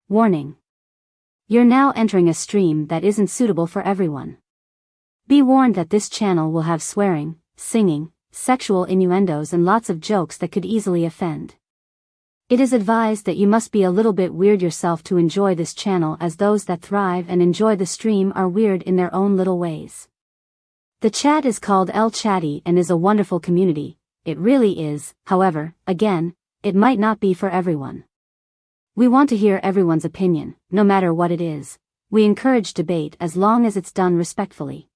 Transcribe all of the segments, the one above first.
Warning. You're now entering a stream that isn't suitable for everyone. Be warned that this channel will have swearing, singing, sexual innuendos and lots of jokes that could easily offend. It is advised that you must be a little bit weird yourself to enjoy this channel, as those that thrive and enjoy the stream are weird in their own little ways. The chat is called El Chatty and is a wonderful community. It really is. However, again, it might not be for everyone. We want to hear everyone's opinion, no matter what it is. We encourage debate as long as it's done respectfully.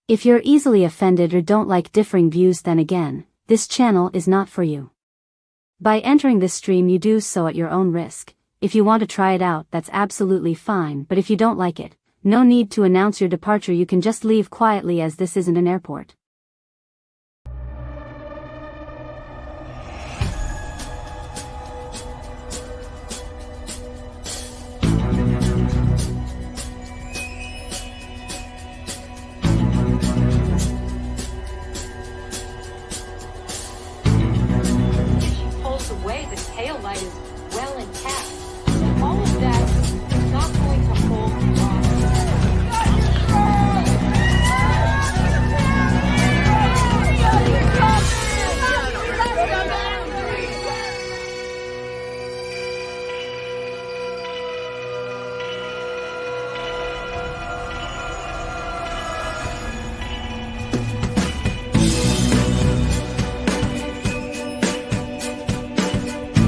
If you're easily offended or don't like differing views, then again, this channel is not for you. By entering this stream you do so at your own risk. If you want to try it out, that's absolutely fine, but if you don't like it, no need to announce your departure, you can just leave quietly, as this isn't an airport. Away, the tail light is well intact. All of that is not going to hold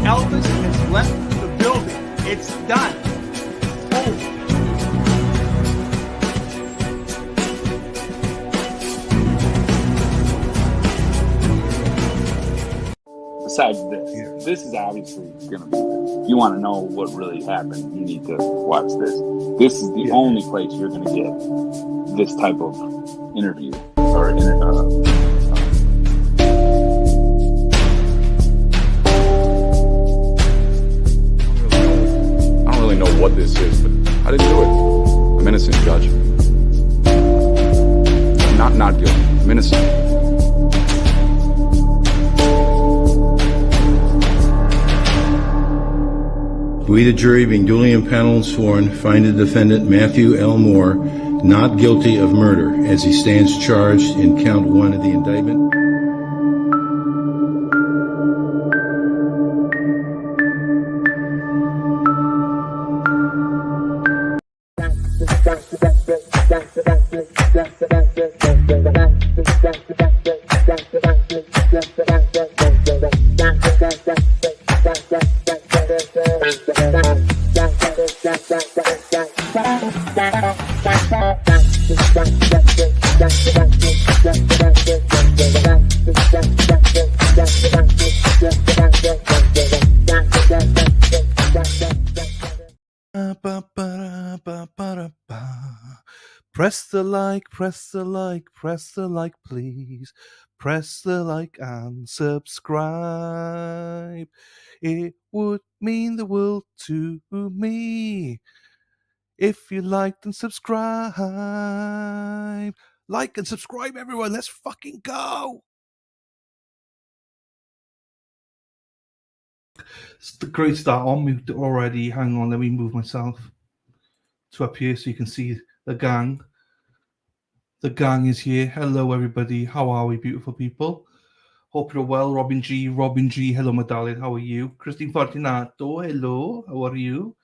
Elvis has left the building. It's done. Besides this is obviously going to be, if you want to know what really happened, you need to watch this. This is the only place you're going to get this type of interview or know what this is, but I didn't do it. I'm innocent, Judge. I'm not guilty. I'm innocent. We, the jury, being duly impaneled and sworn, find the defendant Matthew L. Moore not guilty of murder, as he stands charged in count 1 of the indictment. Press the like, press the like, press the like, please. Press the like and subscribe. It would mean the world to me if you liked and subscribe. Like and subscribe, everyone. Let's fucking go. It's the great start. I'm moved already. Hang on, let me move myself to up here so you can see the gang. The gang is here. Hello, everybody. How are we, beautiful people? Hope you're well. Robin G. Hello, my darling. How are you? Christine Fortunato. Hello. How are you?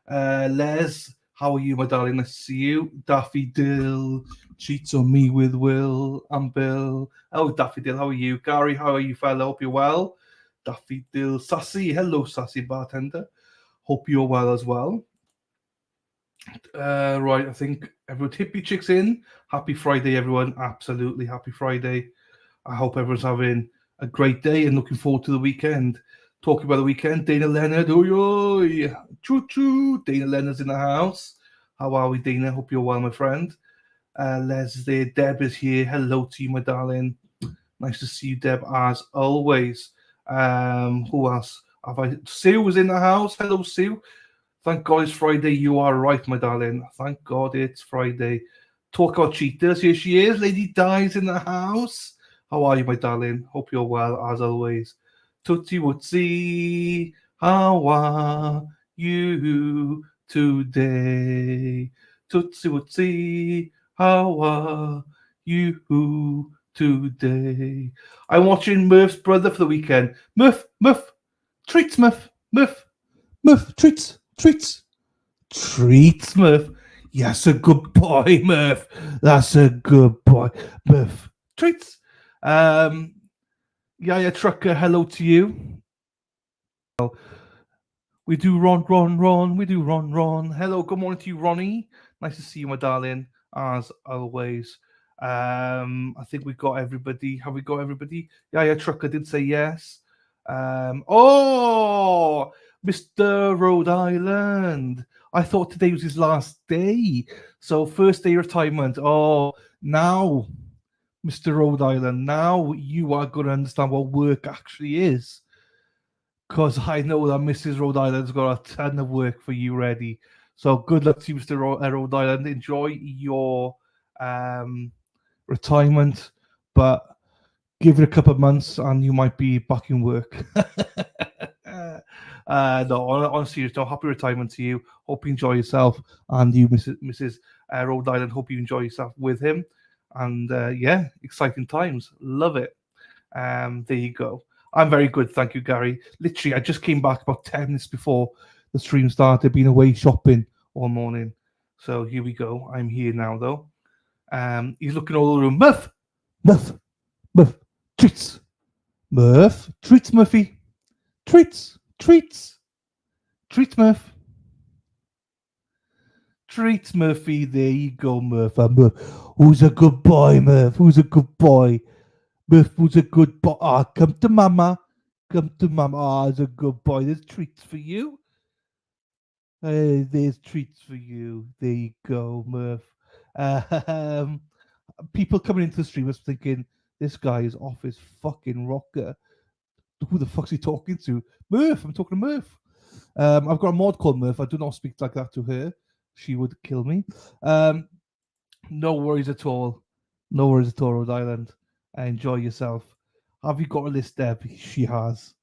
Les. How are you, my darling? Nice to see you. Daffy Dill. Cheats on me with Will and Bill. Oh, Daffy Dill. How are you? Gary. How are you, fella? Hope you're well. Daffy Dill. Sassy. Hello, Sassy bartender. Hope you're well as well. Right, I think everyone, hippie chicks in. Happy Friday, everyone. Absolutely happy Friday. I hope everyone's having a great day and looking forward to the weekend. Talking about the weekend, Dana Leonard. Oi. Choo choo. Dana Leonard's in the house. How are we, Dana? Hope you're well, my friend. Les is there. Deb is here. Hello to you, my darling. Nice to see you, Deb, as always. Who else? Sue was in the house. Hello, Sue. Thank God it's Friday. You are right, my darling. Thank God it's Friday. Talk about cheaters. Here she is. Lady Di's in the house. How are you, my darling? Hope you're well, as always. Tootsie Wootsie. How are you today? Tootsie wootsie, how are you today? I'm watching Murph's brother for the weekend. Murph, treats, Murph, treats, Murph. Yes, a good boy, Murph. That's a good boy, Murph. Treats. Yeah, Trucker, hello to you. We do Ron. We do Ron. Hello, good morning to you, Ronnie. Nice to see you, my darling, as always. I think we got everybody. Have we got everybody? Yeah, Trucker did say yes. Oh, Mr. Rhode Island. I thought today was his last day. So first day retirement. Oh, now, Mr. Rhode Island, now you are going to understand what work actually is. Because I know that Mrs. Rhode Island's got a ton of work for you ready. So good luck to you, Mr. Rhode Island. Enjoy your retirement, but give it a couple of months and you might be back in work. No, on a serious note, happy retirement to you. Hope you enjoy yourself. And you, Mrs. Rhode Island, hope you enjoy yourself with him. And yeah, exciting times. Love it. There you go. I'm very good, thank you, Gary. Literally, I just came back about 10 minutes before the stream started. Been away shopping all morning. So here we go. I'm here now, though. He's looking all over the room. Murph, treats. Murph, treats, Murphy. Treats, Murph. Treats, Murphy. There you go, Murph. Who's a good boy, Murph? Who's a good boy? Murph was a good boy. Ah, come to mama. Ah, he's a good boy. There's treats for you. Hey, there's treats for you. There you go, Murph. People coming into the stream was thinking, this guy is off his fucking rocker. Who the fuck's he talking to? Murph. I'm talking to Murph. I've got a mod called Murph. I do not speak like that to her. She would kill me. No worries at all. Rhode Island. Enjoy yourself. Have you got a list, Deb? She has.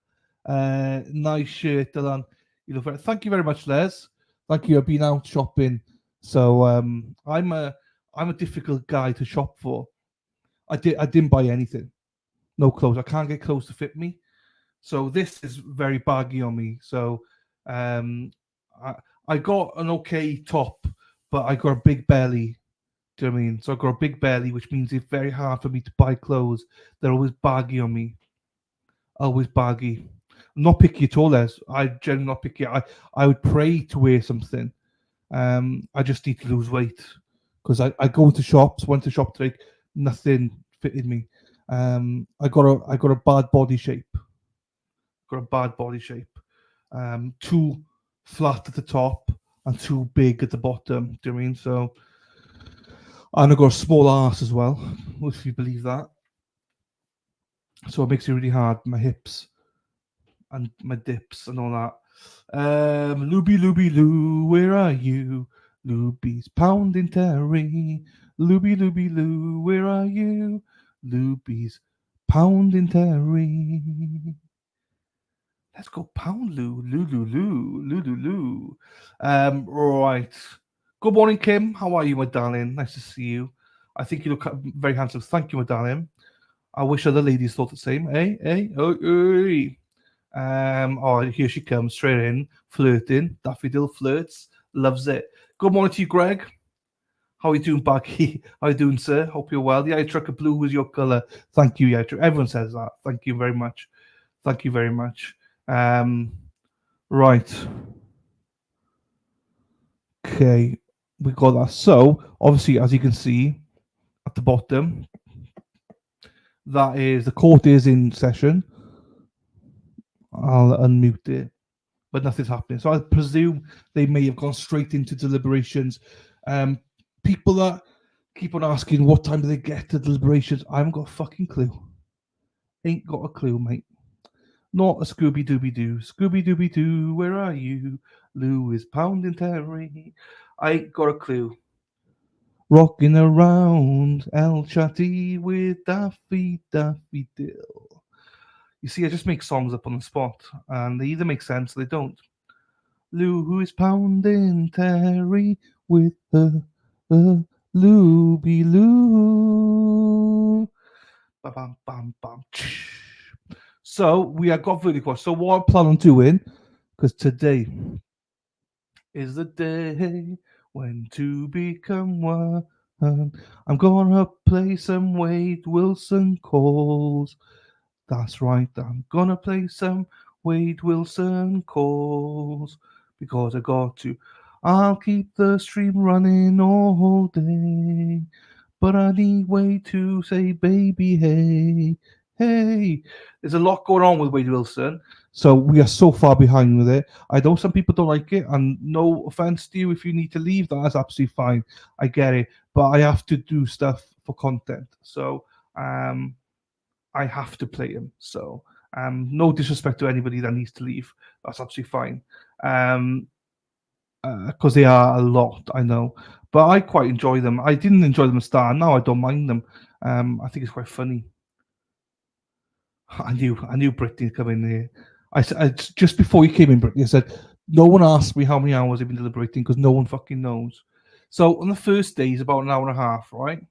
Nice shirt, Dylan. You look very. Thank you very much, Les. Thank you. I've been out shopping, so I'm a difficult guy to shop for. I didn't buy anything. No clothes. I can't get clothes to fit me. So this is very baggy on me. So I got an okay top, but I got a big belly. Do you know what I mean? So I've got a big belly, which means it's very hard for me to buy clothes. They're always baggy on me. Always baggy. I'm not picky at all, Les. I generally not picky. I would pray to wear something. I just need to lose weight. Because I go into shops, went to shop today, nothing fitted me. I got a bad body shape. Too flat at the top and too big at the bottom. Do you know what I mean? So, and I got a small ass as well, if you believe that. So it makes it really hard. My hips and my dips and all that. Looby Loo, where are you? Luby's pounding Terry. Looby Loo, where are you? Luby's pounding Terry. Let's go pound Lou. Lou. Right. Good morning, Kim. How are you, my darling? Nice to see you. I think you look very handsome. Thank you, my darling. I wish other ladies thought the same. Oh, here she comes, straight in, flirting. Daffodil flirts. Loves it. Good morning to you, Greg. How are you doing, Baggy? How are you doing, sir? Hope you're well. Yeah, Trucker Blue was your colour. Thank you, yeah. Everyone says that. Thank you very much. Right. Okay, we got that. So, obviously, as you can see at the bottom, that is the court is in session. I'll unmute it, but nothing's happening. So I presume they may have gone straight into deliberations. People that keep on asking what time do they get to deliberations, I haven't got a fucking clue. Ain't got a clue, mate. Not a Scooby-Dooby-Doo. Scooby-Dooby-Doo, where are you? Lou is pounding Terry. I ain't got a clue. Rocking around El Chatty with Daffy Dill. You see, I just make songs up on the spot, and they either make sense or they don't. Lou is pounding Terry with her Looby Lou. Bam, bam, bam, bam. So we have got really close. So what I plan on doing, because today is the day when to become one. I'm gonna play some Wade Wilson calls. That's right, I'm gonna play some Wade Wilson calls because I got to. I'll keep the stream running all day, but I need Wade to say baby hey. Hey, there's a lot going on with Wade Wilson, so we are so far behind with it. I know some people don't like it, and no offense to you if you need to leave, that's absolutely fine. I get it, but I have to do stuff for content, so I have to play him. So no disrespect to anybody that needs to leave, that's absolutely fine. Because they are a lot, I know, but I quite enjoy them. I didn't enjoy them at the start. Now I don't mind them. I think it's quite funny. I knew Brittany coming here. I just before you came in, Brittany, I said no one asked me how many hours I've been deliberating because no one fucking knows. So on the first day is about an hour and a half, right?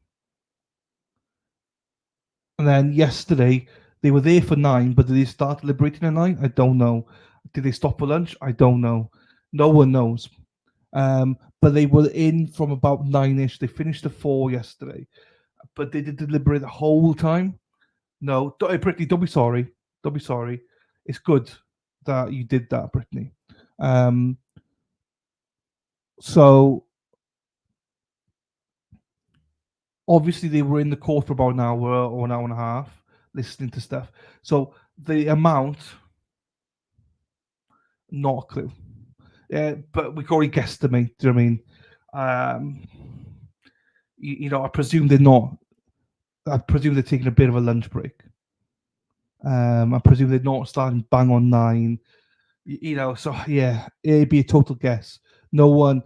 And then yesterday they were there for 9, but did they start deliberating at 9? I don't know. Did they stop for lunch? I don't know. No one knows. But they were in from about 9ish. They finished at 4 yesterday, but they did deliberate the whole time. No, Brittany, don't be sorry. Don't be sorry. It's good that you did that, Brittany. So obviously they were in the court for about an hour or an hour and a half listening to stuff. So the amount, not a clue. Yeah, but we can already guesstimate. Do you know what I mean? I presume they're not. I presume they're taking a bit of a lunch break. I presume they're not starting bang on 9. So yeah, it'd be a total guess. No one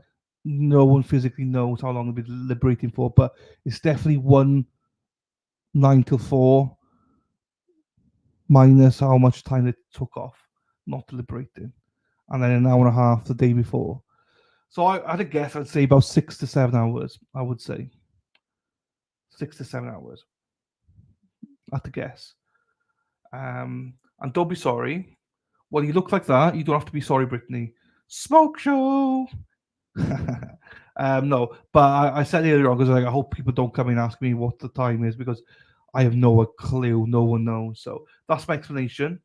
physically knows how long they've been deliberating for, but it's definitely 9 till 4 minus how much time they took off not deliberating, and then an hour and a half the day before. So I had a guess. I'd say about 6 to 7 hours. I would say 6 to 7 hours. I have to guess. And don't be sorry. Well, you look like that. You don't have to be sorry, Brittany. Smoke show. No, but I said earlier on because I hope people don't come and ask me what the time is because I have no clue. No one knows. So that's my explanation.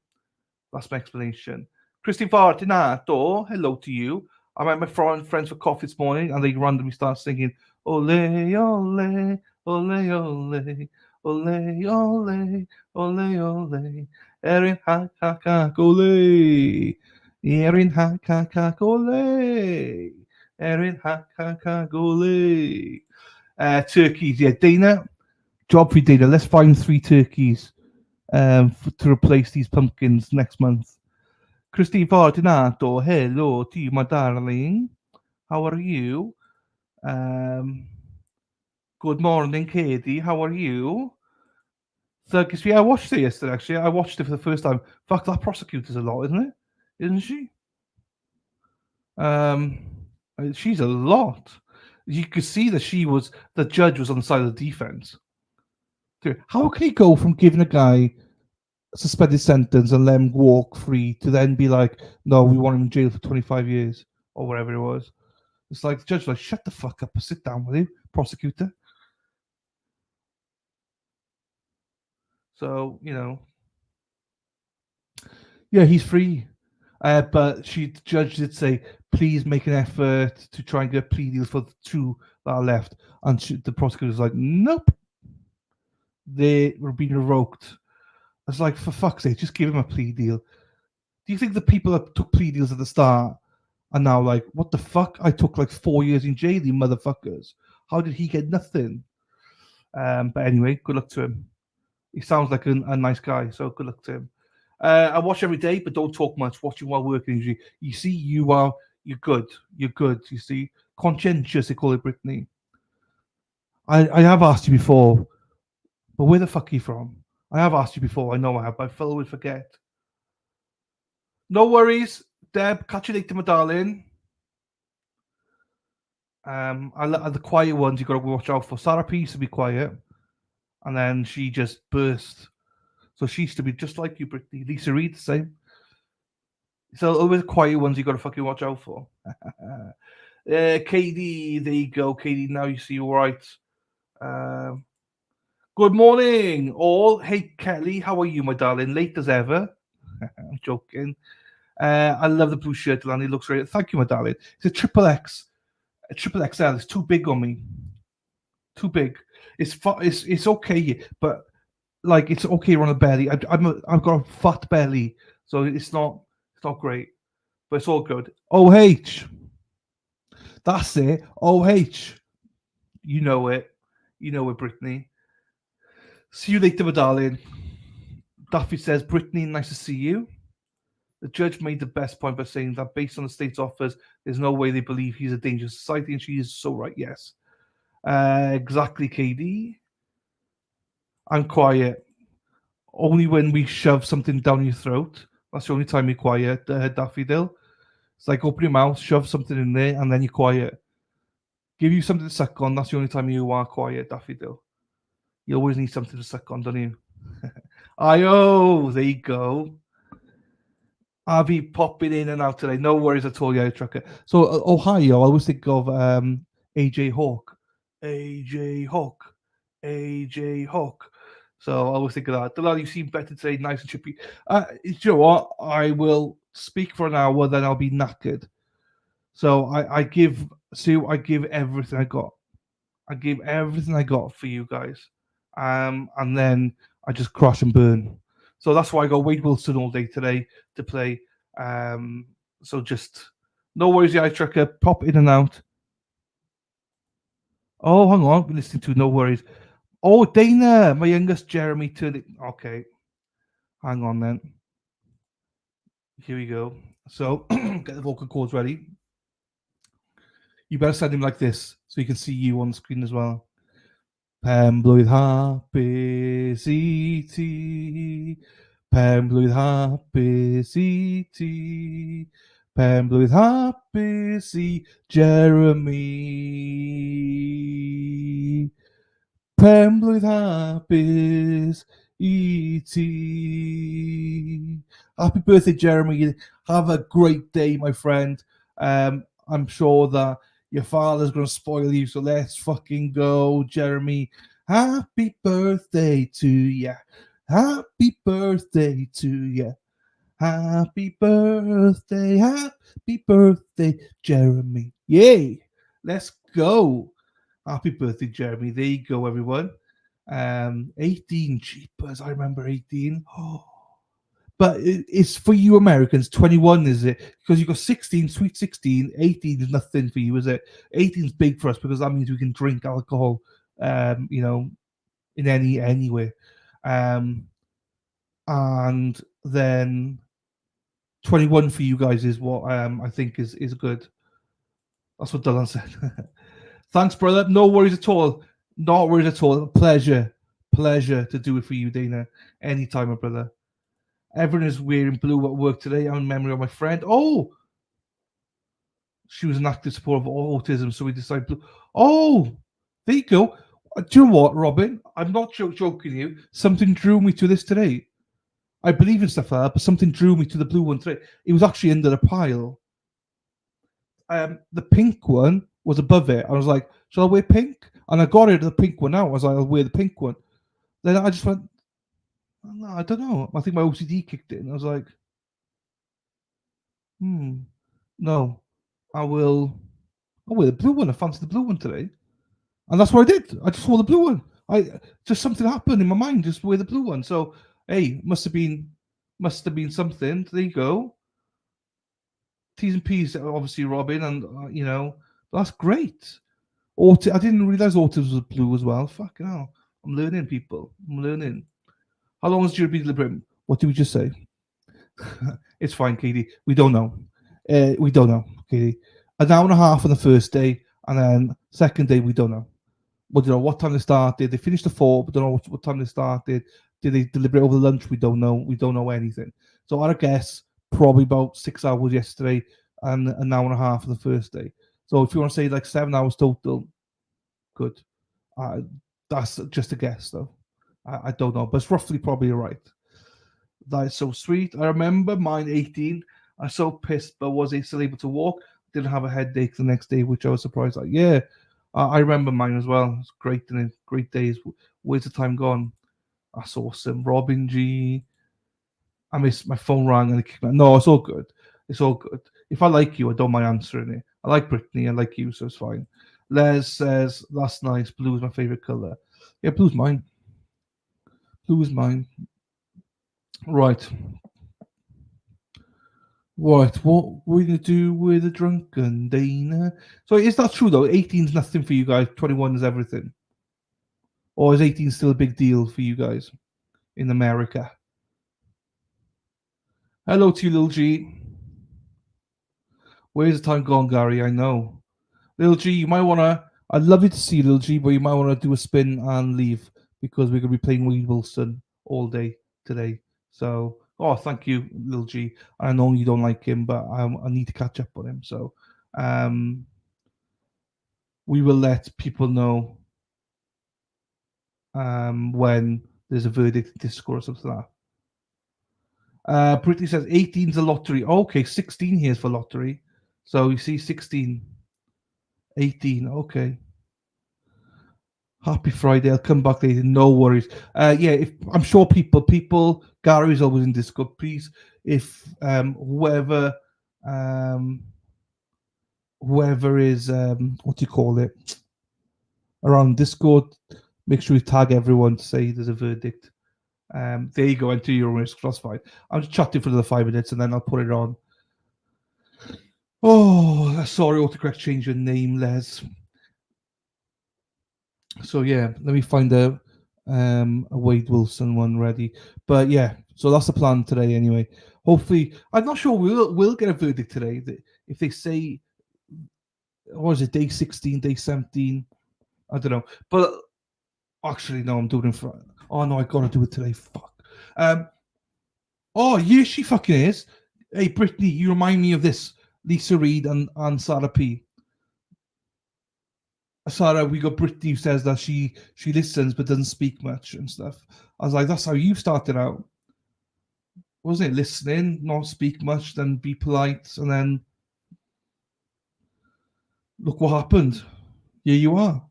Christine Fortunato, hello to you. I met my friends for coffee this morning and they randomly start singing Ole, ole, ole, ole, ole, ole, ole, ole, Erin Hakakole, Erin Hakakole, Erin Hakakole. Turkeys, yeah, Dana. Job for you, Dana. Let's find 3 turkeys to replace these pumpkins next month. Christine Fortunato, hello to you, my darling. How are you? Good morning, Katie. How are you? Thuggish, yeah, I watched it yesterday, actually. I watched it for the first time. Fuck, that prosecutor's a lot, isn't it? Isn't she? She's a lot. You could see that the judge was on the side of the defense. How can you go from giving a guy a suspended sentence and let him walk free to then be like, no, we want him in jail for 25 years or whatever it was? It's like the judge was like, shut the fuck up and sit down with you, prosecutor. So, yeah, he's free. But the judge did say, please make an effort to try and get plea deals for the 2 that are left. And the prosecutor was like, nope. They were being revoked. I was like, for fuck's sake, just give him a plea deal. Do you think the people that took plea deals at the start are now like, what the fuck? I took like 4 years in jail, you motherfuckers. How did he get nothing? But anyway, good luck to him. He sounds like a nice guy, so good luck to him. I watch every day, but don't talk much. Watching while working. You see, you're good. You're good. You see, conscientious, they call it, Brittany. I have asked you before, but where the fuck are you from? I have asked you before. I know I have, but I always forget. No worries. Deb, catch you later, my darling. The quiet ones you got to watch out for. Sarah P used to be quiet, and then she just burst. So she used to be just like you, Brittany. Lisa Reed, the same. So always the quiet ones you got to fucking watch out for. Katie, there you go, Katie. Now you see all right. Good morning, all. Hey, Kelly, how are you, my darling? Late as ever. I'm joking. I love the blue shirt, Delaney. It looks great. Thank you, my darling. It's a triple X. A triple XL. It's too big on me. Too big. It's okay, but like it's okay on a belly. I've got a fat belly, so it's not great, but it's all good. OH. That's it. OH. You know it. You know it, Brittany. See you later, my darling. Daffy says, Brittany, nice to see you. The judge made the best point by saying that based on the state's offers, there's no way they believe he's a danger to society, and she is so right, yes. Exactly, KD. I'm quiet. Only when we shove something down your throat. That's the only time you're quiet, Daffy Dill. It's like open your mouth, shove something in there, and then you're quiet. Give you something to suck on, that's the only time you are quiet, Daffy Dill. You always need something to suck on, don't you? Ayo, there you go. I'll be popping in and out today. No worries at all, yeah, Trucker. So, Ohio, I always think of AJ Hawk. AJ Hawk. AJ Hawk. So, I always think of that. The lad, you seem better today, nice and chippy. You know what? I will speak for an hour, then I'll be knackered. So, I give everything I got. I give everything I got for you guys. And then I just crash and burn. So that's why I got Wade Wilson all day today to play. So just no worries, the eye tracker. Pop in and out. Oh, hang on. I've been listening to No Worries. Oh, Dana, my youngest Jeremy turned it. Okay. Hang on then. Here we go. So get the vocal cords ready. You better send him like this so you can see you on the screen as well. Penblwydd hapus I ti, penblwydd hapus I ti, penblwydd hapus I Jeremy, penblwydd hapus I ti. Happy birthday, Jeremy. Have a great day, my friend. I'm sure that your father's going to spoil you, so let's fucking go, Jeremy. Happy birthday to ya. Happy birthday to ya. Happy birthday, Jeremy. Yay. Let's go. Happy birthday, Jeremy. There you go, everyone. 18, cheapers. I remember 18. Oh. But it's for you Americans, 21, is it? Because you've got 16, sweet 16, 18 is nothing for you, is it? 18 is big for us because that means we can drink alcohol, in anywhere. And then 21 for you guys is what I think is good. That's what Dylan said. Thanks, brother. No worries at all. Not worries at all. Pleasure to do it for you, Dana. Anytime, my brother. Everyone is wearing blue at work today. I'm in memory of my friend. Oh, she was an active supporter of autism, so we decided blue. Oh, there you go. Do you know what, Robin? I'm not joking you. Something drew me to this today. I believe in stuff like that, but something drew me to the blue one today. It was actually under the pile. The pink one was above it. I was like, shall I wear pink? And I got rid of the pink one out. I was like, I'll wear the pink one. Then I just went, no, I don't know. I think my OCD kicked in. I was like, no, I'll wear the blue one. I fancy the blue one today. And that's what I did. I just wore the blue one. Just something happened in my mind, just wear the blue one. So, hey, must have been something. There you go. T's and P's, obviously, Robin, and, that's great. I didn't realize autism was blue as well. Fucking hell. I'm learning, people. I'm learning. How long has jury been deliberating? What did we just say? It's fine, Katie. We don't know. We don't know, Katie. An hour and a half on the first day, and then second day, we don't know. We don't know what time they started. They finished at 4, but don't know what time they started. Did they deliberate over lunch? We don't know. We don't know anything. So our guess, probably about 6 hours yesterday and an hour and a half for the first day. So if you want to say like 7 hours total, good. That's just a guess though. I don't know, but it's roughly probably right. That is so sweet. I remember mine 18. I was so pissed, but was still able to walk. Didn't have a headache the next day, which I was surprised at. Yeah, I remember mine as well. It's great, and great days. Where's the time gone? That's awesome. Robin G. I missed my phone rang and it kicked me. No, it's all good. It's all good. If I like you, I don't mind answering it. I like Brittany. I like you, so it's fine. Les says, that's nice. Blue is my favorite color. Yeah, blue's mine. Blue is mine. Right. Right. What we're going to do with a drunken Dana? So is that true, though? 18 is nothing for you guys. 21 is everything. Or is 18 still a big deal for you guys in America? Hello to you, Lil G. Where's the time gone, Gary? I know. Lil G, you might want to... I'd love you to see Lil G, but you might want to do a spin and leave because we're going to be playing Wade Wilson all day today. So, thank you, Lil G. I know you don't like him, but I need to catch up on him. So, we will let people know when there's a verdict in Discord or something like that. Brittany says 18 is a lottery. Okay, 16 here is for lottery. So you see 16, 18. Okay. Happy Friday. I'll come back later. No worries. I'm sure people, Gary's always in Discord. Please, if whoever is what do you call it around Discord, make sure you tag everyone to say there's a verdict. There you go. Enter your risk. That's fine. I'm just chatting for another 5 minutes and then I'll put it on. Oh, sorry, autocorrect changed your name, Les. So yeah, let me find a Wade Wilson one ready. But yeah, so that's the plan today anyway. Hopefully, I'm not sure we'll get a verdict today. If they say, what is it, day 16, day 17? I don't know. But actually, no, I'm doing it for... Oh no, I gotta do it today. Fuck. Oh, yeah, she fucking is. Hey, Brittany, you remind me of this. Lisa Reed and Sarah P. Sarah, we got Brittany who says that she listens but doesn't speak much and stuff. I was like, that's how you started out. Wasn't it? Listening, not speak much, then be polite, and then look what happened. Here you are.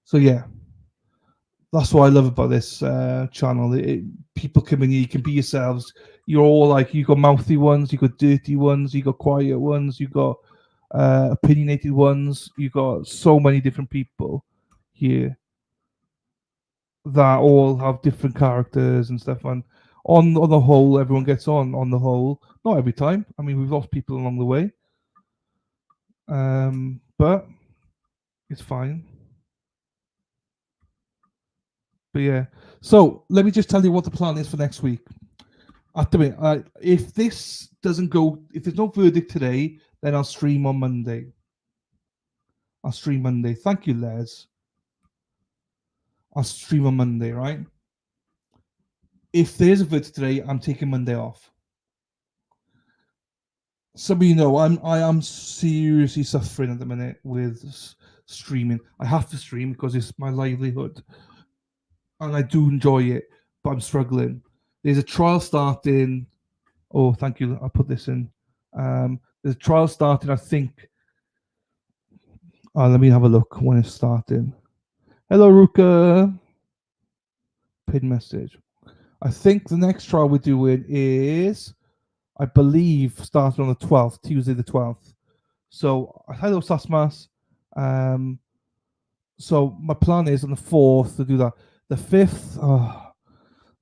So yeah. That's what I love about this channel. People come in here, you can be yourselves. You're all like, you got mouthy ones, you got dirty ones, you got quiet ones, you got opinionated ones. You got so many different people here that all have different characters and stuff. And on the whole, everyone gets on the whole. Not every time. I mean, we've lost people along the way. But it's fine. But yeah, so let me just tell you what the plan is for next week. At the minute, if this doesn't go, if there's no verdict today, then I'll stream on Monday. Thank you, Les. I'll stream on Monday, right? If there's a verdict today, I'm taking Monday off. Some of you know I am seriously suffering at the minute with streaming. I have to stream because it's my livelihood. And I do enjoy it, but I'm struggling. There's a trial starting. Oh, thank you. I'll put this in. There's a trial starting, I think. Let me have a look when it's starting. Hello, Ruka. Pin message. I think the next trial we're doing is, I believe, starting on the 12th, Tuesday the 12th. So, hello, Sasmas. So, my plan is on the 4th to do that. The 5th,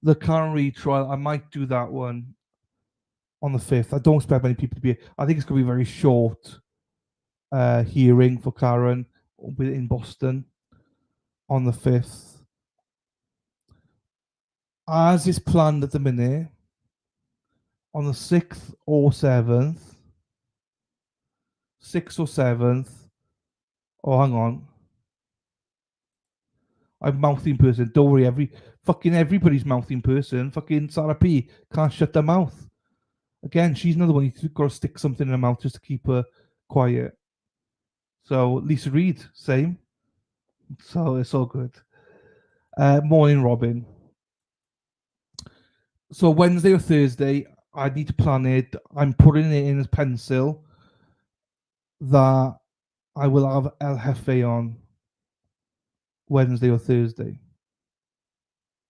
the current retrial, I might do that one on the 5th. I don't expect many people to be. I think it's going to be a very short hearing for Karen in Boston on the 5th. As is planned at the minute, on the 6th or 7th, 6th or 7th, oh, hang on. I'm mouthing person. Don't worry, everybody's mouthing person. Fucking Sarah P can't shut their mouth. Again, she's another one. You've got to stick something in her mouth just to keep her quiet. So Lisa Reed, same. So it's all good. Morning, Robin. So Wednesday or Thursday, I need to plan it. I'm putting it in as pencil that I will have El Jefe on Wednesday or Thursday.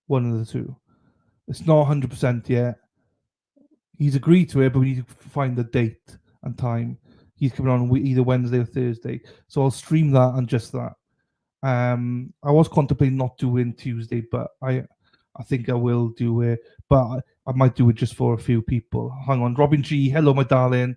One of the two. It's not 100% yet. He's agreed to it, but we need to find the date and time. He's coming on either Wednesday or Thursday. So I'll stream that and just that. I was contemplating not doing Tuesday, but I think I will do it. But I might do it just for a few people. Hang on. Robin G, hello, my darling.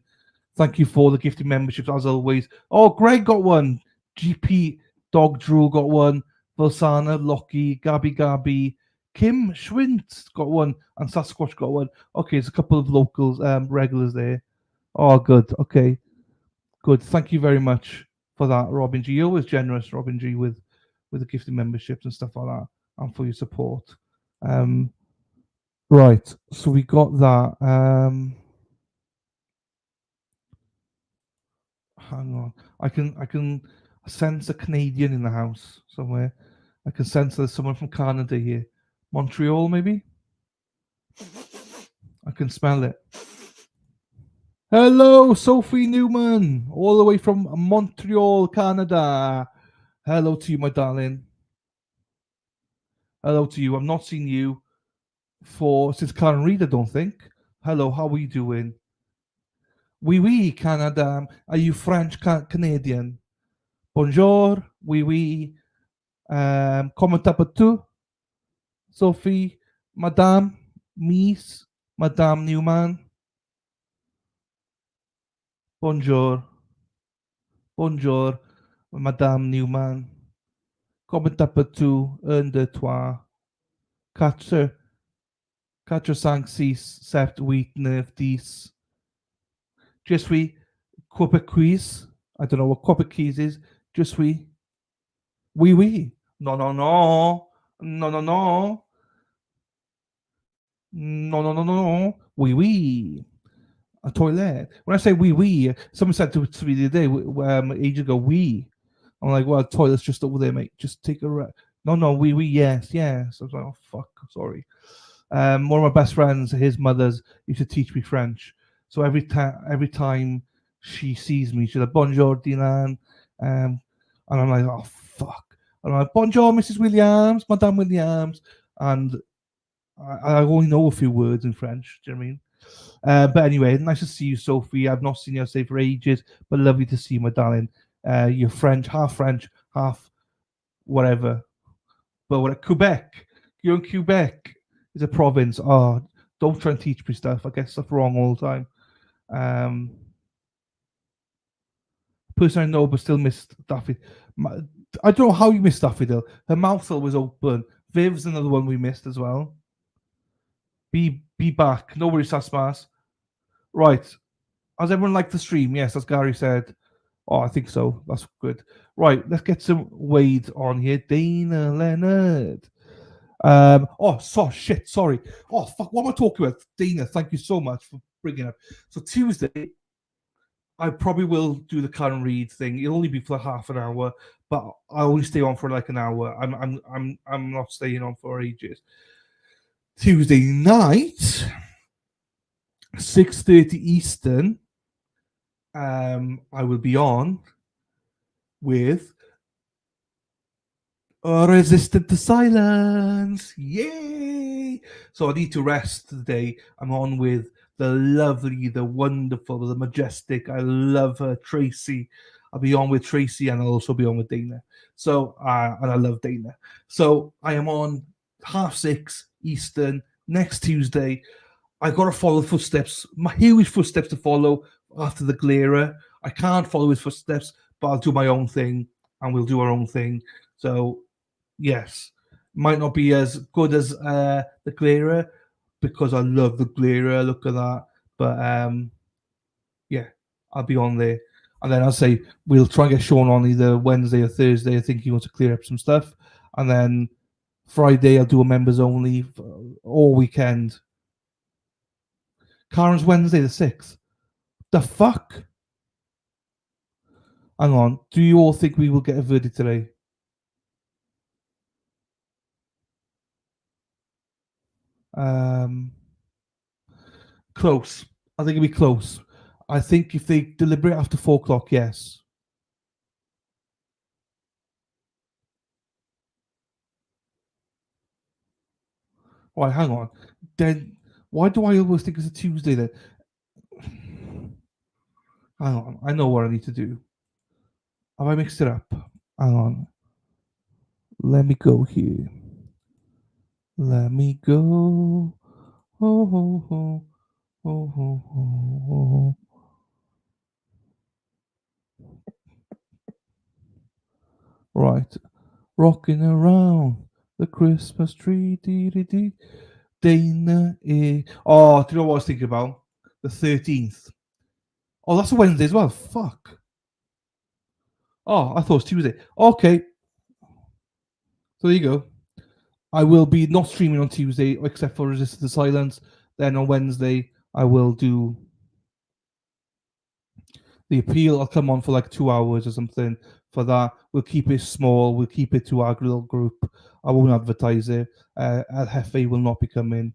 Thank you for the gifted memberships, as always. Oh, Greg got one. GP Dog Drew got one. Vilsana, Lockie, Gabby, Kim Schwint got one, and Sasquatch got one. Okay, there's a couple of locals, regulars there. Oh, good. Okay, good. Thank you very much for that, Robin G. You're always generous, Robin G, with the gifted memberships and stuff like that, and for your support. Right, so we got that. Hang on, I can sense a Canadian in the house somewhere. I can sense there's someone from Canada here. Montreal, maybe? I can smell it. Hello, Sophie Newman, all the way from Montreal, Canada. Hello to you, my darling. Hello to you. I've not seen you since Karen Reed, I don't think. Hello, how are you doing? Oui, Canada. Are you French Canadian? Bonjour, oui. Comment allez-vous? Sophie, Madame, Miss, Madame Newman. Bonjour, Madame Newman. Comment allez-vous? 1, 2, 3, 4, 4, 5, 6, 7, 8, 9, 10. Je suis Quebecois. I don't know what Quebecois is. Je suis. Oui. No. No. Oui. A toilet. When I say oui, someone said to me the other day, ages ago, oui. I'm like, well, toilet's just over there, mate. Just take a rest. No, oui, yes. I was like, oh, fuck, sorry. One of my best friends, his mother's used to teach me French. So every time she sees me, she's like, bonjour, Dylan. And I'm like, oh, fuck. And I'm like, bonjour, Mrs. Williams, Madame Williams. And I only know a few words in French. Do you know what I mean? But anyway, nice to see you, Sophie. I've not seen you, say, for ages, but lovely to see you, my darling. You're French, half whatever. But what? Quebec. You're in Quebec. It's a province. Oh, don't try and teach me stuff. I get stuff wrong all the time. Person I know but still missed Daffy. I don't know how you missed Daffodil. Her mouth was open. Viv's another one we missed as well. Be back. No worries, Sasmas. Right. Has everyone liked the stream? Yes, as Gary said. Oh, I think so. That's good. Right, let's get some Wade on here. Dana Leonard. Shit, sorry. Oh, fuck, what am I talking about? Dana, thank you so much for bringing it up. So Tuesday, I probably will do the Karen Reed thing. It'll only be for half an hour, but I only stay on for like an hour. I'm not staying on for ages. Tuesday night, 6:30 Eastern. I will be on with Resistant to Silence. Yay! So I need to rest today. I'm on with the lovely, the wonderful, the majestic. I love her, Tracy. I'll be on with Tracy, and I'll also be on with Dana. So, and I love Dana. So I am on 6:30 Eastern next Tuesday. I got to follow the footsteps. My huge footsteps to follow after the Glera. I can't follow his footsteps, but I'll do my own thing, and we'll do our own thing. So, yes, might not be as good as the Glera, because I love the Glera. Look at that. But yeah, I'll be on there. And then I'll say we'll try and get Sean on either Wednesday or Thursday. I think he wants to clear up some stuff. and then Friday I'll do a members only all weekend. Karen's Wednesday the 6th. The fuck? Hang on. Do you all think we will get a verdict today? Close. I think it'll be close. I think if they deliberate after 4 o'clock, yes. Right, hang on. Then why do I always think it's a Tuesday then? Hang on. I know what I need to do. Have I mixed it up? Hang on. Let me go here. Let me go. Oh, oh, oh. Oh, oh, oh, oh. Right. Rocking around the Christmas tree. Dee, dee, dee. Dana. Oh, do you know what I was thinking about? The 13th. Oh, that's a Wednesday as well. Fuck. Oh, I thought it was Tuesday. Okay. So there you go. I will be not streaming on Tuesday except for Resist the Silence. Then on Wednesday, I will do the appeal. I'll come on for like 2 hours or something for that. We'll keep it small. We'll keep it to our little group. I won't advertise it. El Jefe will not be coming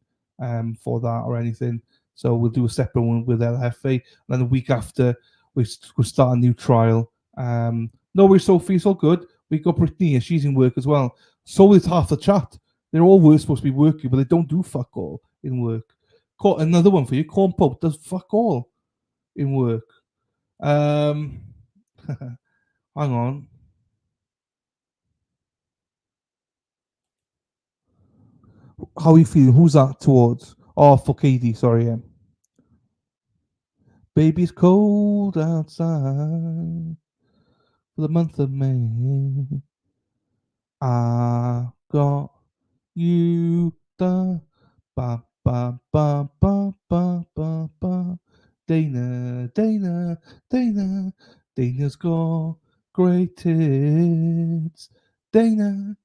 for that or anything. So we'll do a separate one with El Jefe. And then the week after, we'll start a new trial. No worries, Sophie. It's all good. We got Brittany here. She's in work as well. So is half the chat. They're all supposed to be working, but they don't do fuck all in work. Another one for you. Corn Pope does fuck all in work. Hang on. How are you feeling? Who's that towards? Oh, for KD, sorry. Yeah. Baby's cold outside for the month of May. I got you the ba ba ba ba ba ba ba. Dana, Dana, Dana, Dana's got great tits. Dana's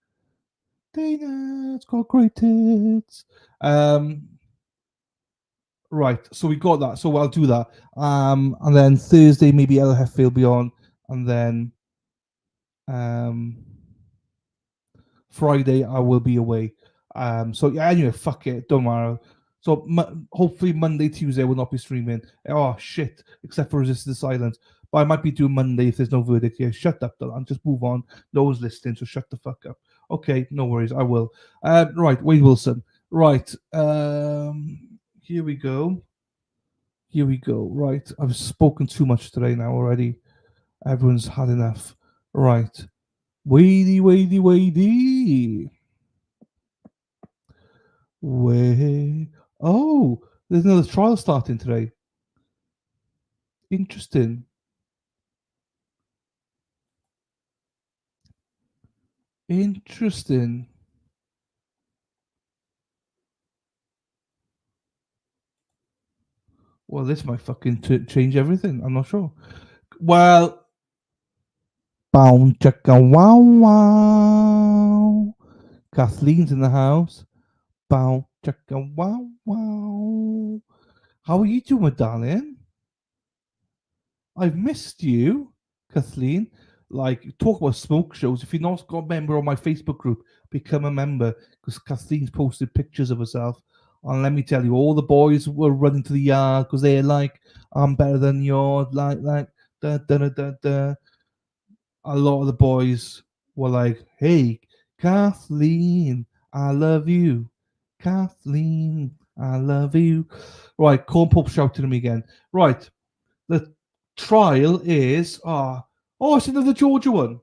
got great tits. Right, so we got that. So I'll do that. And then Thursday maybe El Jefe will be on, and then Friday I will be away. So yeah, anyway, fuck it, don't matter. So hopefully Monday, Tuesday will not be streaming. Oh shit, except for Resist the Silence. But I might be doing Monday if there's no verdict here. Shut up, and just move on. No one's listening, so shut the fuck up. Okay, no worries, I will. Right, Wade Wilson. Right, here we go. Here we go. Right, I've spoken too much today now already. Everyone's had enough. Right, Wadey, Wadey, Wadey. Way. Oh, there's another trial starting today. Interesting. Interesting. Well, this might fucking change everything. I'm not sure. Well, bow chicka wow wow. Kathleen's in the house. Bow chicka wow wow. How are you doing, darling? I've missed you, Kathleen. Like, talk about smoke shows. If you're not got a member on my Facebook group, become a member, because Kathleen's posted pictures of herself. And let me tell you, all the boys were running to the yard because they're like, I'm better than yours, like, da da da da da. A lot of the boys were like, hey, Kathleen, I love you. Kathleen, I love you. Right, Corn Pope shouted at me again. Right, the trial is it's another Georgia one.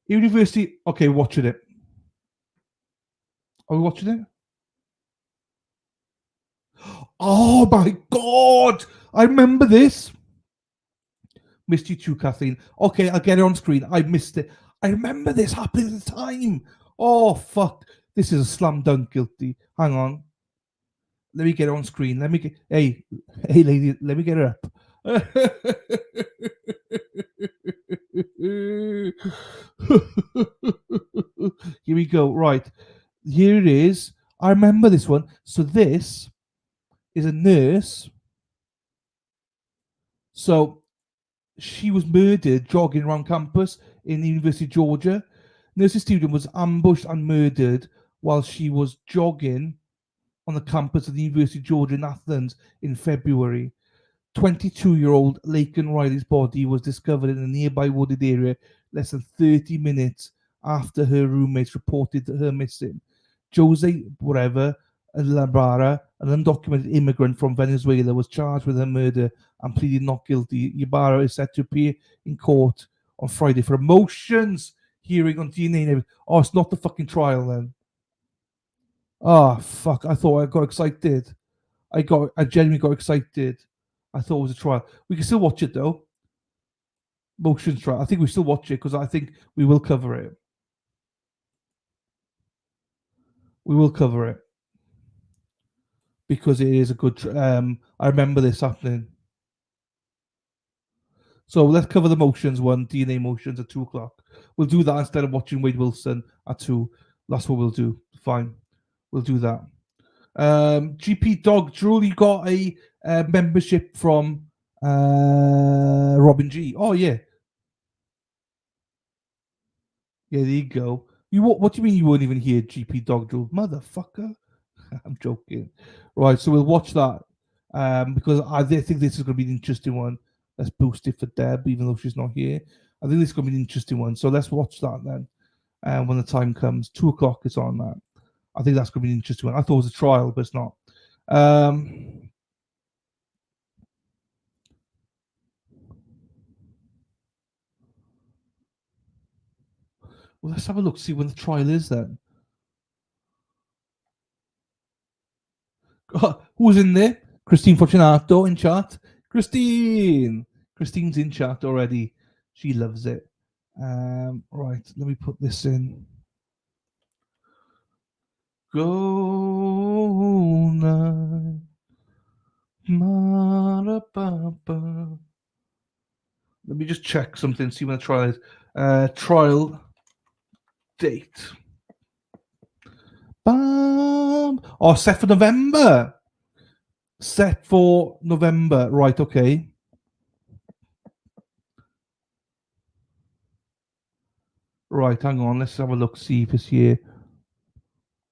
University. Okay, watching it. Are we watching it? Oh my god! I remember this. Missed you too, Kathleen. Okay, I'll get it on screen. I missed it. I remember this happening at the time. Oh fuck! This is a slam dunk guilty. Hang on. Let me get it on screen. Let me get. Hey, lady. Let me get her up. Here we go. Right. Here it is. I remember this one. So this is a nurse. So she was murdered jogging around campus in the University of Georgia. Nurse's student was ambushed and murdered while she was jogging on the campus of the University of Georgia in Athens in February. 22-year-old Laken Riley's body was discovered in a nearby wooded area less than 30 minutes after her roommates reported her missing. Jose Labara, an undocumented immigrant from Venezuela, was charged with her murder and pleaded not guilty. Ybarra is set to appear in court on Friday for a motions hearing on DNA. Oh, it's not the fucking trial then. Oh, fuck. I thought I got excited. I genuinely got excited. I thought it was a trial. We can still watch it though. Motions trial. I think we still watch it because I think we will cover it. We will cover it because it is a good. I remember this happening. So let's cover the motions one, DNA motions at 2:00. We'll do that instead of watching Wade Wilson at 2. That's what we'll do. Fine, we'll do that. GP Dog Drool, you got a membership from Robin G. Oh yeah, yeah. There you go. What do you mean you weren't even here, GP Dog Drool, motherfucker? I'm joking. Right, so we'll watch that because I think this is going to be an interesting one. Let's boost it for Deb, even though she's not here. I think this is going to be an interesting one. So let's watch that then. When the time comes, 2:00 is on that. I think that's going to be an interesting one. I thought it was a trial, but it's not. Well, let's have a look, see when the trial is then. Who's in there? Christine Fortunato in chat. Christine's in chat already. She loves it. Right, let me put this in. Go night. Let me just check something, see when the trial is. Trial date. Bam. Oh, set for November. Set for November. Right, okay. Right, hang on. Let's have a look, see if it's here.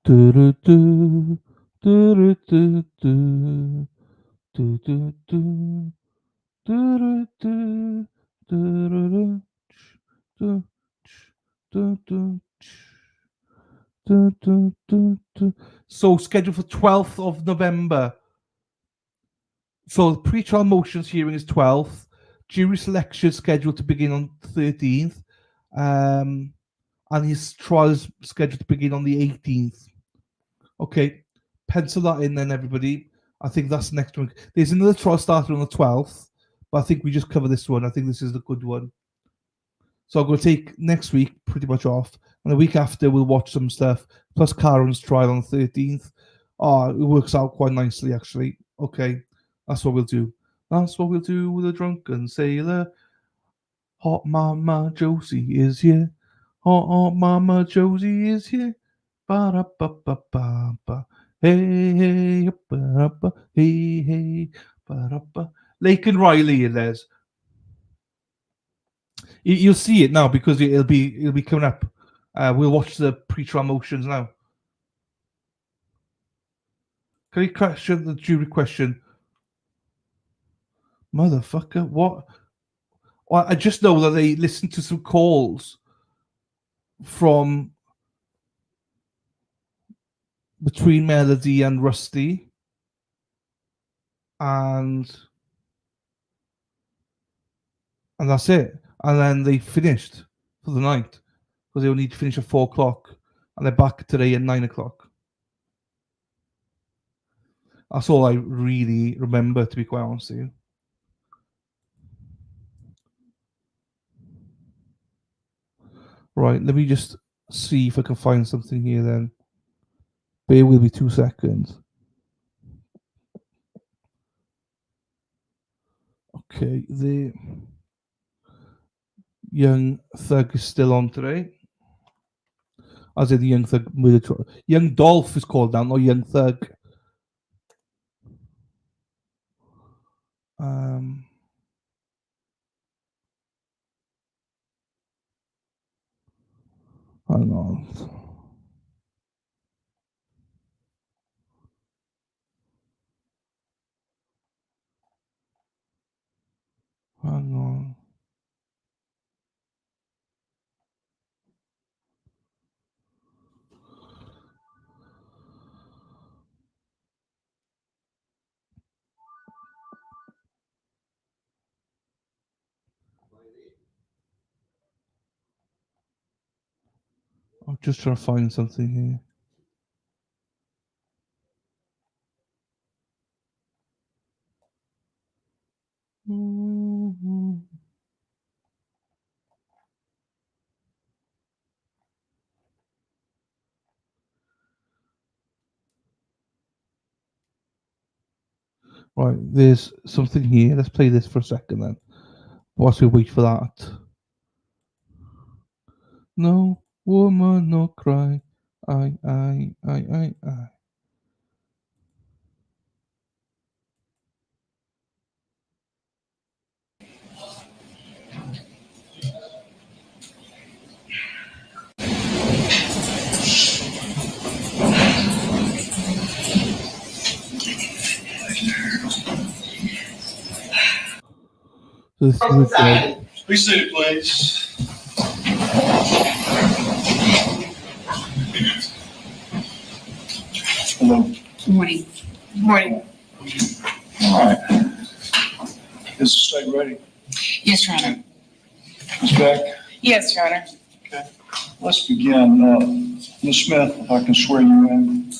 Do-do-do. Do-do-do-do. Do-do-do. Do-do-do. Do-do-do. Do-do-do. So scheduled for 12th of November. So the pre-trial motions hearing is 12th. Jury selection is scheduled to begin on 13th. And his trial is scheduled to begin on the 18th. Okay, pencil that in then, everybody. I think that's the next one. There's another trial starting on the 12th, but I think we just cover this one. I think this is the good one. So I'm going to take next week pretty much off. And the week after, we'll watch some stuff. Plus Karen's trial on the 13th. Oh, it works out quite nicely, actually. Okay, that's what we'll do. That's what we'll do with a drunken sailor. Hot Mama Josie is here. Hot Mama Josie is here. Ba-da-ba-ba-ba-ba. Hey, hey, ba-da-ba. Hey, hey, ba-da-ba. Laken Riley in there's. You'll see it now because it'll be coming up. We'll watch the pre-trial motions now. Can you question the jury question? Motherfucker, what? Well, I just know that they listened to some calls from between Melody and Rusty, and that's it. And then they finished for the night because they will need to finish at 4:00, and they're back today at 9:00. That's all I really remember, to be quite honest with you. Right, let me just see if I can find something here then. Bear with me 2 seconds. Okay, Young Thug is still on today. As in the Young Thug with the Young Dolph is called now, not Young Thug. Hang on. Hang on. I'm just trying to find something here. Right, there's something here. Let's play this for a second then. Whilst we wait for that. No woman, no cry. I. So this is Be seated, please. Hello. Good morning. Good morning. All right. Is the state ready? Yes, Your Honor. Ms. Beck? Yes, Your Honor. Okay. Let's begin. Ms. Smith, if I can swear you in.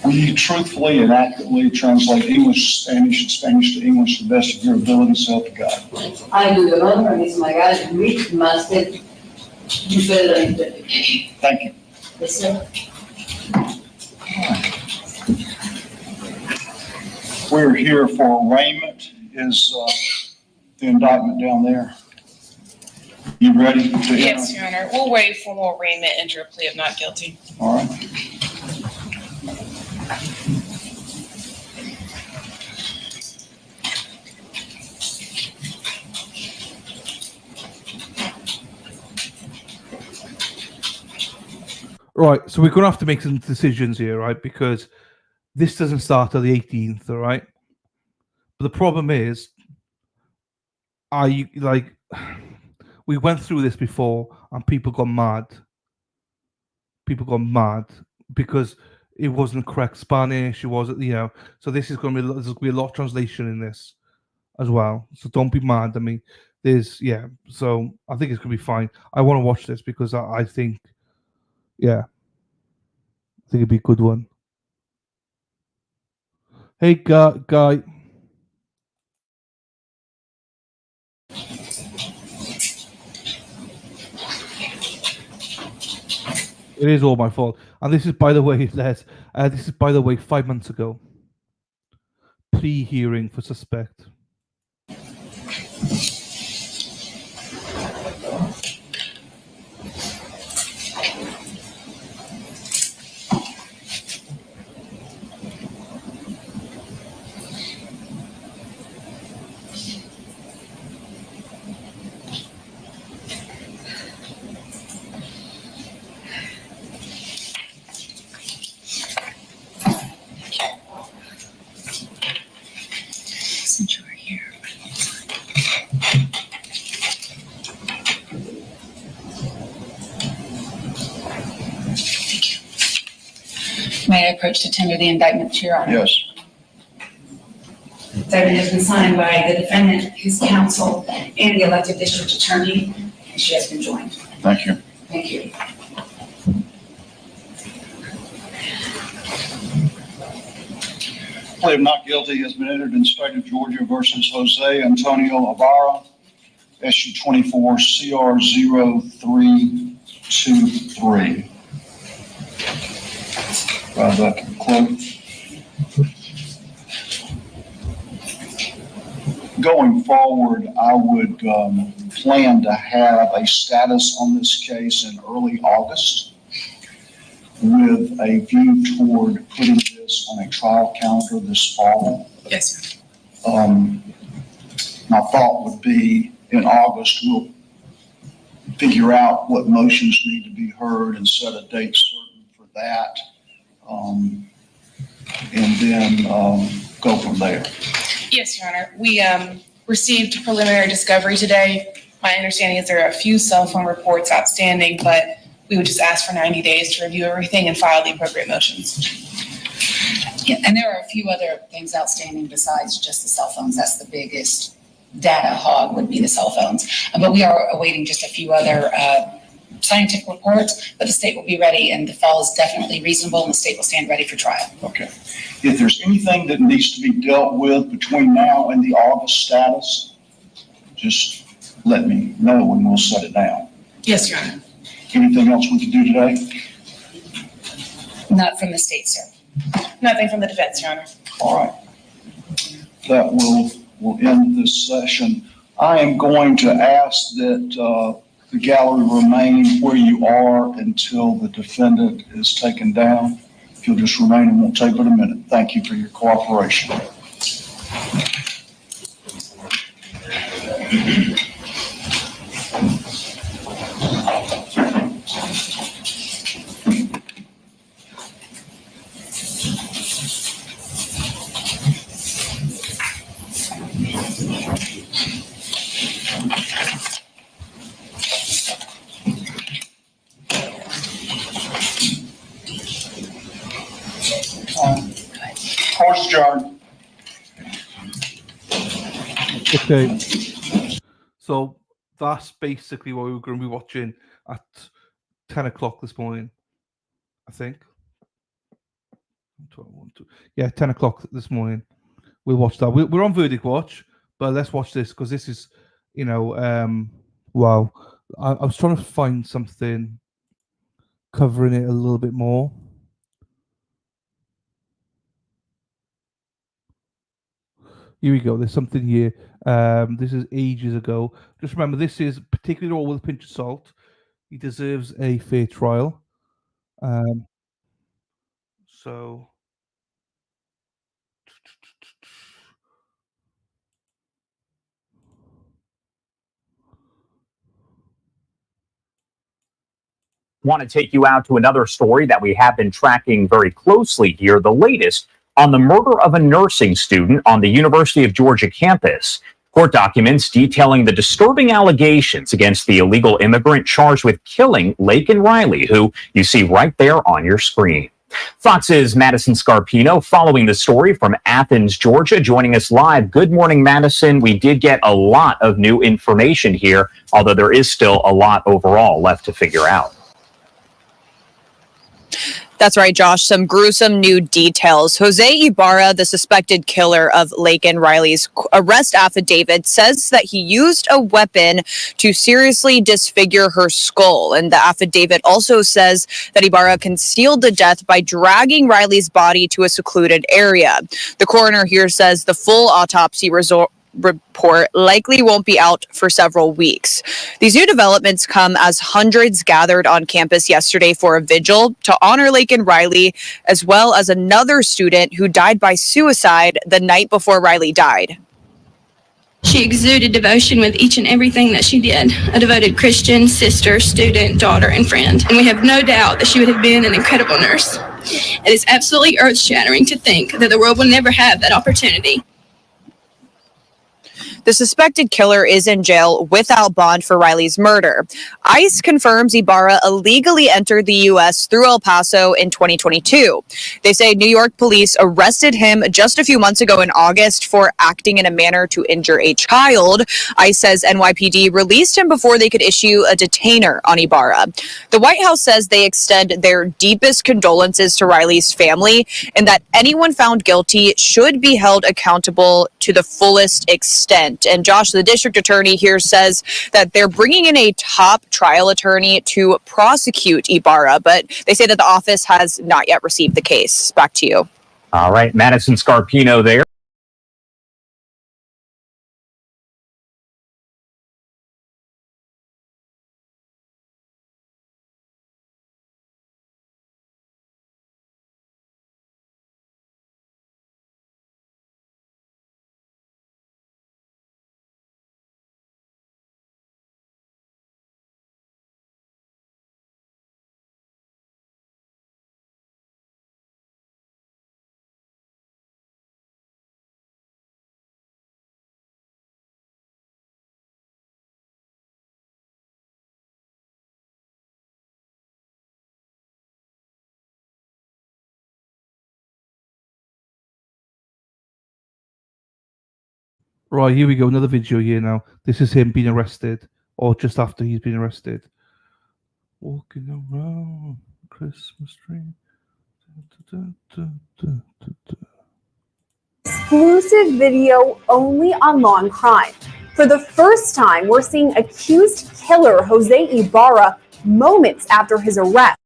Will you truthfully and accurately translate English to Spanish and Spanish to English to the best of your ability, so help you God? I do, Your Honor, Miss Magal, read, master, Thank you. Yes, sir. We're here for arraignment. Is the indictment down there? You ready to enter? Yes, Your Honor. We'll waive formal arraignment, enter a plea of not guilty. All right. Right, so we're going to have to make some decisions here, right? Because this doesn't start till the 18th, all right? But the problem is, we went through this before and people got mad. People got mad because it wasn't correct Spanish. It wasn't, so this is going to be, there's going to be a lot of translation in this as well. So don't be mad at me. So I think it's going to be fine. I want to watch this because I think, I think it'd be a good one. Hey, guy. It is all my fault. And this is, by the way, Les. This is, by the way, 5 months ago. Plea hearing for suspect. Since you were here. Thank you. May I approach to tender the indictment to Your Honor? Yes. Indictment has been signed by the defendant, his counsel, and the elected district attorney, and she has been joined. Thank you. Thank you. Plea of not guilty has been entered in state of Georgia versus Jose Antonio Ibarra, SU 24 CR 0323. That to the clerk. going forward, I would plan to have a status on this case in early August with a view toward putting this on a trial calendar this fall. Yes. My thought would be in August, we'll figure out what motions need to be heard and set a date certain for that. And then go from there. Yes, Your Honor. We received preliminary discovery today. My understanding is there are a few cell phone reports outstanding, but we would just ask for 90 days to review everything and file the appropriate motions. Yeah, and there are a few other things outstanding besides just the cell phones. That's the biggest data hog would be the cell phones. But we are awaiting just a few other scientific reports, but the state will be ready, and the fall is definitely reasonable, and the state will stand ready for trial. Okay. If there's anything that needs to be dealt with between now and the August status, just let me know and we'll set it down. Yes, Your Honor. Anything else we can do today? Not from the state, sir. Nothing from the defense, Your Honor. All right. That will end this session. I am going to ask that the gallery remain where you are until the defendant is taken down. If you'll just remain, it won't take but a minute. Thank you for your cooperation. Court is adjourned. Okay. So that's basically what we were going to be watching at 10 o'clock this morning, I think. 10 o'clock this morning. We'll watch that. We're on Verdict Watch, but let's watch this because this is, wow. I was trying to find something covering it a little bit more. Here we go. There's something here. This is ages ago. Just remember, this is particularly all with a pinch of salt. He deserves a fair trial. So want to take you out to another story that we have been tracking very closely here, the latest on the murder of a nursing student on the University of Georgia campus. Court documents detailing the disturbing allegations against the illegal immigrant charged with killing Laken Riley, who you see right there on your screen. Fox's Madison Scarpino following the story from Athens, Georgia, joining us live. Good morning, Madison. We did get a lot of new information here, although there is still a lot overall left to figure out. That's right, Josh. Some gruesome new details. Jose Ibarra, the suspected killer of Laken Riley's arrest affidavit, says that he used a weapon to seriously disfigure her skull. And the affidavit also says that Ibarra concealed the death by dragging Riley's body to a secluded area. The coroner here says the full autopsy report likely won't be out for several weeks. These new developments come as hundreds gathered on campus yesterday for a vigil to honor Laken Riley, as well as another student who died by suicide the night before Riley died. She exuded devotion with each and everything that she did. A devoted Christian, sister, student, daughter, and friend. And we have no doubt that she would have been an incredible nurse. It is absolutely earth-shattering to think that the world will never have that opportunity. The suspected killer is in jail without bond for Riley's murder. ICE confirms Ibarra illegally entered the U.S. through El Paso in 2022. They say New York police arrested him just a few months ago in August for acting in a manner to injure a child. ICE says NYPD released him before they could issue a detainer on Ibarra. The White House says they extend their deepest condolences to Riley's family and that anyone found guilty should be held accountable to the fullest extent. And Josh, the district attorney here, says that they're bringing in a top trial attorney to prosecute Ibarra, but they say that the office has not yet received the case. Back to you. All right, Madison Scarpino there. Right, here we go. Another video here now. This is him being arrested, or just after he's been arrested. Walking around Christmas tree. Exclusive video only on Law and Crime. For the first time, we're seeing accused killer Jose Ibarra moments after his arrest.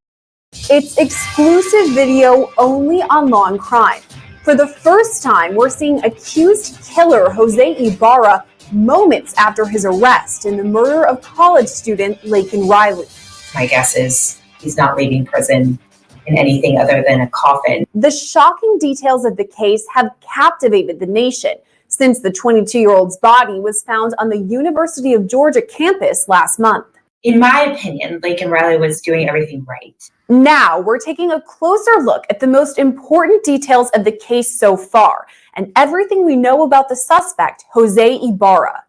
It's exclusive video only on Law and Crime. For the first time, we're seeing accused killer Jose Ibarra moments after his arrest in the murder of college student Laken Riley. My guess is he's not leaving prison in anything other than a coffin. The shocking details of the case have captivated the nation since the 22-year-old's body was found on the University of Georgia campus last month. In my opinion, Laken Riley was doing everything right. Now we're taking a closer look at the most important details of the case so far and everything we know about the suspect, Jose Ibarra.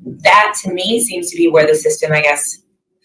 That to me seems to be where the system, I guess,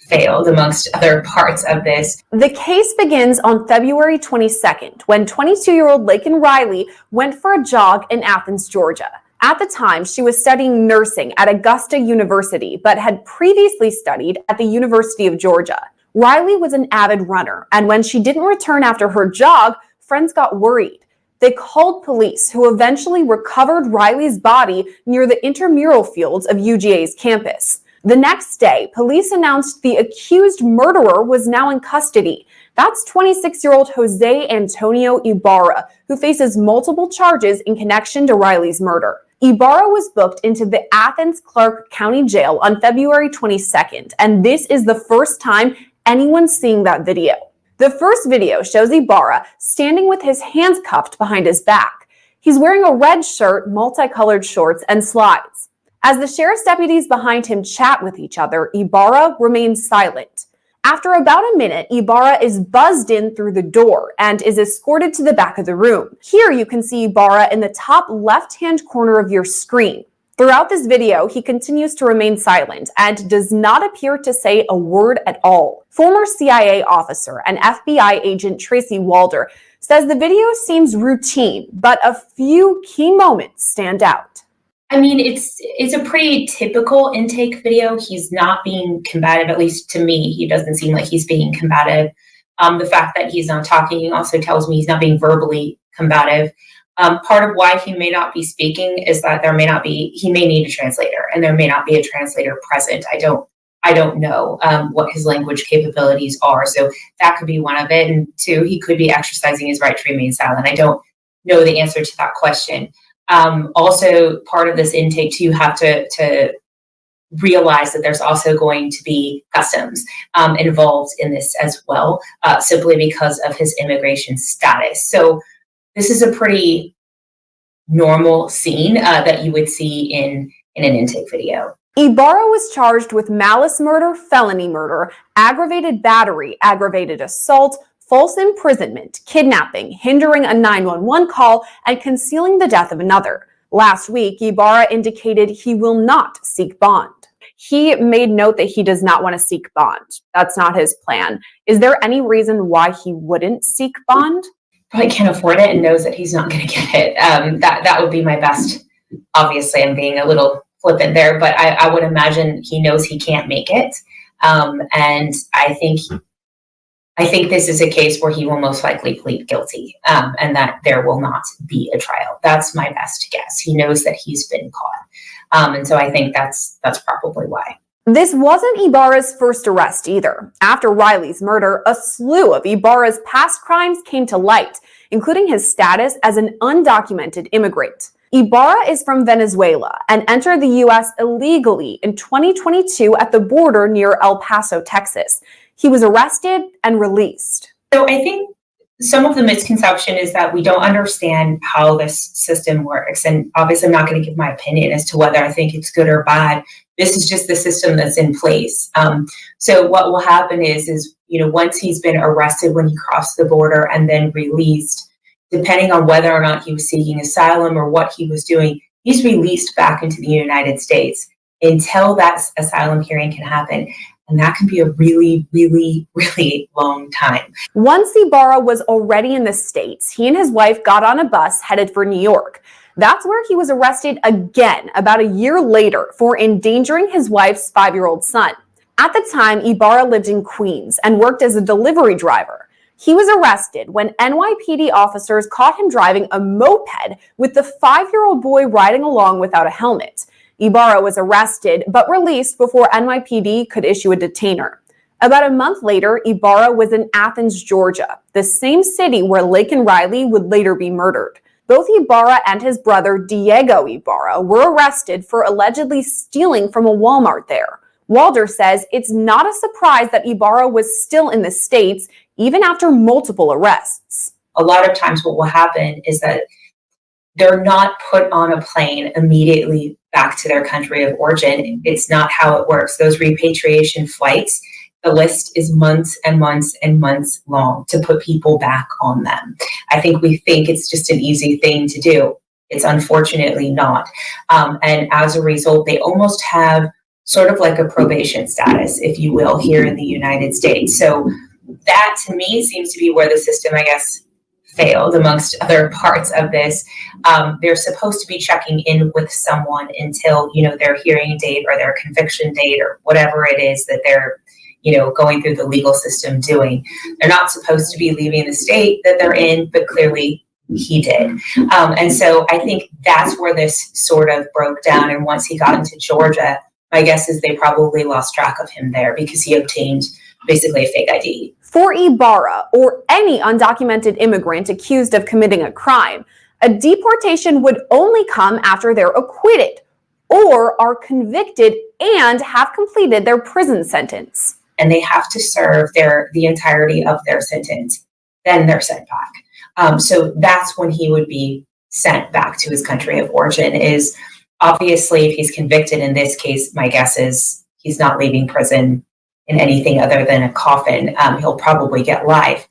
failed amongst other parts of this. The case begins on February 22nd when 22-year-old Laken Riley went for a jog in Athens, Georgia. At the time, she was studying nursing at Augusta University, but had previously studied at the University of Georgia. Riley was an avid runner, and when she didn't return after her jog, friends got worried. They called police, who eventually recovered Riley's body near the intramural fields of UGA's campus. The next day, police announced the accused murderer was now in custody. That's 26-year-old Jose Antonio Ibarra, who faces multiple charges in connection to Riley's murder. Ibarra was booked into the Athens Clarke County Jail on February 22nd, and this is the first time anyone's seeing that video. The first video shows Ibarra standing with his hands cuffed behind his back. He's wearing a red shirt, multicolored shorts, and slides. As the sheriff's deputies behind him chat with each other, Ibarra remains silent. After about a minute, Ibarra is buzzed in through the door and is escorted to the back of the room. Here you can see Ibarra in the top left-hand corner of your screen. Throughout this video, he continues to remain silent and does not appear to say a word at all. Former CIA officer and FBI agent Tracy Walder says the video seems routine, but a few key moments stand out. I mean, it's a pretty typical intake video. He's not being combative, at least to me. He doesn't seem like he's being combative. The fact that he's not talking also tells me he's not being verbally combative. Part of why he may not be speaking is that he may need a translator, and there may not be a translator present. I don't know what his language capabilities are. So that could be one of it. And two, he could be exercising his right to remain silent. I don't know the answer to that question. Also, part of this intake too, you have to realize that there's also going to be customs involved in this as well, simply because of his immigration status. So this is a pretty normal scene that you would see in an intake video. Ibarra was charged with malice murder, felony murder, aggravated battery, aggravated assault, false imprisonment, kidnapping, hindering a 911 call, and concealing the death of another. Last week, Ibarra indicated he will not seek bond. He made note that he does not want to seek bond. That's not his plan. Is there any reason why he wouldn't seek bond? Probably can't afford it and knows that he's not going to get it. That would be my best. Obviously, I'm being a little flippant there, but I would imagine he knows he can't make it. And I think this is a case where he will most likely plead guilty, and that there will not be a trial. That's my best guess. He knows that he's been caught. And so I think that's probably why. This wasn't Ibarra's first arrest either. After Riley's murder, a slew of Ibarra's past crimes came to light, including his status as an undocumented immigrant. Ibarra is from Venezuela and entered the U.S. illegally in 2022 at the border near El Paso, Texas. He was arrested and released. So I think some of the misconception is that we don't understand how this system works. And obviously, I'm not going to give my opinion as to whether I think it's good or bad. This is just the system that's in place. So what will happen is once he's been arrested when he crossed the border and then released, depending on whether or not he was seeking asylum or what he was doing, he's released back into the United States until that asylum hearing can happen. And that can be a really, really, really long time. Once Ibarra was already in the States, he and his wife got on a bus headed for New York. That's where he was arrested again about a year later for endangering his wife's 5-year-old son. At the time, Ibarra lived in Queens and worked as a delivery driver. He was arrested when NYPD officers caught him driving a moped with the 5-year-old boy riding along without a helmet. Ibarra was arrested but released before NYPD could issue a detainer. About a month later, Ibarra was in Athens, Georgia, the same city where Laken Riley would later be murdered. Both Ibarra and his brother Diego Ibarra were arrested for allegedly stealing from a Walmart there. Walder says it's not a surprise that Ibarra was still in the States even after multiple arrests. A lot of times what will happen is that they're not put on a plane immediately back to their country of origin. It's not how it works. Those repatriation flights, the list is months and months and months long to put people back on them. I think we think it's just an easy thing to do. It's unfortunately not. And as a result, they almost have sort of like a probation status, if you will, here in the United States. So that to me seems to be where the system, I guess, failed amongst other parts of this. They're supposed to be checking in with someone until, their hearing date or their conviction date or whatever it is that they're, going through the legal system doing. They're not supposed to be leaving the state that they're in, but clearly he did. And so I think that's where this sort of broke down. And once he got into Georgia, my guess is they probably lost track of him there because he obtained basically a fake ID. For Ibarra, or any undocumented immigrant accused of committing a crime, a deportation would only come after they're acquitted or are convicted and have completed their prison sentence. And they have to serve the entirety of their sentence. Then they're sent back. So that's when he would be sent back to his country of origin. Is obviously, if he's convicted in this case, my guess is he's not leaving prison in anything other than a coffin. He'll probably get life.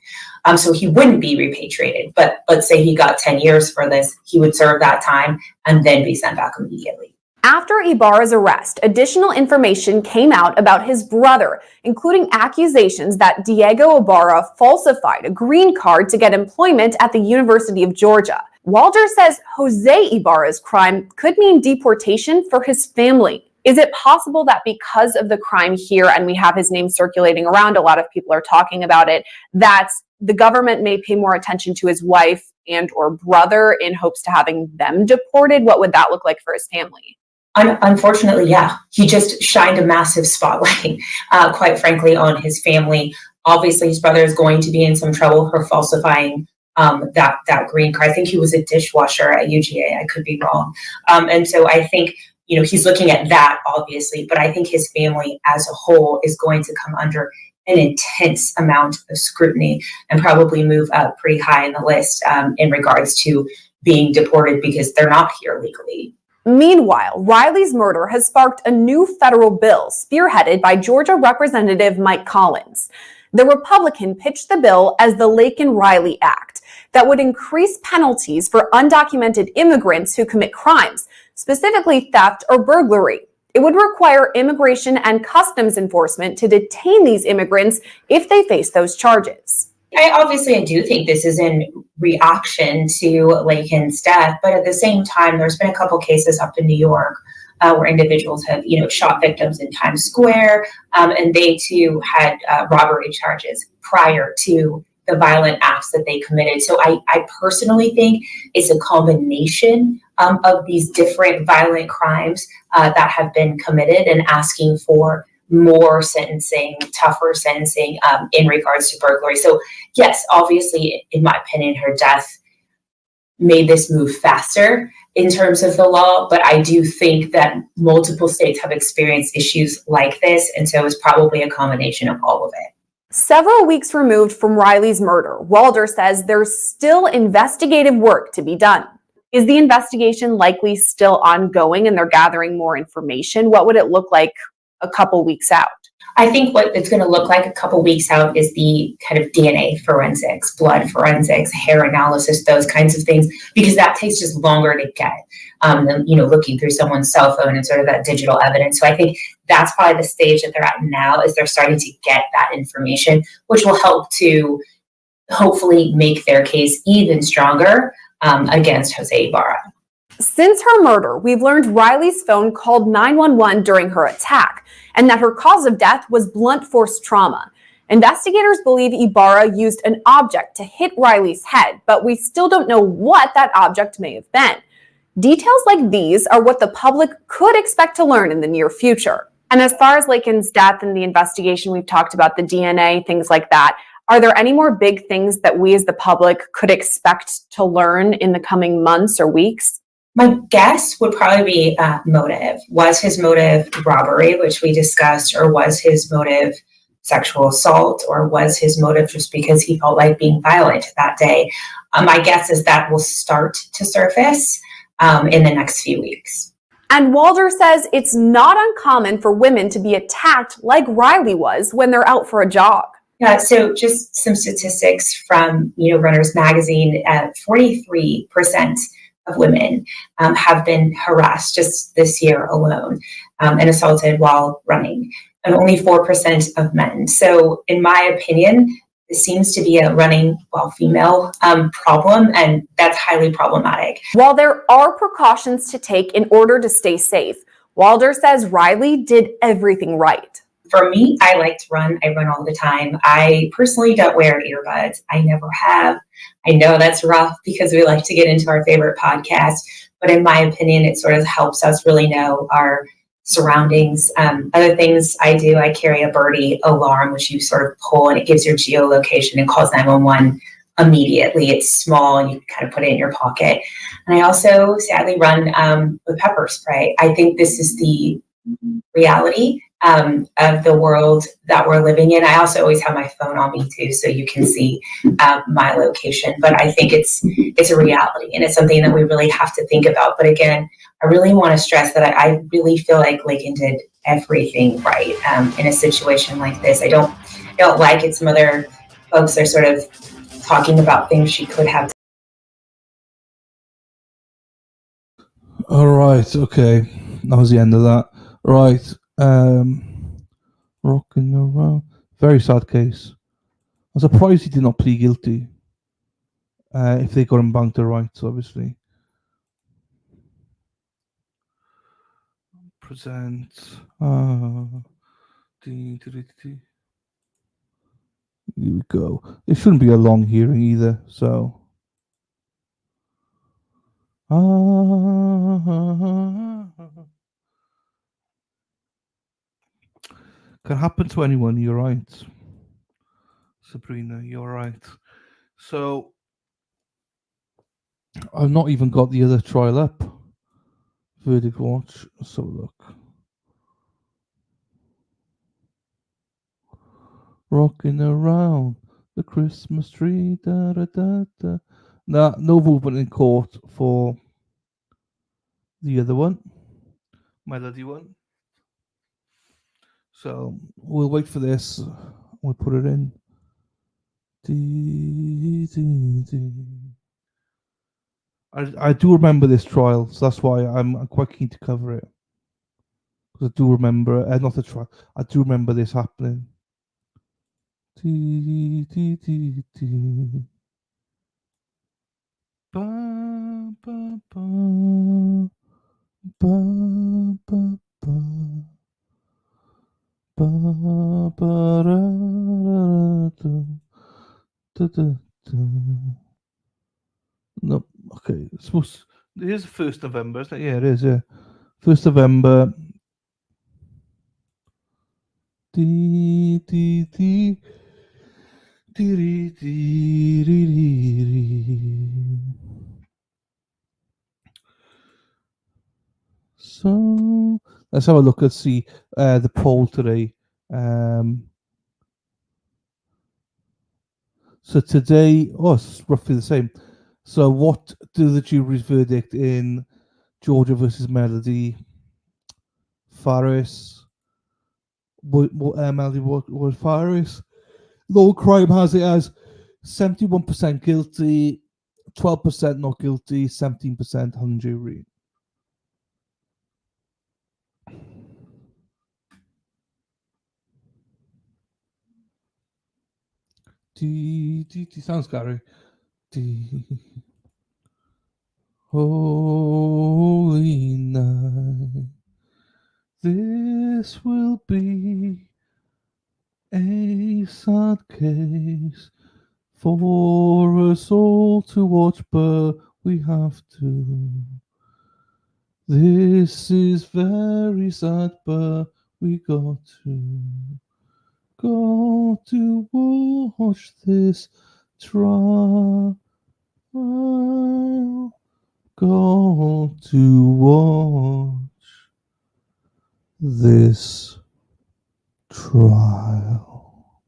So he wouldn't be repatriated. But let's say he got 10 years for this, he would serve that time and then be sent back immediately. After Ibarra's arrest, additional information came out about his brother, including accusations that Diego Ibarra falsified a green card to get employment at the University of Georgia. Walder says Jose Ibarra's crime could mean deportation for his family. Is it possible that because of the crime here, and we have his name circulating around, a lot of people are talking about it, that the government may pay more attention to his wife and or brother in hopes to having them deported? What would that look like for his family? Unfortunately, yeah. He just shined a massive spotlight, quite frankly, on his family. Obviously, his brother is going to be in some trouble for falsifying that green card. I think he was a dishwasher at UGA. I could be wrong. And so I think, he's looking at that, obviously, but I think his family as a whole is going to come under an intense amount of scrutiny and probably move up pretty high in the list in regards to being deported because they're not here legally. Meanwhile, Riley's murder has sparked a new federal bill spearheaded by Georgia Representative Mike Collins. The Republican pitched the bill as the Laken Riley Act that would increase penalties for undocumented immigrants who commit crimes, specifically theft or burglary. It would require immigration and customs enforcement to detain these immigrants if they face those charges. I do think this is in reaction to Laken's death, but at the same time, there's been a couple cases up in New York where individuals have, shot victims in Times Square, and they too had robbery charges prior to the violent acts that they committed. So I personally think it's a combination of these different violent crimes that have been committed and asking for more sentencing, tougher sentencing in regards to burglary. So yes, obviously, in my opinion, her death made this move faster in terms of the law, but I do think that multiple states have experienced issues like this, and so it's probably a combination of all of it. Several weeks removed from Riley's murder, Walder says there's still investigative work to be done. Is the investigation likely still ongoing and they're gathering more information? What would it look like a couple weeks out? I think what it's going to look like a couple weeks out is the kind of DNA forensics, blood forensics, hair analysis, those kinds of things, because that takes just longer to get than, looking through someone's cell phone and sort of that digital evidence. So I think that's probably the stage that they're at now, is they're starting to get that information, which will help to hopefully make their case even stronger against Jose Ibarra. Since her murder, we've learned Riley's phone called 911 during her attack, and that her cause of death was blunt force trauma. Investigators believe Ibarra used an object to hit Riley's head, but we still don't know what that object may have been. Details like these are what the public could expect to learn in the near future. And as far as Laken's death and the investigation, we've talked about the DNA, things like that. Are there any more big things that we as the public could expect to learn in the coming months or weeks? My guess would probably be motive. Was his motive robbery, which we discussed, or was his motive sexual assault, or was his motive just because he felt like being violent that day? My guess is that will start to surface in the next few weeks. And Walder says it's not uncommon for women to be attacked like Riley was when they're out for a jog. Yeah, so just some statistics from Runner's Magazine. 43% of women have been harassed just this year alone and assaulted while running, and only 4% of men. So in my opinion, it seems to be a running while female problem, and that's highly problematic. While there are precautions to take in order to stay safe, Walder says Riley did everything right. For me, I like to run. I run all the time. I personally don't wear earbuds. I never have. I know that's rough because we like to get into our favorite podcast, but in my opinion, it sort of helps us really know our surroundings. Other things I do, I carry a birdie alarm, which you sort of pull and it gives your geolocation and calls 911 immediately. It's small and you can kind of put it in your pocket. And I also sadly run with pepper spray. I think this is the reality of the world that we're living in. I also always have my phone on me too, so you can see my location. But I think it's a reality, and it's something that we really have to think about. But again, I really want to stress that I really feel like Laken did everything right in a situation like this. I don't like it. Some other folks are sort of talking about things she could have. All right, okay. That was the end of that. Right. Rocking around. Very sad case. I'm surprised he did not plead guilty. If they got him back to rights, obviously. Present. Here we go. It shouldn't be a long hearing either, so. Can happen to anyone, you're right. Sabrina, you're right. So, I've not even got the other trial up. Verdict watch. Let's have a look. Rocking around the Christmas tree. Da, da, da, da. Nah, no movement in court for the other one. Melody one. So we'll wait for this. We'll put it in. I do remember this trial, so that's why I'm quite keen to cover it. Because I do remember, not the trial, I do remember this happening. Ba, ba, ba, ba, ba, ba. Ba, ba, ra, ra, da, da, da, da. No, okay. It's supposed. It is 1st November, isn't it? Yeah, it is. Yeah, 1st November. Dee, dee, dee. Dee, dee, dee, dee, dee. So let's have a look. Let's see the poll today. So today, it's roughly the same. So what do the jury's verdict in Georgia versus Melody? Farris. Melody was Farris. Law crime has it as 71% guilty, 12% not guilty, 17% hung jury. Sounds scary. Oh, This will be a sad case for us all to watch, but we have to. This is very sad, but we got to watch this trial. Got to watch this trial.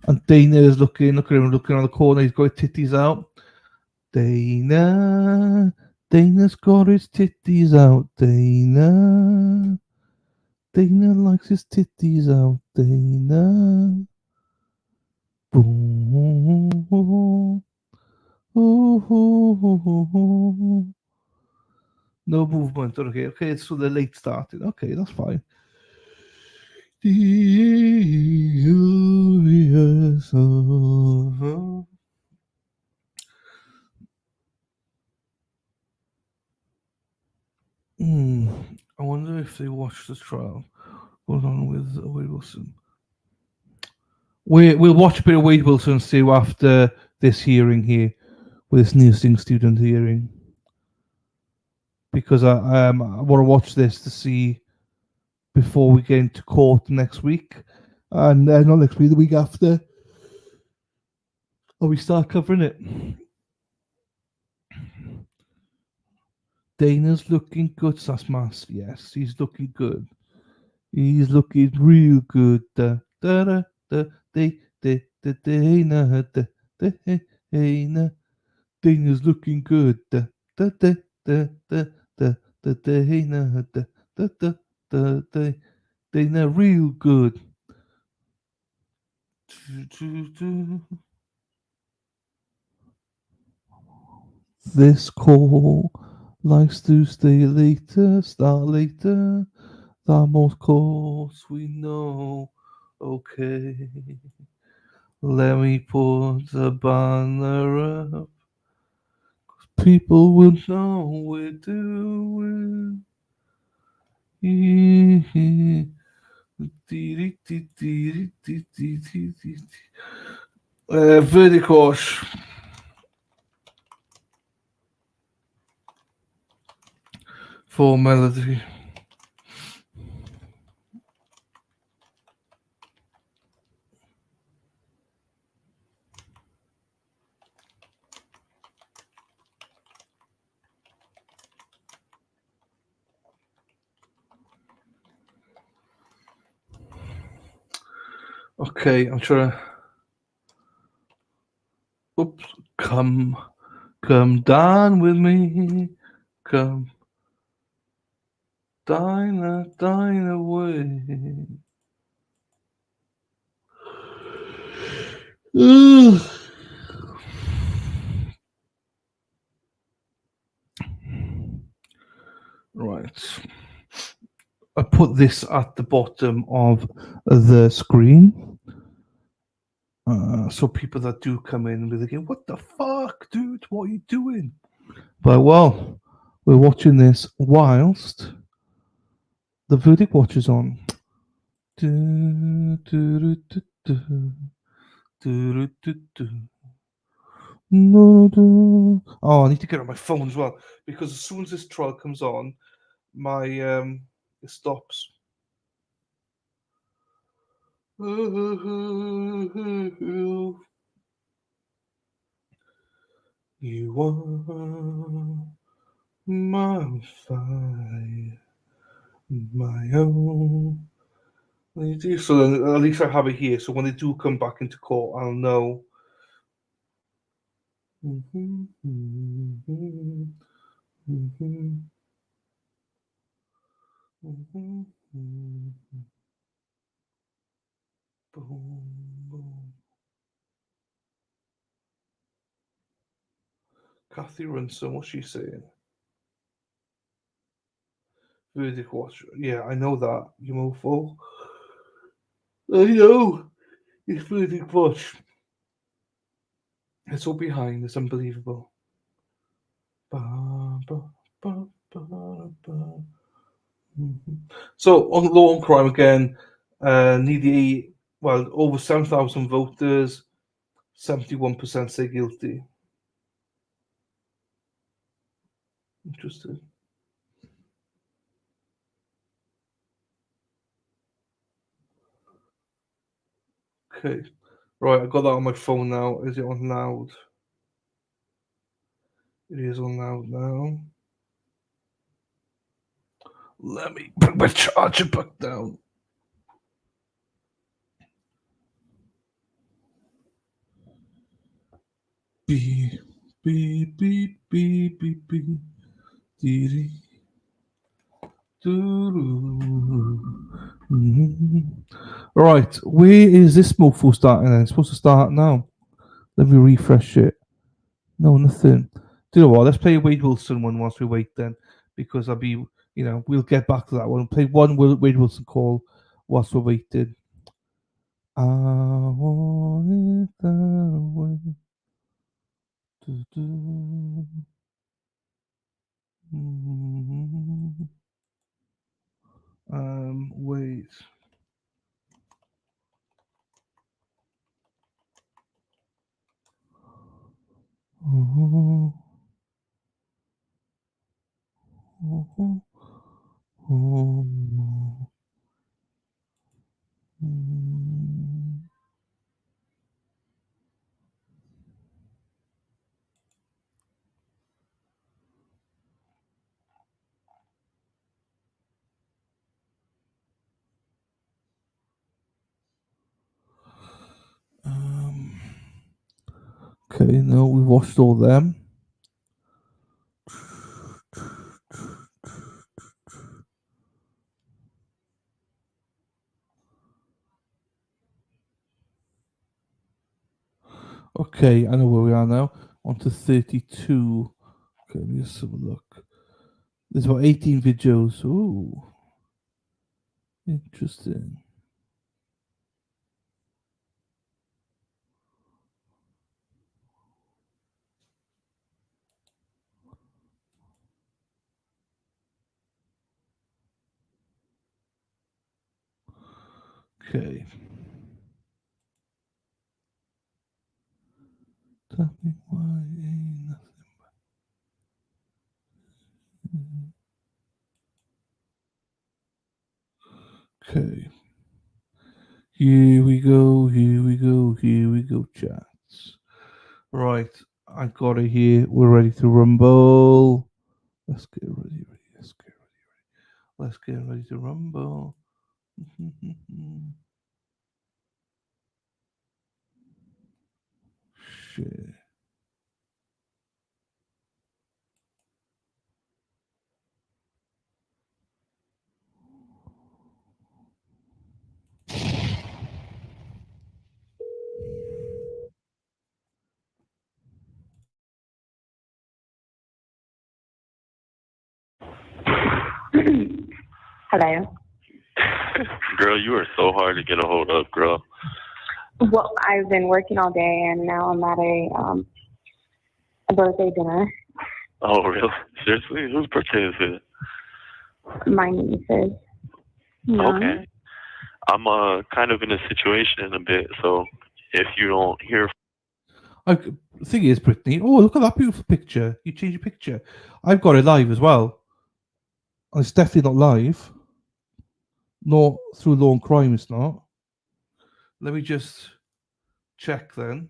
And Dana is looking on the corner. He's got his titties out. Dana's got his titties out. Dana likes his titties out. Dana. Boom. Ooh. No movement. Okay, so the late starting. Okay, that's fine. I wonder if they watched the trial going on with Wade Wilson. We'll watch a bit of Wade Wilson too after this hearing here, with this nursing student hearing, because I want to watch this to see before we get into court next week, and not next week, the week after, or we start covering it. Dana's looking good, Sasmas. Yes, he's looking good. He's looking real good. Dana. Dana's looking good. Dana real good. This call likes to stay later, start later. That most calls we know. Okay. Let me put the banner up. People will know we're doing. Verdict horse. For melody. Okay, I'm trying to. Oops, come down with me. Come dine away. Ugh. Right. I put this at the bottom of the screen. So people that do come in will be thinking, what the fuck, dude? What are you doing? But well, we're watching this whilst the verdict watch is on. Oh, I need to get on my phone as well, because as soon as this trial comes on, my it stops. You are my fire, my own. So then at least I have it here. So when they do come back into court, I'll know. Boom, boom. Kathy Runson, what's she saying? Verdict watch. Yeah, I know that, you mofo. I know. It's verdict watch. It's all behind. It's unbelievable. Ba, ba, ba, ba, ba. So on law and crime again, over 7,000 voters, 71% say guilty. Interesting. Okay. Right, I got that on my phone now. Is it on loud? It is on loud now. Let me bring my charger back down. Beep, beep, beep, beep, beep, beep. Dee-dee. Right, where is this mofo starting then? It's supposed to start now. Let me refresh it. No, nothing. Do you know what? Let's play a Wade Wilson one whilst we wait then, because we'll get back to that one. Play one Wade Wilson call whilst we're waiting. I want it that way. Do-do. Wait. Okay, no, we watched all them. Okay, I know where we are now. On to 32. Okay, let me just have a look. There's about 18 videos. Ooh. Interesting. Okay. Tell me why ain't nothing but... Okay. Here we go, here we go, here we go, chats. Right, I got it here. We're ready to rumble. Let's get ready. Let's get ready to rumble. Shit. Hello. Girl, you are so hard to get a hold of, girl. Well, I've been working all day, and now I'm at a birthday dinner. Oh, really? Seriously? Whose birthday is it? My niece's. Yeah. Okay. I'm kind of in a situation in a bit, so if you don't hear... The thing is, Brittany, look at that beautiful picture. You changed your picture. I've got it live as well. And it's definitely not live. Not through Law and Crime, it's not. Let me just check then.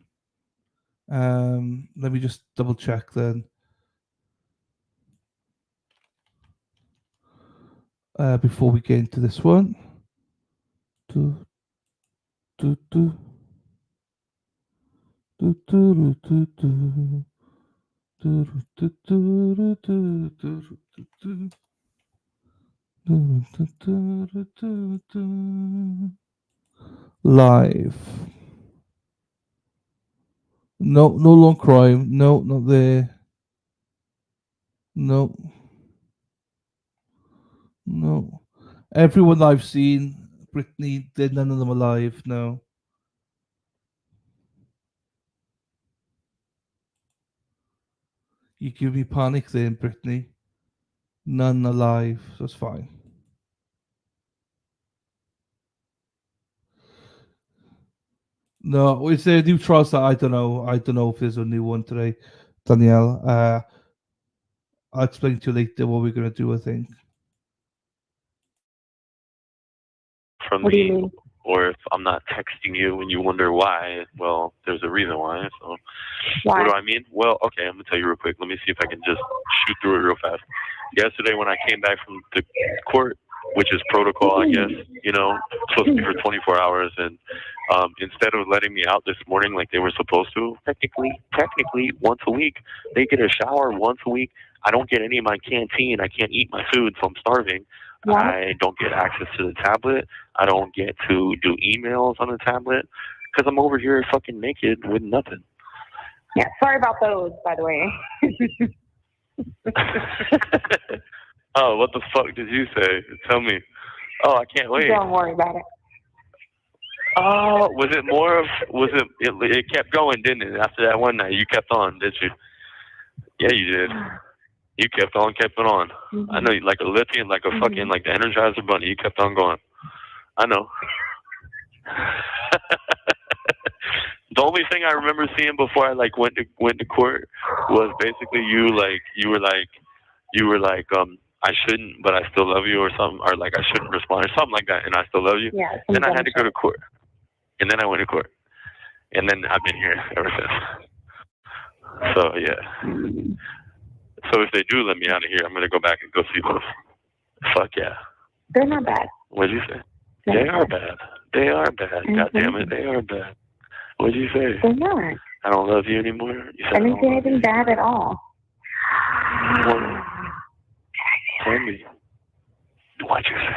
Let me just double check then. Before we get into this one. Live. No long crime. No, not there. No. Everyone I've seen, Brittany, none of them alive. No. You give me panic then, Brittany. None alive. That's fine. No, it's a new trust. I don't know. I don't know if there's a new one today, Danielle. I'll explain to you later what we're gonna do. I think. From What do you me, mean? or if I'm not texting you and you wonder why, well, there's a reason why. So, Why? what do I mean? Well, okay, I'm gonna tell you real quick. Let me see if I can just shoot through it real fast. Yesterday, when I came back from the court, which is protocol, I guess, you know, supposed to be for 24 hours, and instead of letting me out this morning like they were supposed to, technically, once a week, they get a shower once a week. I don't get any of my canteen. I can't eat my food, so I'm starving. What? I don't get access to the tablet. I don't get to do emails on the tablet because I'm over here fucking naked with nothing. Yeah, sorry about those, by the way. Oh, what the fuck did you say? Tell me. Oh, I can't wait. Don't worry about it. Oh, was it kept going, didn't it? After that one night, you kept on, did you? Yeah, you did. You kept on. I know, like a lithium, like a fucking, like the Energizer bunny. You kept on going. I know. The only thing I remember seeing before I like went to court was basically you were like I shouldn't, but I still love you, or something, or like I shouldn't respond, or something like that, and I still love you. Yeah. Then I had to go to court, and then I went to court, and then I've been here ever since. So yeah. So if they do let me out of here, I'm gonna go back and go see those. Fuck yeah. They're not bad. What'd you say? They are bad. They are bad. God damn it, they are bad. What'd you say? They're not. I don't love you anymore. You said I didn't say anything bad at all. Tell me. What'd you say?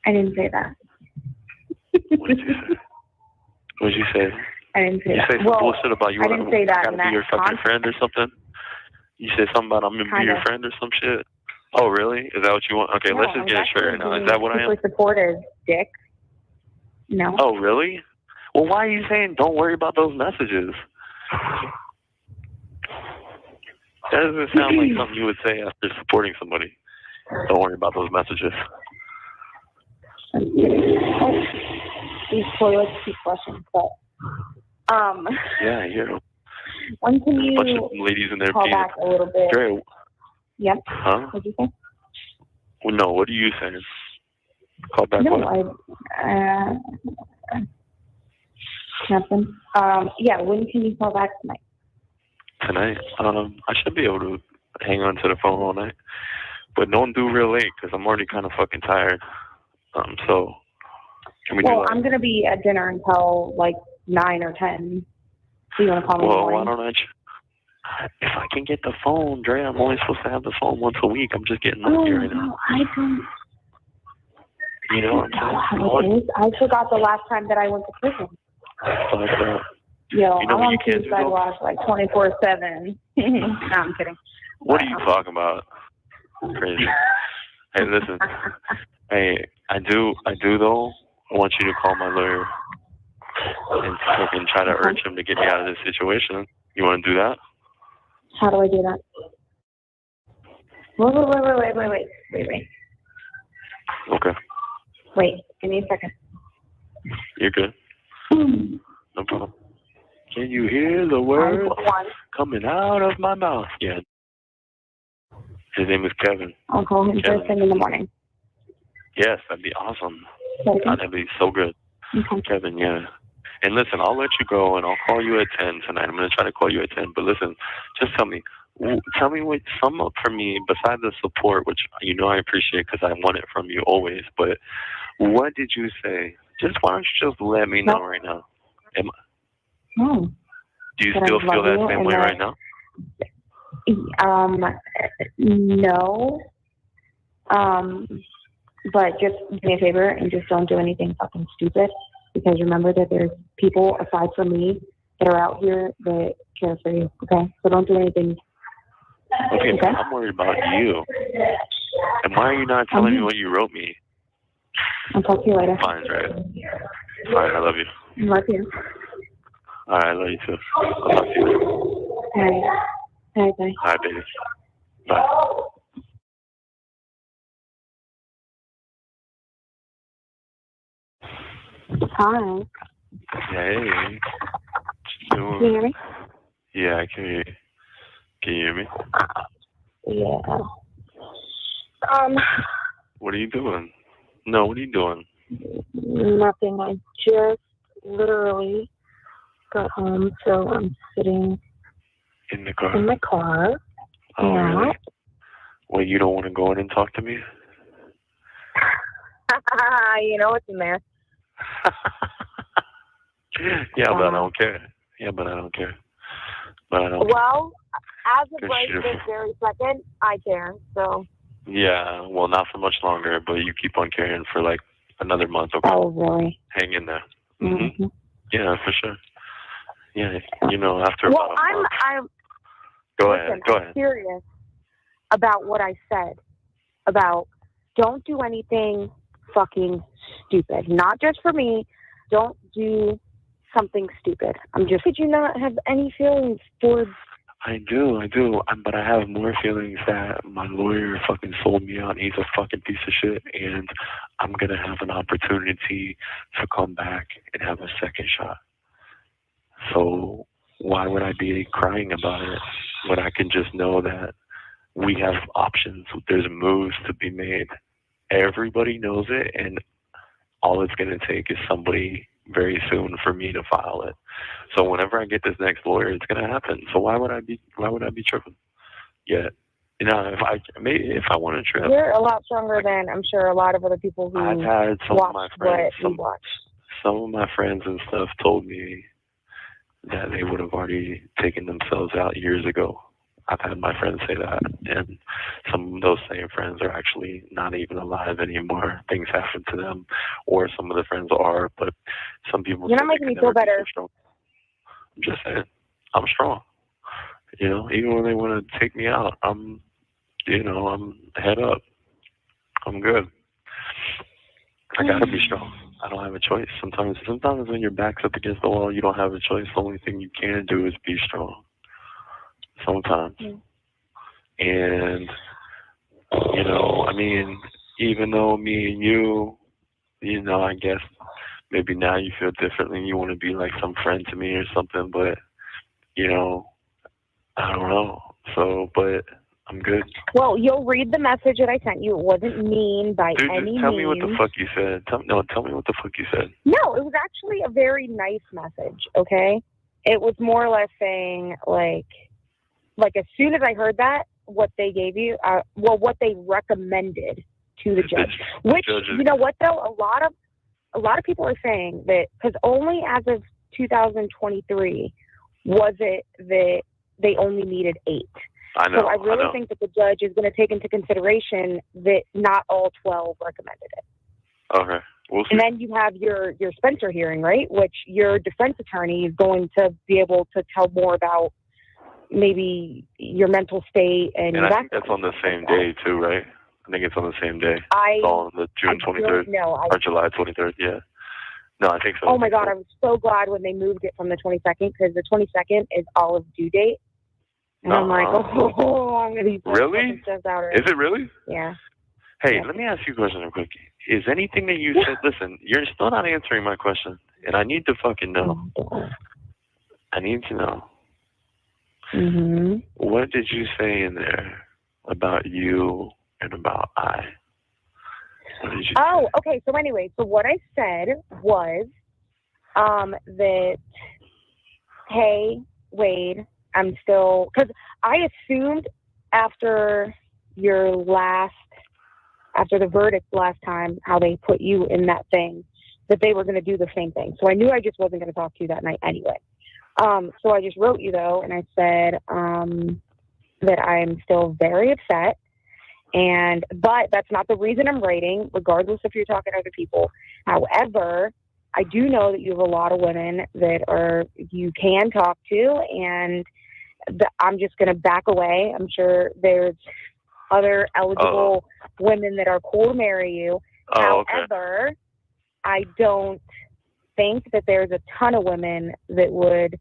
I didn't say that. What'd you say? What'd you say? I didn't say you that. say some bullshit about you I didn't say that gotta in be that your fucking friend or something? You said something about I'm gonna be your friend or some shit? Oh, really? Is that what you want? Okay, No, let's just get it straight right now. Is that what I am? Super supportive, dick. No. Oh, really? Well, why are you saying don't worry about those messages? That doesn't sound like something you would say after supporting somebody. Don't worry about those messages. Oh, these toilets keep flushing, but Yeah, I hear them. when can A bunch of you ladies in their call peeing. back a little bit? Dre, Yep. huh? What'd you say? Well, no, what are you saying? Call back No, what? Nothing. Yeah, when can you call back tonight? Tonight? I should be able to hang on to the phone all night. But don't do real late, because I'm already kind of fucking tired. So, can we do Well, that? I'm going to be at dinner until like 9 or 10. So you want to call me in the Well, why morning? don't if I can get the phone, Dre, I'm only supposed to have the phone once a week. I'm just getting Oh, lucky right now. no, I don't. You know what I'm How it is. I forgot the last time that I went to prison. saying? Fuck that. Yo, You know I'm what on you can't do, suicide though? watch like 24/7. No, I'm kidding. What are you talking about? Crazy. Hey, listen. Hey, I do though. I want you to call my lawyer and fucking try to urge him to get me out of this situation. You want to do that? How do I do that? Wait. Okay. Wait, give me a second. You're good. No problem. Can you hear the words coming out of my mouth? Yeah. His name is Kevin. I'll call him Kevin. first thing in the morning. Yes, that'd be awesome. Okay. That'd be so good. Okay. Kevin, yeah. And listen, I'll let you go, and I'll call you at 10 tonight. I'm going to try to call you at 10. But listen, just tell me what, sum up for me, besides the support, which you know I appreciate because I want it from you always. But what did you say? Why don't you just let me know right now? No. Do you That I still feel love that you same and way that- right now? No. But just do me a favor and just don't do anything fucking stupid. Because remember that there's people aside from me that are out here that care for you. Okay? So don't do anything. Okay, but I'm worried about you. And why are you not telling me what you wrote me? I'll talk to you later. Fine, right? Fine, I love you. Love you. All right, I love you too. I'll talk to you later. All right. All right, bye. All right, baby. Bye. Hi. Hey. Can you hear me? Yeah, I can hear you. Can you hear me? Yeah. What are you doing? No, what are you doing? Nothing. I just literally got home, so I'm sitting In the car? in my car. Oh, Yeah. really? Well, you don't want to go in and talk to me? You know what's in there. Yeah, but I don't care. Yeah, but I don't care. But I don't Well, as of Good right shit. this very second, I care. So. Yeah, well, not for much longer, but you keep on carrying for like another month, okay? Oh, really? Hang in there. Mm-hmm. Yeah, for sure. Yeah, you know, after Well, about a month. I'm. Go listen, ahead, go I'm ahead. serious about what I said about don't do anything fucking stupid. Not just for me. Don't do something stupid. Could you not have any feelings towards? I do, but I have more feelings that my lawyer fucking sold me out. He's a fucking piece of shit, and I'm gonna have an opportunity to come back and have a second shot. So why would I be crying about it when I can just know that we have options? There's moves to be made. Everybody knows it, and all it's gonna take is somebody very soon for me to file it. So whenever I get this next lawyer, it's gonna happen. So why would I be tripping? Yeah, you know, if I want to trip, You're a lot stronger than I'm sure a lot of other people who I've had some of my watched friends, what we watched. some of my friends and stuff told me that they would have already taken themselves out years ago. I've had my friends say that, and some of those same friends are actually not even alive anymore. Things happen to them, or some of the friends are, but some people You're say not they making can me feel never be better. so strong. I'm just saying, I'm strong. You know, even when they want to take me out, I'm head up. I'm good. I gotta be strong. I don't have a choice. Sometimes when your back's up against the wall, you don't have a choice. The only thing you can do is be strong. Sometimes. And, you know, I mean, even though me and you, you know, I guess maybe now you feel differently. You want to be like some friend to me or something, but, you know, I don't know. So, but I'm good. Well, you'll read the message that I sent you. It wasn't mean by Dude, any just tell means. me what the fuck you said. Tell me what the fuck you said. No, it was actually a very nice message, okay? It was more or less saying, like as soon as I heard that, what they gave you, what they recommended to the judge. Which, you know what, though? A lot of people are saying that, because only as of 2023 was it that they only needed 8. I know. So I really think that the judge is going to take into consideration that not all 12 recommended it. Okay. We'll see. And then you have your Spencer hearing, right? Which your defense attorney is going to be able to tell more about maybe your mental state and I think that's on the same day too, right? I think it's on the same day. It's on the June 23rd or July 23rd. Yeah. No, I think so. Oh my God, I was so glad when they moved it from the 22nd, because the 22nd is Olive's due date. And I'm like, oh, I'm going to be really? Out Is it really? Yeah. Hey, let me ask you a question real quick. Is anything that you said, listen, you're still not answering my question, and I need to fucking know. I need to know. Mm-hmm. What did you say in there about you and about I? What did you say? Okay. So anyway, so what I said was that, hey, Wade, I'm still, because I assumed after the verdict last time, how they put you in that thing, that they were going to do the same thing. So I knew I just wasn't going to talk to you that night anyway. So I just wrote you, though, and I said that I'm still very upset, but that's not the reason I'm writing, regardless if you're talking to other people. However, I do know that you have a lot of women that you can talk to, and I'm just going to back away. I'm sure there's other eligible women that are cool to marry you. However, I don't think that there's a ton of women that would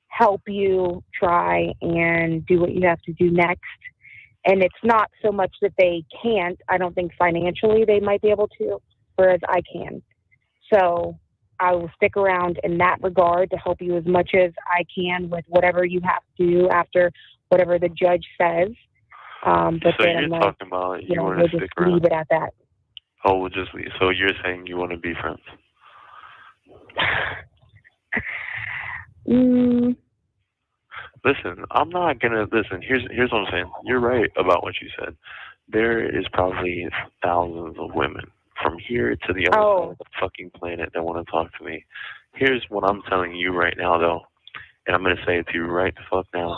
help you try and do what you have to do next. And it's not so much that they can't. I don't think financially they might be able to, whereas I can. So I will stick around in that regard to help you as much as I can with whatever you have to do after whatever the judge says. But So then you're I'm like, talking about you want we'll to just stick around. leave it at that. Oh, we'll just leave. So you're saying you want to be friends? Listen, I'm not gonna listen. Here's what I'm saying. You're right about what you said. There is probably thousands of women from here to the other side of the fucking planet that want to talk to me. Here's what I'm telling you right now, though, and I'm gonna say it to you right the fuck now.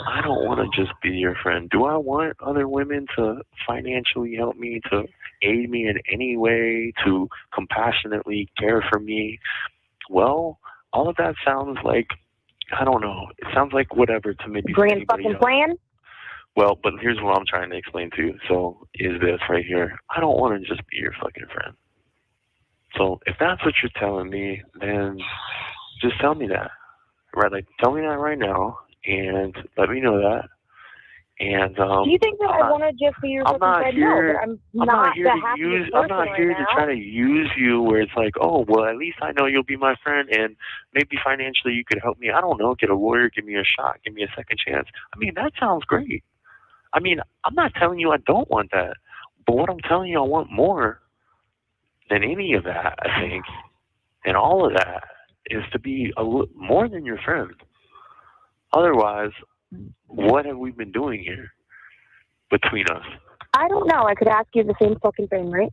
I don't want to just be your friend. Do I want other women to financially help me, to aid me in any way, to compassionately care for me? Well, all of that sounds like, I don't know. It sounds like whatever to maybe Grand fucking plan? Well, but here's what I'm trying to explain to you. So, is this right here. I don't want to just be your fucking friend. So, if that's what you're telling me, then just tell me that. Right? Like, tell me that right now, and let me know that. And do you think that I want to just be your fucking friend? No, but I'm not here to use. I'm not here to try to use you. Where it's like, oh, well, at least I know you'll be my friend, and maybe financially you could help me. I don't know, get a lawyer, give me a shot, give me a second chance. I mean, that sounds great. I mean, I'm not telling you I don't want that, but what I'm telling you, I want more than any of that. I think, and all of that is to be more than your friend. Otherwise, what have we been doing here between us? I don't know. I could ask you the same fucking thing, right?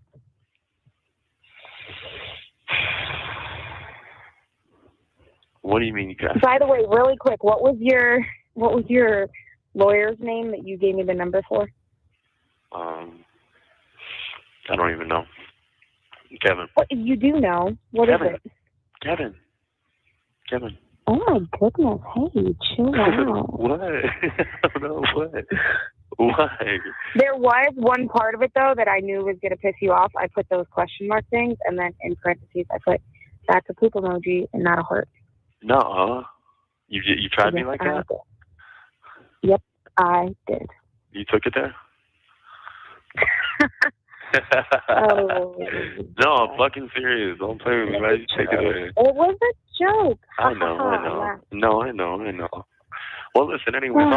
What do you mean you could ask? By the way, really quick, what was your lawyer's name that you gave me the number for? I don't even know. Kevin. What, you do know. What is it? Kevin. Oh my goodness! Hey, chill out. What? I don't know what. Why? There was one part of it though that I knew was gonna piss you off. I put those question mark things, and then in parentheses I put that's a poop emoji and not a heart. No. You tried me like that? Yep, I did. You took it there? Oh. No, I'm fucking serious. Don't play with me. Why did you take it there? It was a joke. I know. No, I know. Well, listen. Anyways,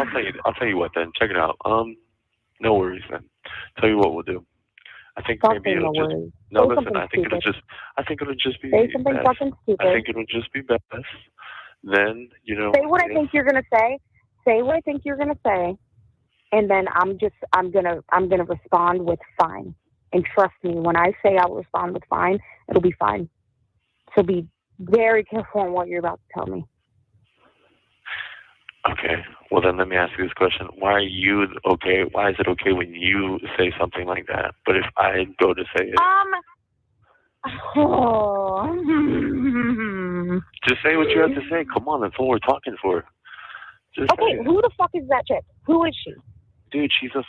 I'll tell you what. Then check it out. No worries. Then tell you what we'll do. I think maybe it'll just. No, listen. I think it'll just be. Say something fucking stupid. I think it'll just be best. Then Say what I think you're gonna say. Say what I think you're gonna say, and then I'm gonna respond with fine. And trust me, when I say I'll respond with fine, it'll be fine. So be very careful on what you're about to tell me. Okay. Well, then let me ask you this question. Why are you okay? Why is it okay when you say something like that? But if I go to say it... Just say what you have to say. Come on, that's what we're talking for. Just okay, who the fuck is that chick? Who is she? Dude, she's just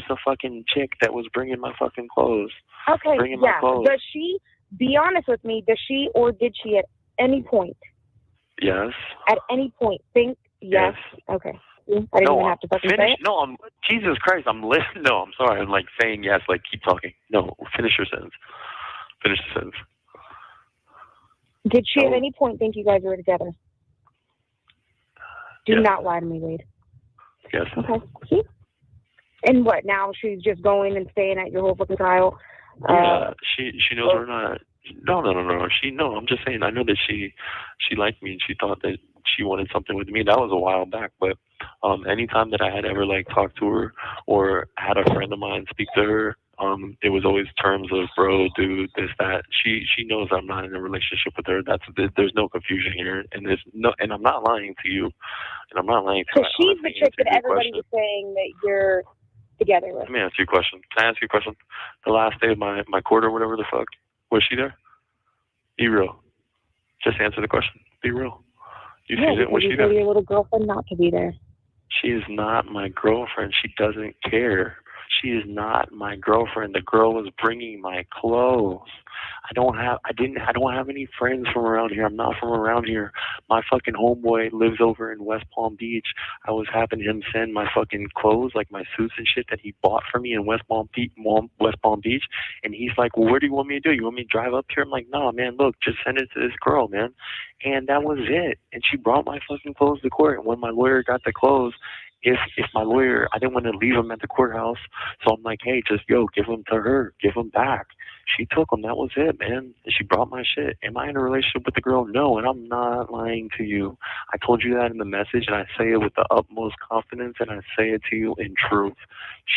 a fucking chick that was bringing my fucking clothes. Okay, bringing my clothes. Does she, be honest with me, does she or did she at any point? Yes. At any point think yes? Okay. I didn't even have to fucking say it? No, Jesus Christ, I'm listening. No, I'm sorry. I'm like saying yes, like keep talking. No, finish your sentence. Finish the sentence. Did she at any point think you guys were together? Do not lie to me, Wade. Yes. Okay. See? And what, now she's just going and staying at your whole fucking trial? Yeah, she knows we're not. No. I'm just saying, I know that she liked me and she thought that she wanted something with me. That was a while back, but anytime that I had ever like talked to her or had a friend of mine speak to her, it was always terms of bro, dude, this, that. She knows I'm not in a relationship with her. There's no confusion here, and I'm not lying to you, and I'm not lying to So her. she's the chick that everybody was saying that you're together with. Let me ask you a question. Can I ask you a question? The last day of my court or whatever the fuck, was she there? Be real. Just answer the question. Be real. You seen it? Was she there? Your little girlfriend not to be there. She is not my girlfriend. She doesn't care. She is not my girlfriend. The girl was bringing my clothes. I don't have any friends from around here. I'm not from around here. My fucking homeboy lives over in West Palm Beach. I was having him send my fucking clothes, like my suits and shit that he bought for me in West Palm Beach. And he's like, well, what do you want me to do? You want me to drive up here? I'm like, no, man, look, just send it to this girl, man. And that was it. And she brought my fucking clothes to court. And when my lawyer got the clothes, if my lawyer, I didn't want to leave them at the courthouse. So I'm like, hey, just give them to her. Give them back. She took them. That was it, man. And she brought my shit. Am I in a relationship with the girl? No, and I'm not lying to you. I told you that in the message, and I say it with the utmost confidence, and I say it to you in truth.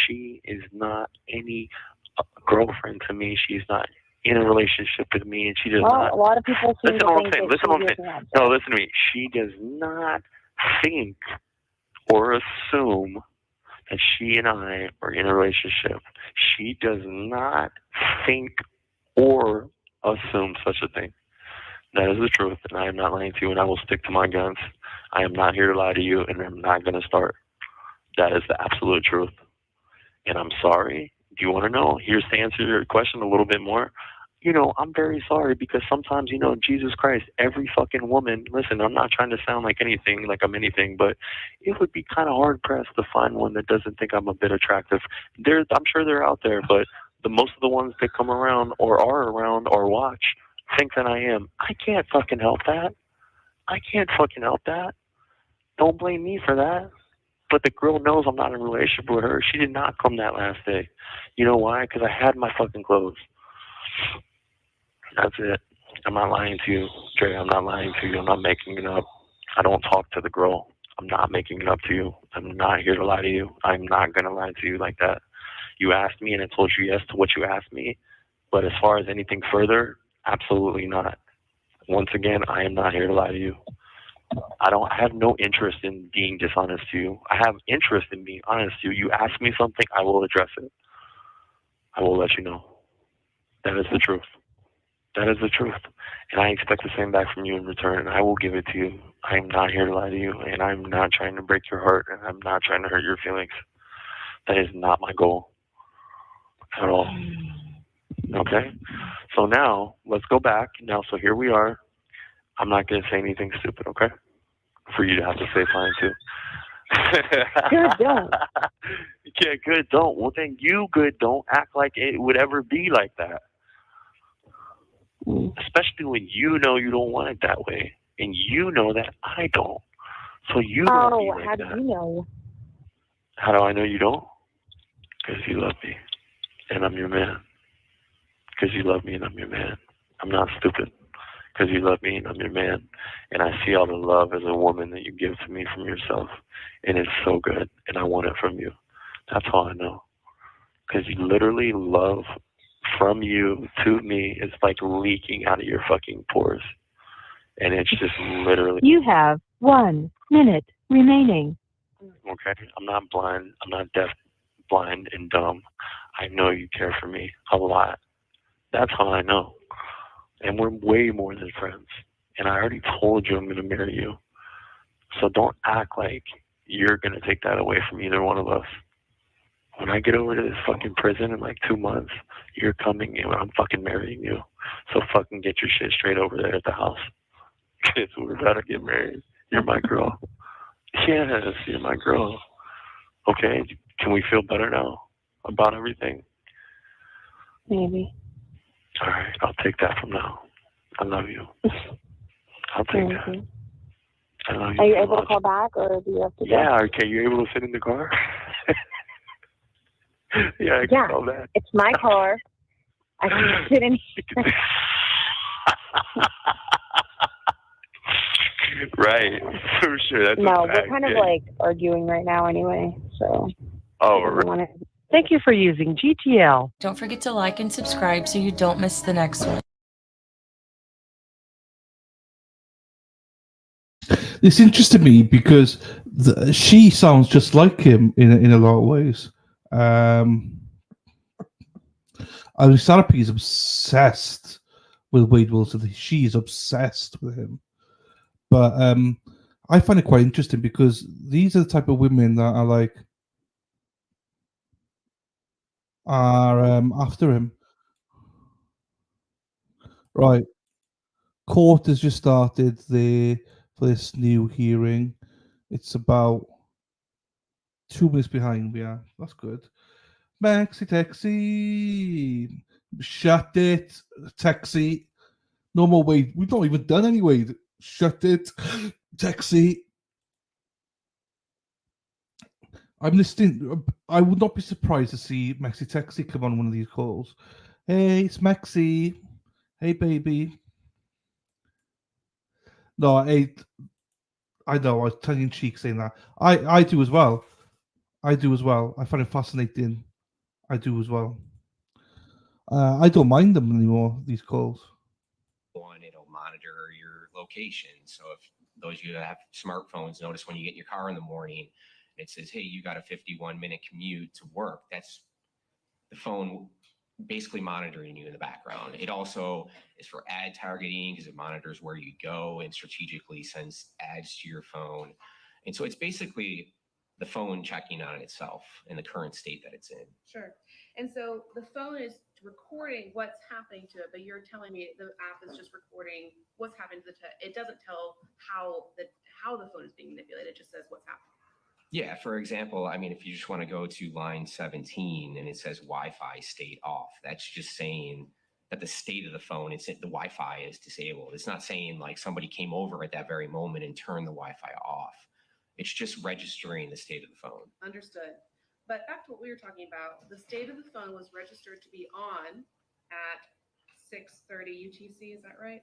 She is not any girlfriend to me. She's not in a relationship with me, and she does not. A lot of people seem Listen to to what I'm think saying. that Listen to what I'm she saying. isn't. No, listen to me. She does not think or assume that she and I are in a relationship. She does not think or assume such a thing. That is the truth, and I am not lying to you, and I will stick to my guns. I am not here to lie to you, and I'm not going to start. That is the absolute truth. And I'm sorry. Do you want to know? Here's to answer your question a little bit more. I'm very sorry because sometimes, Jesus Christ, every fucking woman, listen, I'm not trying to sound like anything, like I'm anything, but it would be kind of hard pressed to find one that doesn't think I'm a bit attractive. I'm sure they're out there, but most of the ones that come around or are around or watch think that I am. I can't fucking help that. I can't fucking help that. Don't blame me for that. But the girl knows I'm not in a relationship with her. She did not come that last day. You know why? Because I had my fucking clothes. That's it. I'm not lying to you, Dre. I'm not lying to you. I'm not making it up. I don't talk to the girl. I'm not making it up to you. I'm not here to lie to you. I'm not going to lie to you like that. You asked me and I told you yes to what you asked me. But as far as anything further, absolutely not. Once again, I am not here to lie to you. I have no interest in being dishonest to you. I have interest in being honest to you. You ask me something, I will address it. I will let you know. That is the truth. That is the truth. And I expect the same back from you in return, and I will give it to you. I am not here to lie to you, and I'm not trying to break your heart, and I'm not trying to hurt your feelings. That is not my goal at all. Okay? So now, let's go back. Now, so here we are. I'm not going to say anything stupid, okay? For you to have to say fine, too. Good, don't. Yeah, good, don't. Well, then you, good, don't act like it would ever be like that. Especially when you know you don't want it that way. And you know that I don't. So you don't be like how that. do you know? How do I know you don't? Because you love me. And I'm your man. Because you love me and I'm your man. I'm not stupid. Because you love me and I'm your man. And I see all the love as a woman that you give to me from yourself. And it's so good. And I want it from you. That's how I know. Because you literally love from you to me is like leaking out of your fucking pores. And it's just literally... You have 1 minute remaining. Okay? I'm not blind. I'm not deaf, blind, and dumb. I know you care for me a lot. That's how I know. And we're way more than friends. And I already told you I'm going to marry you. So don't act like you're going to take that away from either one of us. When I get over to this fucking prison in like 2 months, you're coming and I'm fucking marrying you. So fucking get your shit straight over there at the house. Because we're about to get married. You're my girl. Yes, you're my girl. Okay? Can we feel better now about everything? Maybe. All right, I'll take that from now. I love you. I'll take that. I love you. Are you so able much. to call back, or do you have to go? Yeah, okay, you able to sit in the car? Yeah, I can call back. It's my car. I can sit in. Right, for sure. That's No, a fact. we're kind of like arguing right now anyway, so. Oh, right. Thank you for using GTL. Don't forget to like and subscribe so you don't miss the next one. This interested me because she sounds just like him in a lot of ways. Sarapi is obsessed with Wade Wilson. She is obsessed with him. But I find it quite interesting because these are the type of women that are like, are after him. Right. Court has just started for this new hearing. It's about 2 minutes behind. Yeah, that's good. Maxi taxi. Shut it. Taxi. No more wait. We've not even done any wait. Shut it. Taxi. I'm listening. I would not be surprised to see Maxi Taxi come on one of these calls. Hey, it's Maxi. Hey, baby. No, I know. I was tongue in cheek saying that. I do as well. I do as well. I find it fascinating. I do as well. I don't mind them anymore. These calls. One, it'll monitor your location. So if those of you that have smartphones notice when you get in your car in the morning, it says, "Hey, you got a 51-minute commute to work." That's the phone basically monitoring you in the background. It also is for ad targeting because it monitors where you go and strategically sends ads to your phone. And so it's basically the phone checking on itself in the current state that it's in. Sure. And so the phone is recording what's happening to it, but you're telling me the app is just recording what's happening to it doesn't tell how the phone is being manipulated. It just says what's happening. Yeah, for example, I mean, if you just want to go to line 17 and it says Wi-Fi state off, that's just saying that the state of the phone, the Wi-Fi is disabled. It's not saying like somebody came over at that very moment and turned the Wi-Fi off. It's just registering the state of the phone. Understood. But back to what we were talking about, the state of the phone was registered to be on at 6:30 UTC, is that right?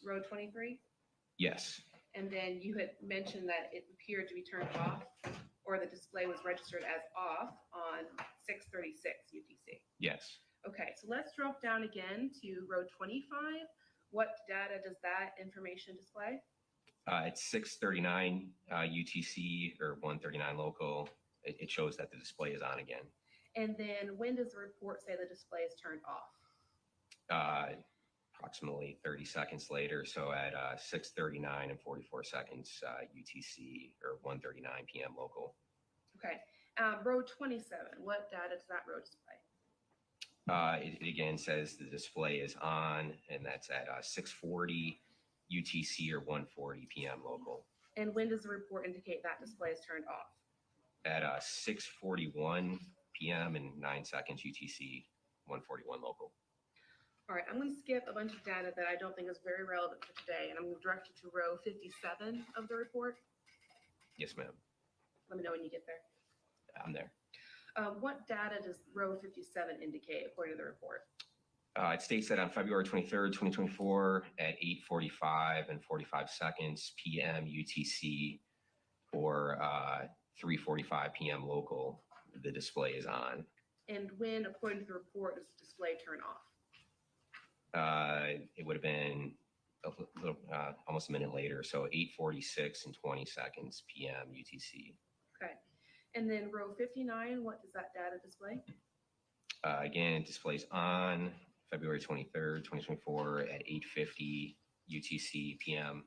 Row 23? Yes. And then you had mentioned that it appeared to be turned off, or the display was registered as off on 6:36 UTC. Yes. Okay, so let's drop down again to row 25. What data does that information display? It's 6:39 UTC or 1:39 local. It shows that the display is on again. And then when does the report say the display is turned off? Approximately 30 seconds later. So at 6:39 and 44 seconds UTC or 1:39 p.m. local. Okay. Row 27, what data does that row display? It again says the display is on, and that's at 6:40 UTC or 1:40 p.m. local. And when does the report indicate that display is turned off? At 6:41 p.m. and 9 seconds UTC, 1:41 local. All right, I'm going to skip a bunch of data that I don't think is very relevant for today, and I'm going to direct you to row 57 of the report. Yes, ma'am. Let me know when you get there. I'm there. What data does row 57 indicate according to the report? It states that on February 23rd, 2024 at 8:45 and 45 seconds p.m. UTC or 3:45 p.m. local, the display is on. And when, according to the report, does the display turn off? It would have been a little, almost a minute later, so 8:46 and 20 seconds p.m. UTC. Okay. And then row 59, what does that data display? Again, it displays on February 23rd, 2024 at 8:50 UTC p.m.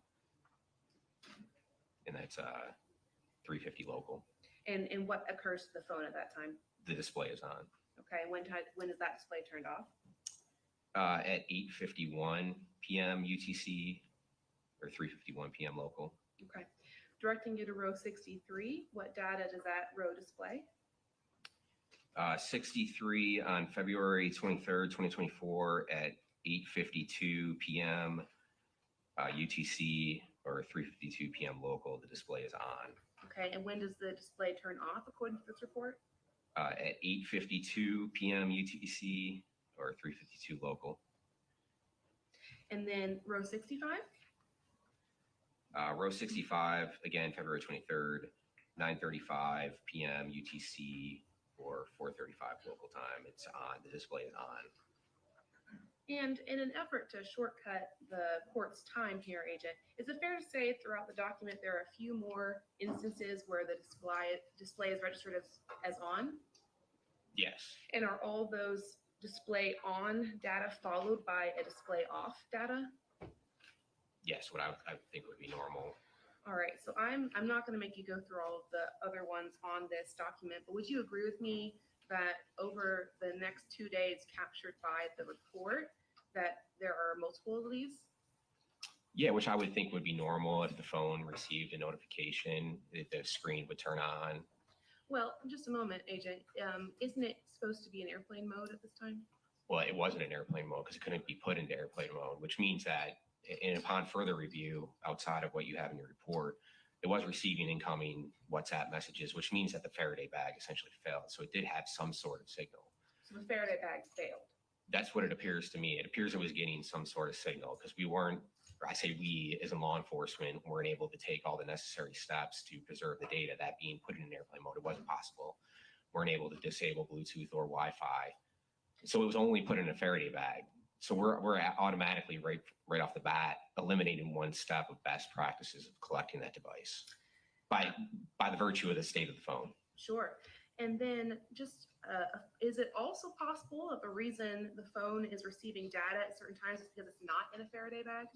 And that's 3:50 local. And what occurs to the phone at that time? The display is on. Okay. When is that display turned off? At 8:51 p.m. UTC or 3:51 p.m. local. Okay. Directing you to row 63, what data does that row display? 63 on February 23rd, 2024 at 8:52 p.m. UTC or 3:52 p.m. local, the display is on. Okay, and when does the display turn off according to this report? At 8:52 p.m. UTC or 3:52 local. And then row 65? Row 65, again, February 23rd, 9:35 p.m. UTC or 4:35 local time. It's on, the display is on. And in an effort to shortcut the court's time here, Agent, is it fair to say throughout the document there are a few more instances where the display is registered as on? Yes. And are all those display on data followed by a display off data? Yes, what I think would be normal. All right, so I'm not going to make you go through all of the other ones on this document, but would you agree with me that over the next 2 days captured by the report that there are multiple of these? Yeah, which I would think would be normal if the phone received a notification, if the screen would turn on. Well, just a moment, Agent. Isn't it supposed to be in airplane mode at this time? Well, it wasn't in airplane mode because it couldn't be put into airplane mode, which means that upon further review outside of what you have in your report, it was receiving incoming WhatsApp messages, which means that the Faraday bag essentially failed. So it did have some sort of signal. So the Faraday bag failed. That's what it appears to me. It appears it was getting some sort of signal because we weren't, or I say we as in law enforcement, weren't able to take all the necessary steps to preserve the data. That being put in an airplane mode, it wasn't possible. Weren't able to disable Bluetooth or Wi-Fi. So it was only put in a Faraday bag. So we're automatically right off the bat eliminating one step of best practices of collecting that device by the virtue of the state of the phone. Sure. And then just, is it also possible if a reason the phone is receiving data at certain times is because it's not in a Faraday bag?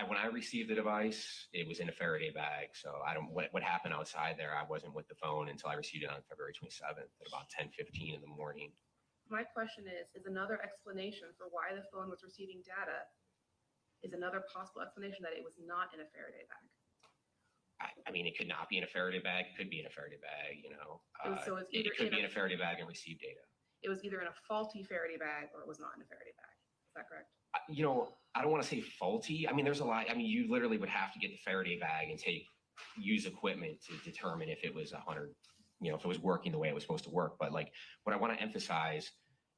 When I received the device, it was in a Faraday bag. So what happened outside there, I wasn't with the phone until I received it on February 27th at about 10:15 in the morning. My question is another explanation for why the phone was receiving data is another possible explanation that it was not in a Faraday bag? I mean, it could not be in a Faraday bag. It could be in a Faraday bag, you know. So it's It either could be in a Faraday bag and receive data. It was either in a faulty Faraday bag or it was not in a Faraday bag. Is that correct? You know, I don't want to say faulty. I mean, there's a lot. I mean, you literally would have to get the Faraday bag and use equipment to determine if it was 100, you know, if it was working the way it was supposed to work. But like, what I want to emphasize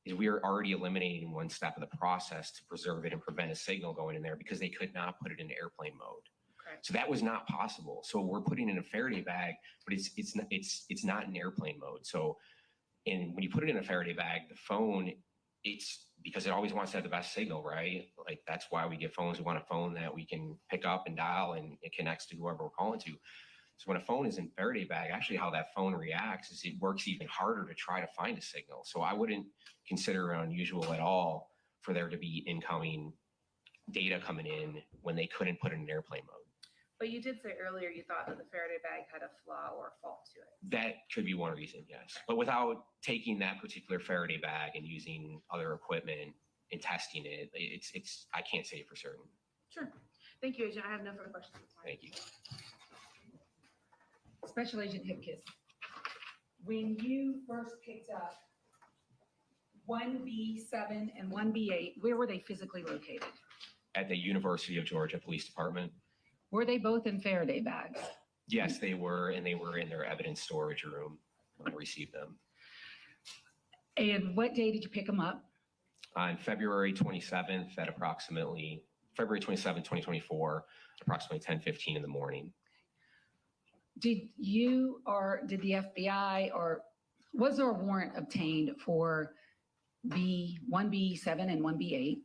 is we are already eliminating one step of the process to preserve it and prevent a signal going in there because they could not put it into airplane mode. Okay. So that was not possible. So we're putting in a Faraday bag, but it's not in airplane mode. So, and when you put it in a Faraday bag, the phone, it's because it always wants to have the best signal, right? Like that's why we get phones. We want a phone that we can pick up and dial and it connects to whoever we're calling to. So when a phone is in Faraday bag, actually how that phone reacts is it works even harder to try to find a signal. So I wouldn't consider it unusual at all for there to be incoming data coming in when they couldn't put it in airplane mode. But you did say earlier you thought that the Faraday bag had a flaw or a fault to it. That could be one reason, yes. But without taking that particular Faraday bag and using other equipment and testing it, I can't say for certain. Sure. Thank you, Agent. I have no further questions. Thank you. Special Agent Hipkiss, when you first picked up 1B7 and 1B8, where were they physically located? At the University of Georgia Police Department. Were they both in Faraday bags? Yes, they were, and they were in their evidence storage room when I received them. And what day did you pick them up? On February 27th at February 27th, 2024, approximately 10:15 in the morning. Did you or did the FBI or was there a warrant obtained for 1B7 and 1B8?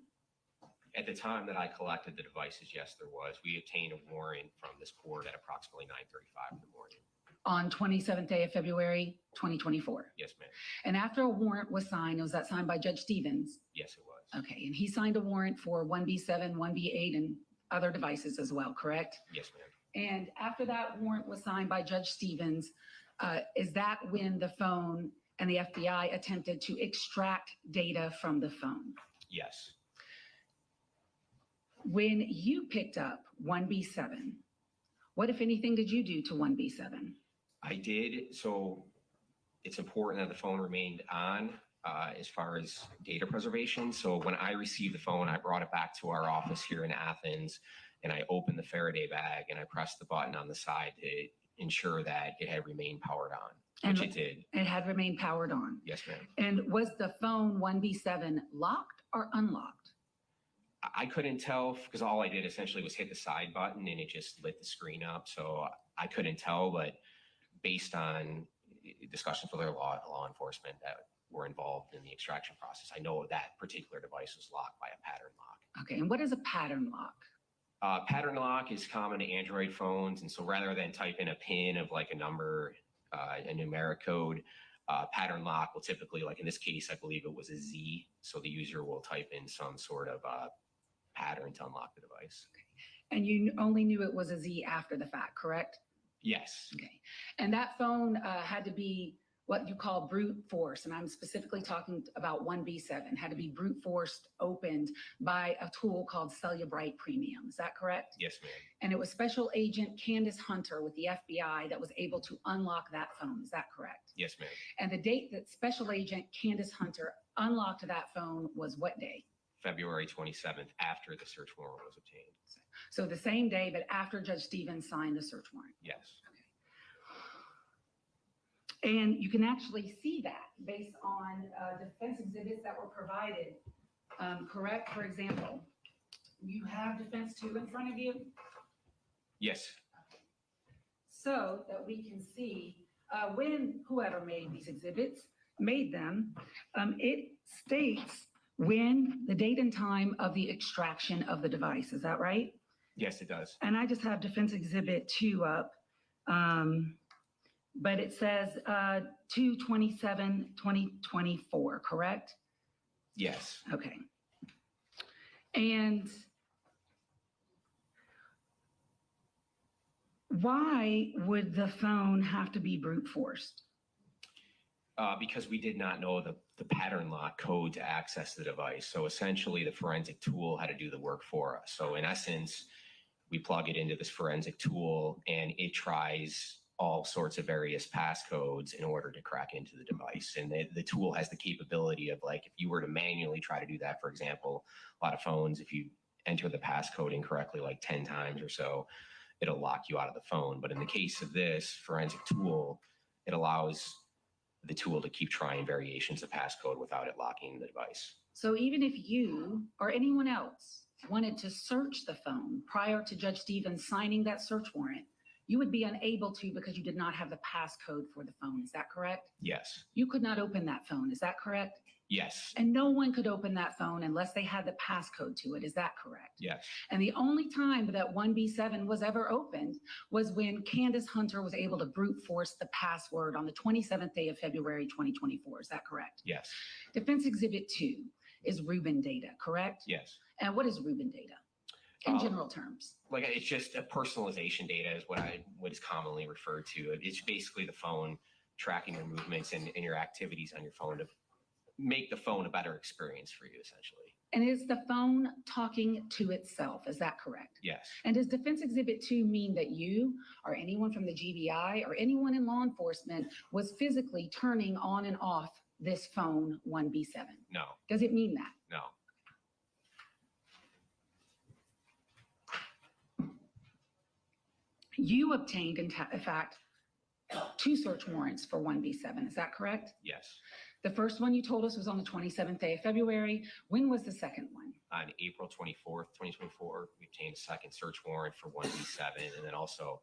At the time that I collected the devices, yes, there was. We obtained a warrant from this court at approximately 9:35 in the morning. On 27th day of February, 2024. Yes, ma'am. And after a warrant was signed, was that signed by Judge Stevens? Yes, it was. Okay, and he signed a warrant for 1B7, 1B8, and other devices as well, correct? Yes, ma'am. And after that warrant was signed by Judge Stevens, is that when the phone and the FBI attempted to extract data from the phone? Yes. When you picked up 1B7, what, if anything, did you do to 1B7? I did. So it's important that the phone remained on as far as data preservation. So when I received the phone, I brought it back to our office here in Athens, and I opened the Faraday bag and I pressed the button on the side to ensure that it had remained powered on, which it did. It had remained powered on. Yes, ma'am. And was the phone 1B7 locked or unlocked? I couldn't tell because all I did essentially was hit the side button and it just lit the screen up. So I couldn't tell, but based on discussions with our law enforcement that were involved in the extraction process, I know that particular device was locked by a pattern lock. Okay, and what is a pattern lock? Pattern lock is common to Android phones. And so rather than type in a PIN of like a number, a numeric code, pattern lock will typically, like in this case, I believe it was a Z. So the user will type in some sort of pattern to unlock the device. Okay. And you only knew it was a Z after the fact, correct? Yes. Okay. And that phone had to be what you call brute force, and I'm specifically talking about 1B7, had to be brute forced opened by a tool called Cellubrite Premium. Is that correct? Yes, ma'am. And it was Special Agent Candace Hunter with the FBI that was able to unlock that phone. Is that correct? Yes, ma'am. And the date that Special Agent Candace Hunter unlocked that phone was what day? February 27th, after the search warrant was obtained. So the same day, but after Judge Stevens signed the search warrant. Yes. And you can actually see that based on defense exhibits that were provided, correct? For example, you have defense 2 in front of you, Yes. so that we can see when whoever made these exhibits made them, it states when the date and time of the extraction of the device. Is that right? Yes, it does. And I just have defense exhibit 2 up. But it says 2/27/2024, correct? Yes. Okay. And why would the phone have to be brute forced? Because we did not know the pattern lock code to access the device. So essentially, the forensic tool had to do the work for us. So in essence, we plug it into this forensic tool and it tries all sorts of various passcodes in order to crack into the device. And the tool has the capability of, like, if you were to manually try to do that, for example, a lot of phones, if you enter the passcode incorrectly like 10 times or so, it'll lock you out of the phone. But in the case of this forensic tool, it allows the tool to keep trying variations of passcode without it locking the device. So even if you or anyone else wanted to search the phone prior to Judge Stevens signing that search warrant, you would be unable to because you did not have the passcode for the phone. Is that correct? Yes. You could not open that phone. Is that correct? Yes. And no one could open that phone unless they had the passcode to it. Is that correct? Yes. And the only time that 1B7 was ever opened was when Candace Hunter was able to brute force the password on the 27th day of February 2024. Is that correct? Yes. Defense Exhibit 2 is Rubin data, correct? Yes. And what is Rubin data in general terms? Like, it's just a personalization data is what is commonly referred to. It's basically the phone tracking your movements and your activities on your phone to make the phone a better experience for you, essentially. And is the phone talking to itself? Is that correct? Yes. And does Defense Exhibit 2 mean that you or anyone from the GBI or anyone in law enforcement was physically turning on and off this phone 1B7? No. Does it mean that? No. You obtained, in fact, 2 search warrants for 1B7. Is that correct? Yes. The first one you told us was on the 27th day of February. When was the second one? On April 24th, 2024, we obtained a second search warrant for 1B7 and then also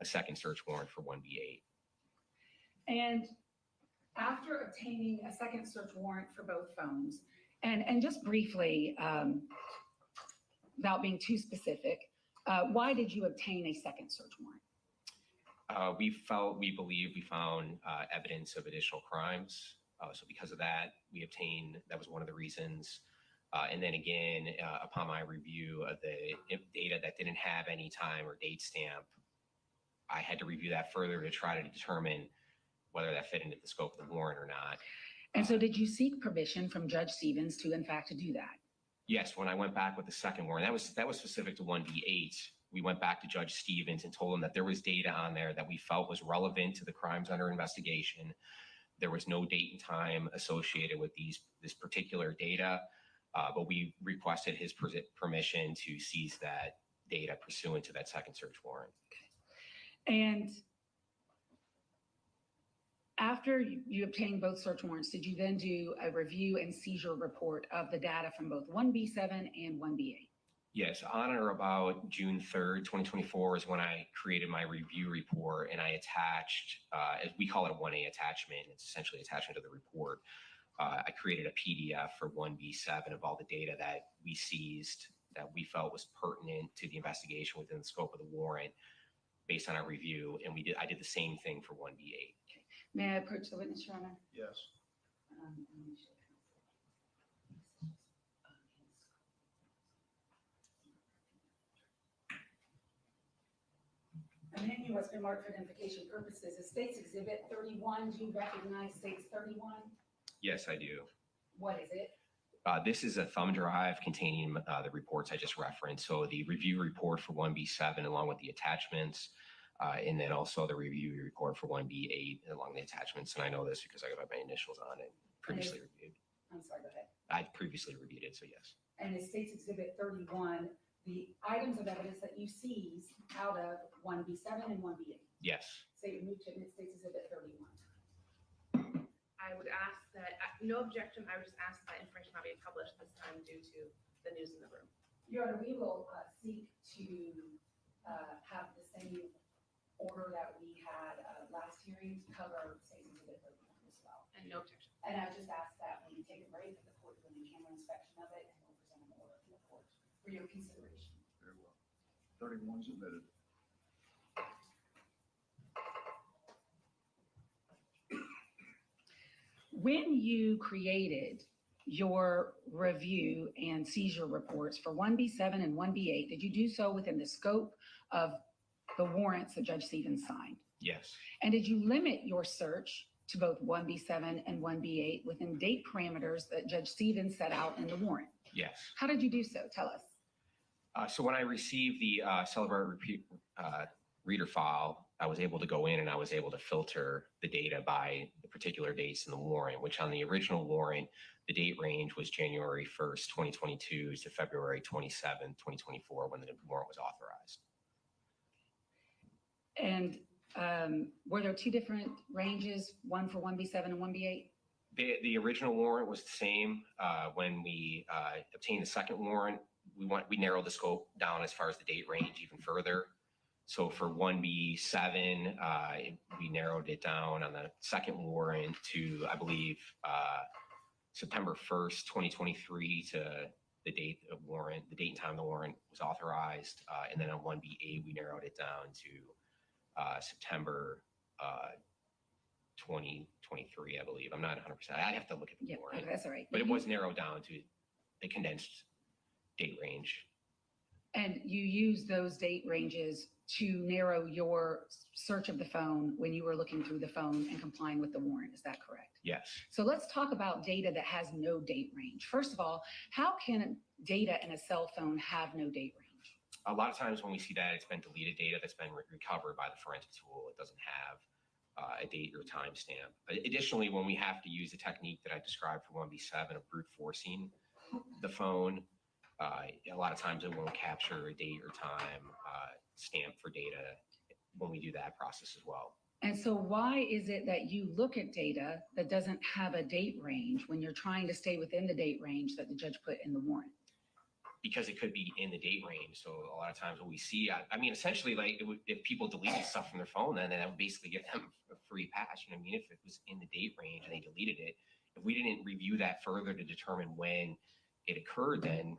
a second search warrant for 1B8. And after obtaining a second search warrant for both phones, and just briefly, without being too specific, why did you obtain a second search warrant? We believe we found evidence of additional crimes. So because of that, that was one of the reasons. And then again, upon my review of the data that didn't have any time or date stamp, I had to review that further to try to determine whether that fit into the scope of the warrant or not. And so did you seek permission from Judge Stevens to, in fact, to do that? Yes, when I went back with the second warrant, that was specific to 1B8. We went back to Judge Stevens and told him that there was data on there that we felt was relevant to the crimes under investigation. There was no date and time associated with this particular data, but we requested his permission to seize that data pursuant to that second search warrant. Okay. And after you obtained both search warrants, did you then do a review and seizure report of the data from both 1B7 and 1B8? Yes, on or about June 3rd, 2024 is when I created my review report and I attached, as we call it, a 1A attachment. It's essentially attachment to the report. I created a PDF for 1B7 of all the data that we seized that we felt was pertinent to the investigation within the scope of the warrant based on our review. And I did the same thing for 1B8. Okay. May I approach the witness, Your Honor? Yes. And then you was marked for identification purposes. Is States Exhibit 31, do you recognize States 31? Yes, I do. What is it? This is a thumb drive containing the reports I just referenced. So the review report for 1B7 along with the attachments, and then also the review report for 1B8 along the attachments. And I know this because I got my initials on it, previously reviewed. I'm sorry, go ahead. I previously reviewed it, so yes. And is States Exhibit 31 the items of evidence that you seized out of 1B7 and 1B8? Yes. So you moved to admit States Exhibit 31. I would ask that, no objection, I would just ask that information not be published this time due to the news in the room. Your Honor, we will seek to have the same order that we had last hearing cover States Exhibit 31 as well. And no objection. And I just ask that when you take a break, that the court do a camera inspection of it, and we'll present an order to the court for your consideration. Very well. 31 submitted. When you created your review and seizure reports for 1B7 and 1B8, did you do so within the scope of the warrants that Judge Stevens signed? Yes. And did you limit your search to both 1B7 and 1B8 within date parameters that Judge Stevens set out in the warrant? Yes. How did you do so? Tell us. So when I received the Celebrate reader file, I was able to go in and I was able to filter the data by the particular dates in the warrant, which on the original warrant, the date range was January 1st, 2022 to February 27th, 2024, when the warrant was authorized. And were there two different ranges, one for 1B7 and 1B8? The original warrant was the same. When we obtained the second warrant, we narrowed the scope down as far as the date range even further. So for 1B7, we narrowed it down on the second warrant to, I believe, September 1st, 2023 to the date of warrant, the date and time the warrant was authorized. And then on 1B8, we narrowed it down to September 2023, I believe. I'm not 100%. I'd have to look at the warrant. Okay, that's all right. But it was narrowed down to a condensed date range. And you used those date ranges to narrow your search of the phone when you were looking through the phone and complying with the warrant. Is that correct? Yes. So let's talk about data that has no date range. First of all, how can data in a cell phone have no date range? A lot of times when we see that, it's been deleted data that's been recovered by the forensic tool. It doesn't have a date or timestamp. Additionally, when we have to use the technique that I described for 1B7 of brute forcing the phone, a lot of times it won't capture a date or time stamp for data when we do that process as well. And so why is it that you look at data that doesn't have a date range when you're trying to stay within the date range that the judge put in the warrant? Because it could be in the date range. So a lot of times when we see, I mean, essentially, like if people deleted stuff from their phone, then that would basically give them a free pass. You know what I mean? If it was in the date range and they deleted it, if we didn't review that further to determine when it occurred, then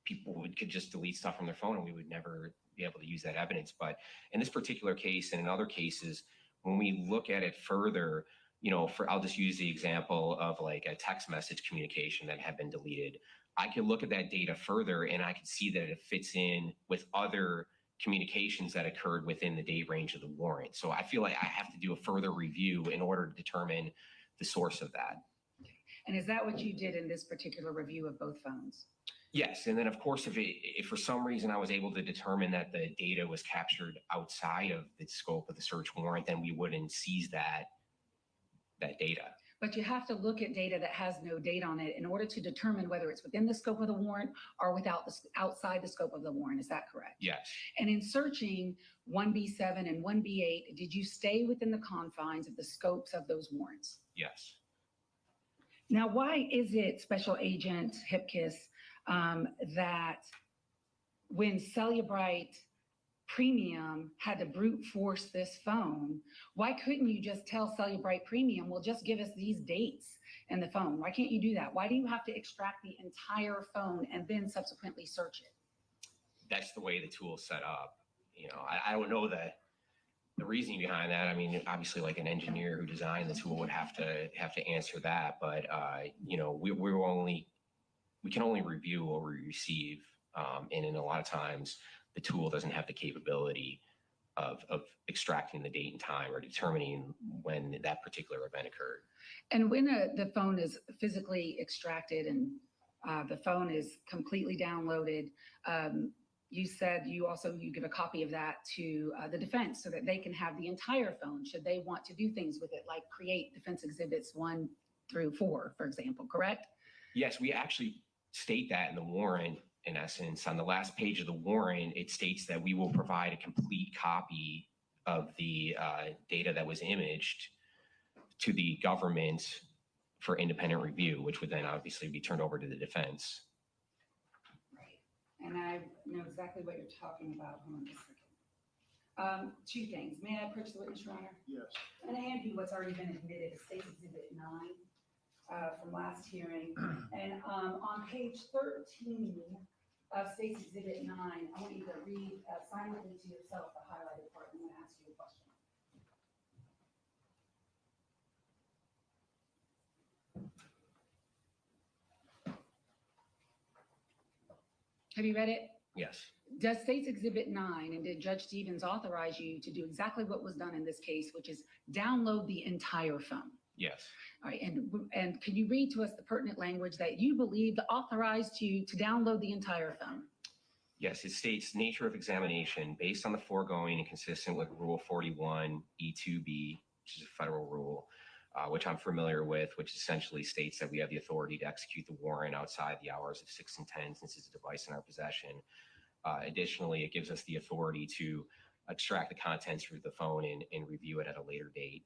people could just delete stuff from their phone and we would never be able to use that evidence. But in this particular case and in other cases, when we look at it further, you know, I'll just use the example of like a text message communication that had been deleted. I could look at that data further and I could see that it fits in with other communications that occurred within the date range of the warrant. So I feel like I have to do a further review in order to determine the source of that. And is that what you did in this particular review of both phones? Yes, and then of course, if for some reason I was able to determine that the data was captured outside of the scope of the search warrant, then we wouldn't seize that data. But you have to look at data that has no date on it in order to determine whether it's within the scope of the warrant or outside the scope of the warrant. Is that correct? Yes. And in searching 1B7 and 1B8, did you stay within the confines of the scopes of those warrants? Yes. Now, why is it, Special Agent Hipkiss, that when Cellubrite Premium had to brute force this phone, why couldn't you just tell Cellubrite Premium, well, just give us these dates in the phone? Why can't you do that? Why do you have to extract the entire phone and then subsequently search it? That's the way the tool's set up. You know, I don't know the reasoning behind that. I mean, obviously, like an engineer who designed the tool would have to answer that. But you know, we can only review what we receive, and in a lot of times, the tool doesn't have the capability of extracting the date and time or determining when that particular event occurred. And when the phone is physically extracted and the phone is completely downloaded, you said you give a copy of that to the defense so that they can have the entire phone should they want to do things with it, like create defense exhibits 1 through 4, for example, correct? Yes, we actually state that in the warrant. In essence, on the last page of the warrant, it states that we will provide a complete copy of the data that was imaged to the government for independent review, which would then obviously be turned over to the defense. And I know exactly what you're talking about. Hold on just a second. 2 things. May I approach the witness, Your Honor? Yes. And I hand you what's already been admitted as State's Exhibit 9 from last hearing. And on page 13 of State's Exhibit 9, I want you to read silently to yourself the highlighted part. I'm going to ask you a question. Have you read it? Yes. Does State's Exhibit 9 and did Judge Stevens authorize you to do exactly what was done in this case, which is download the entire phone? Yes. All right, and can you read to us the pertinent language that you believe authorized you to download the entire phone? Yes, it states nature of examination based on the foregoing and consistent with Rule 41 E2B, which is a federal rule, which I'm familiar with, which essentially states that we have the authority to execute the warrant outside the hours of 6 and 10 since it's a device in our possession. Additionally, it gives us the authority to extract the contents through the phone and review it at a later date.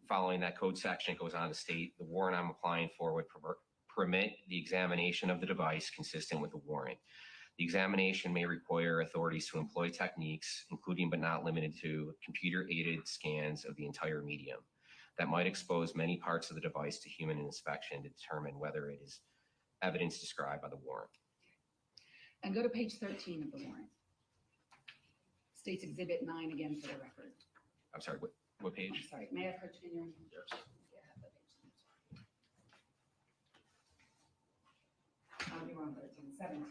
Following that code section, it goes on to state the warrant I'm applying for would permit the examination of the device consistent with the warrant. The examination may require authorities to employ techniques, including but not limited to computer-aided scans of the entire medium that might expose many parts of the device to human inspection to determine whether it is evidence described by the warrant. And go to page 13 of the warrant. State's Exhibit 9 again for the record. I'm sorry, what page? I'm sorry, may I approach you in your? Yes. You're on 13, 17.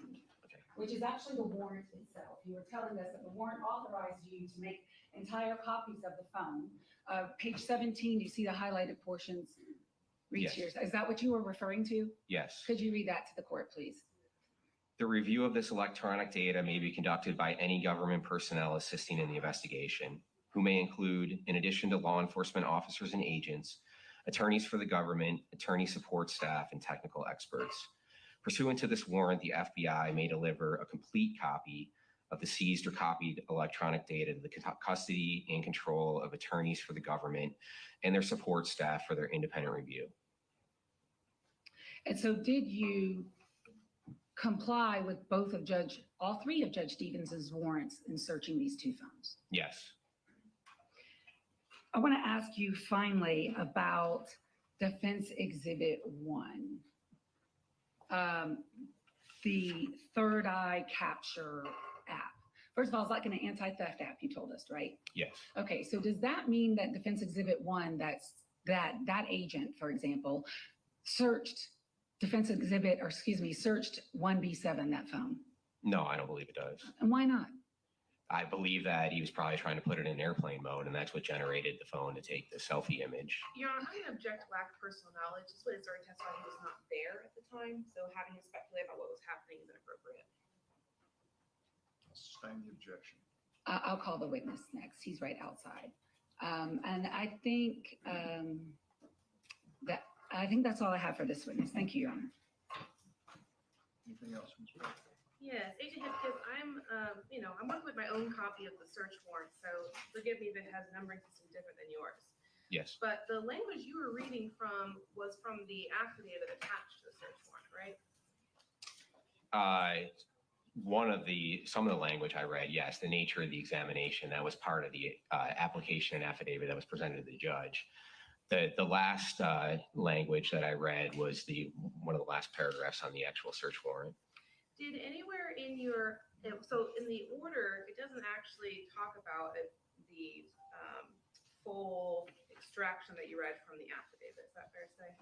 Which is actually the warrant itself. You were telling us that the warrant authorized you to make entire copies of the phone. Page 17, you see the highlighted portions. Read Yes. here. Is that what you were referring to? Yes. Could you read that to the court, please? The review of this electronic data may be conducted by any government personnel assisting in the investigation, who may include, in addition to law enforcement officers and agents, attorneys for the government, attorney support staff, and technical experts. Pursuant to this warrant, the FBI may deliver a complete copy of the seized or copied electronic data to the custody and control of attorneys for the government and their support staff for their independent review. And so did you comply with all 3 of Judge Stevens's warrants in searching these 2 phones? Yes. I want to ask you finally about Defense Exhibit 1. The Third Eye Capture app. First of all, it's like an anti-theft app, you told us, right? Yes. Okay, so does that mean that Defense Exhibit 1, that agent, for example, searched 1B7, that phone? No, I don't believe it does. And why not? I believe that he was probably trying to put it in airplane mode, and that's what generated the phone to take the selfie image. Your Honor, I'm going to object to lack of personal knowledge. This witness already testified he was not there at the time, so having him speculate about what was happening is inappropriate. Sustain the objection. I'll call the witness next. He's right outside. And I think that's all I have for this witness. Thank you, Your Honor. Anything else, Ms. Wright? Yes, Agent Hipkiss, I'm working with my own copy of the search warrant, so forgive me if it has a numbering system different than yours. Yes. But the language you were reading from was from the affidavit attached to the search warrant, right? Some of the language I read, yes, the nature of the examination, that was part of the application and affidavit that was presented to the judge. The last language that I read was one of the last paragraphs on the actual search warrant. Did anywhere in in the order, it doesn't actually talk about the full extraction that you read from the affidavit. Is that fair to say?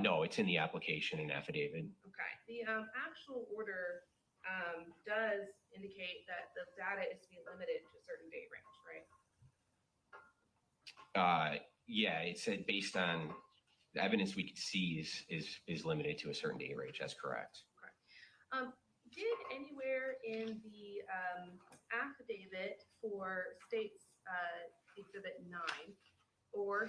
No, it's in the application and affidavit. Okay. The actual order does indicate that the data is to be limited to a certain date range, right? Yeah, it said based on the evidence we could see is limited to a certain date range. That's correct. Did anywhere in the affidavit for states Exhibit 9 or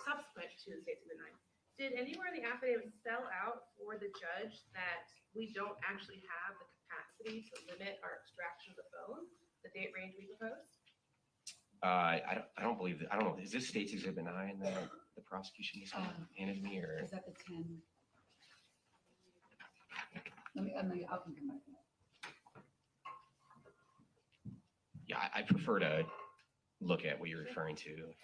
subsequent to the States Exhibit 9, did anywhere in the affidavit spell out for the judge that we don't actually have the capacity to limit our extraction of the phone, the date range we proposed? I don't believe that. I don't know. Is this States Exhibit 9 that the prosecution just handed me, or? Is that the 10? I can come back. Yeah, I prefer to look at what you're referring to.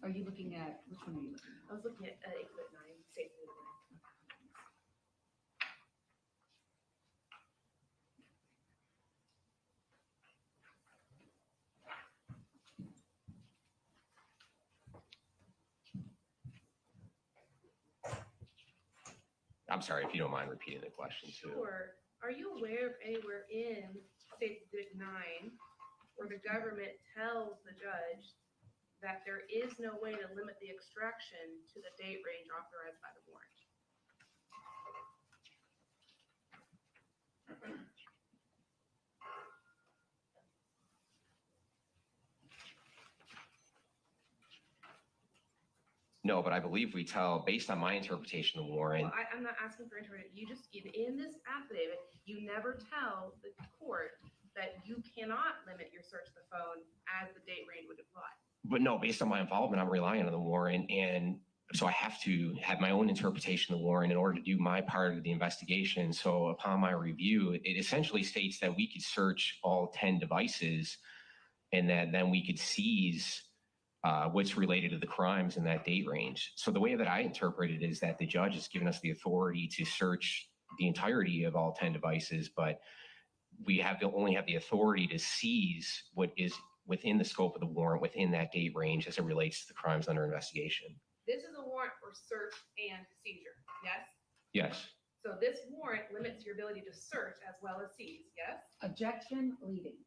Are you looking at, which one are you looking at? I was looking at Exhibit 9, States Exhibit 9. I'm sorry if you don't mind repeating the question too. Sure. Are you aware of anywhere in State Exhibit 9 where the government tells the judge that there is no way to limit the extraction to the date range authorized by the warrant? No, but I believe we tell, based on my interpretation of the warrant. Well, I'm not asking for interpretation. You just, in this affidavit, you never tell the court that you cannot limit your search of the phone as the date range would apply. But no, based on my involvement, I'm relying on the warrant. And so I have to have my own interpretation of the warrant in order to do my part of the investigation. So upon my review, it essentially states that we could search all 10 devices and that then we could seize what's related to the crimes in that date range. So the way that I interpret it is that the judge has given us the authority to search the entirety of all 10 devices, but we only have the authority to seize what is within the scope of the warrant within that date range as it relates to the crimes under investigation. This is a warrant for search and seizure, yes? Yes. So this warrant limits your ability to search as well as seize, yes? Objection, leading.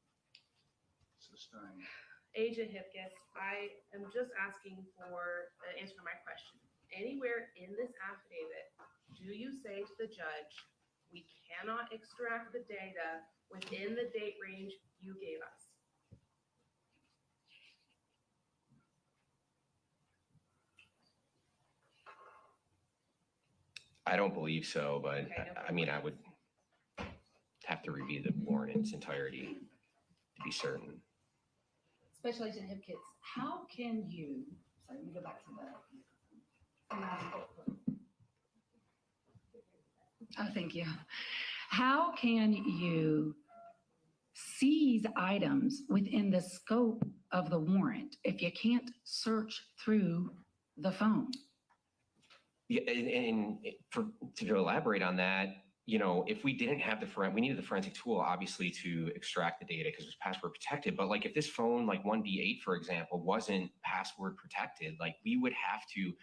Sustained. Agent Hipkiss, I am just asking for an answer to my question. Anywhere in this affidavit, do you say to the judge, we cannot extract the data within the date range you gave us? I don't believe so, but Okay, no I mean, I would have to review the warrant in its entirety to be certain. Special Agent Hipkiss, how can you, sorry, let me go back to the. Thank you. How can you seize items within the scope of the warrant if you can't search through the phone? Yeah, and to elaborate on that, you know, if we didn't have we needed the forensic tool, obviously, to extract the data because it was password protected. But like if this phone, like 1B8, for example, wasn't password protected, like we would have to,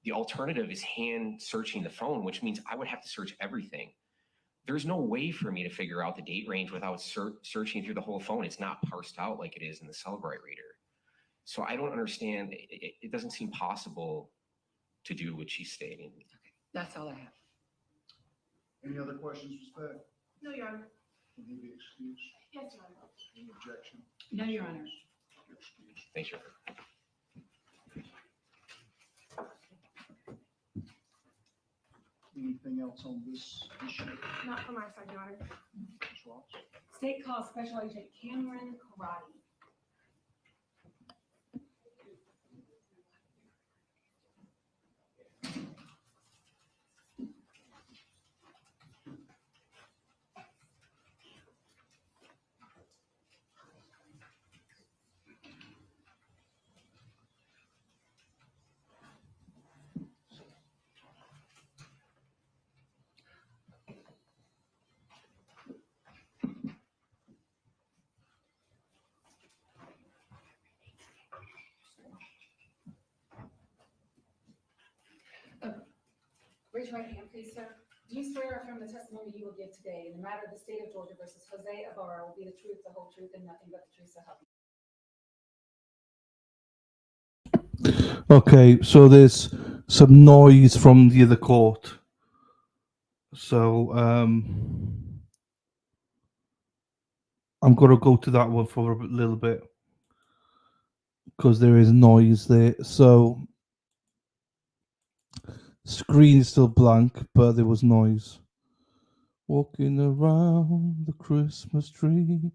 the alternative is hand searching the phone, which means I would have to search everything. There's no way for me to figure out the date range without searching through the whole phone. It's not parsed out like it is in the Celebrite reader. So I don't understand. It doesn't seem possible to do what she's stating. Okay, that's all I have. Any other questions, Ms. Beck? No, Your Honor. Will he be excused? Yes, Your Honor. Any objection? No, Your Honor. You're excused. Thanks, Your Anything else on this issue? Not from my side, Your Honor. Ms. Ross? State calls Special Agent Cameron Karate. Raise your right hand, please, sir. Do you swear or affirm the testimony you will give today in the matter of the state of Georgia versus Jose Ibarra will be the truth, the whole truth, and nothing but the truth, so help you? Okay, so there's some noise from the other court. So I'm going to go to that one for a little bit because there is noise there. So screen is still blank, but there was noise. Walking around the Christmas tree.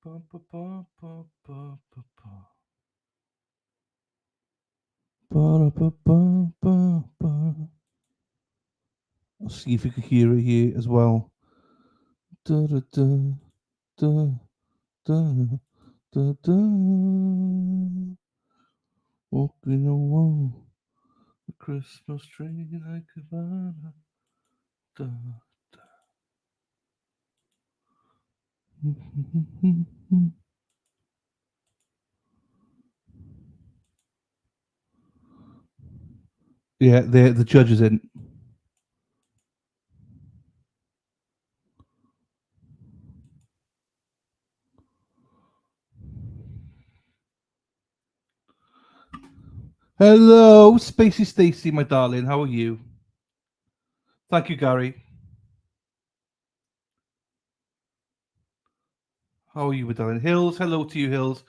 Ba, ba, ba, ba, ba, ba, ba. Ba, ba, ba, ba, ba. I'll see if you can hear it here as well. Da, da, da, da, da, da, da. Walking around the Christmas tree like a banner. Da, da. Yeah, the judge is in. Hello, Spacey Stacy, my darling. How are you? Thank you, Gary. How are you, my darling? Hills, hello to you, Hills.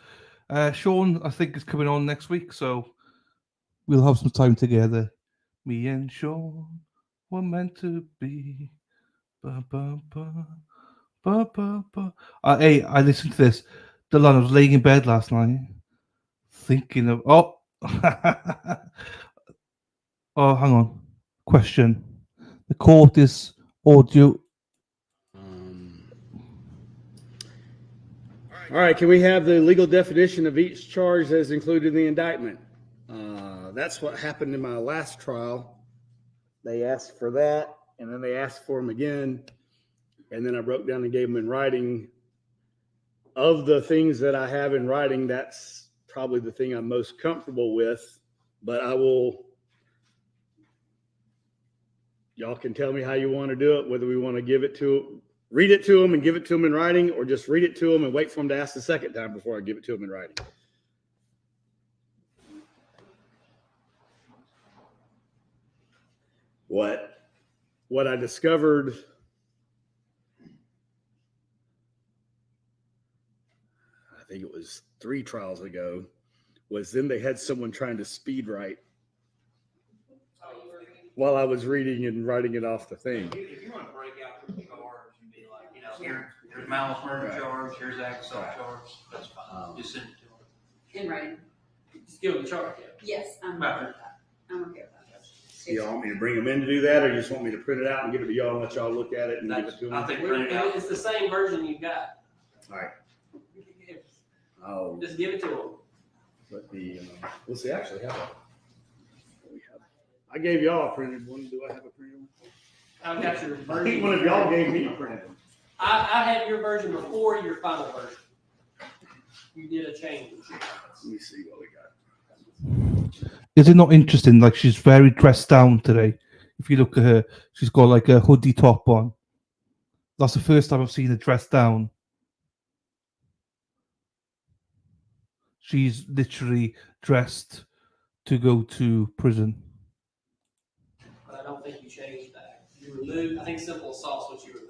Sean, I think, is coming on next week, so we'll have some time together. Me and Sean were meant to be. Ba, ba, ba, ba, ba, ba. Hey, I listened to this. Dylan, I was laying in bed last night thinking of... Oh! Oh, hang on. Question. The court is audio. All right, can we have the legal definition of each charge that is included in the indictment? That's what happened in my last trial. They asked for that, and then they asked for them again, and then I broke down and gave them in writing. Of the things that I have in writing, that's probably the thing I'm most comfortable with, but I will... Y'all can tell me how you want to do it, whether we want to read it to them and give it to them in writing, or just read it to them and wait for them to ask the second time before I give it to them in writing. What I discovered, I think it was 3 trials ago, was then they had someone trying to speed write while I was reading and writing it off the thing. If you want to break out the charge and be like, here's malice murder charge, here's assault charge, that's fine. Just send it to them. In writing. Just give them the charge. Yes, I'm okay with that. I'm okay with that. Do y'all want me to bring them in to do that, or you just want me to print it out and give it to y'all and let y'all look at it and give it to them? I think print it out. It's the same version you've got. All right. Just give it to them. But we'll see. Actually, I gave y'all a printed one. Do I have a printed one? I've got your version. I think one of y'all gave me a printed one. I had your version before your final version. You did a change. Let me see what we got. Is it not interesting? Like, she's very dressed down today. If you look at her, she's got like a hoodie top on. That's the first time I've seen her dressed down. She's literally dressed to go to prison. But I don't think you changed that. You removed, I think simple assault's what you removed.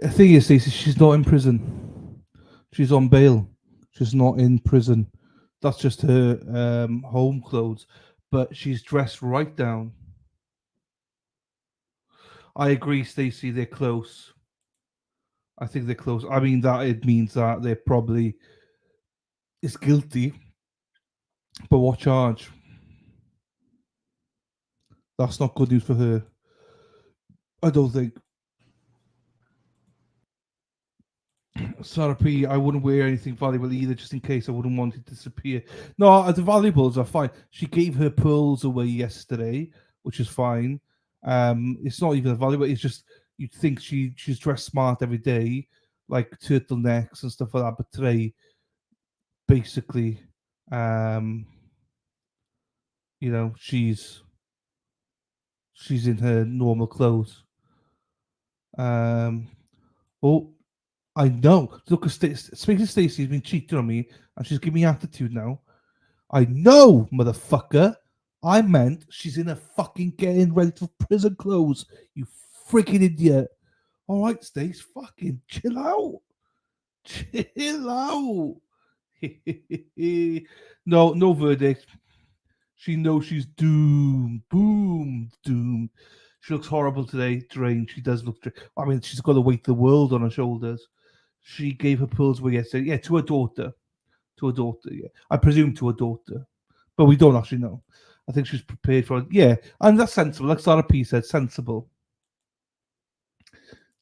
The thing is, Stacey, she's not in prison. She's on bail. She's not in prison. That's just her home clothes. But she's dressed right down. I agree, Stacey, they're close. I think they're close. I mean, that it means that they're probably is guilty. But what charge? That's not good news for her. I don't think. Sarah P, I wouldn't wear anything valuable either, just in case. I wouldn't want it to disappear. No, the valuables are fine. She gave her pearls away yesterday, which is fine. It's not even a valuable. It's just you'd think she's dressed smart every day, like turtlenecks and stuff like that. But today, basically, she's in her normal clothes. Oh, I know. Look at speaking of Stacey's been cheating on me, and she's giving me attitude now. I know, motherfucker. I meant she's in a fucking getting ready for prison clothes. You freaking idiot. All right, Stace, fucking chill out. Chill out. No verdict. She knows she's doomed. Boom, doomed. She looks horrible today, drained. She does look. I mean, she's got the weight of the world on her shoulders. She gave her pearls away yesterday. Yeah, to her daughter. To her daughter, yeah. I presume to her daughter. But we don't actually know. I think she's prepared for it. Yeah, and that's sensible. Like Sarah P said, sensible.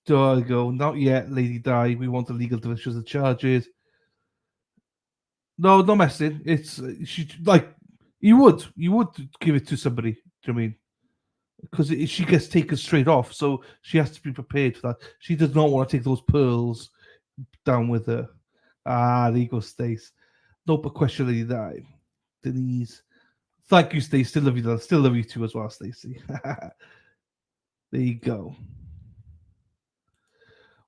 There you go. Not yet, Lady Di. We want the legal divisions of charges. No, no messing. It's she like you would give it to somebody. Do you know what I mean? Because she gets taken straight off, so she has to be prepared for that. She does not want to take those pearls down with her. Ah, there you go, Stace. No, but question Lady Di. Denise. Thank you, Stacey. Still love you. Still love you too as well, Stacey. There you go.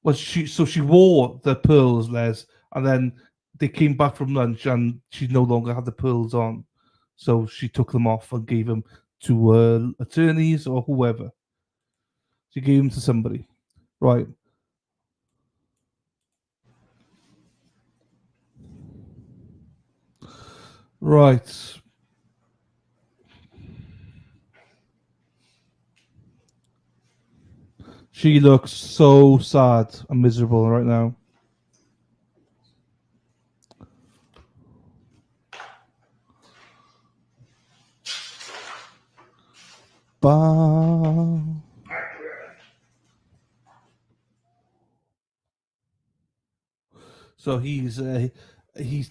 Well, she wore the pearls, Les, and then they came back from lunch and she no longer had the pearls on, so she took them off and gave them to attorneys or whoever. She gave them to somebody, right? Right. She looks so sad and miserable right now. Bah. So he's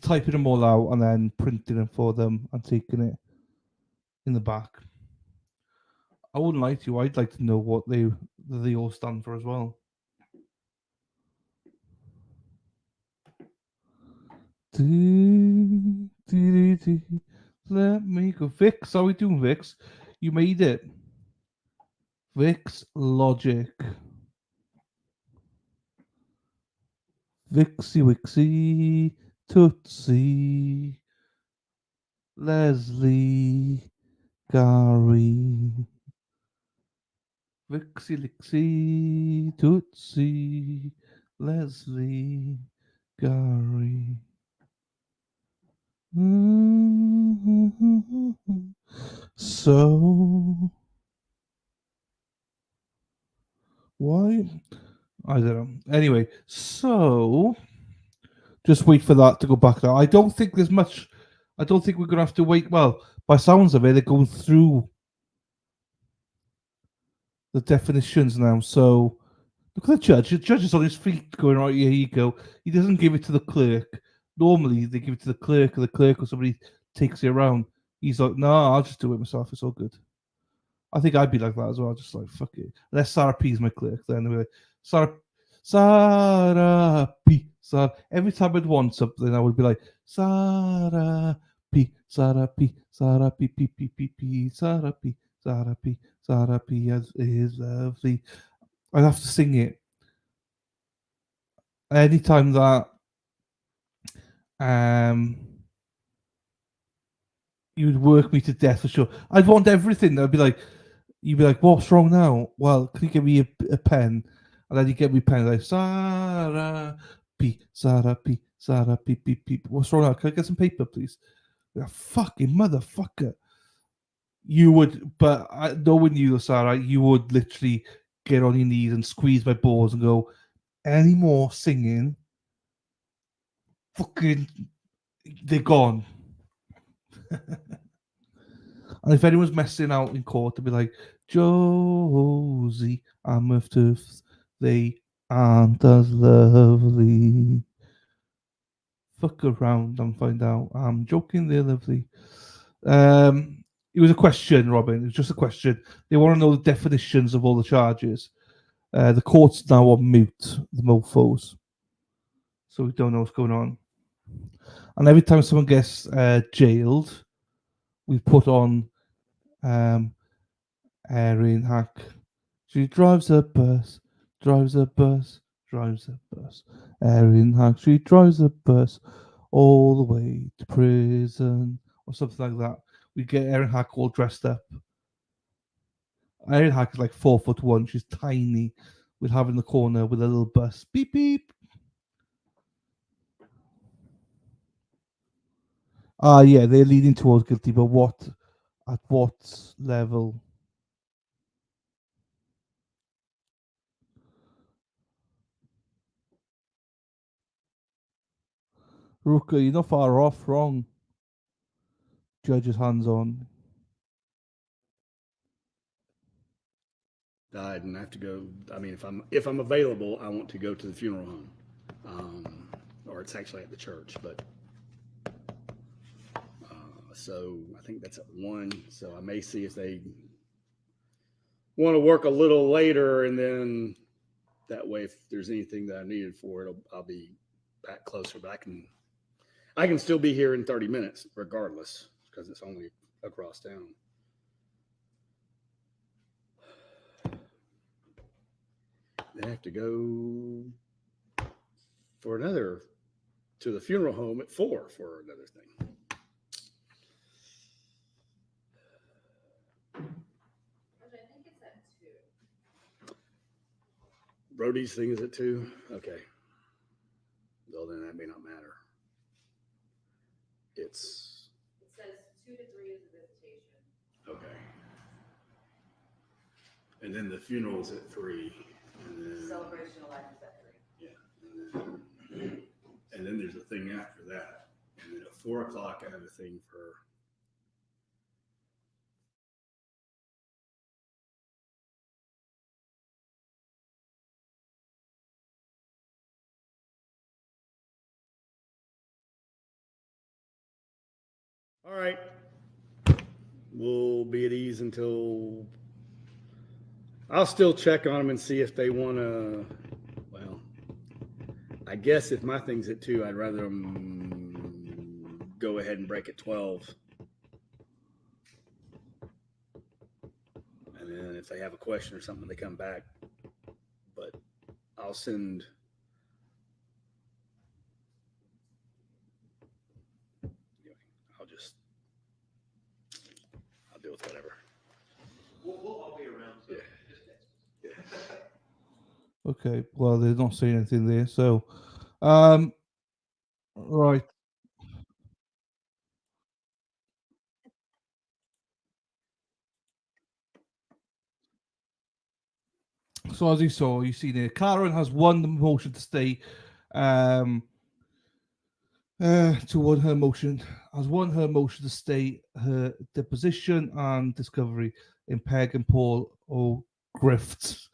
typing them all out and then printing them for them and taking it in the back. I wouldn't lie to you. I'd like to know what they all stand for as well. Let me go. Vix, how are we doing, Vix? You made it. Vix Logic. Vixie Wixie Tootsie Leslie Gary Vixie Lixie Tootsie Leslie Gary. So why? I don't know. Anyway, so just wait for that to go back now. I don't think there's much. I don't think we're going to have to wait. Well, by sounds of it, they're going through the definitions now. So look at the judge. The judge is on his feet going, right, here you go. He doesn't give it to the clerk. Normally, they give it to the clerk or somebody takes it around. He's like, no, I'll just do it myself. It's all good. I think I'd be like that as well. Just like, fuck it. Unless Sarah P's my clerk. Then anyway, Sarah P. Sarah. Every time I'd want something, I would be like, Sarah P. Sarah P. Sarah P. P. P. P. P. Sarah P. Sarah P. Sarah P. Is lovely. I'd have to sing it. Anytime that you'd work me to death for sure. I'd want everything. I'd be like, you'd be like, what's wrong now? Well, can you give me a pen? And then you get me a pen like Sarah P. Sarah P. Sarah P. P. P. What's wrong now? Can I get some paper, please? Like, fucking motherfucker. You would, but knowing you, Sarah, you would literally get on your knees and squeeze my balls and go, any more singing? Fucking, they're gone. And if anyone's messing out in court, they'll be like, Josie, I'm of tufts, they aren't as lovely. Fuck around and find out. I'm joking, they're lovely. It was a question, Robin. It was just a question. They want to know the definitions of all the charges. The court's now on mute, the mofos. So we don't know what's going on. And every time someone gets jailed, we put on Erin Hack. She drives a bus, drives a bus, drives a bus. Erin Hack, she drives a bus all the way to prison, or something like that. We get Erin Hack all dressed up. Erin Hack is like 4'1". She's tiny. We'll have her in the corner with a little bus. Beep beep. Yeah, they're leading towards guilty, but at what level? Rooker, you're not far off. Wrong. Judge's hands on. Died, and I have to go. I mean, if I'm available, I want to go to the funeral home, or it's actually at the church. But so I think that's at 1. So I may see if they want to work a little later, and then that way, if there's anything that I needed for it, I'll be back closer. But I can still be here in 30 minutes, regardless, because it's only across town. They have to go to the funeral home at 4 for another thing. I think it's at 2. Brody's thing is at 2? Okay. Well, then that may not matter. It says 2 to 3 is a visitation. Okay. And then the funeral's at 3. And then, Celebration of life is at 3. Yeah. And then there's a thing after that. And then at 4 o'clock, I have a thing for. All right. We'll be at ease until. I'll still check on them and see if they want to. Well, I guess if my thing's at 2, I'd rather them go ahead and break at 12. And then if they have a question or something, they come back. But I'll send. I'll deal with whatever. We'll be around. So. Yeah. Okay, well, they're not saying anything there, so right. So as you saw, you see there, Karen has won the motion to stay. Toward her motion, has won her motion to stay her deposition and discovery in Peg and Paul O'Grift's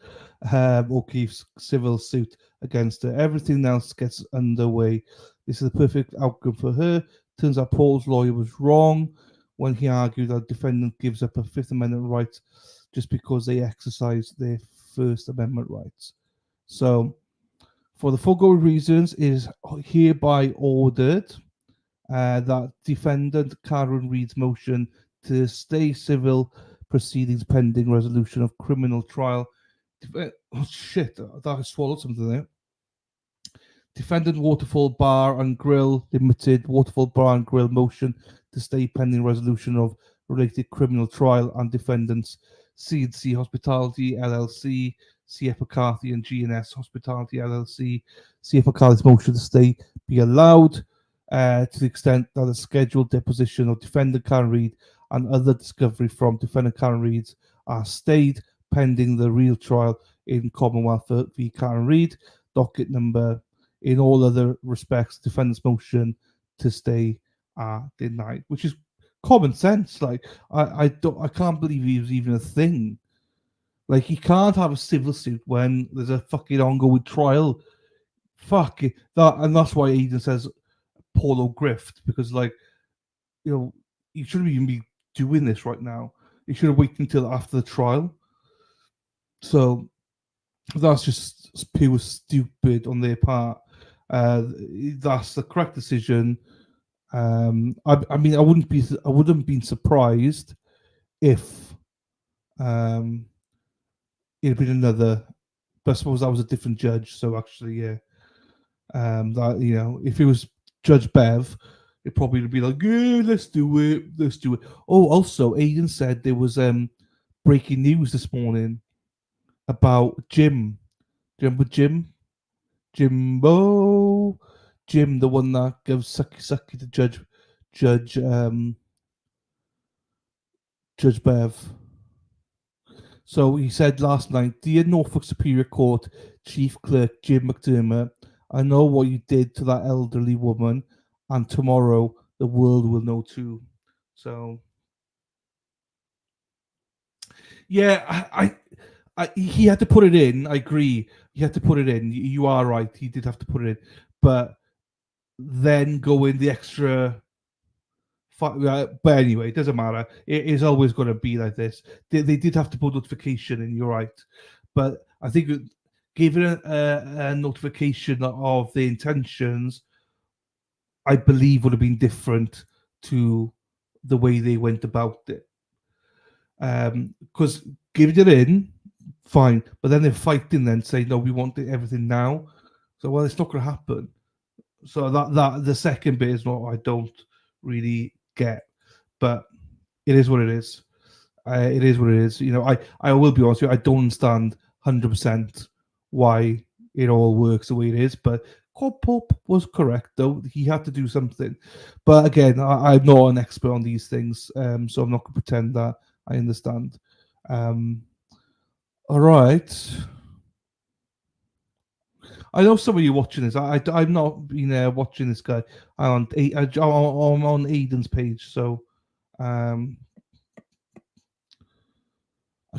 O'Keefe's civil suit against her. Everything else gets underway. This is the perfect outcome for her. Turns out Paul's lawyer was wrong when he argued that the defendant gives up a Fifth Amendment right just because they exercise their First Amendment rights. So, for the foregoing reasons, it is hereby ordered that defendant Karen Reid's motion to stay civil proceedings pending resolution of criminal trial. Oh shit! I swallowed something there. Defendant Waterfall Bar and Grill Limited, Waterfall Bar and Grill motion to stay pending resolution of related criminal trial, and defendants C&C Hospitality LLC, CF McCarthy and GNS Hospitality LLC. CF McCarthy's motion to stay be allowed to the extent that a scheduled deposition of defendant Karen Reid and other discovery from defendant Karen Reid are stayed pending the real trial in Commonwealth v. Karen Reid. Docket number. In all other respects, defendant's motion to stay are denied, which is common sense. Like I can't believe he was even a thing. Like he can't have a civil suit when there's a fucking ongoing trial. Fuck it. And that's why Eden says Paulo grift, because like, you know, you shouldn't even be doing this right now. You should have waited until after the trial. So that's just pure stupid on their part. That's the correct decision. I mean, I wouldn't have been surprised if it'd been another, but I suppose that was a different judge. So actually, yeah, that, you know, if it was Judge Bev, it probably would be like, yeah, let's do it. Oh, also, Aiden said there was breaking news this morning about Jim. Do you remember Jim? Jim, the one that gives sucky to Judge Judge Bev. So he said last night, dear Norfolk Superior Court Chief Clerk Jim McDermott, I know what you did to that elderly woman, and tomorrow the world will know too. So yeah, he had to put it in. I agree. He had to put it in. You are right. He did have to put it in, but then go in the extra. But anyway, it doesn't matter. It is always going to be like this. They did have to put notification in. You're right, but I think giving a notification of the intentions, I believe, would have been different to the way they went about it. Because giving it in, fine, but then they're fighting, then say no, we want everything now. So well, it's not going to happen. So that the second bit is what I don't really get, but it is what it is. It is what it is. You know, I will be honest with you, I don't understand 100% why it all works the way it is, but Pope was correct though. He had to do something. But again, I'm not an expert on these things, so I'm not going to pretend that I understand. All right. I know some of you watching this. I've not been watching this guy. I'm on Aiden's page, so I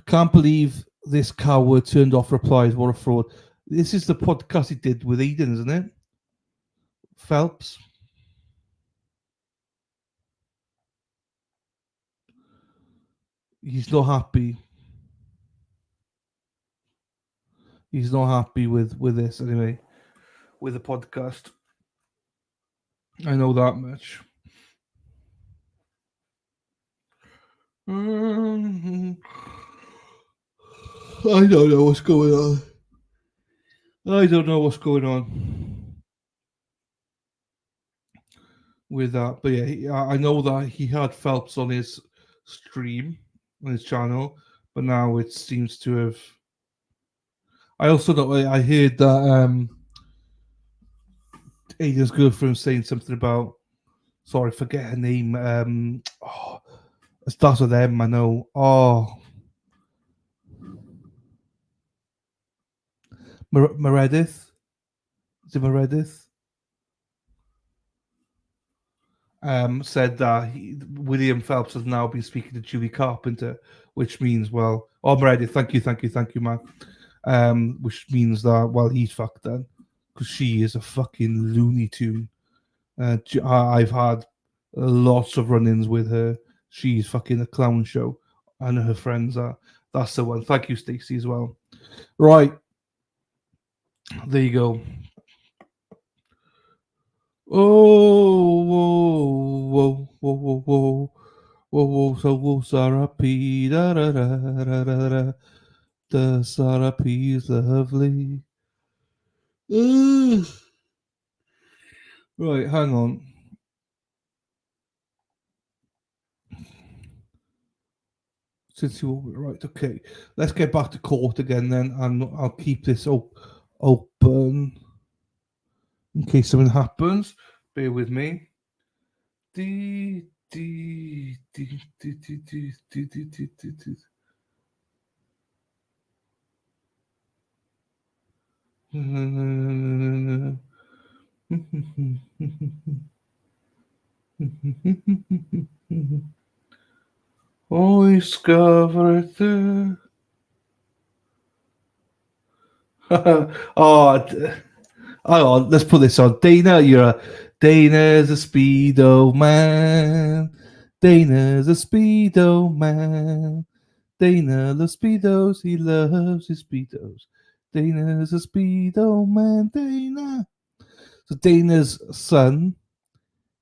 can't believe this coward turned off replies. What a fraud! This is the podcast he did with Aiden, isn't it? Phelps. He's not happy. He's not happy with this anyway. With the podcast, I know that much. I don't know what's going on. I don't know what's going on with that, but yeah, I know that he had Phelps on his stream on his channel, but now it seems to have. I also know I heard that Aiden's girlfriend saying something about. Sorry, forget her name. It starts with M. I know. Oh, Meredith. Is it Meredith? Said that William Phelps has now been speaking to Julie Carpenter, which means, well, oh, Meredith, thank you, man. Which means that, well, he's fucked then, because she is a fucking Looney Tune. I've had lots of run-ins with her. She's fucking a clown show, and her friends are. That's the one. Thank you, Stacey, as well. Right, there you go. Oh, whoa, so whoa, Sarah P, da da da da da da. The Sarah P is lovely. Right, hang on. Since you right, okay, let's get back to court again then, and I'll keep this open in case something happens. Bear with me. Oh, discovered the... Oh, let's put this on. Dana's a speedo man. Dana's a speedo man. Dana loves speedos. He loves his speedos. Dana's a speedo man. Dana. So Dana's son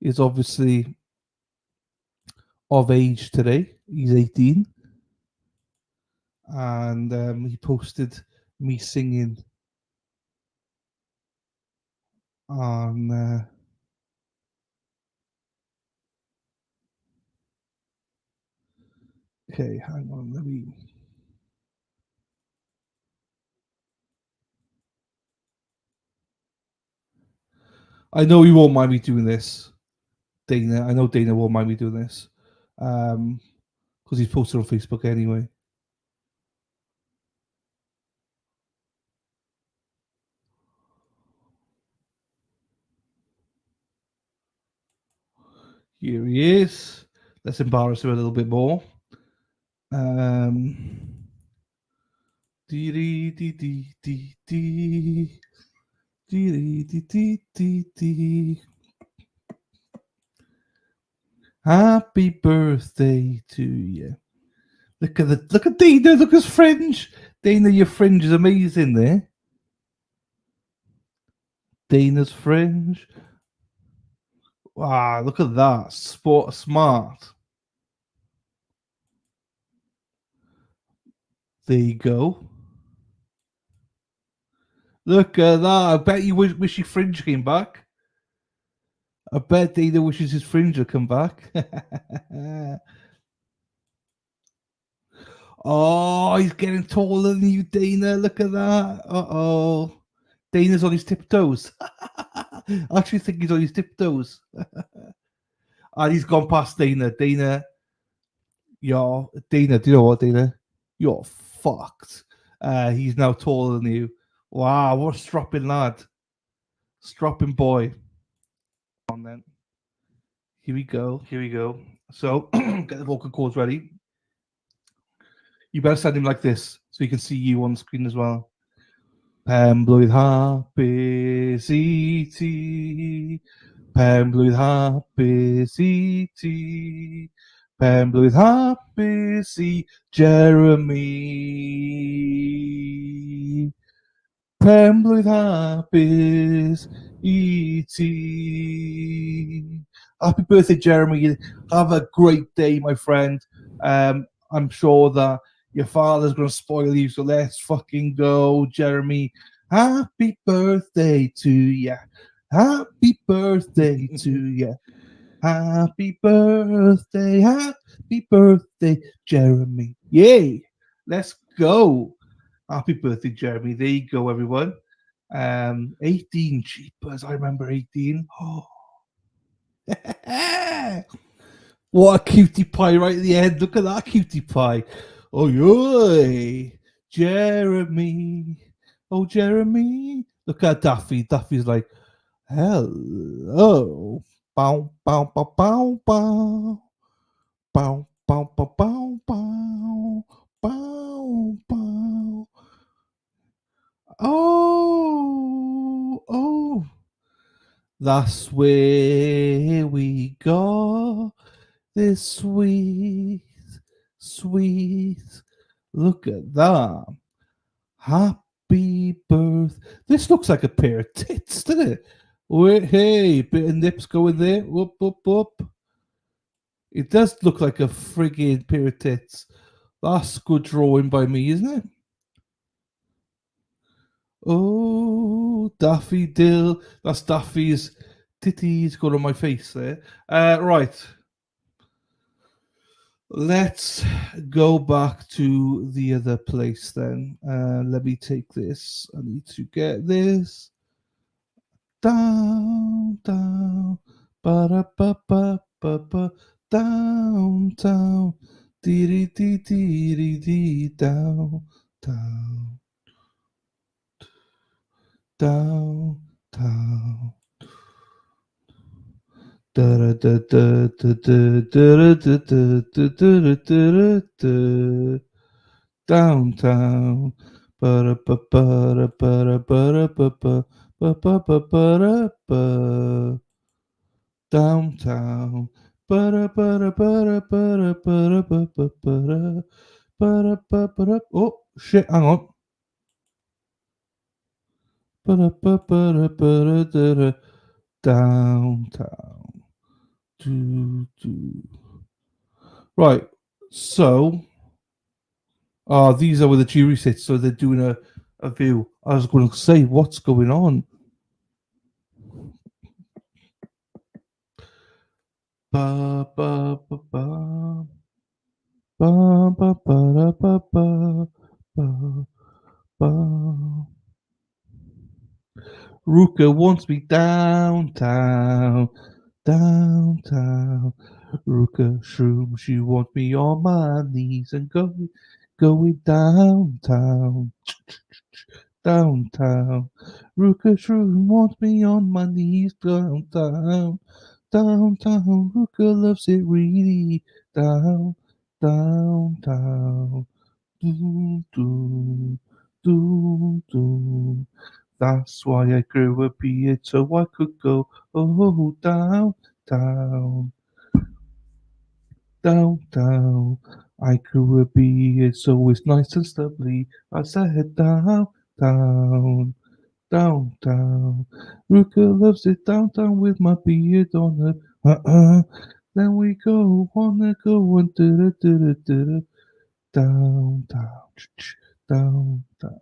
is obviously of age today. He's 18, and he posted me singing on. Okay, hang on. Let me. I know you won't mind me doing this, Dana. I know Dana won't mind me doing this, because he's posted on Facebook anyway. Here he is. Let's embarrass him a little bit more. Dee dee dee dee dee dee dee dee dee dee dee. Happy birthday to you. Look at Dana, look at his fringe. Dana, your fringe is amazing there. Dana's fringe. Wow, look at that. Smart. There you go. Look at that. I bet you wish your fringe came back. I bet Dana wishes his fringe would come back. Oh, he's getting taller than you, Dana. Look at that. Uh-oh. Dana's on his tiptoes. I actually think he's on his tiptoes. And he's gone past Dana. Dana, do you know what, Dana? You're fucked. He's now taller than you. Wow, what a strapping lad. Strapping boy. On then. Here we go. So, get the vocal cords ready. You better stand him like this so you can see you on the screen as well. Pemblwydd hapus I ti. Pemblwydd hapus I ti. Pemblwydd hapus I Jeremy. Pemblwydd hapus I ti. Happy birthday, Jeremy. Have a great day, my friend. I'm sure that your father's going to spoil you, so let's fucking go, Jeremy. Happy birthday to ya. Happy birthday to ya. Happy birthday, Jeremy. Yay. Let's go. Happy birthday, Jeremy. There you go, everyone. 18, jeepers. I remember 18. Oh. What a cutie pie right at the end. Look at that cutie pie. Oh, yoy. Jeremy. Oh, Jeremy. Look at Daffy. Daffy's like, hello. Bow, bow, bow, bow, bow. Bow, bow, bow, bow, bow. Bow, bow. Oh. That's where we go. This sweet. Look at that. Happy birth. This looks like a pair of tits, doesn't it? Wait, hey, bit of nips going there. Whoop, whoop, whoop. It does look like a friggin' pair of tits. That's good drawing by me, isn't it? Oh, Daffy Dill. That's Daffy's titties going on my face there. Right. Let's go back to the other place then. Let me take this. I need to get this. Down, ba-da-ba-ba-ba-ba, downtown, dee-dee-dee-dee-dee, downtown, downtown, Downtown. Downtown. Oh shit! Hang on. Downtown. Right. So, these are where the jury sits. So they're doing a view. I was going to say, what's going on? Ba ba ba ba. Ba ba ba ba ba ba ba. Ruka wants me downtown, downtown. Ruka Shroom, she wants me on my knees and going downtown, downtown. Ruka Shroom wants me on my knees downtown, downtown. Ruka loves it really downtown. Do, do, do, do. That's why I grew a beard so I could go downtown, downtown. I grew a beard so it's nice and stubbly. I said downtown, downtown. Ruka loves it downtown with my beard on her. Then we go wanna go and downtown, downtown.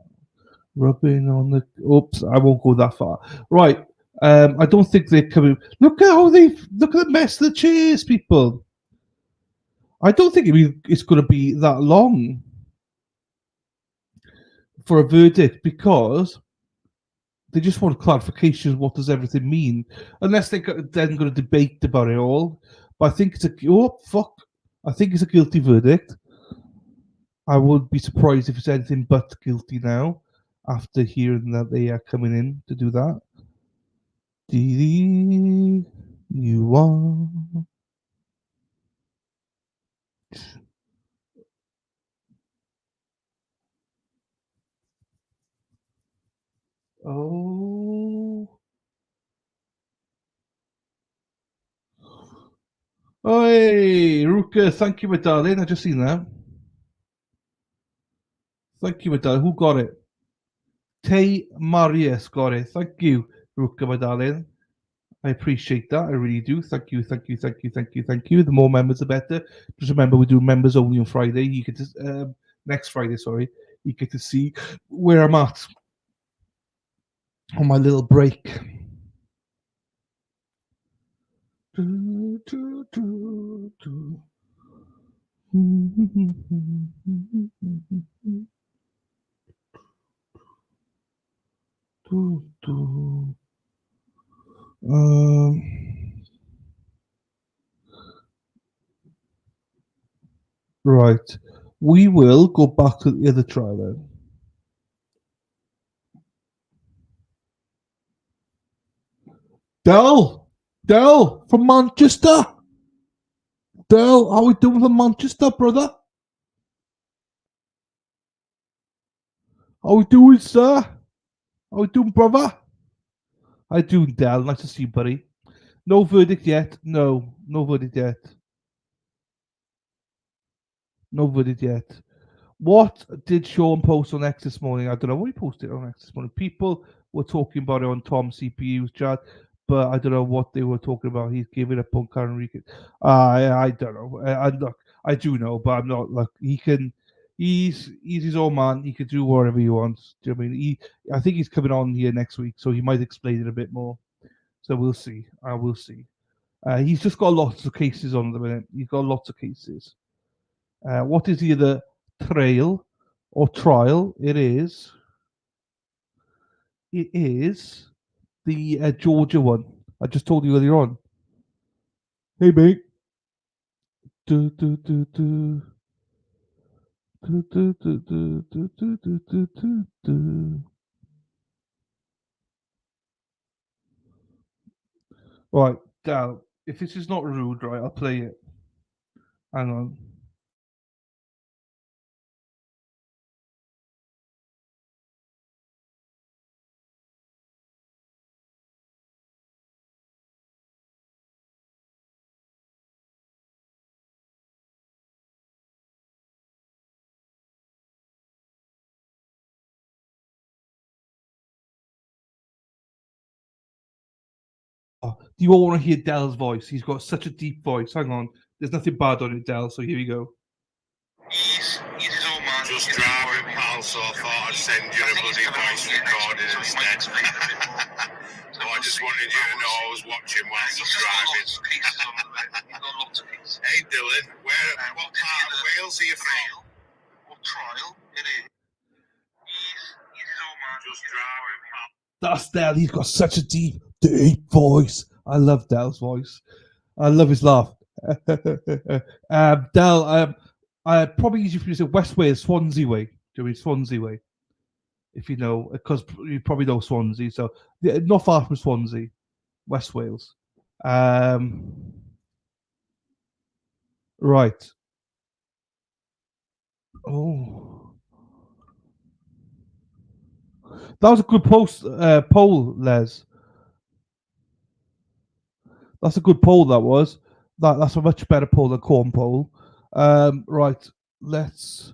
Rubbing on the. Oops, I won't go that far. Right. I don't think they're coming. Look at the mess of the chairs, people. I don't think it's going to be that long for a verdict because they just want clarification. What does everything mean? Unless they're then going to debate about it all. But I think it's I think it's a guilty verdict. I would be surprised if it's anything but guilty now after hearing that they are coming in to do that. You are. Oh. Hey, Ruka, thank you, my darling. I just seen that. Thank you, my darling. Who got it? Tay Marius got it. Thank you, Ruka, my darling. I appreciate that. I really do. Thank you, thank you, thank you, thank you, thank you. The more members, the better. Just remember, we do members only on Friday. You get to next Friday. Sorry, you get to see where I'm at on my little break. Right. We will go back to the other trial then. Del from Manchester. Del, how we doing from Manchester, brother? How we doing, sir? How we doing, brother? How you doing, Del? Nice to see you, buddy. No verdict yet. No verdict yet. No verdict yet. What did Sean post on X this morning? I don't know what he posted on X this morning. People were talking about it on Tom's CPU's chat, but I don't know what they were talking about. He's giving up on Karen Enriquez. I don't know. Look, I do know, but I'm not. Look, he's his own man. He can do whatever he wants. Do you know what I mean? I think he's coming on here next week, so he might explain it a bit more. So we'll see. I will see. He's just got lots of cases on at the minute. He's got lots of cases. What is either trail or trial? It is the Georgia one. I just told you earlier on. Hey, mate. Do, do, do, do. Do, do, do, do, do, do, do, do, do. Right, Dal. If this is not rude, right, I'll play it. Hang on. Do you all want to hear Dell's voice? He's got such a deep voice. Hang on. There's nothing bad on it, Dell, so here we go. Just driving, pal, so I thought I'd send you a bloody voice recording instead. So I just wanted you to know I was watching while I was driving. Hey Dylan, what part of Wales are you from? What trial? It is. Just driving, pal. That's Dell. He's got such a deep voice. I love Dell's voice. I love his laugh. Dell, I probably usually pronounce it West Wales, Swansea way. Do you mean Swansea way? If you know, because you probably know Swansea. So not far from Swansea, West Wales. Right. Oh, that was a good poll, Les. That's a good poll. That was. That's a much better poll than corn poll. Right. Let's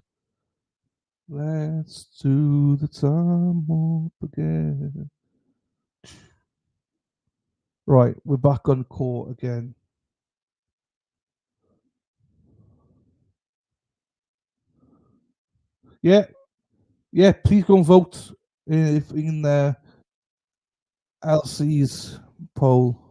do the time up again. Right, we're back on court again. Yeah. Please go and vote in LC's poll.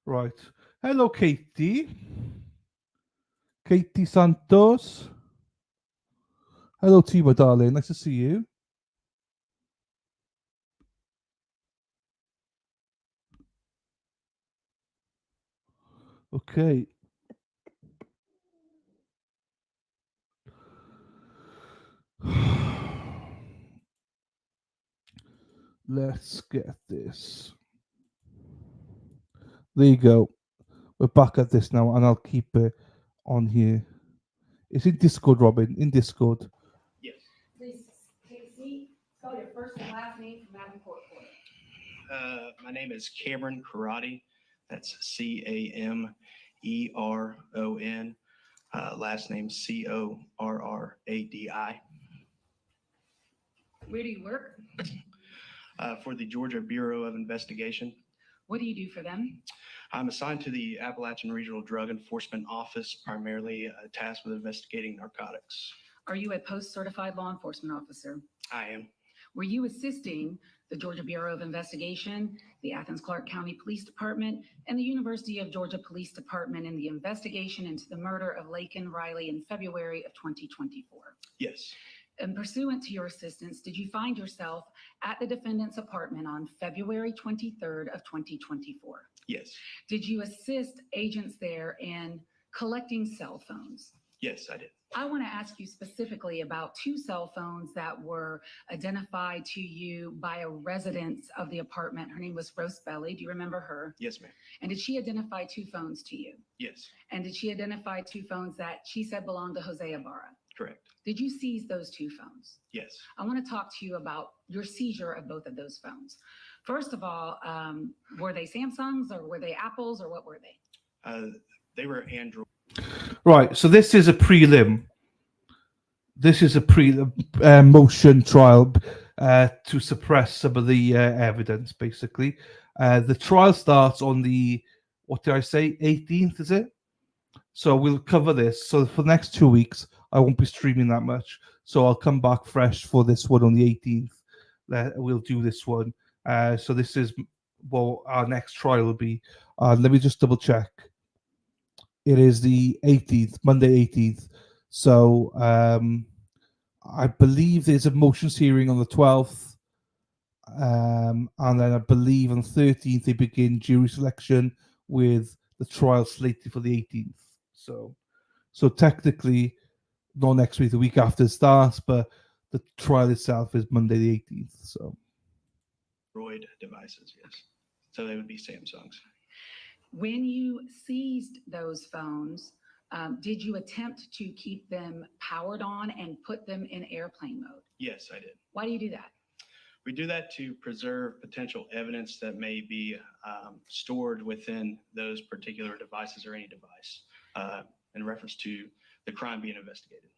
Right. Hello, Katie. Katie Santos. Hello, Tima, darling. Nice to see you. Okay. Let's get this. There you go. We're back at this now, and I'll keep it on here. It's in Discord, Robin. In Discord. Yes. Please take a seat. Spell your first and last name for Madam Court Reporter. My name is Cameron Karate. That's Cameron. Last name Corradi. Where do you work? For the Georgia Bureau of Investigation. What do you do for them? I'm assigned to the Appalachian Regional Drug Enforcement Office, primarily tasked with investigating narcotics. Are you a post-certified law enforcement officer? I am. Were you assisting the Georgia Bureau of Investigation, the Athens-Clarke County Police Department, and the University of Georgia Police Department in the investigation into the murder of Laken Riley in February of 2024? Yes. And pursuant to your assistance, did you find yourself at the defendant's apartment on February 23rd of 2024? Yes. Did you assist agents there in collecting cell phones? Yes, I did. I want to ask you specifically about two cell phones that were identified to you by a resident of the apartment. Her name was Rose Belly. Do you remember her? Yes, ma'am. And did she identify two phones to you? Yes. And did she identify two phones that she said belonged to Jose Ibarra? Correct. Did you seize those two phones? Yes. I want to talk to you about your seizure of both of those phones. First of all, were they Samsungs or were they Apples or what were they? They were Android. Right. So this is a prelim. This is a motion trial to suppress some of the evidence, basically. The trial starts on the, what did I say, 18th, is it? So we'll cover this. So for the next 2 weeks, I won't be streaming that much. So I'll come back fresh for this one on the 18th. We'll do this one. So this is what our next trial will be. Let me just double check. It is the 18th, Monday 18th. So I believe there's a motions hearing on the 12th. And then I believe on the 13th they begin jury selection with the trial slated for the 18th. So technically, not next week, the week after it starts, but the trial itself is Monday the 18th. So Android devices, yes. So they would be Samsungs. When you seized those phones, did you attempt to keep them powered on and put them in airplane mode? Yes, I did. Why do you do that? We do that to preserve potential evidence that may be stored within those particular devices or any device in reference to the crime being investigated.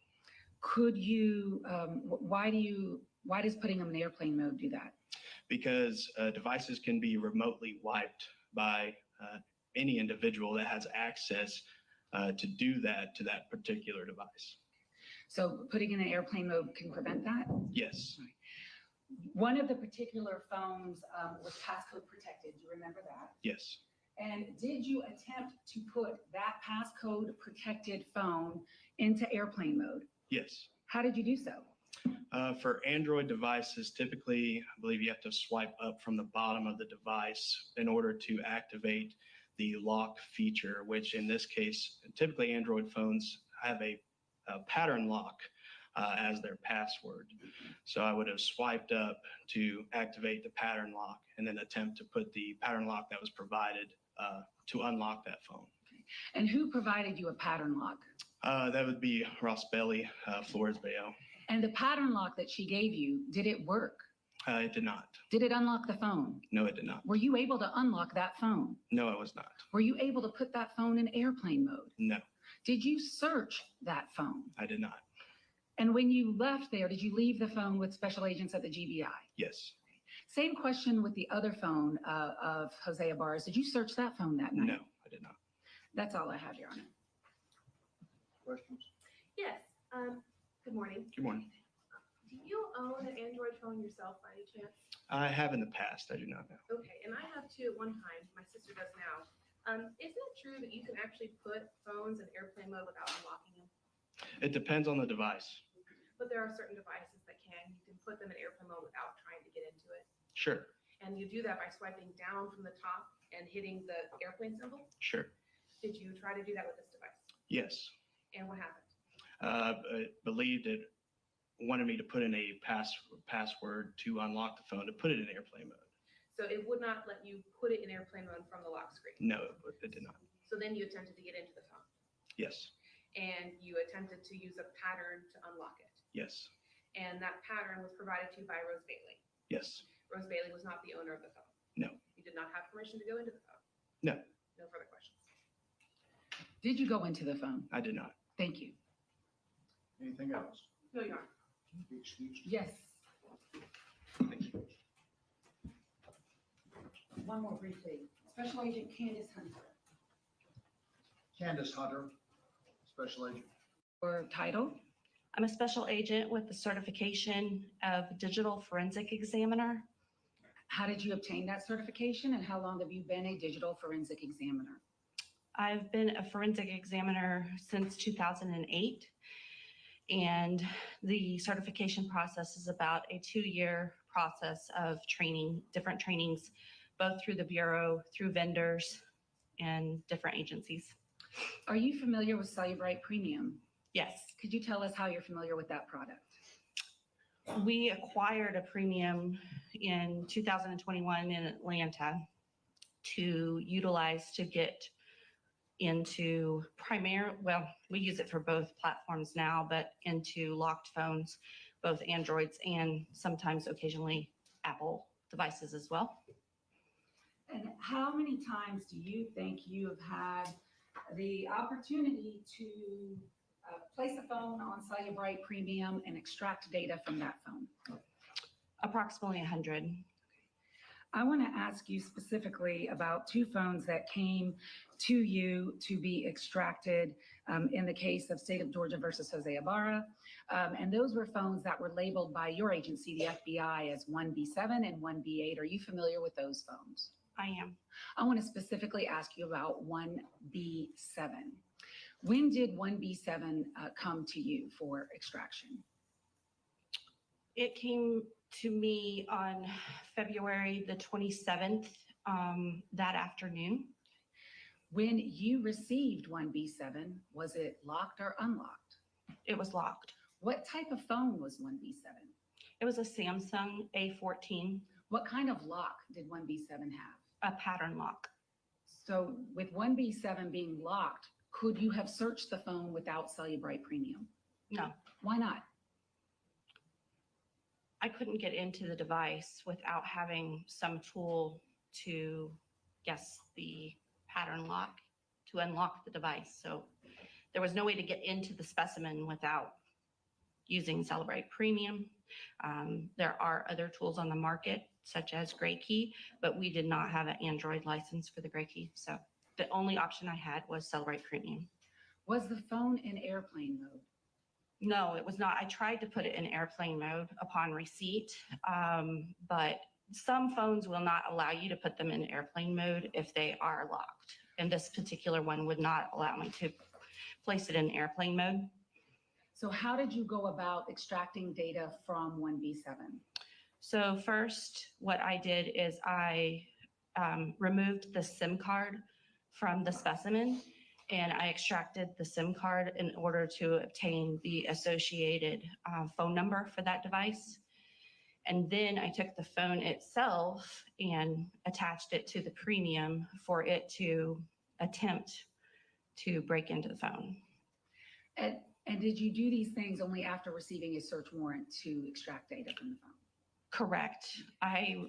Could you, why does putting them in airplane mode do that? Because devices can be remotely wiped by any individual that has access to do that to that particular device. So putting in an airplane mode can prevent that? Yes. One of the particular phones was passcode protected. Do you remember that? Yes. And did you attempt to put that passcode protected phone into airplane mode? Yes. How did you do so? For Android devices, typically, I believe you have to swipe up from the bottom of the device in order to activate the lock feature, which in this case, typically Android phones have a pattern lock as their password. So I would have swiped up to activate the pattern lock and then attempt to put the pattern lock that was provided to unlock that phone. And who provided you a pattern lock? That would be Ross Belly, Flores Bayo. And the pattern lock that she gave you, did it work? It did not. Did it unlock the phone? No, it did not. Were you able to unlock that phone? No, I was not. Were you able to put that phone in airplane mode? No, Did you search that phone? I did not. And when you left there, did you leave the phone with special agents at the GBI? Yes. Same question with the other phone of Jose Ibarra's. Did you search that phone that night? No, I did not. That's all I have, Your Honor. Questions? Yes. Good morning. Good morning. Do you own an Android phone yourself by any chance? I have in the past. I do not know. Okay, and I have two at one time. My sister does now. Isn't it true that you can actually put phones in airplane mode without unlocking them? It depends on the device. But there are certain devices that can. You can put them in airplane mode without trying to get into it. Sure. And you do that by swiping down from the top and hitting the airplane symbol. Sure. Did you try to do that with this device? Yes. And what happened? I believed it wanted me to put in a password to unlock the phone to put it in airplane mode. So it would not let you put it in airplane mode from the lock screen. No, it did not. So then you attempted to get into the phone Yes. and you attempted to use a pattern to unlock it. Yes. And that pattern was provided to you by Rose Bailey. Yes. Rose Bailey was not the owner of the phone. No. You did not have permission to go into the phone. No, No further questions. Did you go into the phone? I did not. Thank you. Anything else? No, Your Honor. Be excused. Yes. One more briefly. Special Agent Candace Hunter. Candace Hunter, Special Agent. Or title? I'm a special agent with the certification of digital forensic examiner. How did you obtain that certification and how long have you been a digital forensic examiner? I've been a forensic examiner since 2008. And the certification process is about a 2-year process of training, different trainings, both through the Bureau, through vendors, and different agencies. Are you familiar with Cellubrite Premium? Yes. Could you tell us how you're familiar with that product? We acquired a premium in 2021 in Atlanta to utilize to get into we use it for both platforms now, but into locked phones, both Androids and sometimes occasionally Apple devices as well. And how many times do you think you have had the opportunity to place a phone on Cellubrite Premium and extract data from that phone? Approximately 100. I want to ask you specifically about 2 phones that came to you to be extracted in the case of State of Georgia versus Jose Ibarra. And those were phones that were labeled by your agency, the FBI, as 1B7 and 1B8. Are you familiar with those phones? I am. I want to specifically ask you about 1B7. When did 1B7 come to you for extraction? It came to me on February the 27th, that afternoon. When you received 1B7, was it locked or unlocked? It was locked. What type of phone was 1B7? It was a Samsung A14. What kind of lock did 1B7 have? A pattern lock. So with 1B7 being locked, could you have searched the phone without Cellubrite Premium? No. Why not? I couldn't get into the device without having some tool to guess the pattern lock to unlock the device. So there was no way to get into the specimen without using Cellubrite Premium. There are other tools on the market, such as Gray Key, but we did not have an Android license for the Gray Key. So the only option I had was Cellubrite Premium. Was the phone in airplane mode? No, it was not. I tried to put it in airplane mode upon receipt, but some phones will not allow you to put them in airplane mode if they are locked. And this particular one would not allow me to place it in airplane mode. So how did you go about extracting data from 1B7? So first, what I did is I removed the SIM card from the specimen, and I extracted the SIM card in order to obtain the associated phone number for that device. And then I took the phone itself and attached it to the premium for it to attempt to break into the phone. And did you do these things only after receiving a search warrant to extract data from the phone? Correct. I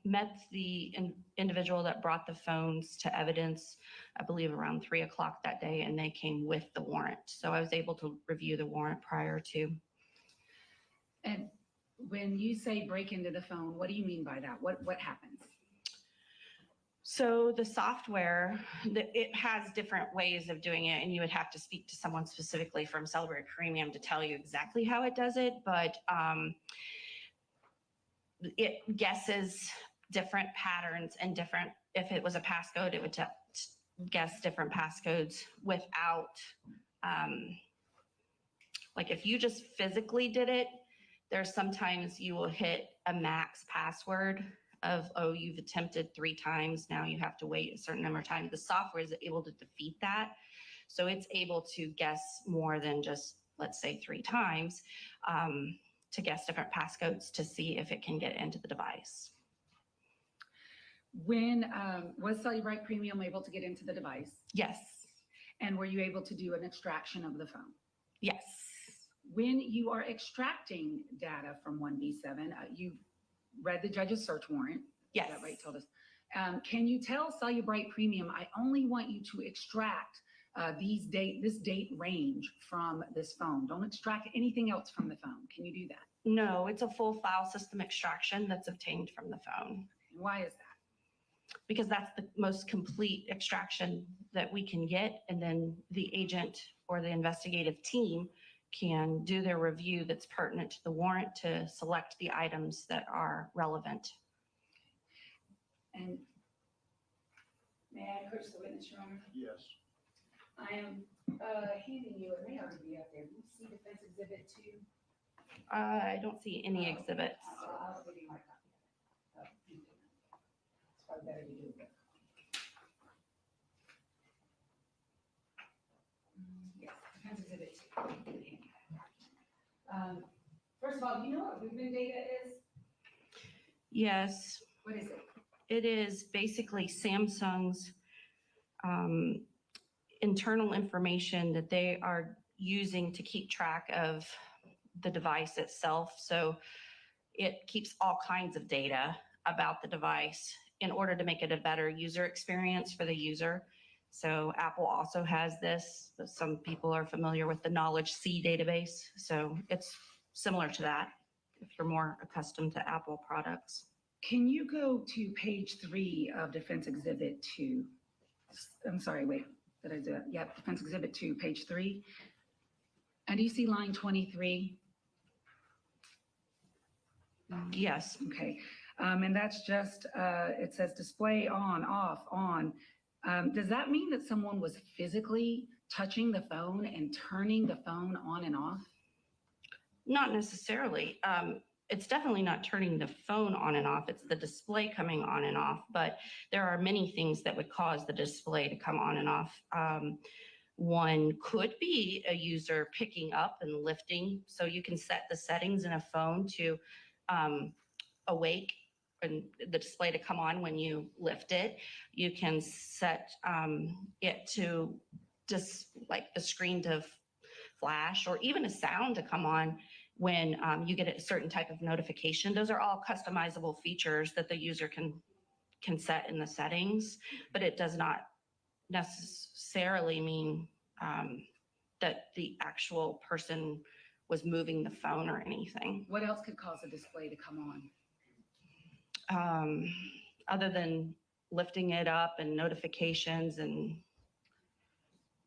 met the individual that brought the phones to evidence, I believe around 3 o'clock that day, and they came with the warrant. So I was able to review the warrant prior to. And when you say break into the phone, what do you mean by that? What happens? So the software, it has different ways of doing it, and you would have to speak to someone specifically from Cellubrite Premium to tell you exactly how it does it, but it guesses different patterns and different, if it was a passcode, it would guess different passcodes without, like if you just physically did it, there's sometimes you will hit a max password of, oh, you've attempted 3 times, now you have to wait a certain number of times. The software is able to defeat that. So it's able to guess more than just, let's say 3 times, to guess different passcodes to see if it can get into the device. When was Cellubrite Premium able to get into the device? Yes. And were you able to do an extraction of the phone? Yes. When you are extracting data from 1B7, you read the judge's search warrant. Yes. Is that right? Told us. Can you tell Cellubrite Premium, I only want you to extract this date range from this phone. Don't extract anything else from the phone. Can you do that? No, it's a full file system extraction that's obtained from the phone. And why is that? Because that's the most complete extraction that we can get. And then the agent or the investigative team can do their review that's pertinent to the warrant to select the items that are relevant. And may I approach the witness, Your Honor? Yes. I am handing you, it may already be up there. Do you see Defense Exhibit 2? I don't see any exhibits. I'll give you my copy of it. It's probably better you do it. Yes, Defense Exhibit 2. First of all, do you know what movement data is? Yes. What is it? It is basically Samsung's internal information that they are using to keep track of the device itself. So it keeps all kinds of data about the device in order to make it a better user experience for the user. So Apple also has this. Some people are familiar with the Knowledge C database. So it's similar to that if you're more accustomed to Apple products. Can you go to page 3 of Defense Exhibit 2? I'm sorry, wait, did I do it? Yep, Defense Exhibit 2, page 3. And do you see line 23? Yes. Okay. And that's just, it says display on, off, on. Does that mean that someone was physically touching the phone and turning the phone on and off? Not necessarily. It's definitely not turning the phone on and off. It's the display coming on and off. But there are many things that would cause the display to come on and off. One could be a user picking up and lifting. So you can set the settings in a phone to awake and the display to come on when you lift it. You can set it to just like the screen to flash, or even a sound to come on when you get a certain type of notification. Those are all customizable features that the user can set in the settings, but it does not necessarily mean that the actual person was moving the phone or anything. What else could cause a display to come on? Other than lifting it up and notifications. And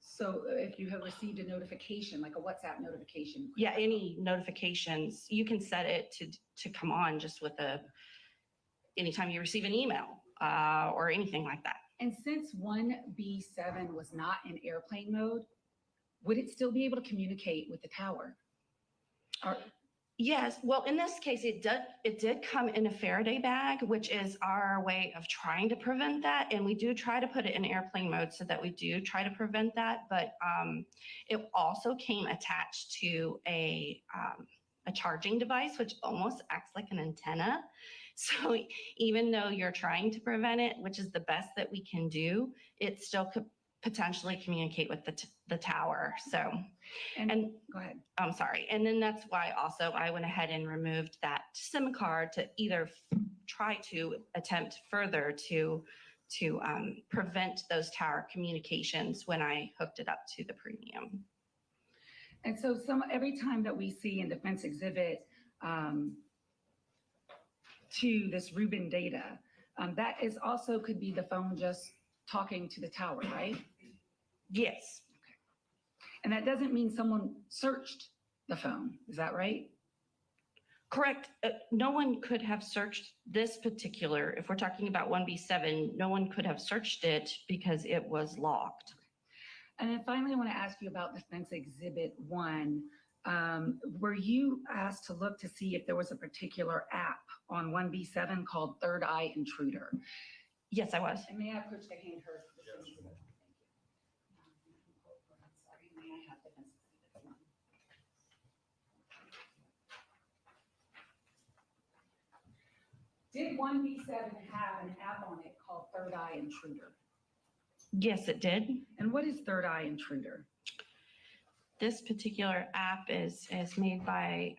so if you have received a notification, like a WhatsApp notification. Yeah, any notifications, you can set it to come on just with anytime you receive an email or anything like that. And since 1B7 was not in airplane mode, would it still be able to communicate with the tower? Yes, well, in this case, it did come in a Faraday bag, which is our way of trying to prevent that. And we do try to put it in airplane mode so that we do try to prevent that. But it also came attached to a charging device, which almost acts like an antenna. So even though you're trying to prevent it, which is the best that we can do, it still could potentially communicate with the tower. So, and go ahead. I'm sorry. And then that's why also I went ahead and removed that SIM card to either try to attempt further to prevent those tower communications when I hooked it up to the premium. And so every time that we see in Defense Exhibit 2 this Rubin data, that is also could be the phone just talking to the tower, right? Yes. Okay. And that doesn't mean someone searched the phone. Is that right? Correct. No one could have searched this particular, if we're talking about 1B7, no one could have searched it because it was locked. And then finally, I want to ask you about Defense Exhibit 1. Were you asked to look to see if there was a particular app on 1B7 called Third Eye Intruder? Yes, I was. And may I approach the hand first? Thank you. Sorry, may I have Defense Exhibit 1? Did 1B7 have an app on it called Third Eye Intruder? Yes, it did. And what is Third Eye Intruder? This particular app is made by,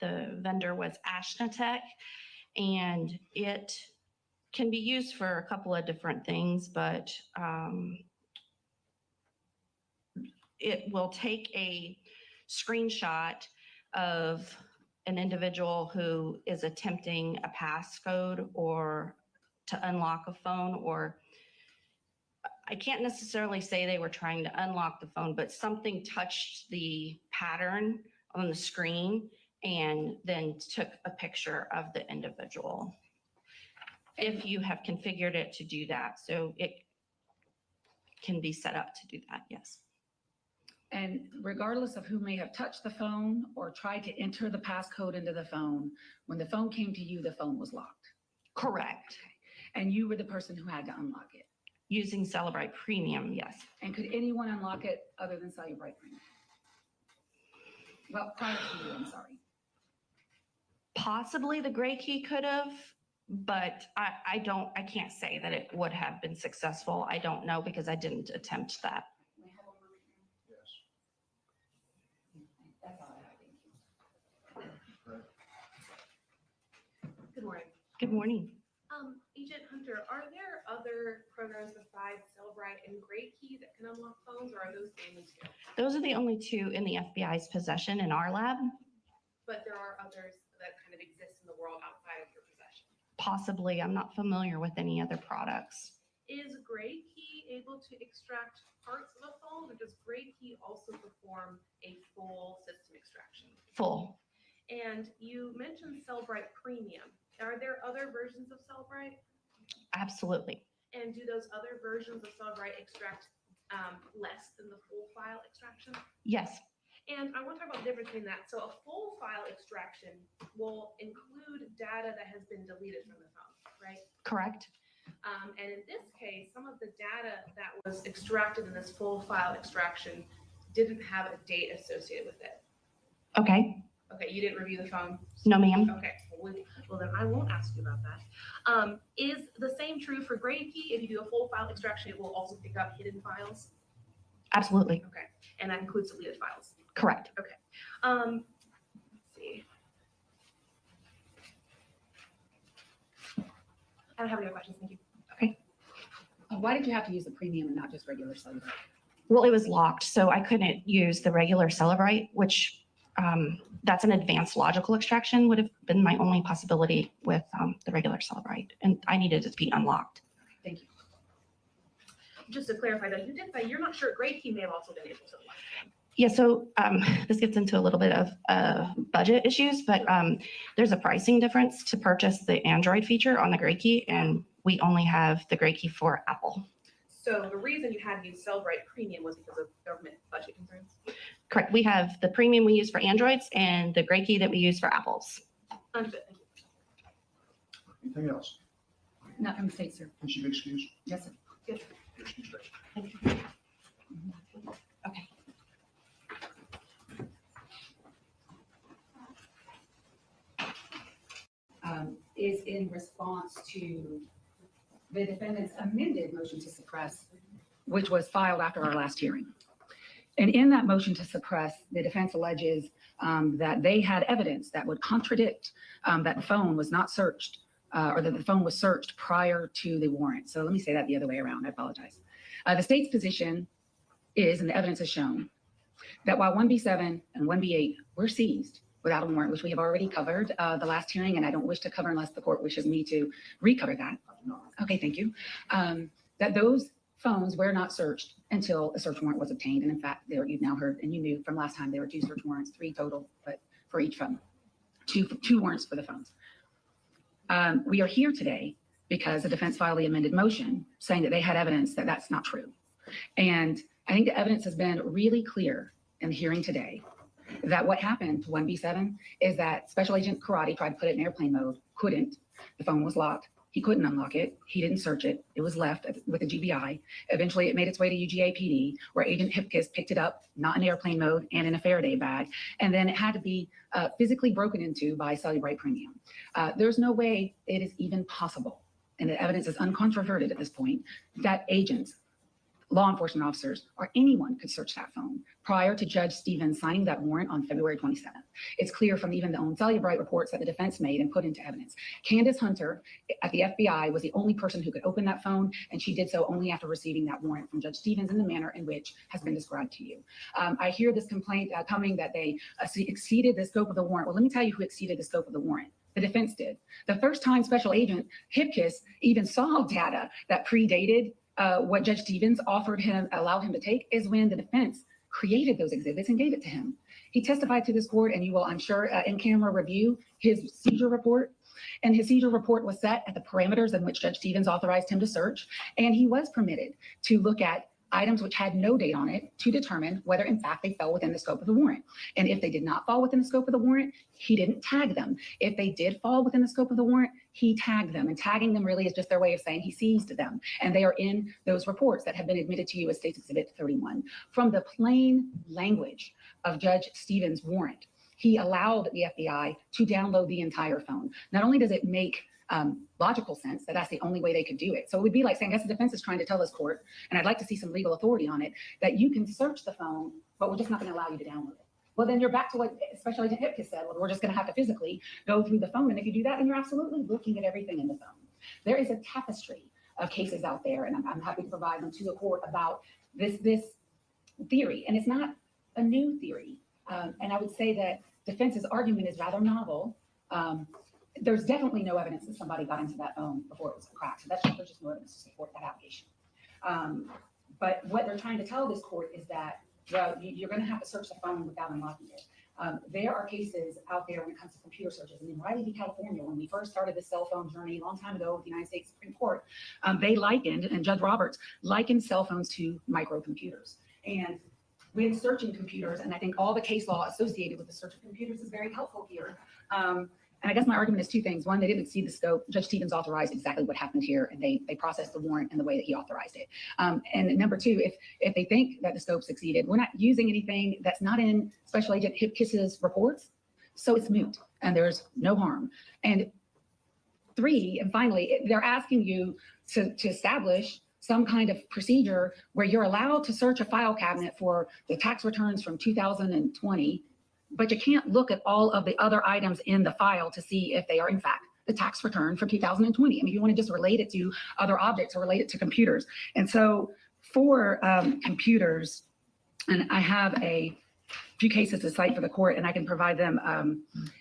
the vendor was Ashnatech, and it can be used for a couple of different things, but it will take a screenshot of an individual who is attempting a passcode or to unlock a phone, or I can't necessarily say they were trying to unlock the phone, but something touched the pattern on the screen and then took a picture of the individual. If you have configured it to do that, so it can be set up to do that, yes. And regardless of who may have touched the phone or tried to enter the passcode into the phone, when the phone came to you, the phone was locked. Correct. Okay. And you were the person who had to unlock it. Using Celebrite Premium, yes. And could anyone unlock it other than Celebrite Premium? Well, prior to you, I'm sorry. Possibly the gray key could have, but I can't say that it would have been successful. I don't know because I didn't attempt that. That's all I have, thank you. Good morning. Good morning. Agent Hunter, are there other programs besides Celebrite and Gray Key that can unlock phones, or are those the only two? Those are the only two in the FBI's possession in our lab. But there are others that kind of exist in the world outside of your possession. Possibly, I'm not familiar with any other products. Is Gray Key able to extract parts of a phone, or does Gray Key also perform a full system extraction? Full. And you mentioned Celebrite Premium. Are there other versions of Cellbrite? Absolutely. And do those other versions of Cellbrite extract less than the full file extraction? Yes. And I want to talk about the difference between that. So a full file extraction will include data that has been deleted from the phone, right? Correct. And in this case, some of the data that was extracted in this full file extraction didn't have a date associated with it. Okay. Okay, you didn't review the phone? No, ma'am. Okay, well then I won't ask you about that. Is the same true for grade key? If you do a full file extraction, it will also pick up hidden files? Absolutely. Okay, and that includes deleted files? Correct. Okay. Let's see. I don't have any other questions, thank you. Why did you have to use the premium and not just regular cellular? Well, it was locked, so I couldn't use the regular Celebrite, which that's an advanced logical extraction, would have been my only possibility with the regular Celebrite, and I needed it to be unlocked. Thank you. Just to clarify though, you did say you're not sure grade key may have also been able to unlock. Yeah, so this gets into a little bit of budget issues, but there's a pricing difference to purchase the Android feature on the Grade Key, and we only have the Grade Key for Apple. So the reason you had to use Cellbrite Premium was because of government budget concerns? Correct. We have the premium we use for Androids and the Grade Key that we use for Apples. Understood, thank you. Anything else? Not from the state, sir. Can she be excused? Yes, sir. Yes. Okay. Is in response to the defendant's amended motion to suppress, which was filed after our last hearing. And in that motion to suppress, the defense alleges that they had evidence that would contradict that the phone was not searched or that the phone was searched prior to the warrant. So let me say that the other way around. I apologize. The state's position is, and the evidence has shown, that while 1B7 and 1B8 were seized without a warrant, which we have already covered the last hearing, and I don't wish to cover unless the court wishes me to recover that. Okay, thank you. That those phones were not searched until a search warrant was obtained. And in fact, you've now heard, and you knew from last time, there were 2 search warrants, 3 total, but for each phone, two warrants for the phones. We are here today because the defense filed the amended motion saying that they had evidence that that's not true. And I think the evidence has been really clear in the hearing today that what happened to 1B7 is that Special Agent Karate tried to put it in airplane mode, couldn't. The phone was locked. He couldn't unlock it. He didn't search it. It was left with a GBI. Eventually, it made its way to UGA PD, where Agent Hipkiss picked it up, not in airplane mode, and in a Faraday bag. And then it had to be physically broken into by Cellubrite Premium. There's no way it is even possible, and the evidence is uncontroverted at this point, that agents, law enforcement officers, or anyone could search that phone prior to Judge Stevens signing that warrant on February 27th. It's clear from even the own Cellubrite reports that the defense made and put into evidence. Candace Hunter at the FBI was the only person who could open that phone, and she did so only after receiving that warrant from Judge Stevens in the manner in which has been described to you. I hear this complaint coming that they exceeded the scope of the warrant. Well, let me tell you who exceeded the scope of the warrant. The defense did. The first time Special Agent Hipkiss even saw data that predated what Judge Stevens allowed him to take is when the defense created those exhibits and gave it to him. He testified to this court, and you will, I'm sure, in camera review his seizure report. And his seizure report was set at the parameters in which Judge Stevens authorized him to search. And he was permitted to look at items which had no date on it to determine whether in fact they fell within the scope of the warrant. And if they did not fall within the scope of the warrant, he didn't tag them. If they did fall within the scope of the warrant, he tagged them. And tagging them really is just their way of saying he seized them. And they are in those reports that have been admitted to you as State's Exhibit 31. From the plain language of Judge Stevens' warrant, he allowed the FBI to download the entire phone. Not only does it make logical sense that that's the only way they could do it. So it would be like saying, I guess the defense is trying to tell this court, and I'd like to see some legal authority on it, that you can search the phone, but we're just not going to allow you to download it. Well, then you're back to what Special Agent Hipkiss said. Well, we're just going to have to physically go through the phone. And if you do that, then you're absolutely looking at everything in the phone. There is a tapestry of cases out there, and I'm happy to provide them to the court about this theory. And it's not a new theory. And I would say that defense's argument is rather novel. There's definitely no evidence that somebody got into that phone before it was cracked. So there's just no evidence to support that allegation. But what they're trying to tell this court is that, well, you're going to have to search the phone without unlocking it. There are cases out there when it comes to computer searches. And in Riley v. California, when we first started the cell phone journey a long time ago with the United States Supreme Court, they likened, and Judge Roberts likened cell phones to microcomputers. And when searching computers, and I think all the case law associated with the search of computers is very helpful here. And I guess my argument is two things. One, they didn't exceed the scope. Judge Stevens authorized exactly what happened here, and they processed the warrant in the way that he authorized it. And number two, if they think that the scope succeeded, we're not using anything that's not in Special Agent Hipkiss's reports, so it's moot, and there's no harm. And three, and finally, they're asking you to establish some kind of procedure where you're allowed to search a file cabinet for the tax returns from 2020, but you can't look at all of the other items in the file to see if they are in fact the tax return for 2020. I mean, you want to just relate it to other objects or relate it to computers. And so for computers, and I have a few cases to cite for the court, and I can provide them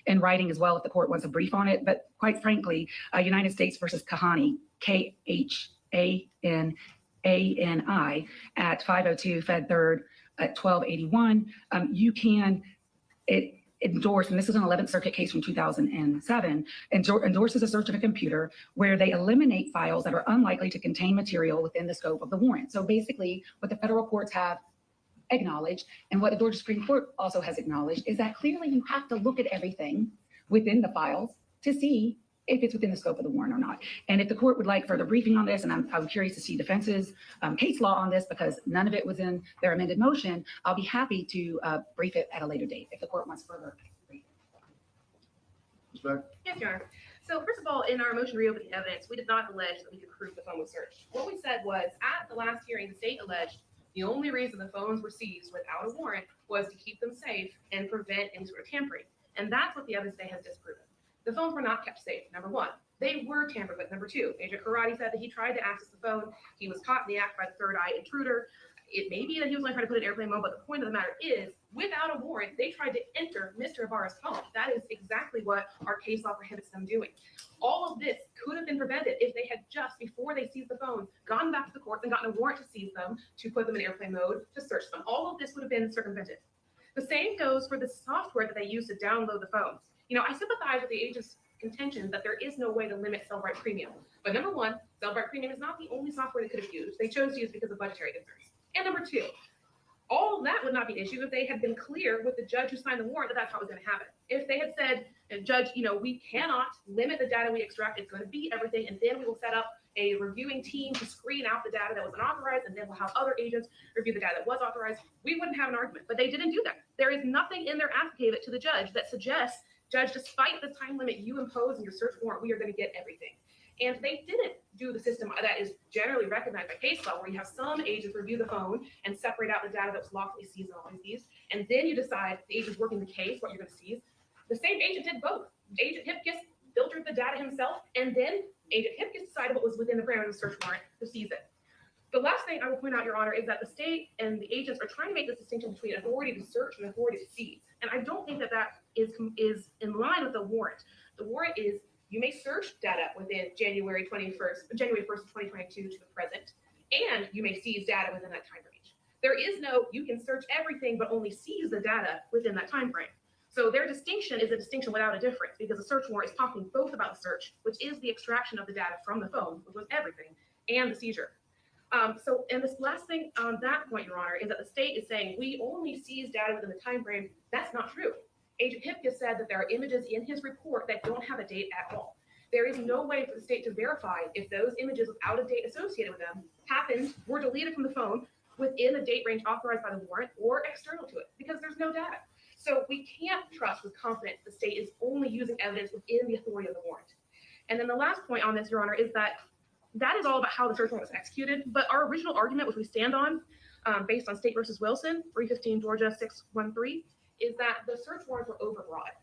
in writing as well if the court wants a brief on it. But quite frankly, United States versus Kahani, Khani, at 502 Fed 3rd at 1281, you can endorse, and this is an 11th Circuit case from 2007, endorses a search of a computer where they eliminate files that are unlikely to contain material within the scope of the warrant. So basically, what the federal courts have acknowledged, and what the Georgia Supreme Court also has acknowledged, is that clearly you have to look at everything within the files to see if it's within the scope of the warrant or not. And if the court would like further briefing on this, and I'm curious to see defense's case law on this because none of it was in their amended motion, I'll be happy to brief it at a later date if the court wants further briefing. Yes, Your Honor. So first of all, in our motion to reopen the evidence, we did not allege that we could prove the phone was searched. What we said was, at the last hearing, the state alleged the only reason the phones were seized without a warrant was to keep them safe and prevent any sort of tampering. And that's what the evidence today has disproven. The phones were not kept safe, number one. They were tampered with, number two. Agent Karate said that he tried to access the phone. He was caught in the act by the third eye intruder. It may be that he was only trying to put it in airplane mode, but the point of the matter is, without a warrant, they tried to enter Mr. Ibarra's home. That is exactly what our case law prohibits them doing. All of this could have been prevented if they had just, before they seized the phone, gone back to the court and gotten a warrant to seize them, to put them in airplane mode, to search them. All of this would have been circumvented. The same goes for the software that they use to download the phones. You know, I sympathize with the agent's contention that there is no way to limit Cellbrite Premium. But number one, Cellbrite Premium is not the only software they could have used. They chose to use because of budgetary concerns. And number two, all of that would not be an issue if they had been clear with the judge who signed the warrant that that's how it was going to happen. If they had said, Judge, you know, we cannot limit the data we extract, it's going to be everything, and then we will set up a reviewing team to screen out the data that was unauthorized, and then we'll have other agents review the data that was authorized, we wouldn't have an argument. But they didn't do that. There is nothing in their affidavit to the judge that suggests, Judge, despite the time limit you impose in your search warrant, we are going to get everything. And they didn't do the system that is generally recognized by case law, where you have some agents review the phone and separate out the data that was lawfully seized and always seized, and then you decide, the agent's working the case, what you're going to seize. The same agent did both. Agent Hipkiss filtered the data himself, and then Agent Hipkiss decided what was within the parameters of the search warrant to seize it. The last thing I will point out, Your Honor, is that the state and the agents are trying to make this distinction between authority to search and authority to seize. And I don't think that that is in line with the warrant. The warrant is, you may search data within January 1st, 2022 to the present, and you may seize data within that time range. There is no, you can search everything, but only seize the data within that time frame. So their distinction is a distinction without a difference, because the search warrant is talking both about the search, which is the extraction of the data from the phone, which was everything, and the seizure. And this last thing on that point, Your Honor, is that the state is saying we only seize data within the time frame. That's not true. Agent Hipkiss said that there are images in his report that don't have a date at all. There is no way for the state to verify if those images without a date associated with them happened, were deleted from the phone within the date range authorized by the warrant or external to it, because there's no data. So we can't trust with confidence the state is only using evidence within the authority of the warrant. And then the last point on this, Your Honor, is that that is all about how the search warrant was executed. But our original argument, which we stand on, based on State versus Wilson, 315 Georgia 613, is that the search warrants were overbroad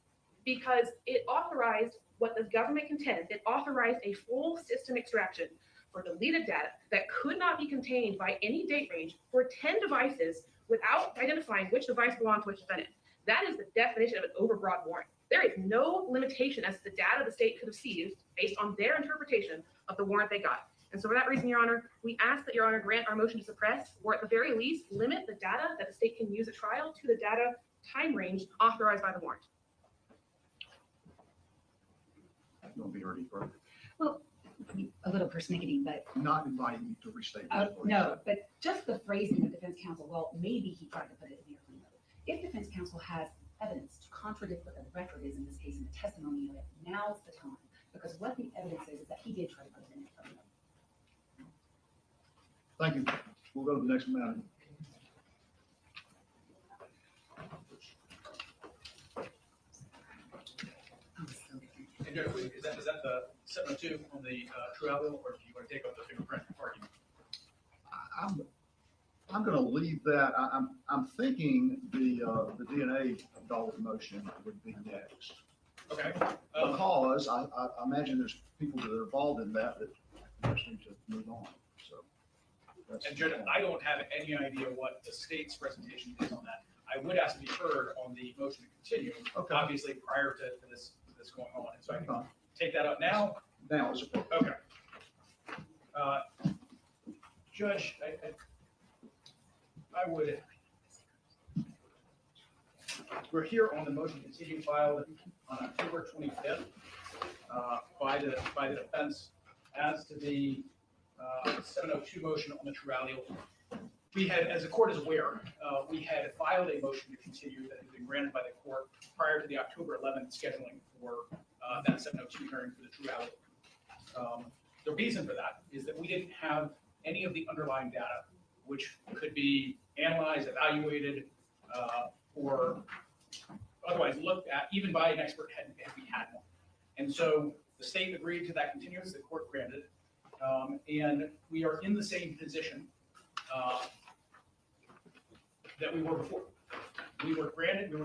because it authorized what the government contends. It authorized a full system extraction for deleted data that could not be contained by any date range for 10 devices without identifying which device belonged to which defendant. That is the definition of an overbroad warrant. There is no limitation as to the data the state could have seized based on their interpretation of the warrant they got. And so for that reason, Your Honor, we ask that Your Honor grant our motion to suppress, or at the very least, limit the data that the state can use at trial to the data time range authorized by the warrant. Don't be already further. Well, a little persnickety, but Not inviting you to restate. no, but just the phrasing of defense counsel, well, maybe he tried to put it in there. If defense counsel has evidence to contradict what the record is in this case and the testimony of it, now's the time. Because what the evidence is that he did try to put it in there. Thank you. We'll go to the next matter. And is that the 702 on the true algo, or do you want to take up the fingerprint argument? I'm going to leave that. I'm thinking the DNA dollar motion would be next. Okay. Because I imagine there's people that are involved in that just need to move on. So. And Judge, I don't have any idea what the state's presentation is on that. I would ask to be heard on the motion to continue, obviously prior to this going on. And so I can take that up now. Now is okay. Judge, I would. We're here on the motion to continue filed on October 25th by the defense as to the 702 motion on the True. We had, as the court is aware, we had filed a motion to continue that had been granted by the court prior to the October 11th scheduling for that 702 hearing for the True. The reason for that is that we didn't have any of the underlying data, which could be analyzed, evaluated, or otherwise looked at, even by an expert if we had one. And so the state agreed to that continuance, the court granted, and we are in the same position that we were before. We were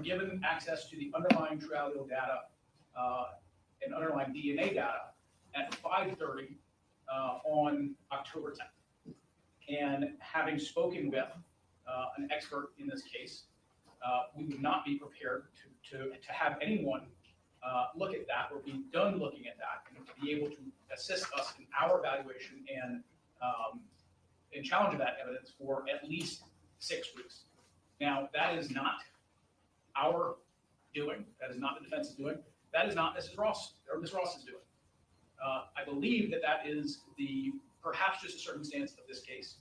given access to the underlying True data and underlying DNA data at 5:30 on October 10th. And having spoken with an expert in this case, we would not be prepared to have anyone look at that or be done looking at that and to be able to assist us in our evaluation and challenge of that evidence for at least 6 weeks. Now, that is not our doing. That is not the defense's doing. That is not Mrs. Ross or Ms. Ross's doing. I believe that is perhaps just a circumstance of this case.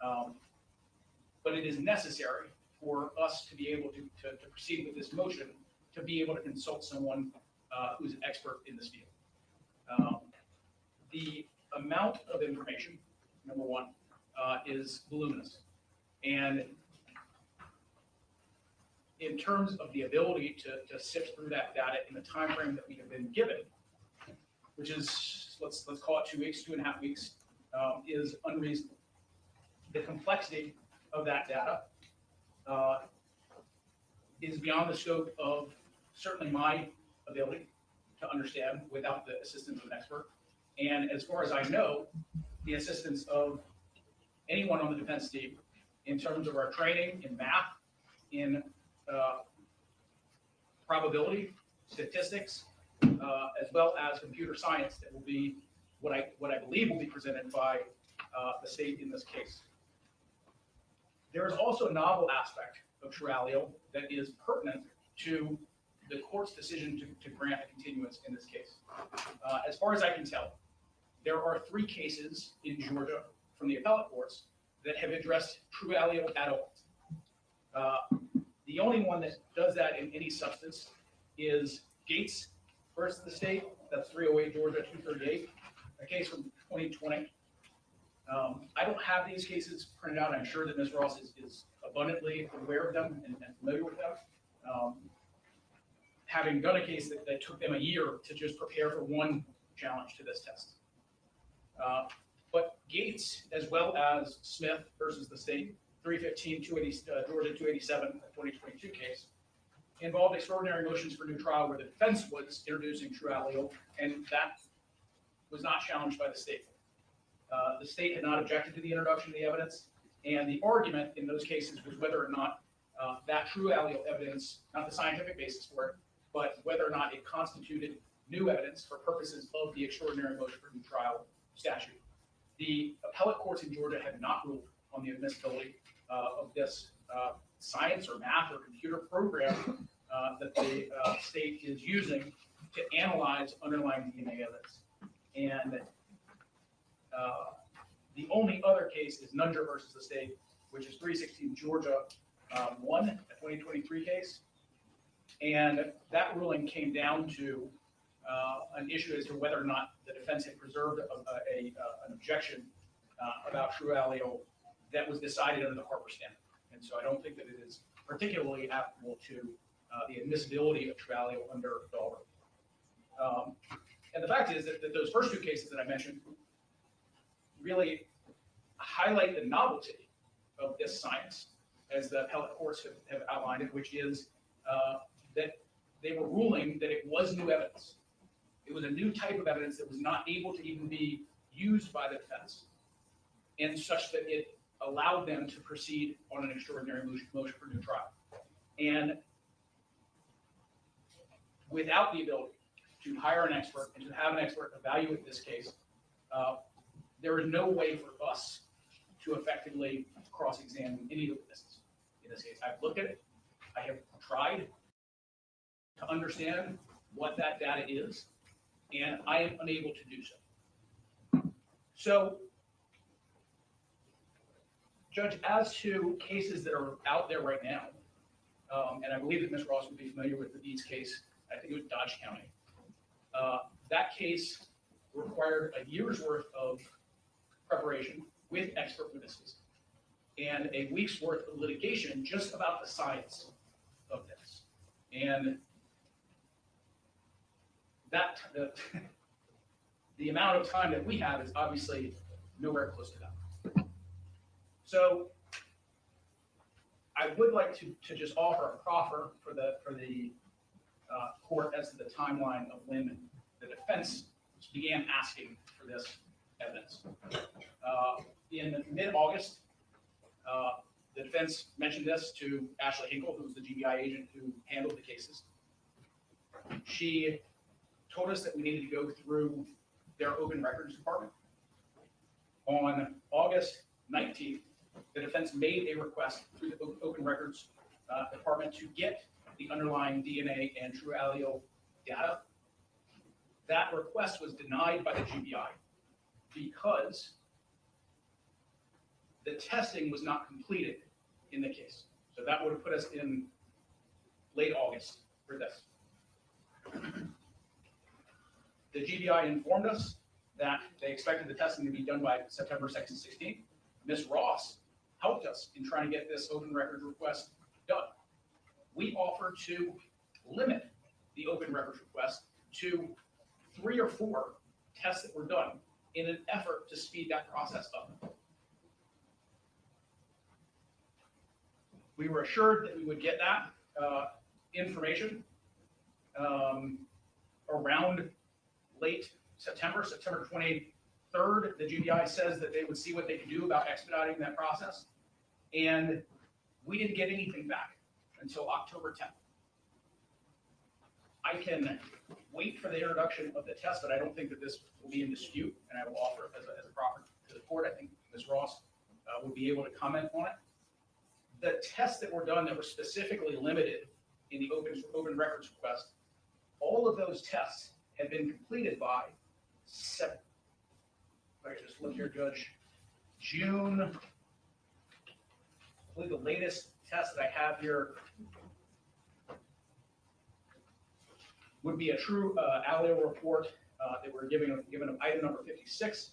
But it is necessary for us to be able to proceed with this motion, to be able to consult someone who's an expert in this field. The amount of information, number one, is voluminous. And in terms of the ability to sift through that data in the time frame that we have been given, which is, let's call it 2 weeks, 2.5 weeks, is unreasonable. The complexity of that data is beyond the scope of certainly my ability to understand without the assistance of an expert. And as far as I know, the assistance of anyone on the defense team in terms of our training in math, in probability, statistics, as well as computer science, that will be what I believe will be presented by the state in this case. There is also a novel aspect of True that is pertinent to the court's decision to grant a continuance in this case. As far as I can tell, there are 3 cases in Georgia from the appellate courts that have addressed True at all. The only one that does that in any substance is Gates versus the state. That's 308 Georgia 238, a case from 2020. I don't have these cases printed out. I'm sure that Ms. Ross is abundantly aware of them and familiar with them. Having done a case that took them a year to just prepare for one challenge to this test. But Gates, as well as Smith versus the state, 315 Georgia 287, 2022 case, involved extraordinary motions for new trial where the defense was introducing True and that was not challenged by the state. The state had not objected to the introduction of the evidence, and the argument in those cases was whether or not that True evidence, not the scientific basis for it, but whether or not it constituted new evidence for purposes of the extraordinary motion for new trial statute. The appellate courts in Georgia have not ruled on the admissibility of this science or math or computer program that the state is using to analyze underlying DNA evidence. And the only other case is Nunger versus the state, which is 316 Georgia 1, a 2023 case. And that ruling came down to an issue as to whether or not the defense had preserved an objection about true allele that was decided under the Harper standard. And so I don't think that it is particularly applicable to the admissibility of true allele under Dahlberg. And the fact is that those first two cases that I mentioned really highlight the novelty of this science, as the appellate courts have outlined it, which is that they were ruling that it was new evidence. It was a new type of evidence that was not able to even be used by the defense, and such that it allowed them to proceed on an extraordinary motion for new trial. And without the ability to hire an expert and to have an expert evaluate this case, there is no way for us to effectively cross-examine any of the witnesses in this case. I've looked at it. I have tried to understand what that data is, and I am unable to do so. So, Judge, as to cases that are out there right now, and I believe that Ms. Ross would be familiar with the Deeds case, I think it was Dodge County. That case required a year's worth of preparation with expert witnesses and a week's worth of litigation just about the science of this. And that the amount of time that we have is obviously nowhere close to that. So I would like to just offer a proffer for the court as to the timeline of when the defense began asking for this evidence. In mid-August, the defense mentioned this to Ashley Hinkle, who was the GBI agent who handled the cases. She told us that we needed to go through their open records department. On August 19th, the defense made a request through the open records department to get the underlying DNA and true allele data. That request was denied by the GBI because the testing was not completed in the case. So that would have put us in late August for this. The GBI informed us that they expected the testing to be done by September 2nd, 16th. Ms. Ross helped us in trying to get this open records request done. We offered to limit the open records request to 3 or 4 tests that were done in an effort to speed that process up. We were assured that we would get that information around late September 23rd. The GBI says that they would see what they could do about expediting that process. And we didn't get anything back until October 10th. I can wait for the introduction of the test, but I don't think that this will be in dispute, and I will offer it as a proffer to the court. I think Ms. Ross would be able to comment on it. The tests that were done that were specifically limited in the open records request, all of those tests had been completed by if I just look here, Judge, June. I believe the latest test that I have here would be a true allele report that we're given item number 56,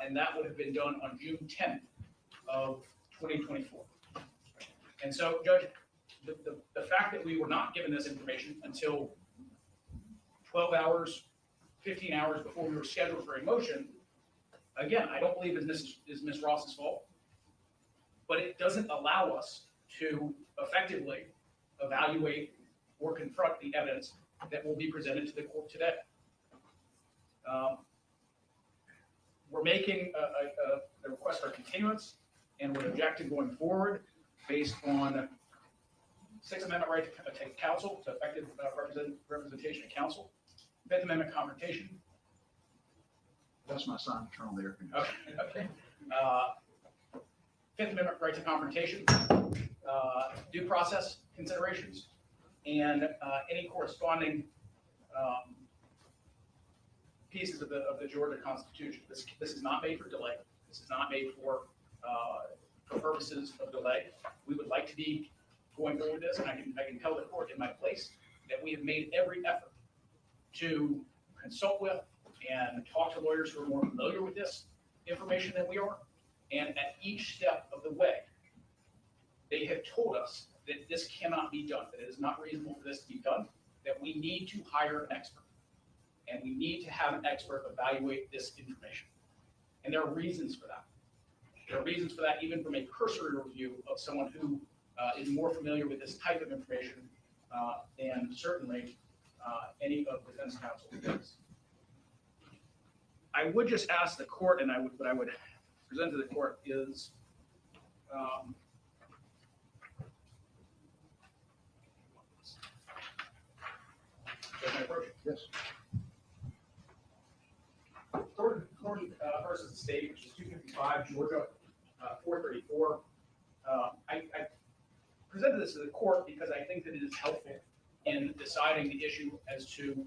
and that would have been done on June 10th of 2024. And so, Judge, the fact that we were not given this information until 12 hours, 15 hours before we were scheduled for a motion, again, I don't believe is Ms. Ross's fault, but it doesn't allow us to effectively evaluate or confront the evidence that will be presented to the court today. We're making a request for continuance and would object to going forward based on Sixth Amendment right to counsel, to effective representation of counsel, Fifth Amendment confrontation. That's my sign to turn on the air conditioner. Okay. Fifth Amendment right to confrontation, due process considerations and any corresponding pieces of the Georgia Constitution. This is not made for delay. This is not made for purposes of delay. We would like to be going forward with this, and I can tell the court in my place that we have made every effort to consult with and talk to lawyers who are more familiar with this information than we are. And at each step of the way, they have told us that this cannot be done, that it is not reasonable for this to be done, that we need to hire an expert. And we need to have an expert evaluate this information. And there are reasons for that. There are reasons for that even from a cursory review of someone who is more familiar with this type of information than certainly any of the defense counsel is. I would just ask the court, and what I would present to the court is Yes. Thornton versus the state, which is 255 Georgia 434. I presented this to the court because I think that it is helpful in deciding the issue as to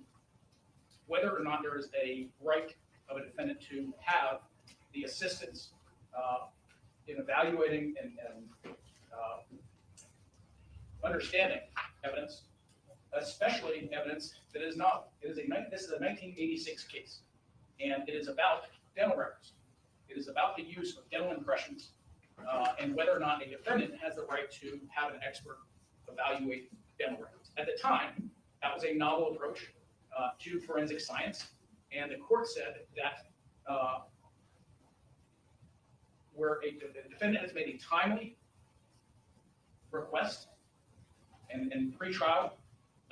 whether or not there is a right of a defendant to have the assistance in evaluating and understanding evidence, especially evidence that is not. This is a 1986 case, and it is about dental records. It is about the use of dental impressions and whether or not a defendant has the right to have an expert evaluate dental records. At the time, that was a novel approach to forensic science, and the court said that where the defendant has made a timely request, and pre-trial,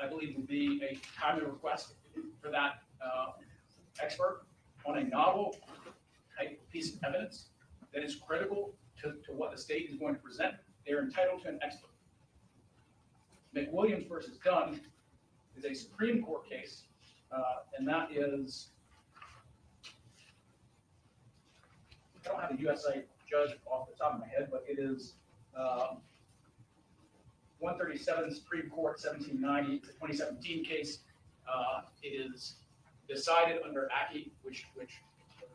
I believe, would be a timely request for that expert on a novel type piece of evidence that is critical to what the state is going to present. They're entitled to an expert. McWilliams versus Dunn is a Supreme Court case, and that is, I don't have a USA judge off the top of my head, but it is 137 Supreme Court 1790. It's a 2017 case. It is decided under ACI, which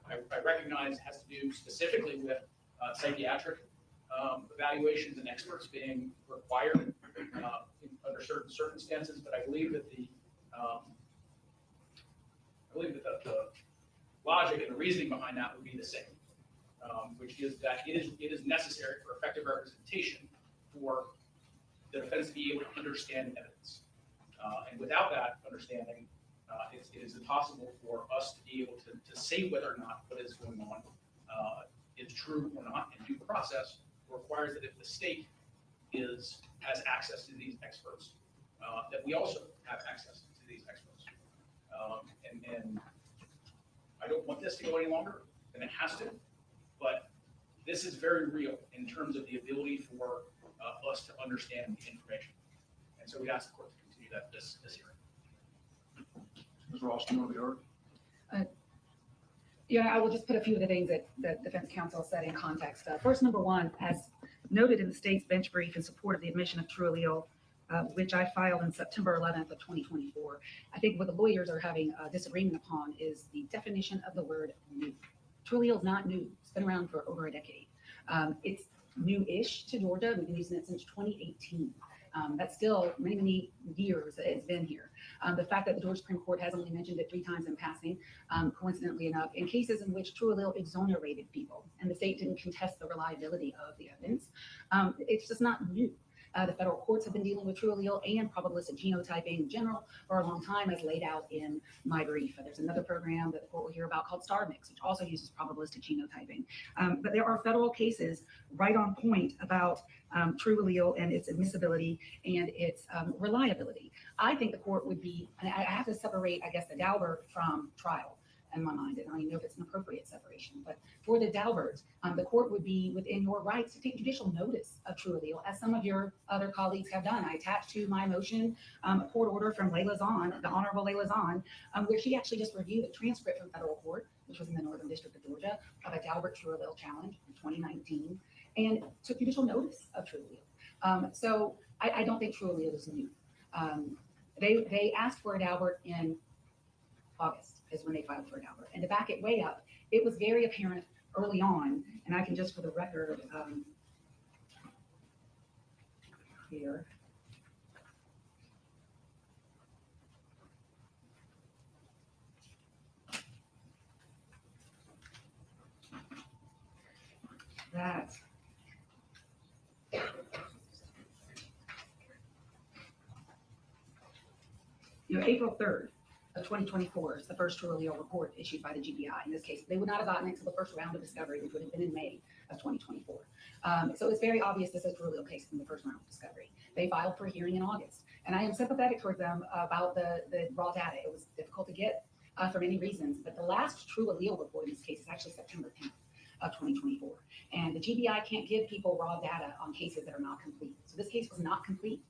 I recognize has to do specifically with psychiatric evaluations and experts being required under certain circumstances. But I believe that the logic and the reasoning behind that would be the same, which is that it is necessary for effective representation for the defense to be able to understand evidence. And without that understanding, it is impossible for us to be able to say whether or not what is going on is true or not. And due process requires that if the state has access to these experts, that we also have access to these experts. And I don't want this to go any longer than it has to, but this is very real in terms of the ability for us to understand the information. And so we ask the court to continue this hearing. Ms. Ross, do you want to be heard? Yeah, I will just put a few of the things that defense counsel said in context. First, number one, as noted in the state's bench brief in support of the admission of true allele, which I filed on September 11th of 2024, I think what the lawyers are having a disagreement upon is the definition of the word new. True allele is not new. It's been around for over a decade. It's new-ish to Georgia. We've been using it since 2018. That's still many, many years that it's been here. The fact that the Georgia Supreme Court has only mentioned it 3 times in passing, coincidentally enough, in cases in which true allele exonerated people and the state didn't contest the reliability of the evidence, it's just not new. The federal courts have been dealing with true allele and probabilistic genotyping in general for a long time, as laid out in my brief. There's another program that the court will hear about called StarMix, which also uses probabilistic genotyping. But there are federal cases right on point about true allele and its admissibility and its reliability. I think the court would be, and I have to separate, I guess, the Daubert from trial in my mind. I don't even know if it's an appropriate separation, but for the Daubert, the court would be within your rights to take judicial notice of true allele, as some of your other colleagues have done. I attached to my motion a court order from Layla Zahn, the Honorable Layla Zahn, where she actually just reviewed a transcript from federal court, which was in the Northern District of Georgia, of a Daubert true allele challenge in 2019, and took judicial notice of true allele. So I don't think True Allele is new. They asked for a Daubert in August is when they filed for a Daubert. And to back it way up, it was very apparent early on, and I can just for the record here. That April 3rd of 2024 is the first True Allele report issued by the GBI. In this case, they would not have gotten it until the first round of discovery, which would have been in May of 2024. So it's very obvious this is a True Allele case from the first round of discovery. They filed for a hearing in August, and I am sympathetic towards them about the raw data. It was difficult to get for many reasons, but the last True Allele report in this case is actually September 10th of 2024. And the GBI can't give people raw data on cases that are not complete. So this case was not complete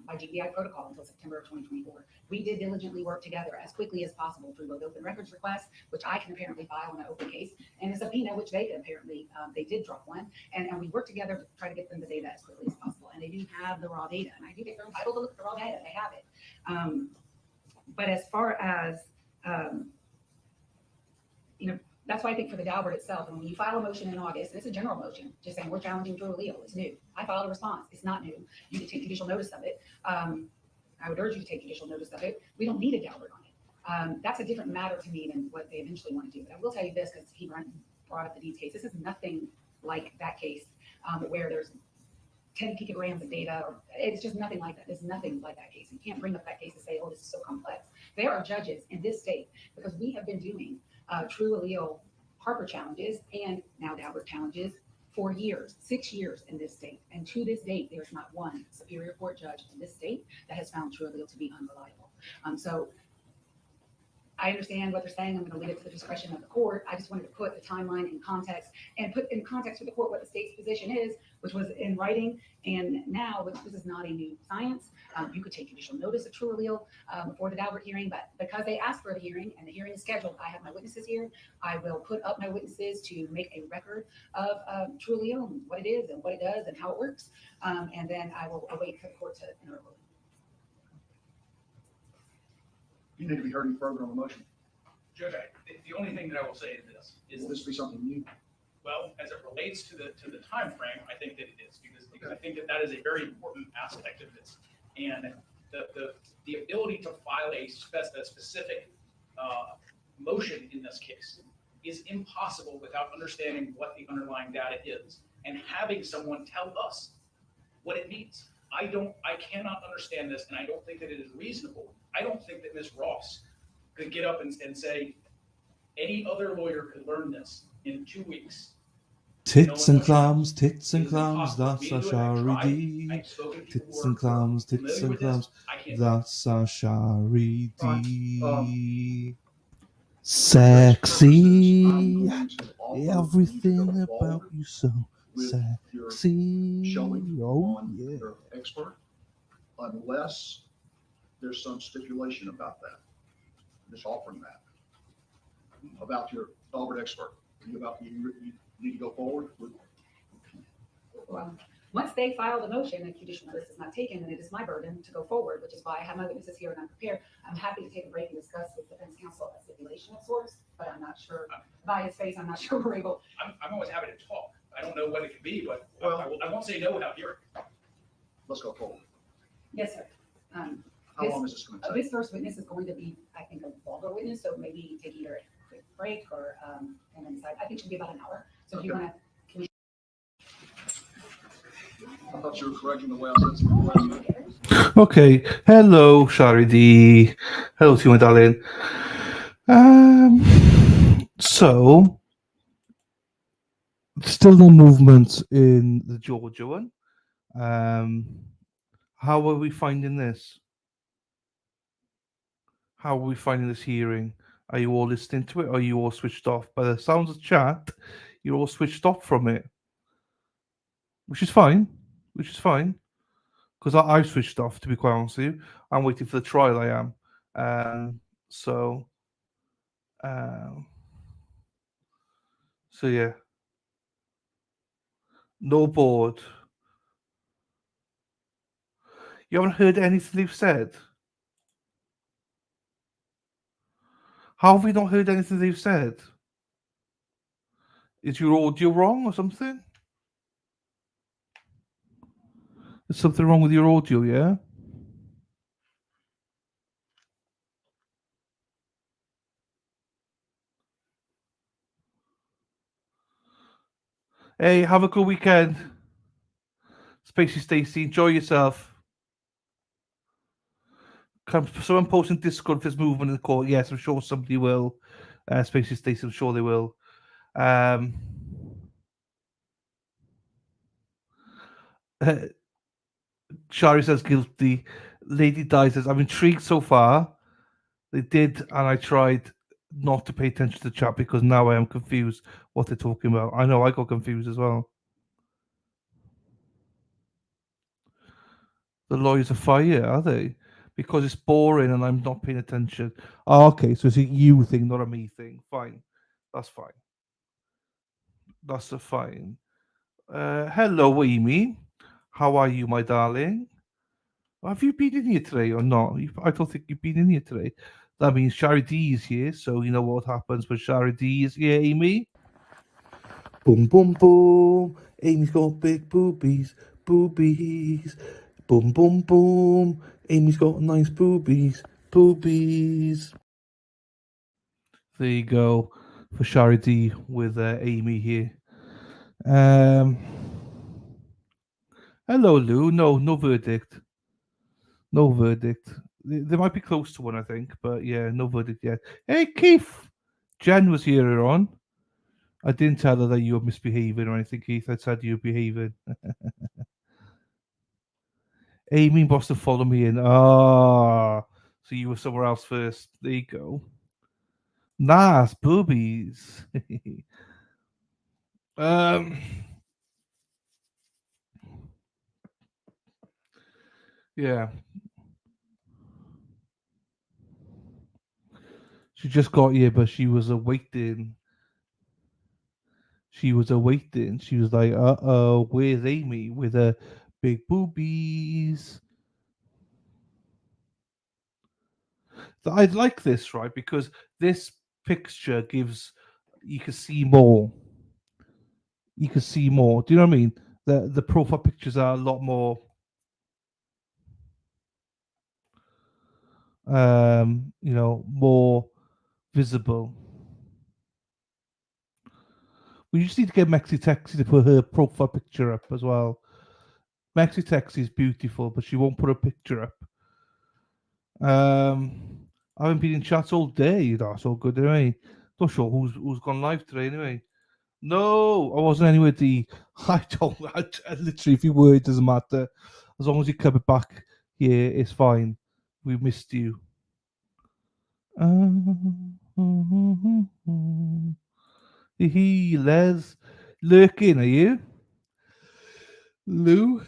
by GBI protocol until September of 2024. We did diligently work together as quickly as possible through both open records requests, which I can apparently file on an open case, and a subpoena, which they apparently, they did drop one. And we worked together to try to get them the data as quickly as possible. And they do have the raw data. And I do think they're entitled to look at the raw data. They have it. But as far as, that's why I think for the Daubert itself, and when you file a motion in August, and it's a general motion, just saying we're challenging True Allele, it's new. I filed a response, it's not new. You can take judicial notice of it. I would urge you to take judicial notice of it. We don't need a Daubert on it. That's a different matter to me than what they eventually want to do. But I will tell you this, because he brought up the Deeds case. This is nothing like that case where there's 10 picograms of data, or it's just nothing like that. It's nothing like that case. You can't bring up that case and say, oh, this is so complex. There are judges in this state, because we have been doing True Allele Harper challenges and now Daubert challenges for years, 6 years in this state. And to this date, there's not one Superior Court judge in this state that has found True Allele to be unreliable. So I understand what they're saying. I'm going to leave it to the discretion of the court. I just wanted to put the timeline in context and put in context for the court what the state's position is, which was in writing. And now, which this is not a new science, you could take judicial notice of True Allele before the Daubert hearing, but because they asked for the hearing and the hearing is scheduled, I have my witnesses here. I will put up my witnesses to make a record of True Allele and what it is and what it does and how it works. And then I will await for the court to enter a ruling. You need to be heard any further on the motion. Judge, the only thing that I will say is this, Will this be something new? well, as it relates to the time frame, I think that it is, because I think that is a very important aspect of this. And the ability to file a specific motion in this case is impossible without understanding what the underlying data is and having someone tell us what it means. I cannot understand this, and I don't think that it is reasonable. I don't think that Ms. Ross could get up and say, any other lawyer could learn this in 2 weeks. Tits and clams, that's a Shari. Tits and clams, that's a Shari. Sexy, everything about you so sexy. Oh yeah. Your expert, unless there's some stipulation about that. Just offering that about your Daubert expert. You need to go forward with. Well, once they file the motion and judicial notice is not taken, then it is my burden to go forward, which is why I have my witnesses here and I'm prepared. I'm happy to take a break and discuss with defense counsel a stipulation of sorts, but I'm not sure by his face, I'm not sure we're able. I'm always happy to talk. I don't know what it could be, but I won't say no without hearing. Let's go forward. Yes, sir. How long is this going to take? This first witness is going to be, I think, a longer witness, so maybe take either a quick break or, and then decide. I think it should be about an hour. So if you want to. I thought you were correcting the way I said. Okay. Hello, Shari D. Hello to you, my darling. So still no movement in the Georgia one. How are we finding this? How are we finding this hearing? Are you all listening to it? Or are you all switched off? By the sounds of chat, you're all switched off from it, which is fine. Because I've switched off, to be quite honest with you. I'm waiting for the trial, I am. So yeah. No board. You haven't heard anything they've said? How have we not heard anything they've said? Is your audio wrong or something? There's something wrong with your audio, yeah? Hey, have a good weekend. Spacey Stacy, enjoy yourself. Come, someone post in Discord if there's movement in the court. Yes, I'm sure somebody will. Spacey Stacy, I'm sure they will. Shari says guilty. Lady Di says, I'm intrigued so far. They did, and I tried not to pay attention to the chat because now I am confused what they're talking about. I know I got confused as well. The lawyers are fire, are they? Because it's boring and I'm not paying attention. Oh, okay, so it's a you thing, not a me thing. Fine. That's fine. That's a fine. Hello, Amy. How are you, my darling? Have you been in here today or not? I don't think you've been in here today. That means Shari D is here, so you know what happens when Shari D is here, Amy? Boom, boom, boom. Amy's got big boobies, boobies. Boom, boom, boom. Amy's got nice boobies, boobies. There you go for Shari D with Amy here. Hello, Lou. No verdict. No verdict. They might be close to one, I think, but yeah, no verdict yet. Hey, Keith. Jen was here on. I didn't tell her that you were misbehaving or anything, Keith. I said you were behaving. Amy must have followed me in. Ah, so you were somewhere else first. There you go. Nice boobies. Yeah. She just got here, but she was awaiting. She was awaiting. She was like, "Uh-oh, where's Amy with her big boobies?" I like this, right? Because this picture gives you can see more. You can see more. Do you know what I mean? The profile pictures are a lot more more visible. We just need to get Mexi Texi to put her profile picture up as well. Mexi Texi is beautiful, but she won't put her picture up. I haven't been in chats all day. That's all good anyway. Not sure who's gone live today anyway. No, I wasn't anywhere. I don't. I literally, if you were, it doesn't matter. As long as you come back here, it's fine. We missed you. Les, lurking, are you? Lou?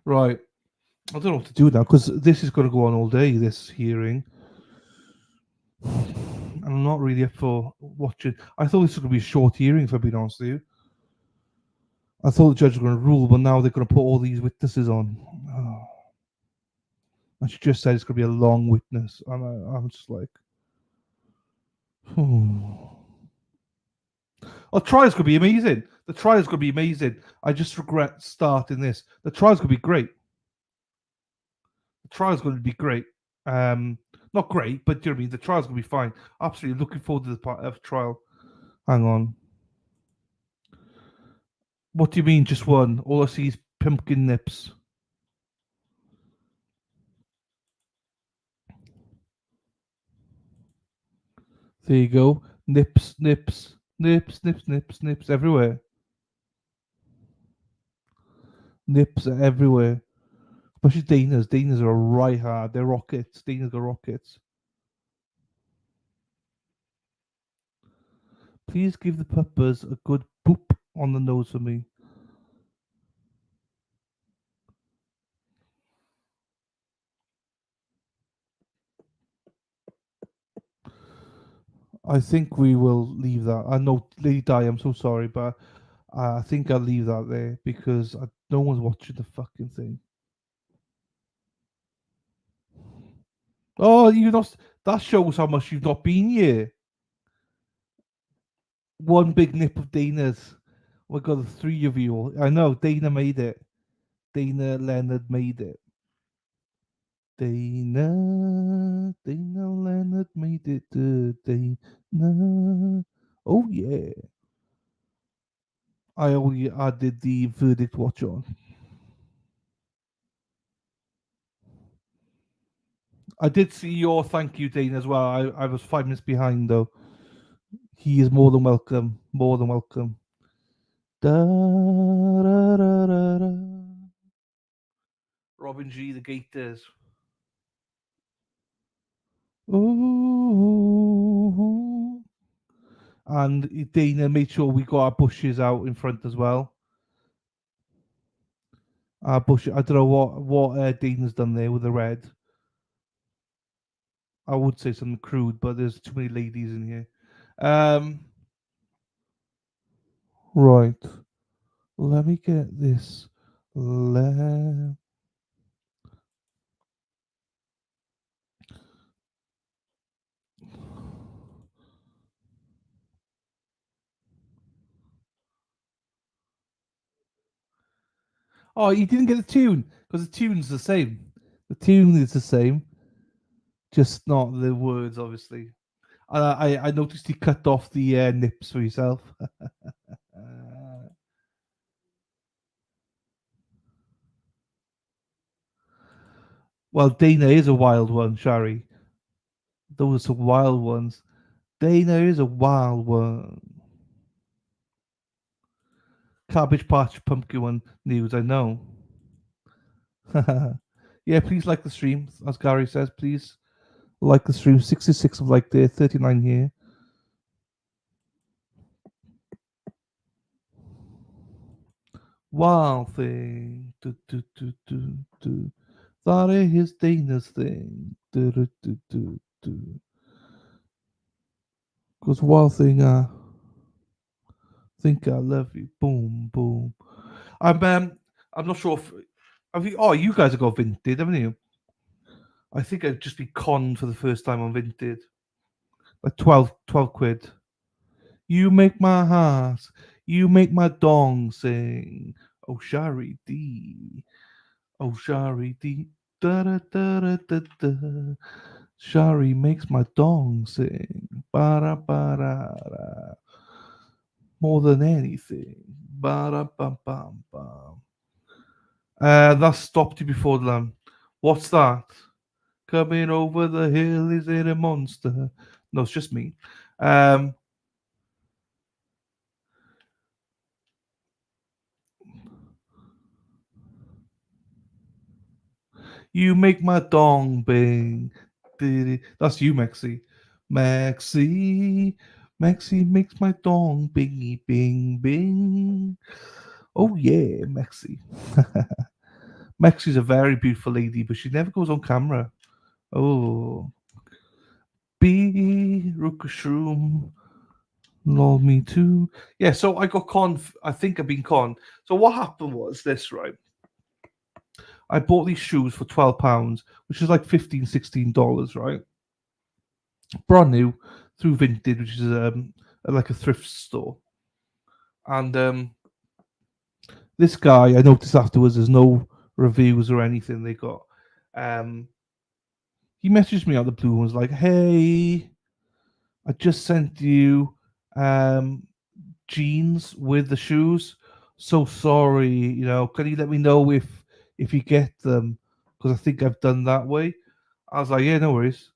Right. I don't know what to do now because this is going to go on all day, this hearing. And I'm not really up for watching. I thought this was going to be a short hearing, if I'm being honest with you. I thought the judge was going to rule, but now they're going to put all these witnesses on. Oh. And she just said it's going to be a long witness. And I'm just like, Oh, trial's going to be amazing. The trial's going to be amazing. I just regret starting this. The trial's going to be great. The trial's going to be great. Not great, but do you know what I mean? The trial's going to be fine. Absolutely looking forward to the part of trial. Hang on. What do you mean, just one? All I see is pumpkin nips. There you go. Nips, nips, nips, nips, nips, nips everywhere. Nips are everywhere. Especially Dana's. Dana's are right hard. They're rockets. Dana's got rockets. Please give the puppers a good boop on the nose for me. I think we will leave that. I know, Lady Di, I'm so sorry, but I think I'll leave that there because no one's watching the fucking thing. Oh, that shows how much you've not been here. One big nip of Dana's. Oh my god, the three of you. I know, Dana made it. Dana Leonard made it. Dana Leonard made it. Dana. Oh yeah. I did the verdict watch on. I did see your thank you, Dana, as well. I was 5 minutes behind though. He is more than welcome. More than welcome. Da, da, da, da, da. Robin G, the Gators. Ooh. And Dana made sure we got our bushes out in front as well. Our bush. I don't know what Dana's done there with the red. I would say something crude, but there's too many ladies in here. Right. Let me get this. Oh, you didn't get the tune because the tune's the same. The tune is the same, just not the words, obviously. I noticed you cut off the nips for yourself. Well, Dana is a wild one, Shari. Those are wild ones. Dana is a wild one. Cabbage Patch Pumpkin one news, I know. Yeah, please like the stream, as Gary says, please. Like the stream. 66 of like there, 39 here. Wild thing. That is Dana's thing. Cause wild thing, think I love you. Boom, boom. I'm not sure if you guys have got Vinted, haven't you? I think I've just been conned for the first time on Vinted. Like 12 quid. You make my heart, you make my dong sing. Oh Shari D. Oh Shari D. Da da da da da da. Shari makes my dong sing. Ba da ba da da. More than anything. Ba da bum bum bum. That stopped you before the lamb. What's that? Coming over the hill, is it a monster? No, it's just me. You make my dong bing. That's you, Maxi. Maxi makes my dong bingy bing bing. Oh yeah, Maxi. Maxi's a very beautiful lady, but she never goes on camera. Oh. Be Rookashroom. Lol, me too. Yeah, so I got conned. I think I've been conned. So what happened was this, right? I bought these shoes for £12, which is like $15-16, right? Brand new through Vinted, which is like a thrift store. And this guy, I noticed afterwards, there's no reviews or anything they got. He messaged me out of the blue and was like, "Hey, I just sent you jeans with the shoes. So sorry, can you let me know if you get them? Because I think I've done that way." I was like, "Yeah, no worries."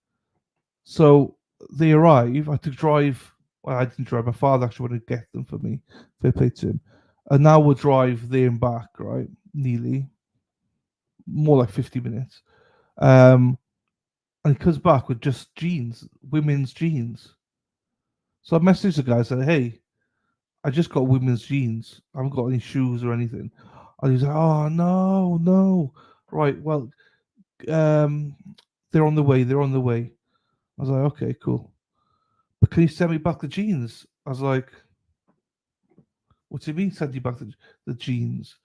So they arrive. I had to drive. Well, I didn't drive. My father actually wanted to get them for me. Fair play to him. And now we'll drive there and back, right? Nearly. More like 50 minutes. And he comes back with just jeans, women's jeans. So I messaged the guy and said, "Hey, I just got women's jeans. I haven't got any shoes or anything." And he's like, "Oh no, no. Right, well, they're on the way. They're on the way." I was like, "Okay, cool." can you send me back the jeans? I was like, what do you mean send you back the jeans?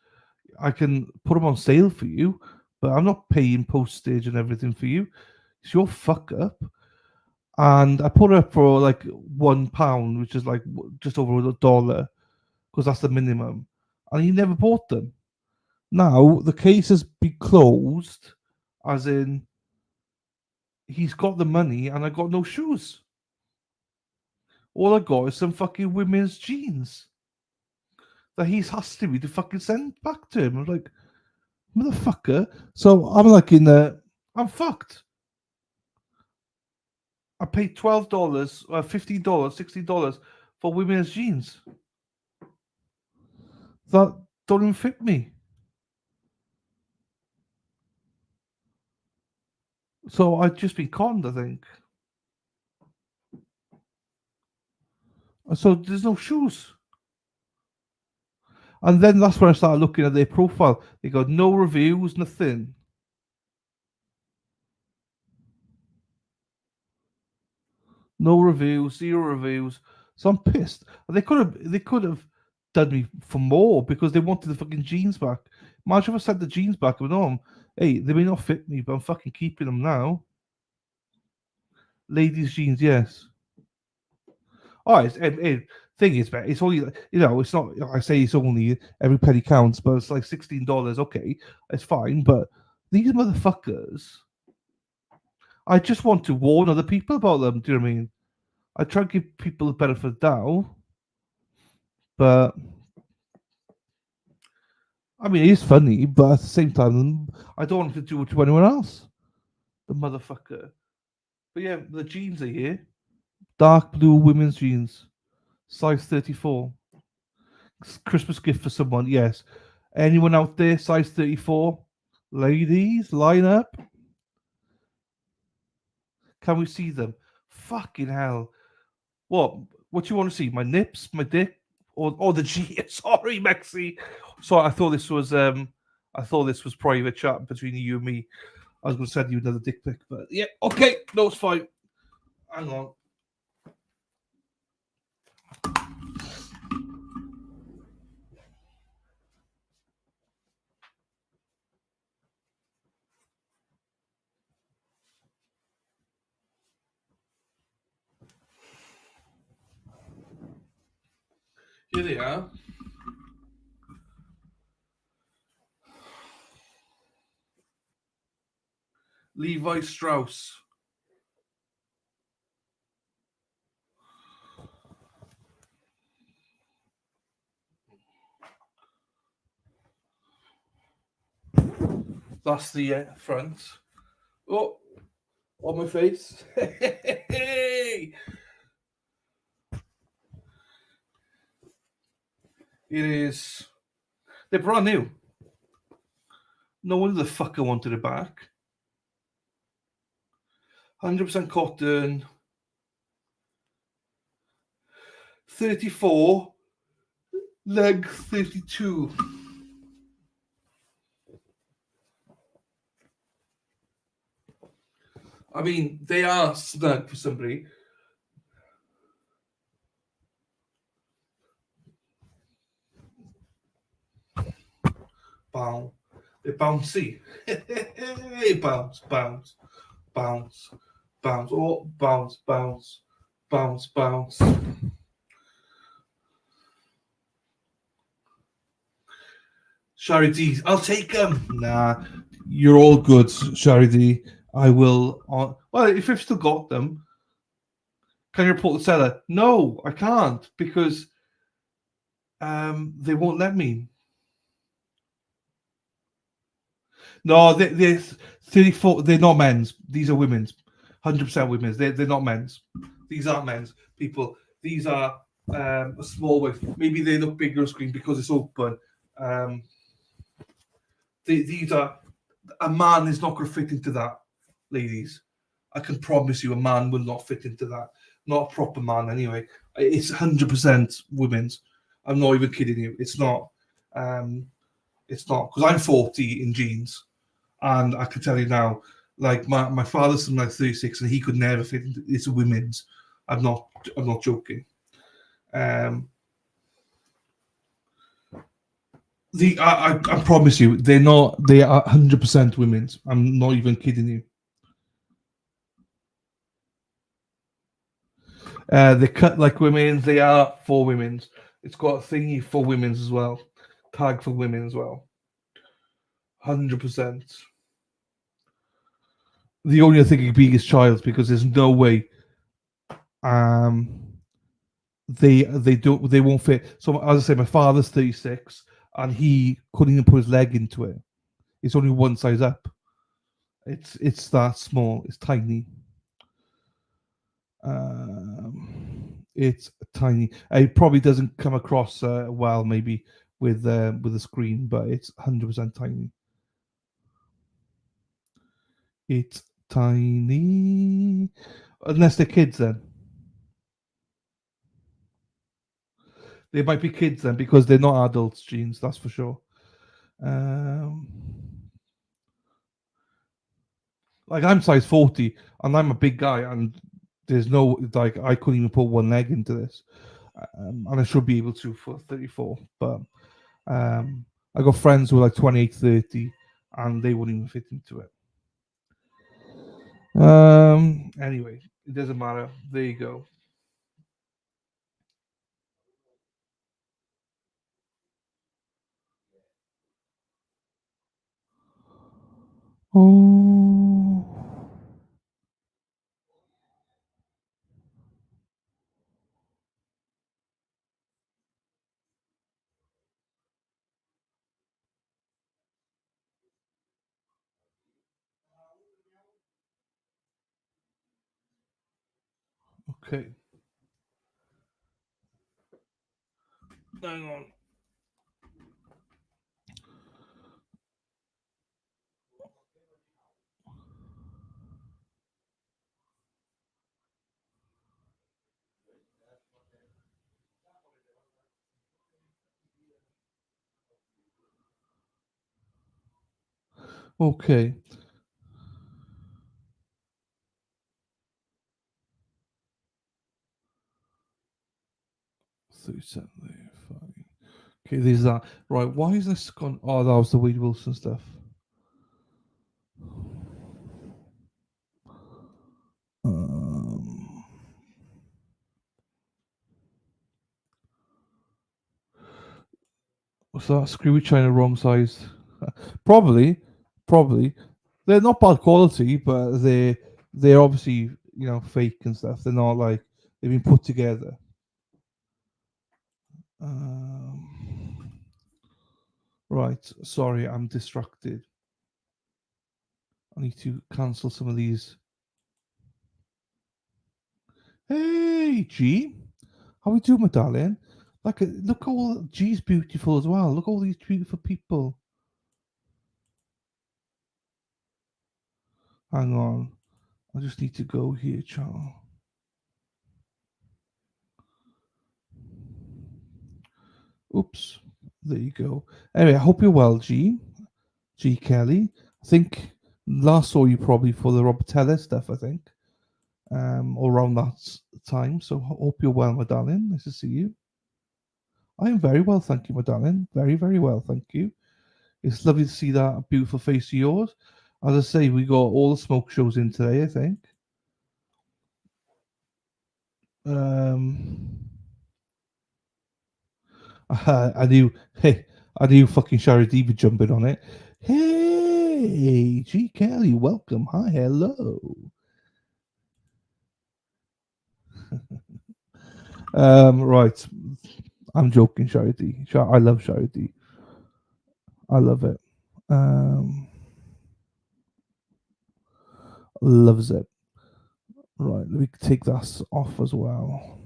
I can put them on sale for you, but I'm not paying postage and everything for you. It's your fuck up. And I put it up for like £1, which is like just over $1, because that's the minimum. And he never bought them. Now the case has been closed, as in he's got the money and I got no shoes. All I got is some fucking women's jeans that he's asking me to fucking send back to him. I'm like, motherfucker. So I'm like I'm fucked. I paid $12, $15, $16 for women's jeans that don't even fit me. So I've just been conned, I think. So there's no shoes. And then that's when I started looking at their profile. They got no reviews, nothing. No reviews, 0 reviews. So I'm pissed. They could have done me for more because they wanted the fucking jeans back. Imagine if I sent the jeans back and home. Hey, they may not fit me, but I'm fucking keeping them now. Ladies' jeans, yes. Oh, thing is, man, it's only, it's not. I say it's only every penny counts, but it's like $16. Okay, it's fine. But these motherfuckers, I just want to warn other people about them. Do you know what I mean? I try to give people the benefit of the doubt, but I mean, it's funny, but at the same time, I don't want to do it to anyone else. The motherfucker. But yeah, the jeans are here. Dark blue women's jeans, size 34. Christmas gift for someone, yes. Anyone out there, size 34? Ladies, line up. Can we see them? Fucking hell. What do you want to see? My nips, my dick, or the G? Sorry, Maxie. Sorry, I thought this was private chat between you and me. I was going to send you another dick pic, but yeah, okay, no, it's fine. Hang on. Here they are. Levi Strauss. That's the front. Oh, on my face. It is. They're brand new. No wonder the fucker wanted it back. 100% cotton. 34. Leg 32. I mean, they are snug for somebody. Bow. They're bouncy. Bounce, bounce, bounce, bounce. Oh, bounce, bounce, bounce, bounce. Shari D, I'll take them. Nah, you're all good, Shari D. I will. Well, if you've still got them, can you report the seller? No, I can't because they won't let me. No, they're 34. They're not men's. These are women's. 100% women's. They're not men's. These aren't men's. People. These are a small width. Maybe they look bigger on screen because it's open. These are. A man is not going to fit into that, ladies. I can promise you, a man will not fit into that. Not a proper man, anyway. It's 100% women's. I'm not even kidding you. It's not. It's not because I'm 40 in jeans, and I can tell you now, like my father's like 36, and he could never fit into. It's women's, I'm not joking. I promise you, they are 100% women's. I'm not even kidding you. They cut like women's. They are for women's. It's got a thingy for women's as well. Tag for women as well. 100%. The only thing could be his child, because there's no way they won't fit. So as I say, my father's 36 and he couldn't even put his leg into it. It's only one size up. It's that small. It's tiny. It's tiny. It probably doesn't come across well, maybe with the screen, but it's 100% tiny. It's tiny, unless they're kids. Then they might be kids then, because they're not adults. Jeans, that's for sure. Like I'm size 40, and I'm a big guy, and there's no like I couldn't even put one leg into this, and I should be able to for 34. But I got friends who are like 28, 30, and they wouldn't even fit into it. Anyway, it doesn't matter. There you go. Oh. Okay. Hang on. Okay. Okay, there's that. Right, why is this gone? Oh, that was the Wade Wilson stuff. What's that? Screwy China wrong size. Probably. They're not bad quality, but they're obviously, fake and stuff. They're not like they've been put together. Right, sorry, I'm distracted. I need to cancel some of these. Hey, G. How we doing, my darling? Look, all G's beautiful as well. Look, all these beautiful people. Hang on. I just need to go here, Charles. Oops. There you go. Anyway, I hope you're well, G. G. Kelly. I think last saw you probably for the Robert Teller stuff, I think. Or around that time. So hope you're well, my darling. Nice to see you. I am very well, thank you, my darling. Very, very well, thank you. It's lovely to see that beautiful face of yours. As I say, we got all the smoke shows in today, I think. I knew fucking Shari D would jumping on it. Hey, G. Kelly, welcome. Hi, hello. Right. I'm joking, Shari D. I love Shari D. I love it. Loves it. Right, let me take that off as well.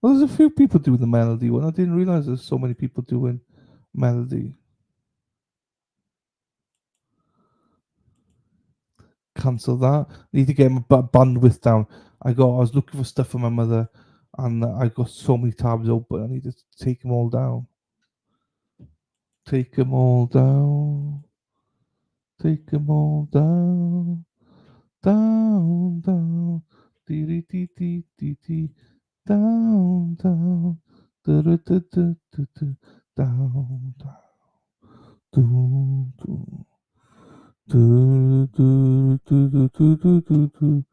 Well, there's a few people doing the melody one. I didn't realize there's so many people doing melody. Cancel that. Need to get my bandwidth down. I was looking for stuff for my mother, and I got so many tabs open. I need to take them all down. Take them all down. Take them all down, down, down. Dee dee dee dee dee dee. Down, down. Du du du du du du. Down, down. Do, do. Do, do, do, do, do, do, do, do.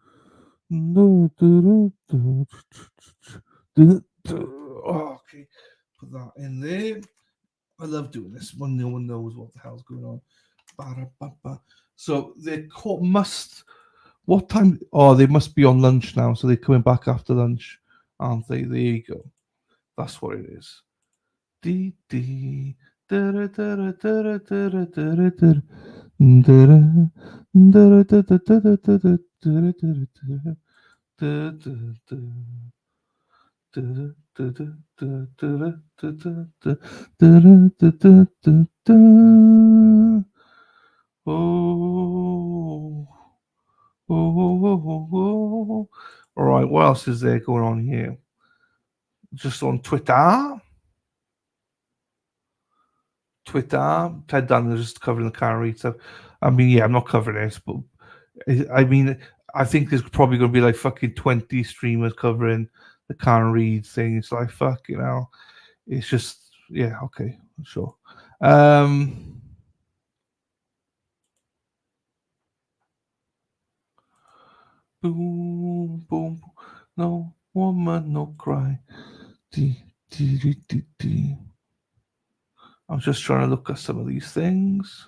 Do, do, do, do, do. Oh, okay. Put that in there. I love doing this when no one knows what the hell's going on. Ba-da-ba-ba. So the court must. What time? Oh, they must be on lunch now, so they're coming back after lunch, aren't they? There you go. That's what it is. Dee dee. Da-da, da-da, da-da, da-da, da-da, da-da. Da-da, da-da, da-da, da-da, da-da, da-da, da-da, da-da, da-da, da-da, da-da, da-da, da-da, da-da, da-da. Oh, oh, oh, oh. All right, what else is there going on here? Just on Twitter. Ted Daniels just covering the Carrie stuff. I mean, yeah, I'm not covering this, but I mean, I think there's probably going to be like fucking 20 streamers covering the Karen Reed thing. It's like, fuck, you know, it's just, yeah, okay, sure. Boom, boom, no woman, no cry. Dee, dee, dee, dee, dee. I'm just trying to look at some of these things.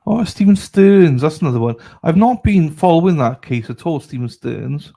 Oh, Stephen Stearns, that's another one. I've not been following that case at all, Stephen Stearns.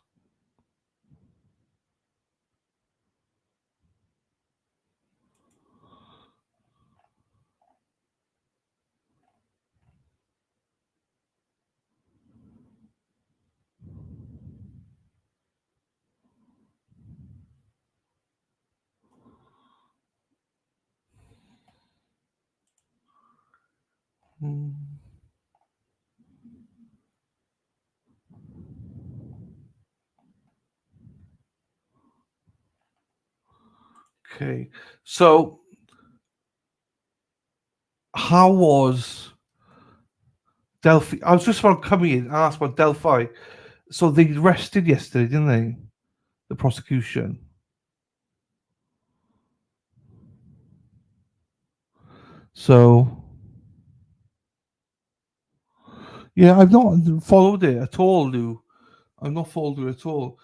Okay, so how was Delphi? I was just about coming in and ask about Delphi. So they rested yesterday, didn't they? The prosecution. So yeah, I've not followed it at all, Lou. I've not followed it at all.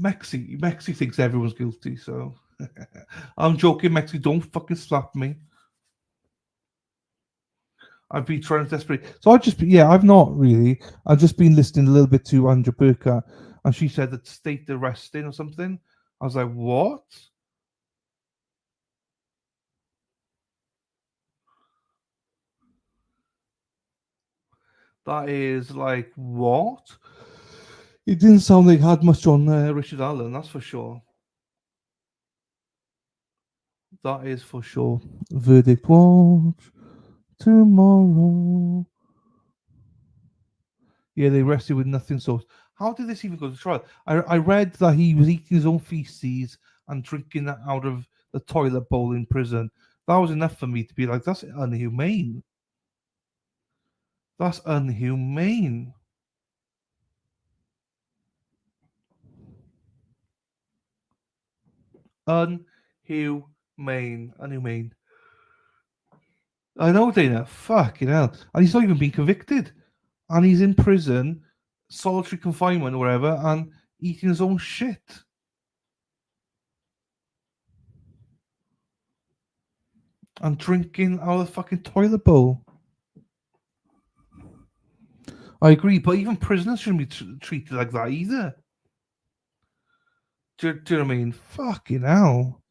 Mexi thinks everyone's guilty, so I'm joking, Mexi. Don't fucking slap me. I've been trying to desperate. So I've not really. I've just been listening a little bit to Andrea Burkhardt, and she said that state arresting or something. I was like, what? That is like, what? It didn't sound like it had much on Richard Allen, that's for sure. That is for sure. Verdict watch tomorrow. Yeah, they arrested with nothing. So how did this even go to trial? I read that he was eating his own feces and drinking that out of the toilet bowl in prison. That was enough for me to be like, that's inhumane. That's inhumane. Inhumane. I know, Dana. Fucking hell. And he's not even been convicted. And he's in prison, solitary confinement or whatever, and eating his own shit. And drinking out of the fucking toilet bowl. I agree, but even prisoners shouldn't be treated like that either. Do you know what I mean? Fucking hell.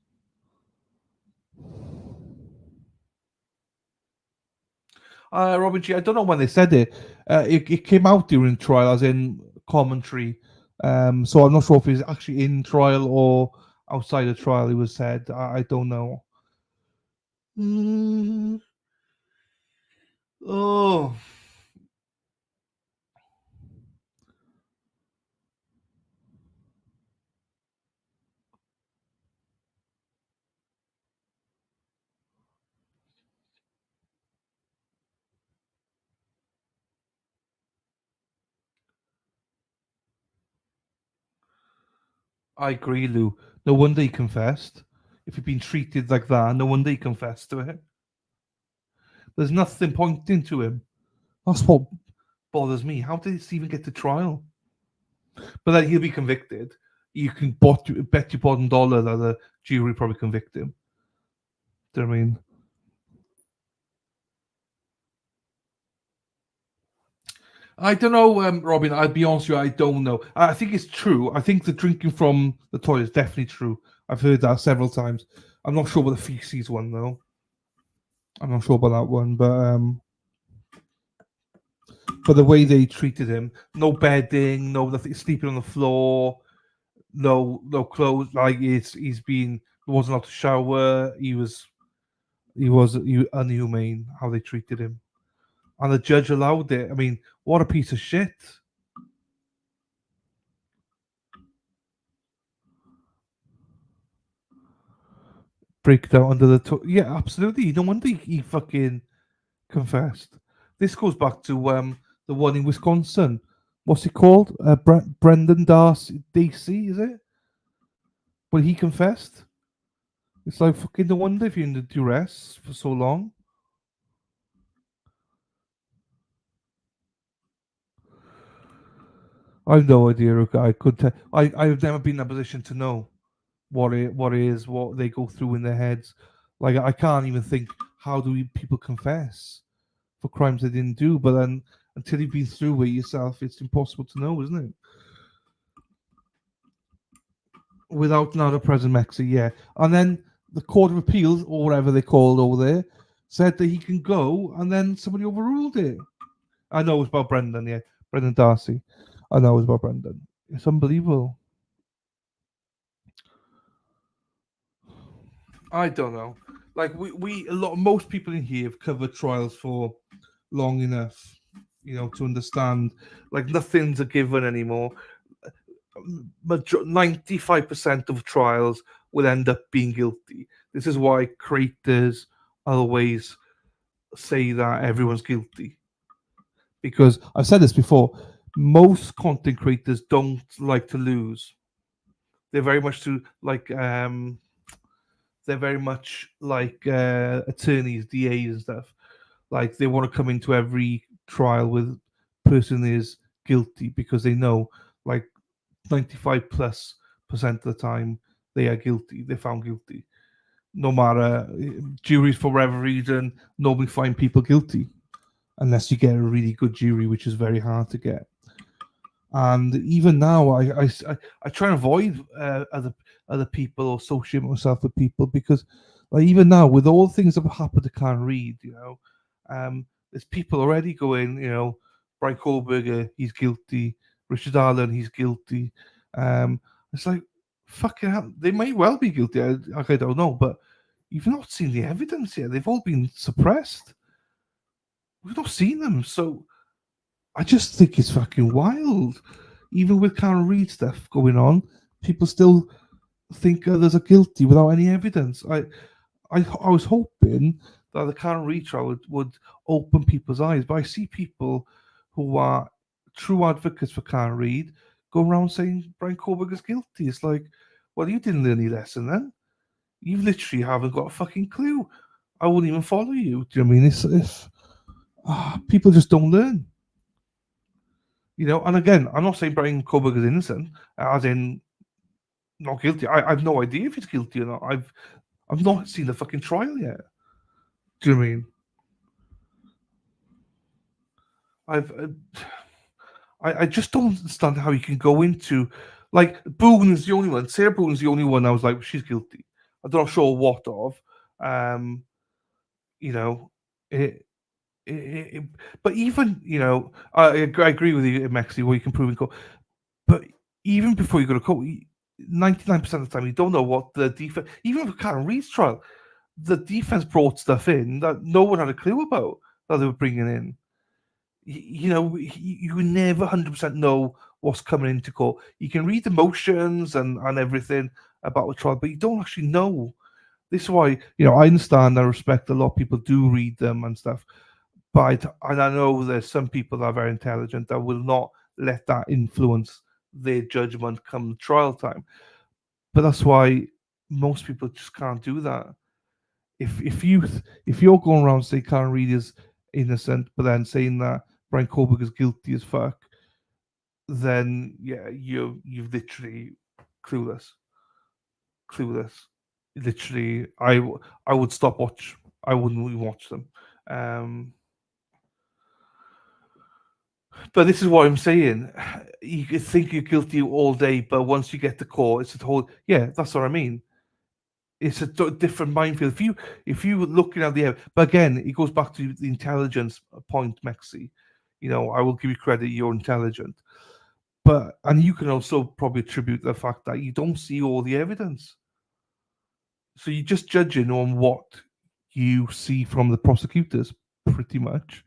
Robin G, I don't know when they said it. It came out during trial, as in commentary. So I'm not sure if he's actually in trial or outside the trial it was said. I don't know. Oh. I agree, Lou. No wonder he confessed. If he'd been treated like that, no wonder he confessed to it. There's nothing pointing to him. That's what bothers me. How did this even get to trial? But then he'll be convicted. You can bet your bottom dollar that the jury probably convict him. Do you know what I mean? I don't know, Robin. I'll be honest with you, I don't know. I think it's true. I think the drinking from the toilet is definitely true. I've heard that several times. I'm not sure about the feces one, though. I'm not sure about that one, but the way they treated him, no bedding, no nothing, sleeping on the floor, no clothes. Like he's been, he wasn't allowed to shower. He was inhumane how they treated him, and the judge allowed it. I mean, what a piece of shit. Breakdown under the yeah, absolutely. No wonder he fucking confessed. This goes back to the one in Wisconsin. What's it called? Brendan Darcy, DC, is it? Well, he confessed. It's like fucking no wonder if you're in the duress for so long. I've no idea. Okay, I could tell. I've never been in a position to know what they go through in their heads. Like I can't even think how people confess for crimes they didn't do. But then until you've been through it yourself, it's impossible to know, isn't it? Without another present Mexi, yeah. And then the Court of Appeals, or whatever they called over there, said that he can go, and then somebody overruled it. I know it was about Brendan, yeah. Brendan Darcy. I know it was about Brendan. It's unbelievable. I don't know. Like most people in here have covered trials for long enough, to understand. Like nothing's a given anymore. 95% of trials will end up being guilty. This is why creators always say that everyone's guilty. Because I've said this before, most content creators don't like to lose. They're very much like attorneys, DAs and stuff. Like they want to come into every trial with person is guilty because they know like 95+% of the time they are guilty. They're found guilty. No matter juries for whatever reason, normally find people guilty unless you get a really good jury, which is very hard to get. And even now, I try and avoid other people or associate myself with people because, like, even now with all the things that happen to Can't Read, there's people already going, Brian Kohlberger, he's guilty. Richard Allen, he's guilty. It's like, fucking hell, they may well be guilty. I don't know, but you've not seen the evidence yet. They've all been suppressed. We've not seen them, so I just think it's fucking wild. Even with Can't Read stuff going on, people still think others are guilty without any evidence. I was hoping that the Can't Read trial would open people's eyes, but I see people who are true advocates for Can't Read go around saying Brian Kohlberger's guilty. It's like, well, you didn't learn any lesson then. You literally haven't got a fucking clue. I wouldn't even follow you. Do you know what I mean? If people just don't learn. And again, I'm not saying Brian Kohlberger's innocent, as in not guilty. I have no idea if he's guilty or not. I've not seen the fucking trial yet. Do you know what I mean? I just don't understand how you can go into, like, Boone is the only one. Sarah Boone is the only one I was like, she's guilty. I'm not sure what of. But even, I agree with you, Maxi, where you can prove in court. But even before you go to court, 99% of the time, you don't know what the defense, even with Karen Reed's trial, the defense brought stuff in that no one had a clue about that they were bringing in. You never 100% know what's coming into court. You can read the motions and everything about the trial, but you don't actually know. This is why, I understand, I respect a lot of people do read them and stuff, and I know there's some people that are very intelligent that will not let that influence their judgment come trial time. But that's why most people just can't do that. If you're going around saying Karen Reed is innocent, but then saying that Brian Coburg is guilty as fuck, then yeah, you've literally clueless. Literally, I would stop watch. I wouldn't even watch them. But this is what I'm saying. You could think you're guilty all day, but once you get to court, it's a whole. Yeah, that's what I mean. It's a different minefield. If you were looking at but again, it goes back to the intelligence point, Mexi. I will give you credit. You're intelligent, and you can also probably attribute the fact that you don't see all the evidence. So you're just judging on what you see from the prosecutors, pretty much.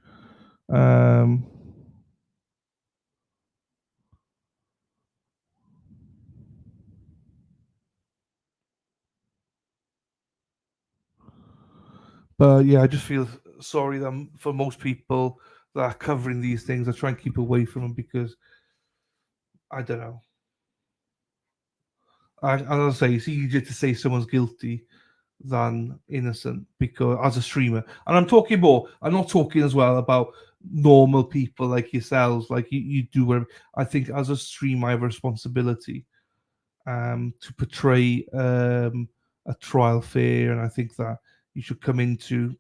But yeah, I just feel sorry for most people that are covering these things. I try and keep away from them because I don't know. As I say, it's easier to say someone's guilty than innocent because as a streamer, and I'm not talking as well about normal people like yourselves, like you do whatever. I think as a streamer, I have a responsibility to portray a trial fair, and I think that you should come into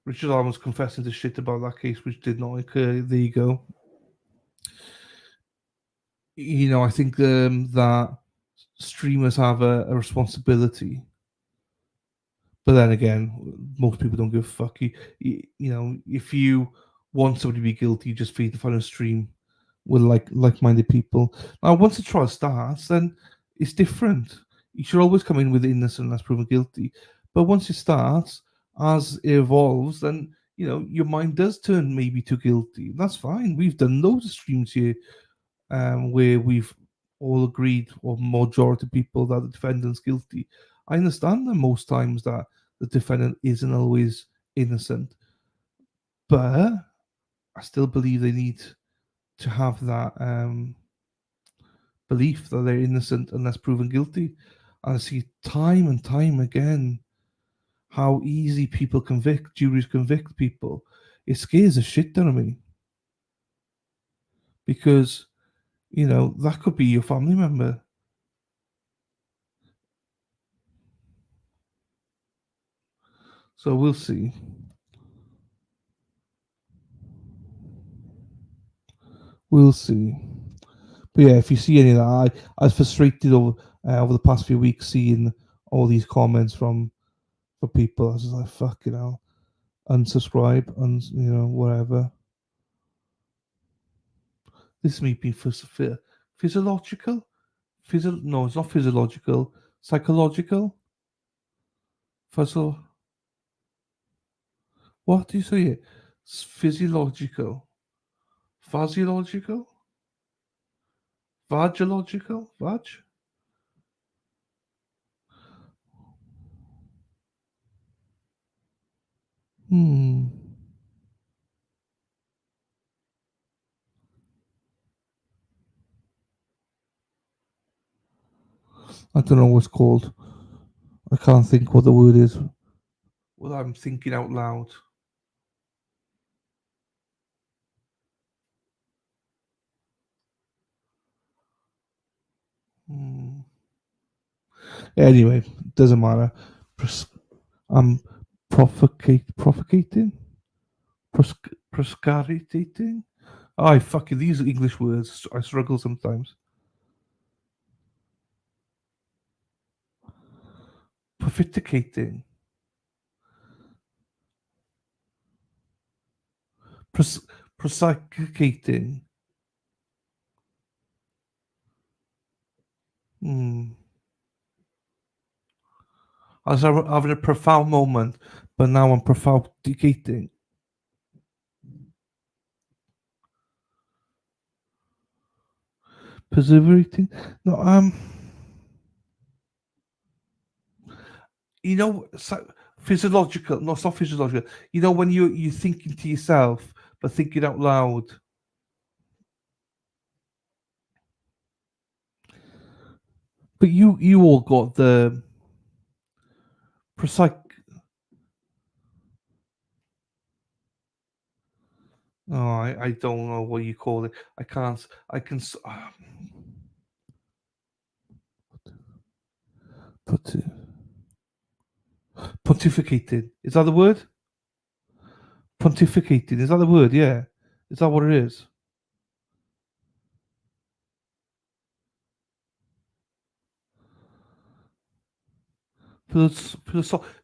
Richard Arm was confessing to shit about that case, which did not occur. There you go. I think that streamers have a responsibility. But then again, most people don't give a fuck. If you want somebody to be guilty, you just feed the fun and stream with like-minded people. Now, once the trial starts, then it's different. You should always come in with innocent unless proven guilty. But once it starts, as it evolves, then your mind does turn maybe to guilty. That's fine. We've done loads of streams here where we've all agreed, or majority of people, that the defendant's guilty. I understand that most times that the defendant isn't always innocent, but I still believe they need to have that belief that they're innocent unless proven guilty. And I see time and time again how easy juries convict people. It scares the shit out of me. Because, that could be your family member. So we'll see. We'll see. But yeah, if you see any of that, I was frustrated over the past few weeks seeing all these comments for people. I was just like, fucking hell, unsubscribe, whatever. This is me being physiological. No, it's not physiological. Psychological. What do you say? It? Physiological. Physiological. Vagilogical. Vag. I don't know what's called. I can't think what the word is. Well, I'm thinking out loud. Anyway, doesn't matter. I'm propagating? Proscaridating? Oh, fuck it. These English words, I struggle sometimes. Profiticating. Prosecuting. I was having a profound moment, but now I'm profoundicating. Perseverating. No, you know, physiological. No, it's not physiological. You know, when you're thinking to yourself, but thinking out loud. But you all got the precise. Oh, I don't know what you call it. I can't. I can. Pontificated. Is that the word? Pontificated. Is that the word? Yeah. Is that what it is?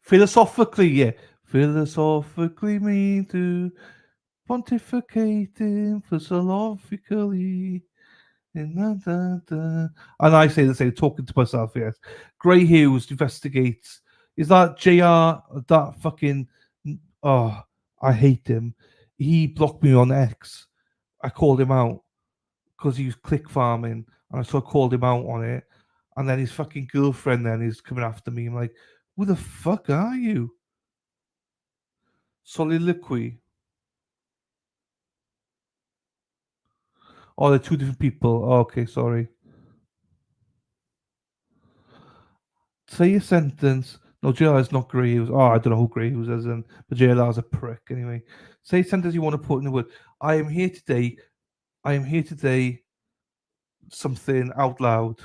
Philosophically, yeah. Philosophically mean to pontificating philosophically. And I say the same, talking to myself, yes. Grey Hughes investigates. Is that JR? That fucking. Oh, I hate him. He blocked me on X. I called him out because he was click farming, and so I called him out on it. And then his fucking girlfriend then is coming after me. I'm like, who the fuck are you? Soliloquy. Oh, they're two different people. Oh, okay, sorry. Say a sentence. No, JLR is not Grey Hughes. Oh, I don't know who Grey Hughes is, but JLR is a prick anyway. Say a sentence you want to put in the word. I am here today. I am here today. Something out loud.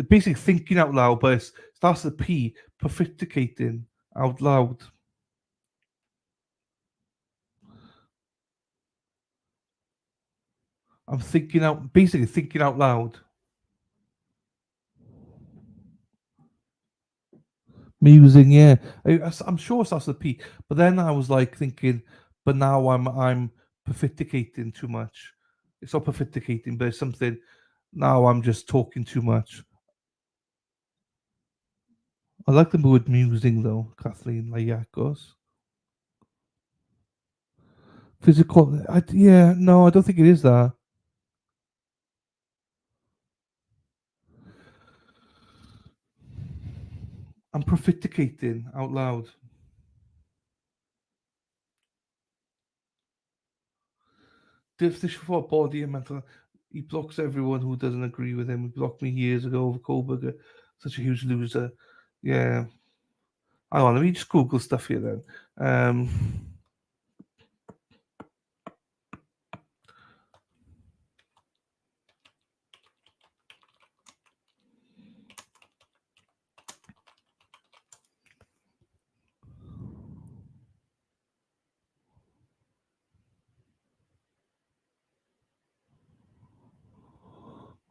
Basically thinking out loud, but it starts with a P. Perfecticating out loud. I'm basically thinking out loud. Musing, yeah. I'm sure it starts with a P, but then I was like thinking, but now I'm perfecticating too much. It's not perfecticating, but it's something. Now I'm just talking too much. I like the word musing though, Kathleen Layakos. Physical, yeah, no, I don't think it is that. I'm perfecticating out loud. Definition for body and mental. He blocks everyone who doesn't agree with him. He blocked me years ago over Kohlberger. Such a huge loser. Yeah. Hang on, let me just Google stuff here then.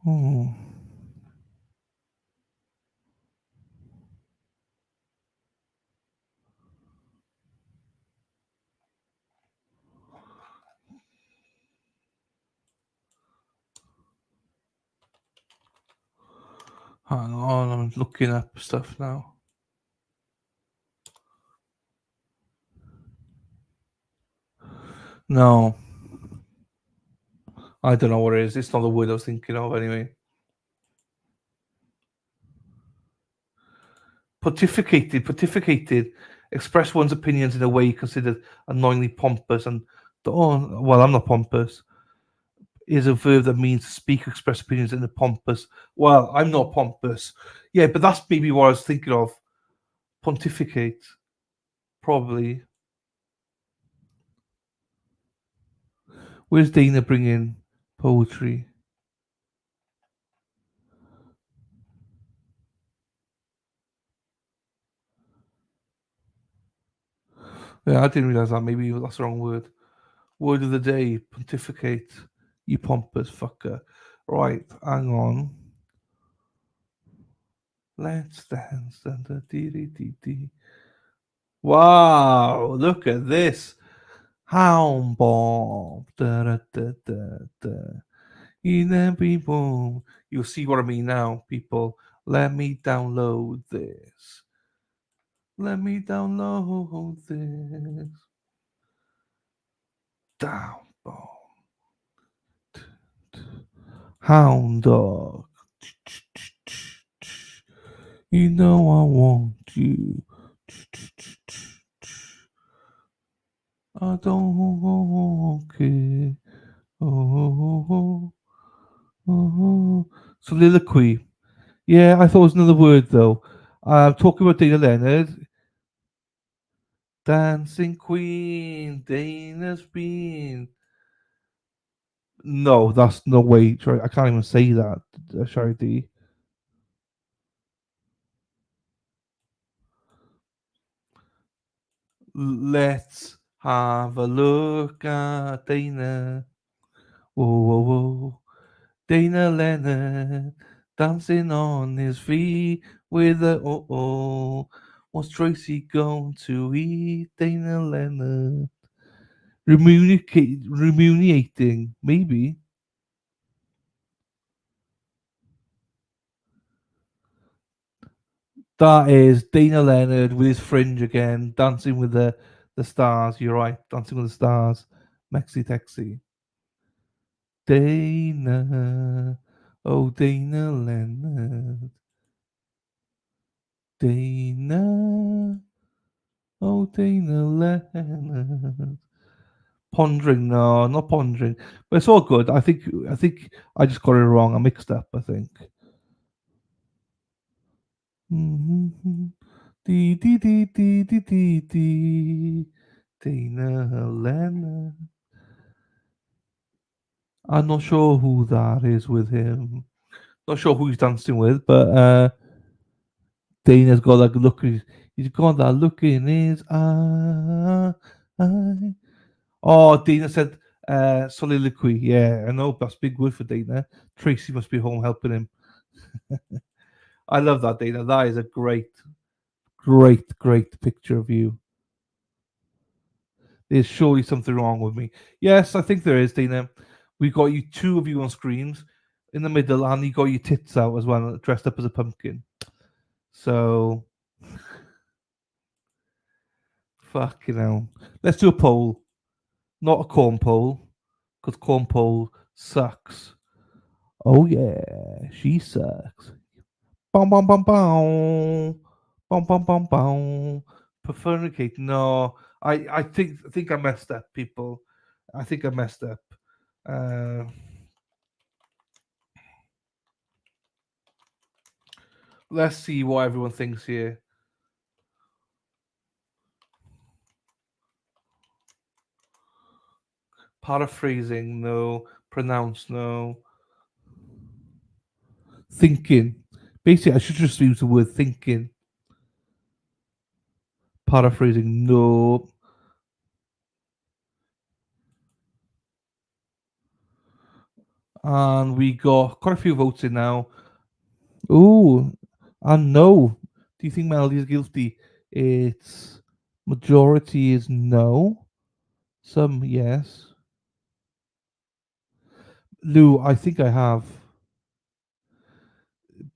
Oh. Hang on, I'm looking up stuff now. No. I don't know what it is. It's not the word I was thinking of anyway. Pontificated, express one's opinions in a way considered annoyingly pompous and, oh, well, I'm not pompous, is a verb that means to speak or express opinions in a pompous. Well, I'm not pompous. Yeah, but that's maybe what I was thinking of. Pontificate, probably. Where's Dana bringing poetry? Yeah, I didn't realize that. Maybe that's the wrong word. Word of the day, pontificate. You pompous fucker. Right, hang on. Let's dance. Wow, look at this. Hound Bob. Da, da, da, da, da. You then people. You'll see what I mean now, people. Let me download this. Let me download this. Down Bob. Hound Dog. You know I want you. I don't care. Soliloquy. Yeah, I thought it was another word though. Talking about Dana Leonard. Dancing Queen, Dana's been. No, that's no way. I can't even say that, Charity. Let's have a look at Dana. Whoa, whoa, whoa. Dana Leonard dancing on his feet with a oh. What's Tracy going to eat? Dana Leonard. Remunerating, maybe. That is Dana Leonard with his fringe again, dancing with the stars. You're right, dancing with the stars. Mexi Texi. Dana, oh Dana Leonard. Dana, oh Dana Leonard. Pondering, no, not pondering, but it's all good. I think I just got it wrong. I mixed up. I think. Mm-hmm. Dee dee dee dee dee dee dee. Dana Leonard. I'm not sure who that is with him. Not sure who he's dancing with, but Dana's got that look. He's got that look in his eye. Oh, Dana said soliloquy. Yeah, I know that's a big word for Dana. Tracy must be home helping him. I love that, Dana. That is a great picture of you. There's surely something wrong with me. Yes, I think there is, Dana. We got you two of you on screens in the middle, and you got your tits out as well, dressed up as a pumpkin. So, fucking hell. Let's do a poll, not a corn poll, because corn poll sucks. Oh yeah, she sucks. Bum bum bum bum. Bum bum bum bum. Prefernicate. No, I think I messed up, people. I think I messed up. Let's see what everyone thinks here. Paraphrasing, no. Pronounce, no. Thinking. Basically, I should just use the word thinking. Paraphrasing, no. And we got quite a few votes in now. Ooh, and no. Do you think Melody is guilty? It's majority is no. Some yes. Lou, I think I have.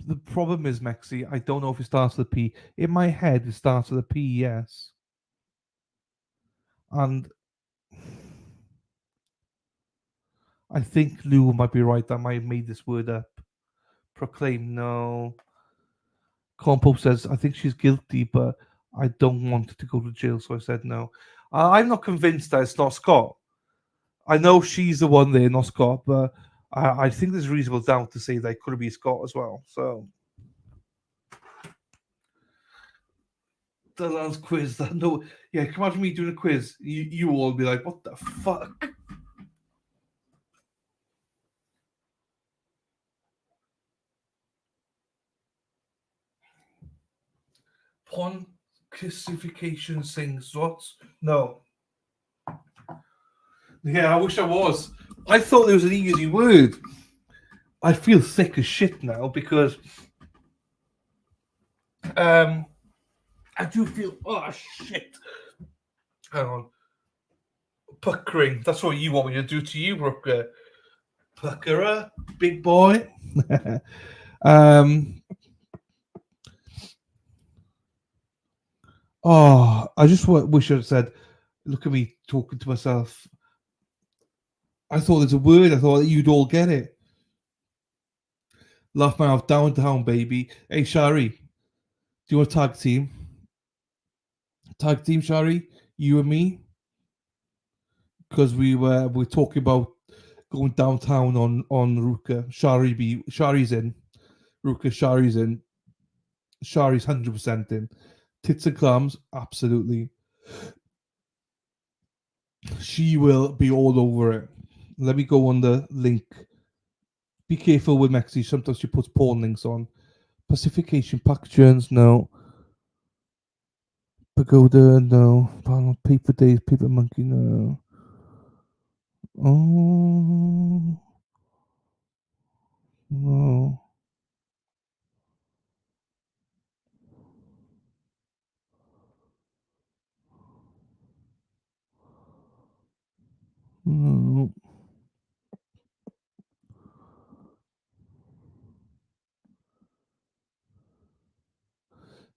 The problem is, Mexi, I don't know if it starts with a P. In my head, it starts with a P, yes. And I think Lou might be right. I might have made this word up. Proclaim, no. Compo says, I think she's guilty, but I don't want her to go to jail, so I said no. I'm not convinced that it's not Scott. I know she's the one there, not Scott, but I think there's reasonable doubt to say that it could be Scott as well. So the last quiz, that no, yeah, come imagine me doing a quiz. You all be like, what the fuck? Porn classification things, what? No. Yeah, I wish I was. I thought there was an easy word. I feel sick as shit now because I do feel, oh shit. Hang on. Puckering. That's what you want me to do to you, Rooker. Puckerer, big boy. Oh, I just wish I'd said, look at me talking to myself. I thought there's a word. I thought that you'd all get it. Laugh my mouth down, baby. Hey, Shari, do you want a tag team? Tag team, Shari? You and me? Because we were talking about going downtown on Ruka. Shari's in. Ruka, Shari's in. Shari's 100% in. Tits and clams, absolutely. She will be all over it. Let me go on the link. Be careful with Mexi. Sometimes she puts porn links on. Pacification Packages, no. Pagoda, no. Paper Days, Paper Monkey, no. Oh, no. No.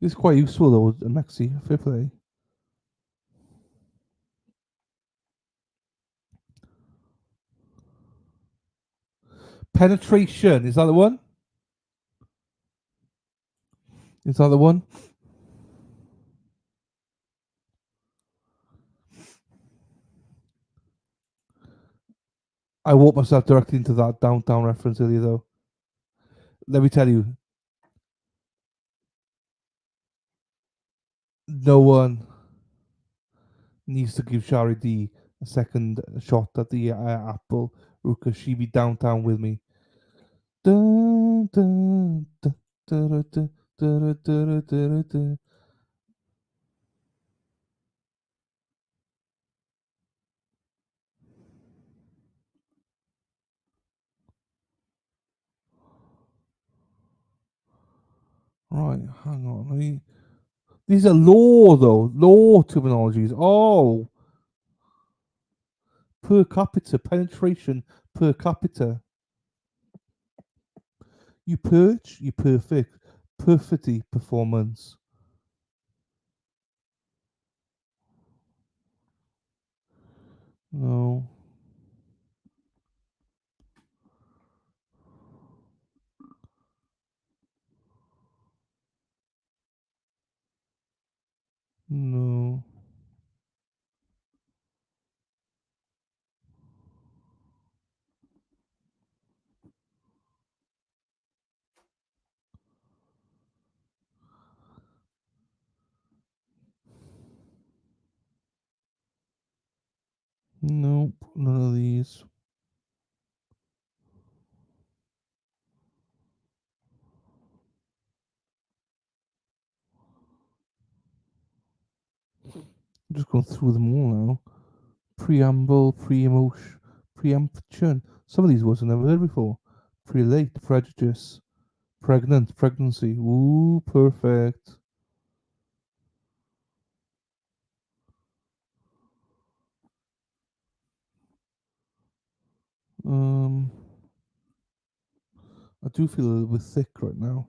It's quite useful though, Mexi. Fair play. Penetration, is that the one? Is that the one? I walked myself directly into that downtown reference earlier though. Let me tell you, no one needs to give Shari D a second shot at the apple. Ruka, she be downtown with me. Dun, dun, dun, dun, dun, dun, dun, dun, dun. Right, hang on. These are law though. Law terminologies. Oh, per capita penetration per capita. You perch, you perfect, perfectly performance. No. No. Nope, none of these. I'm just going through them all now. Preamble, pre-emotion, preemption. Some of these words I've never heard before. Prelate, prejudice, pregnant, pregnancy. Ooh, perfect. I do feel a little bit thick right now.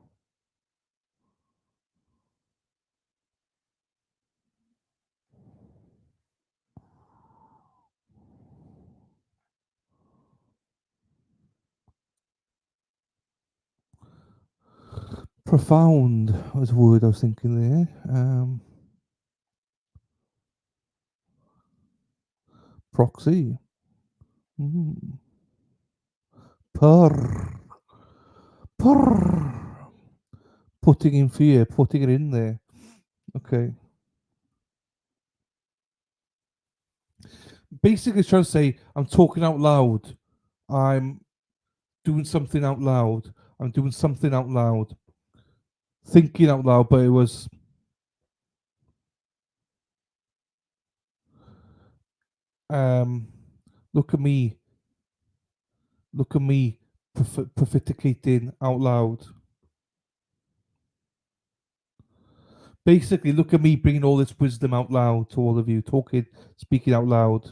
Profound was a word I was thinking there. Proxy. Purr. Purr. Putting in fear, putting it in there. Okay. Basically, it's trying to say I'm talking out loud. I'm doing something out loud. I'm doing something out loud. Thinking out loud, but it was. Look at me. Look at me propheticing out loud. Basically, look at me bringing all this wisdom out loud to all of you, talking, speaking out loud.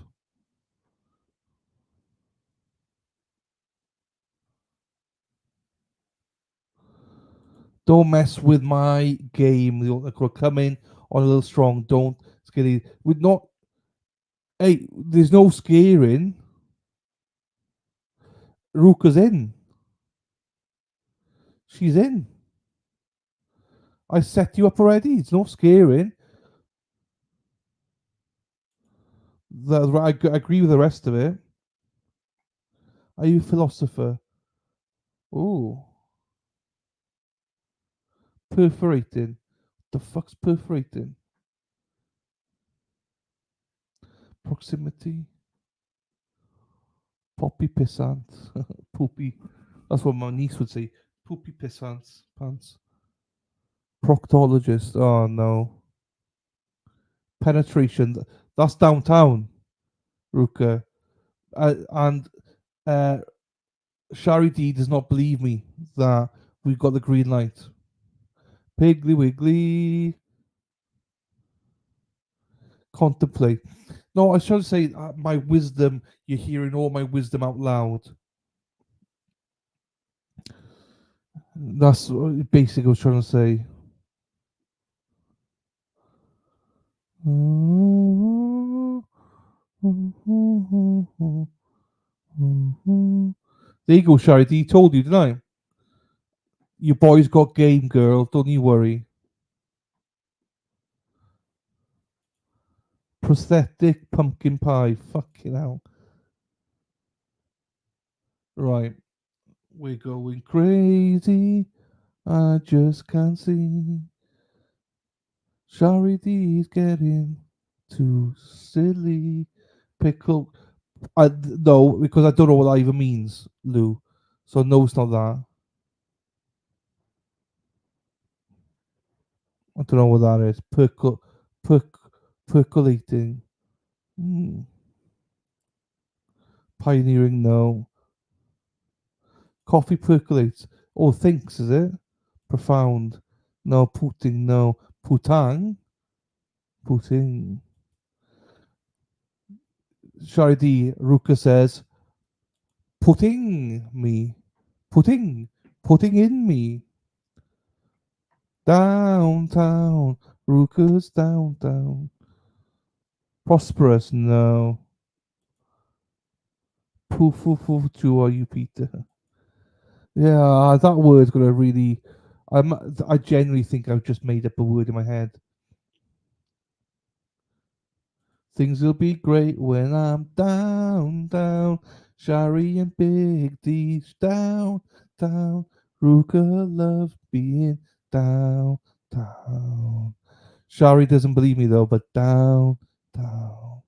Don't mess with my game. They'll come in on a little strong. Don't scare. We're not. Hey, there's no scaring. Ruka's in. She's in. I set you up already. It's no scaring. I agree with the rest of it. Are you a philosopher? Oh. Perforating. The fuck's perforating? Proximity. Poppy pissant. Poopy. That's what my niece would say. Poopy pissants. Pants. Proctologist. Oh no. Penetration. That's downtown. Ruka. And Shari D does not believe me that we've got the green light. Piggly Wiggly. Contemplate. No, I should say my wisdom. You're hearing all my wisdom out loud. That's basically what I was trying to say. There you go, Shari. He told you, didn't I? Your boy's got game, girl. Don't you worry. Prosthetic pumpkin pie. Fucking hell. Right. We're going crazy. I just can't see. Shari D's getting too silly. Pickle. No, because I don't know what that even means, Lou. So no, it's not that. I don't know what that is. Percolating. Pioneering, no. Coffee percolates. Oh, thinks, is it? Profound. No, putting, no. Putang. Putting. Shari D. Ruka says, putting me. Putting in me. Downtown. Ruka's downtown. Prosperous, no. Poof, poof, poof, to are you, Peter? Yeah, that word's gonna really. I genuinely think I've just made up a word in my head. Things will be great when I'm down, down. Shari and Big D down, down. Ruka loves being down, down. Shari doesn't believe me though, but down, down.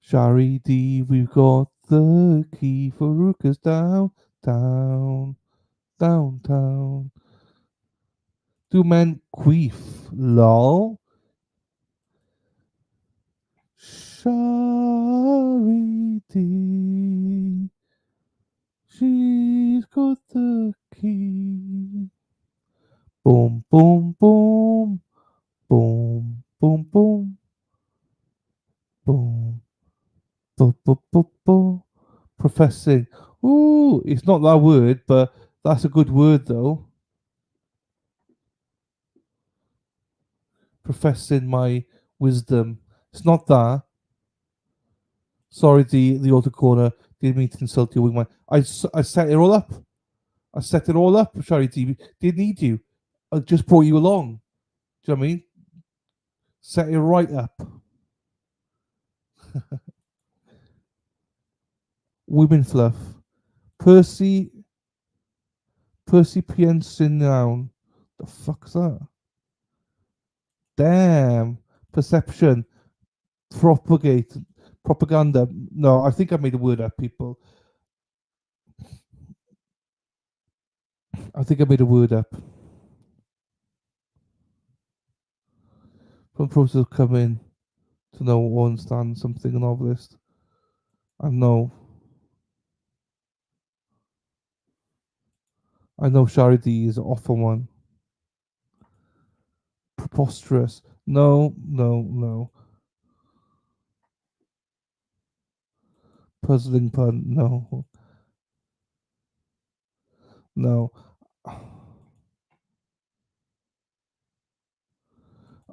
Shari D, we've got the key for Ruka's down, down, downtown. Do men queef? Lol. Charity, she's got the key. Boom, boom, boom, boom, boom, boom, boom, boom, boom, boom, boom. Professing. Ooh, it's not that word, but that's a good word though. Professing my wisdom. It's not that. Sorry, the auto corner. Didn't mean to insult your wingman. I set it all up. I set it all up, Charity. Didn't need you. I just brought you along. Do you know what I mean? Set it right up. Women fluff. Percy Piensin down. The fuck's that? Damn. Perception. Propaganda. No, I think I made a word up, people. I think I made a word up. From process of coming to know or understand something, a novelist. I know Shari D is an awful one. Preposterous. No. Puzzling pun. No.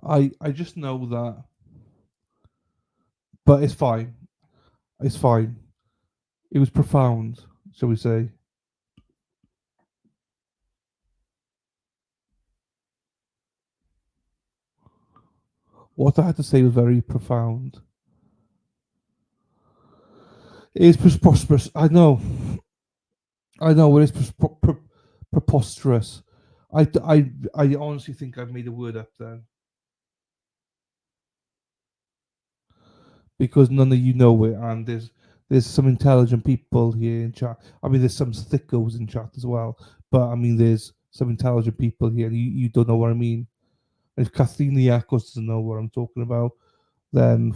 I just know that, but it's fine. It's fine. It was profound, shall we say? What I had to say was very profound. It is preposterous. I know. I know it is preposterous. I honestly think I've made a word up then. Because none of you know it, and there's some intelligent people here in chat. I mean, there's some thickos in chat as well, but I mean, there's some intelligent people here. You don't know what I mean. If Kathleen Yakos doesn't know what I'm talking about, then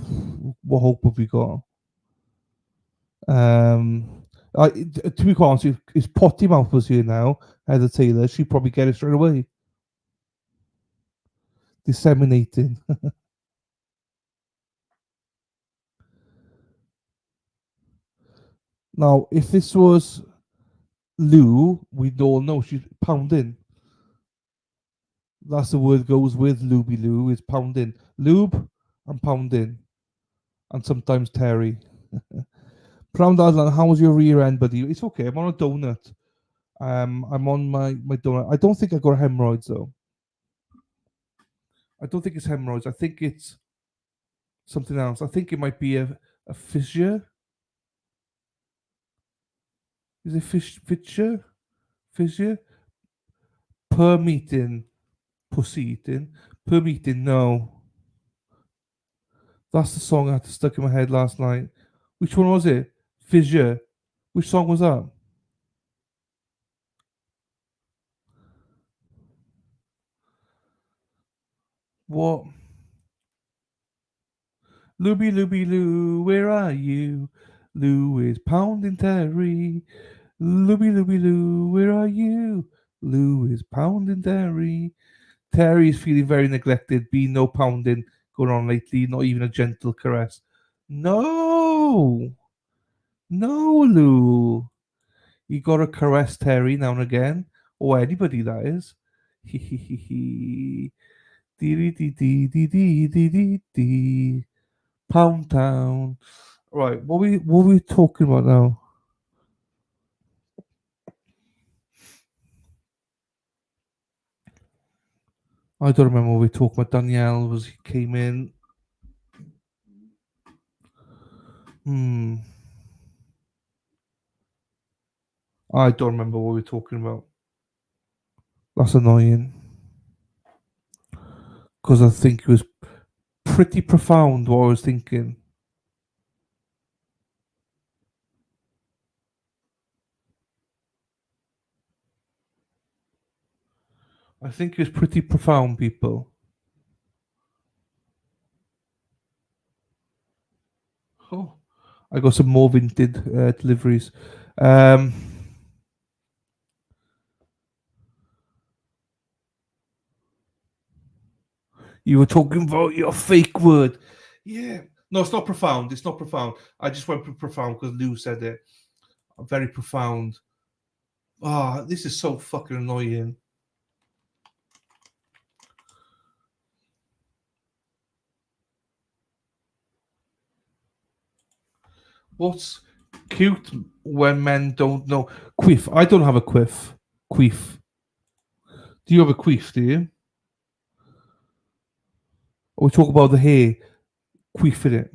what hope have we got? To be quite honest, if Potty Mouth was here now, Heather Taylor, she'd probably get it straight away. Disseminating. Now, if this was Lou, we'd all know she's pounding. That's the word goes with Luby Lou is pounding. Lube and pounding. And sometimes Terry. Pound Aslan, how was your rear end, buddy? It's okay. I'm on a donut. I'm on my donut. I don't think I got hemorrhoids though. I don't think it's hemorrhoids. I think it's something else. I think it might be a fissure. Is it fissure? Fissure? Per meeting. Pussy eating. Per meeting, no. That's the song I had to stuck in my head last night. Which one was it? Fissure. Which song was that? What? Looby Looby Loo, where are you? Lou is pounding Terry. Looby Looby Loo, where are you? Lou is pounding Terry. Terry is feeling very neglected, being no pounding going on lately, not even a gentle caress. No! No, Lou. You gotta caress Terry now and again. Or anybody, that is. Hee hee hee hee. Dee dee dee dee dee dee dee dee. Pound Town. Right, what we talking about now? I don't remember what we talking about. Danielle came in. I don't remember what we were talking about. That's annoying. Because I think it was pretty profound what I was thinking. I think it was pretty profound, people. Oh, I got some more vintage deliveries. You were talking about your fake word. Yeah. No, it's not profound. It's not profound. I just went profound because Lou said it. Very profound. Ah, this is so fucking annoying. What's cute when men don't know? Quiff. I don't have a quiff. Queef. Do you have a queef, do you? Or we talk about the hair. Queefing it.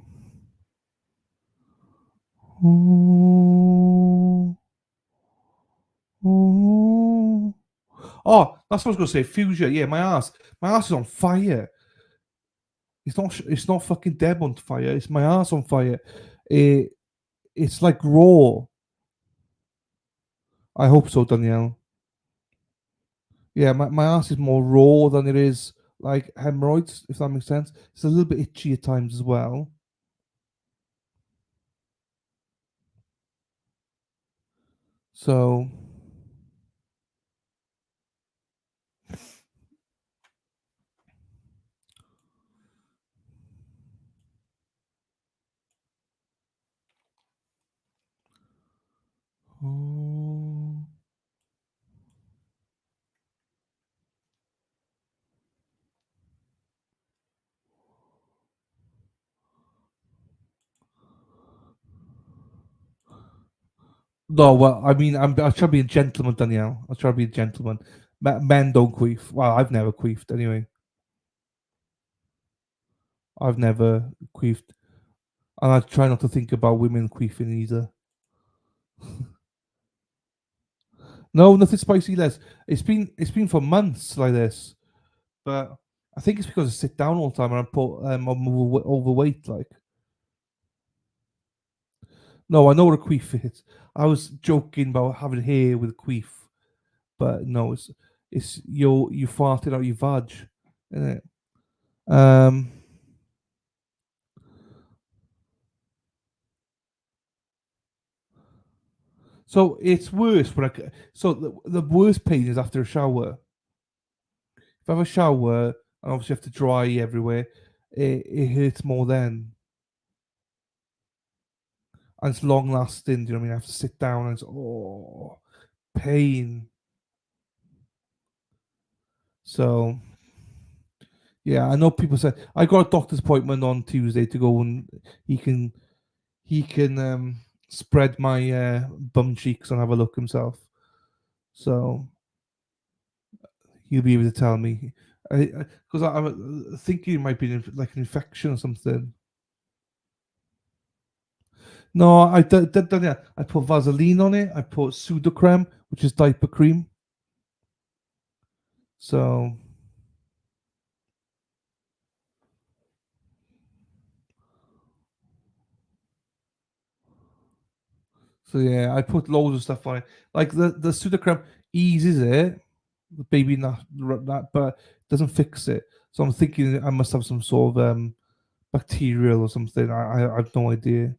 Ooh. Ooh. Oh, that's what I was gonna say. Fuchsia. Yeah, my ass. My ass is on fire. It's not. It's not fucking Deb on fire. It's my ass on fire. It's like raw. I hope so, Danielle. Yeah, my ass is more raw than it is like hemorrhoids, if that makes sense. It's a little bit itchy at times as well. So No, well, I mean, I'll try to be a gentleman, Danielle. I'll try to be a gentleman. Men don't queef. Well, I've never queefed anyway. I've never queefed, and I try not to think about women queefing either. No, nothing spicy, Les. It's been for months like this, but I think it's because I sit down all the time and I'm overweight. Like, no, I know what a queef is. I was joking about having hair with a queef, but no, it's you farted out your vag, isn't it? Um. So it's worse when so the worst pain is after a shower. If I have a shower and obviously have to dry everywhere, it hurts more then. And it's long lasting, do you know what I mean? I have to sit down and it's pain. So yeah, I know people say I got a doctor's appointment on Tuesday to go and he can spread my bum cheeks and have a look himself. So he'll be able to tell me. Because I'm thinking it might be like an infection or something. No, I done that. I put Vaseline on it. I put Sudocrem, which is diaper cream. So yeah, I put loads of stuff on it. Like the Sudocrem eases it, the baby not that, but doesn't fix it. So I'm thinking I must have some sort of bacterial or something. I have no idea.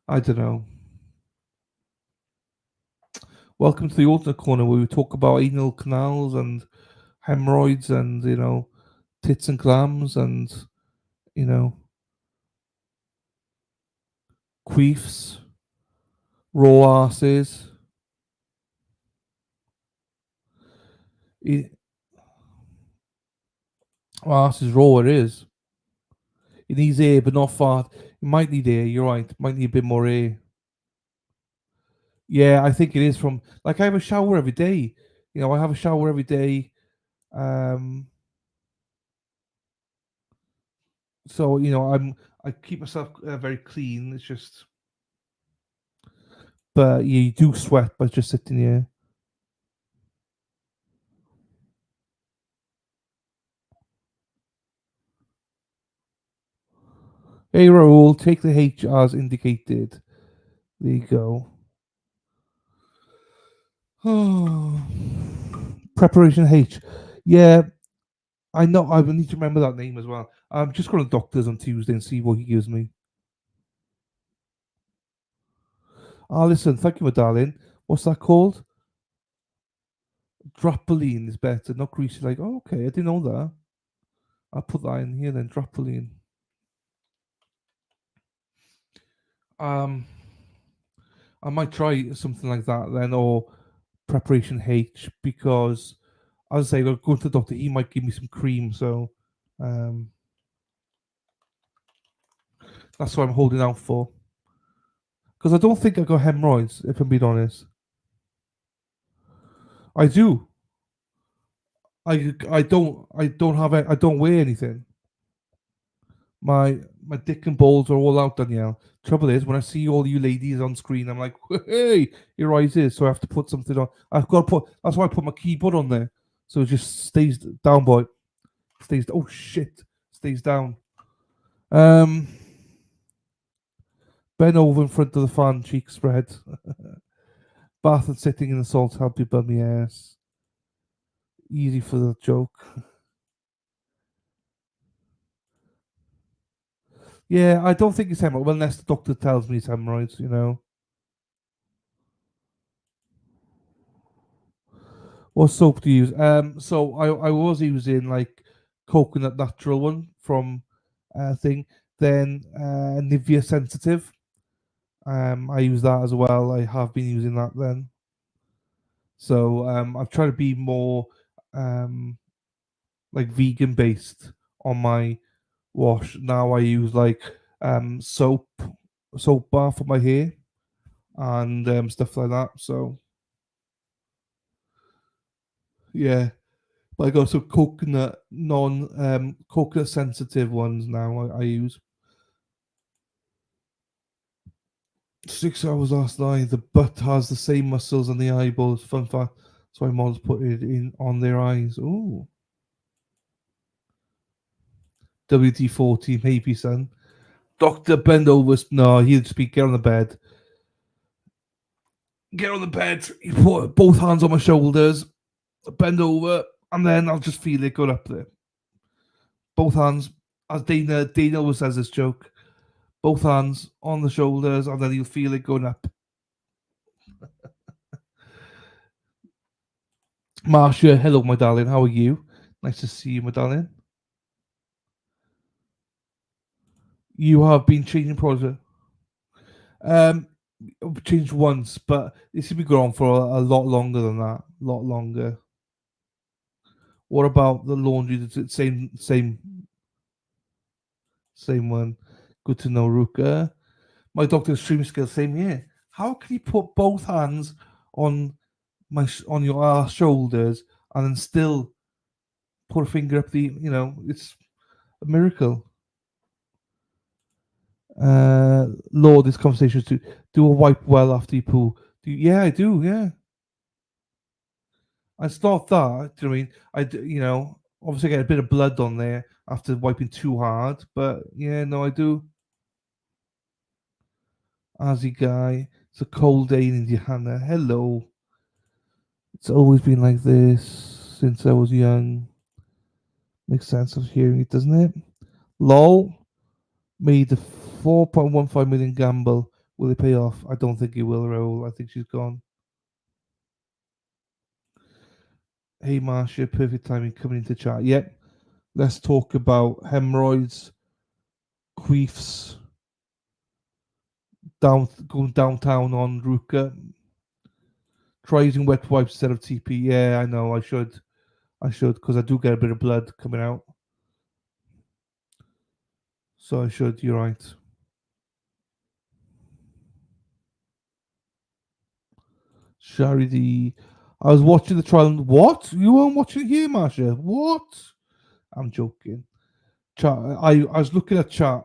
I don't know. Welcome to the alternate corner where we talk about anal canals and hemorrhoids and tits and clams and you know queefs, raw asses. Ass is raw. It is. It needs air, but not fart. It might need air. You're right. It might need a bit more air. Yeah, I think it is from like I have a shower every day. I have a shower every day. So I keep myself very clean. It's just, but yeah, you do sweat by just sitting here. Hey Raoul, take the H as indicated. There you go. Preparation H. Yeah, I know. I will need to remember that name as well. I'm just going to doctors on Tuesday and see what he gives me. Listen, thank you, my darling. What's that called? Drapoline is better, not greasy. Like, oh, okay, I didn't know that. I'll put that in here then. Drapoline. I might try something like that then, or Preparation H, because as I say, I'll go to the doctor. He might give me some cream, so that's what I'm holding out for. Because I don't think I got hemorrhoids, if I'm being honest. I do. I don't have I don't weigh anything. My dick and balls are all out, Danielle. Trouble is, when I see all you ladies on screen, I'm like, hey, your eyes is. So I have to put something on. I've got to put. That's why I put my keyboard on there, so it just stays down, boy. Stays. Oh shit, stays down. Bend over in front of the fan, cheeks spread. Bath and sitting in the salt help you bum your ass. Easy for the joke. Yeah, I don't think it's hemorrhoids, unless the doctor tells me it's hemorrhoids, What soap do you use? So I was using like coconut natural one from thing. Then Nivea sensitive. I use that as well. I have been using that then. So I've tried to be more like vegan based on my wash. Now I use like soap soap bar for my hair and stuff like that. So yeah, but I got some coconut coconut sensitive ones now. I use 6 hours last night. The butt has the same muscles on the eyeballs. Fun fact. So my mom's put it in on their eyes. Ooh. WD-40, maybe, son. Doctor, bend over. No, he'll speak. Get on the bed. Get on the bed. You put both hands on my shoulders. Bend over, and then I'll just feel it going up there. Both hands, as Dana always says this joke. Both hands on the shoulders, and then you'll feel it going up. Marcia, hello, my darling. How are you? Nice to see you, my darling. You have been changing product. Changed once, but it should be going on for a lot longer than that. A lot longer. What about the laundry? Same one. Good to know, Ruka. My doctor's extreme skills, same here. How can you put both hands on on your shoulders and then still put a finger up the? It's a miracle. Lord, this conversation to do a wipe well after you poo. Yeah, I do. Yeah, it's not that. Do you know what I mean? Obviously I get a bit of blood on there after wiping too hard, but yeah, no, I do. Aussie guy, it's a cold day in Indiana. Hello. It's always been like this since I was young. Makes sense of hearing it, doesn't it? Lol. Made the 4.15 million gamble. Will it pay off? I don't think it will, Raoul. I think she's gone. Hey, Marcia, perfect timing coming into chat. Yep. Let's talk about hemorrhoids, queefs, going downtown on Ruka. Try using wet wipes instead of TP. Yeah, I know. I should, because I do get a bit of blood coming out. So I should. You're right. Charity. I was watching the trial. What? You weren't watching here, Marsha? What? I'm joking. Chat. I was looking at chat.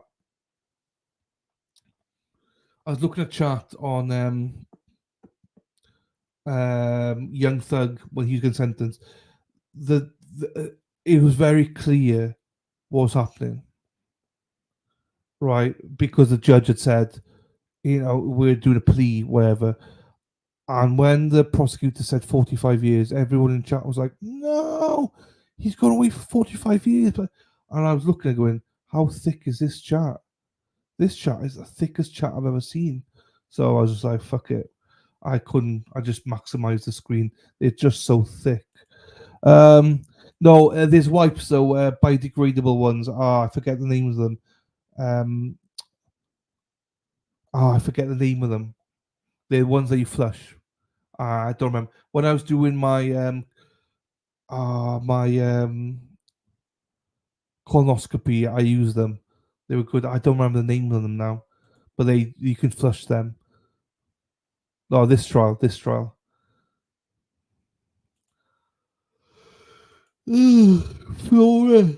I was looking at chat on Young Thug when he was getting sentenced. It was very clear what was happening, right? Because the judge had said, we're doing a plea, whatever. And when the prosecutor said 45 years, everyone in chat was like, no, he's gone away for 45 years. And I was looking and going, how thick is this chat? This chat is the thickest chat I've ever seen. So I was just like, fuck it. I just maximized the screen. It's just so thick. No, there's wipes though, biodegradable ones. I forget the names of them. I forget the name of them. They're ones that you flush. I don't remember. When I was doing my colonoscopy, I used them. They were good. I don't remember the name of them now, but you can flush them. No, this trial. Flora.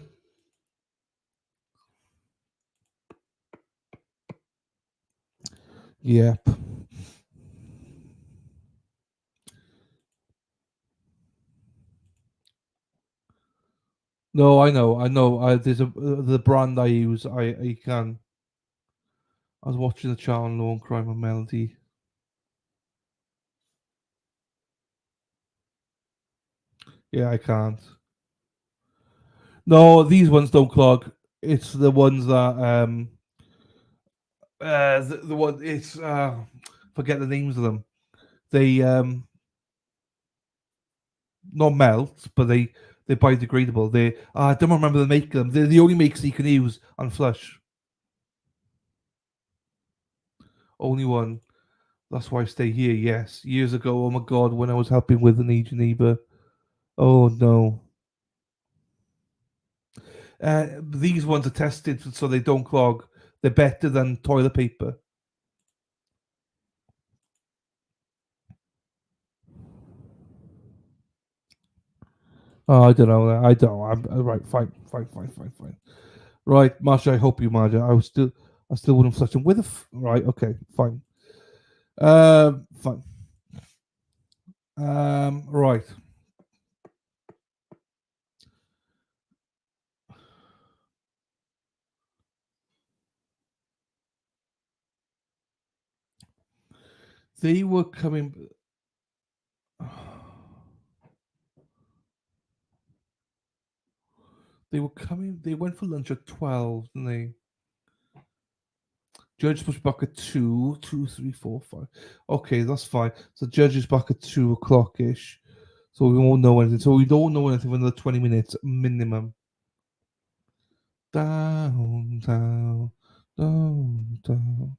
Yep. No, I know. There's the brand I use. I can. I was watching the channel on Lawn Crime and Melody. Yeah, I can't. No, these ones don't clog. It's the ones that the one it's forget the names of them. They not melt, but they're biodegradable. I don't remember the make of them. They're the only makes you can use and flush. Only one. That's why I stay here. Yes, years ago. Oh my god, when I was helping with an aged neighbor. Oh no. These ones are tested so they don't clog. They're better than toilet paper. Oh, I don't know. I don't. I'm right. Fine. Right, Marsha. I hope you, Marsha. I still wouldn't flush him with a. Right. Okay. Fine. Fine. Right. They were coming. They were coming. They went for lunch at 12, didn't they? Judge was back at 2, 2, 3, 4, 5. Okay, that's fine. So judge is back at 2 o'clock ish. So we won't know anything. So we don't know anything for another 20 minutes minimum. Down, down, down, down.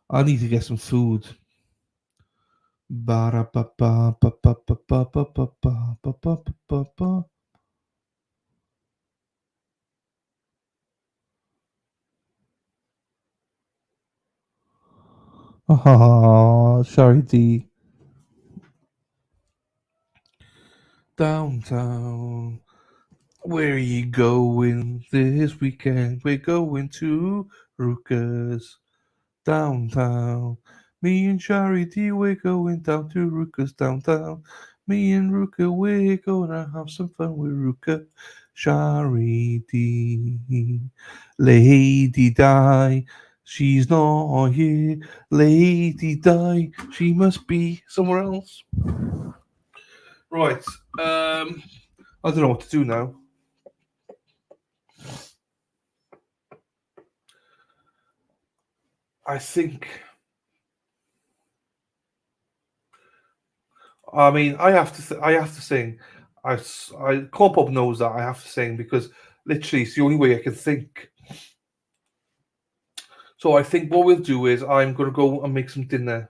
I need to get some food. Ba-da-ba-ba-ba-ba-ba-ba-ba-ba-ba-ba-ba. Ah, Charity. Downtown. Where are you going this weekend? We're going to Ruka's. Downtown. Me and Charity, we're going down to Ruka's downtown. Me and Ruka, we're gonna have some fun with Ruka. Charity, Lady Di, she's not here. Lady Di, she must be somewhere else. Right. I don't know what to do now. I think. I mean, I have to. I have to sing. Corn Pop knows that I have to sing because literally it's the only way I can think. So I think what we'll do is I'm going to go and make some dinner.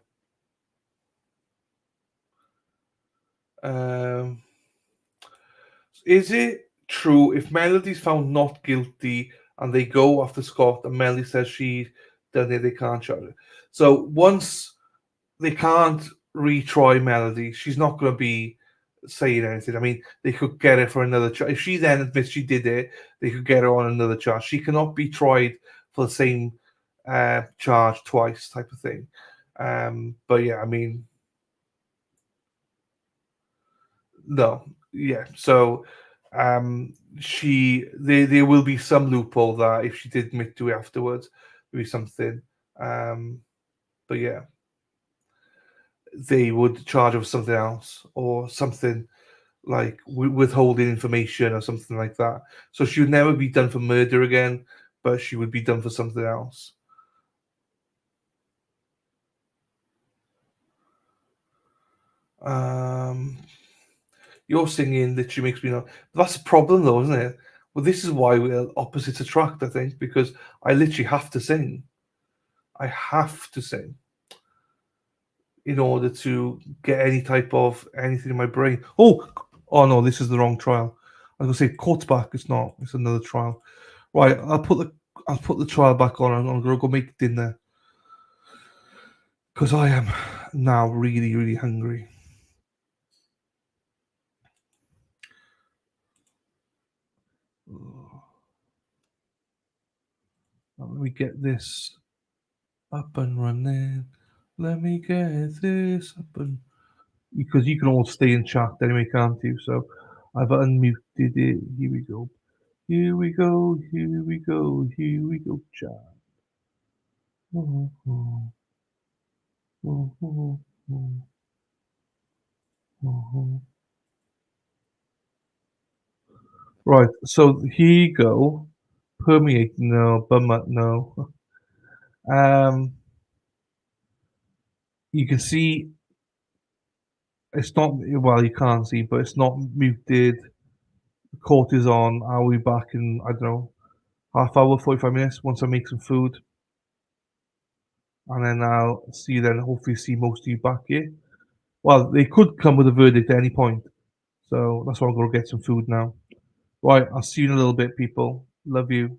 Is it true if Melody's found not guilty and they go after Scott and Melody says she done it, they can't charge her? So once they can't retry Melody, she's not going to be saying anything. I mean, they could get her for another charge. If she then admits she did it, they could get her on another charge. She cannot be tried for the same charge twice, type of thing. But yeah, I mean, no, yeah. So there will be some loophole that if she did admit to it afterwards, there'll be something. But yeah, they would charge her with something else or something like withholding information or something like that. So she would never be done for murder again, but she would be done for something else. You're singing that she makes me know. That's a problem, though, isn't it? Well, this is why we're opposites attract, I think, because I literally have to sing. I have to sing in order to get any type of anything in my brain. Oh no, this is the wrong trial. I was gonna say court's back. It's not. It's another trial. Right, I'll put the trial back on. I'm gonna go make dinner because I am now really, really hungry. Let me get this up and running. Let me get this up and because you can all stay in chat anyway, can't you? So I've unmuted it. Here we go. Here we go. Here we go. Here we go, chat. Right, so here you go. Permeate, no. Bummer, no. You can see it's not, well, you can't see, but it's not muted. The court is on. I'll be back in, I don't know, half hour, 45 minutes once I make some food. And then I'll see you then, hopefully see most of you back here. Well, they could come with a verdict at any point. So that's why I'm going to get some food now. Right, I'll see you in a little bit, people. Love you.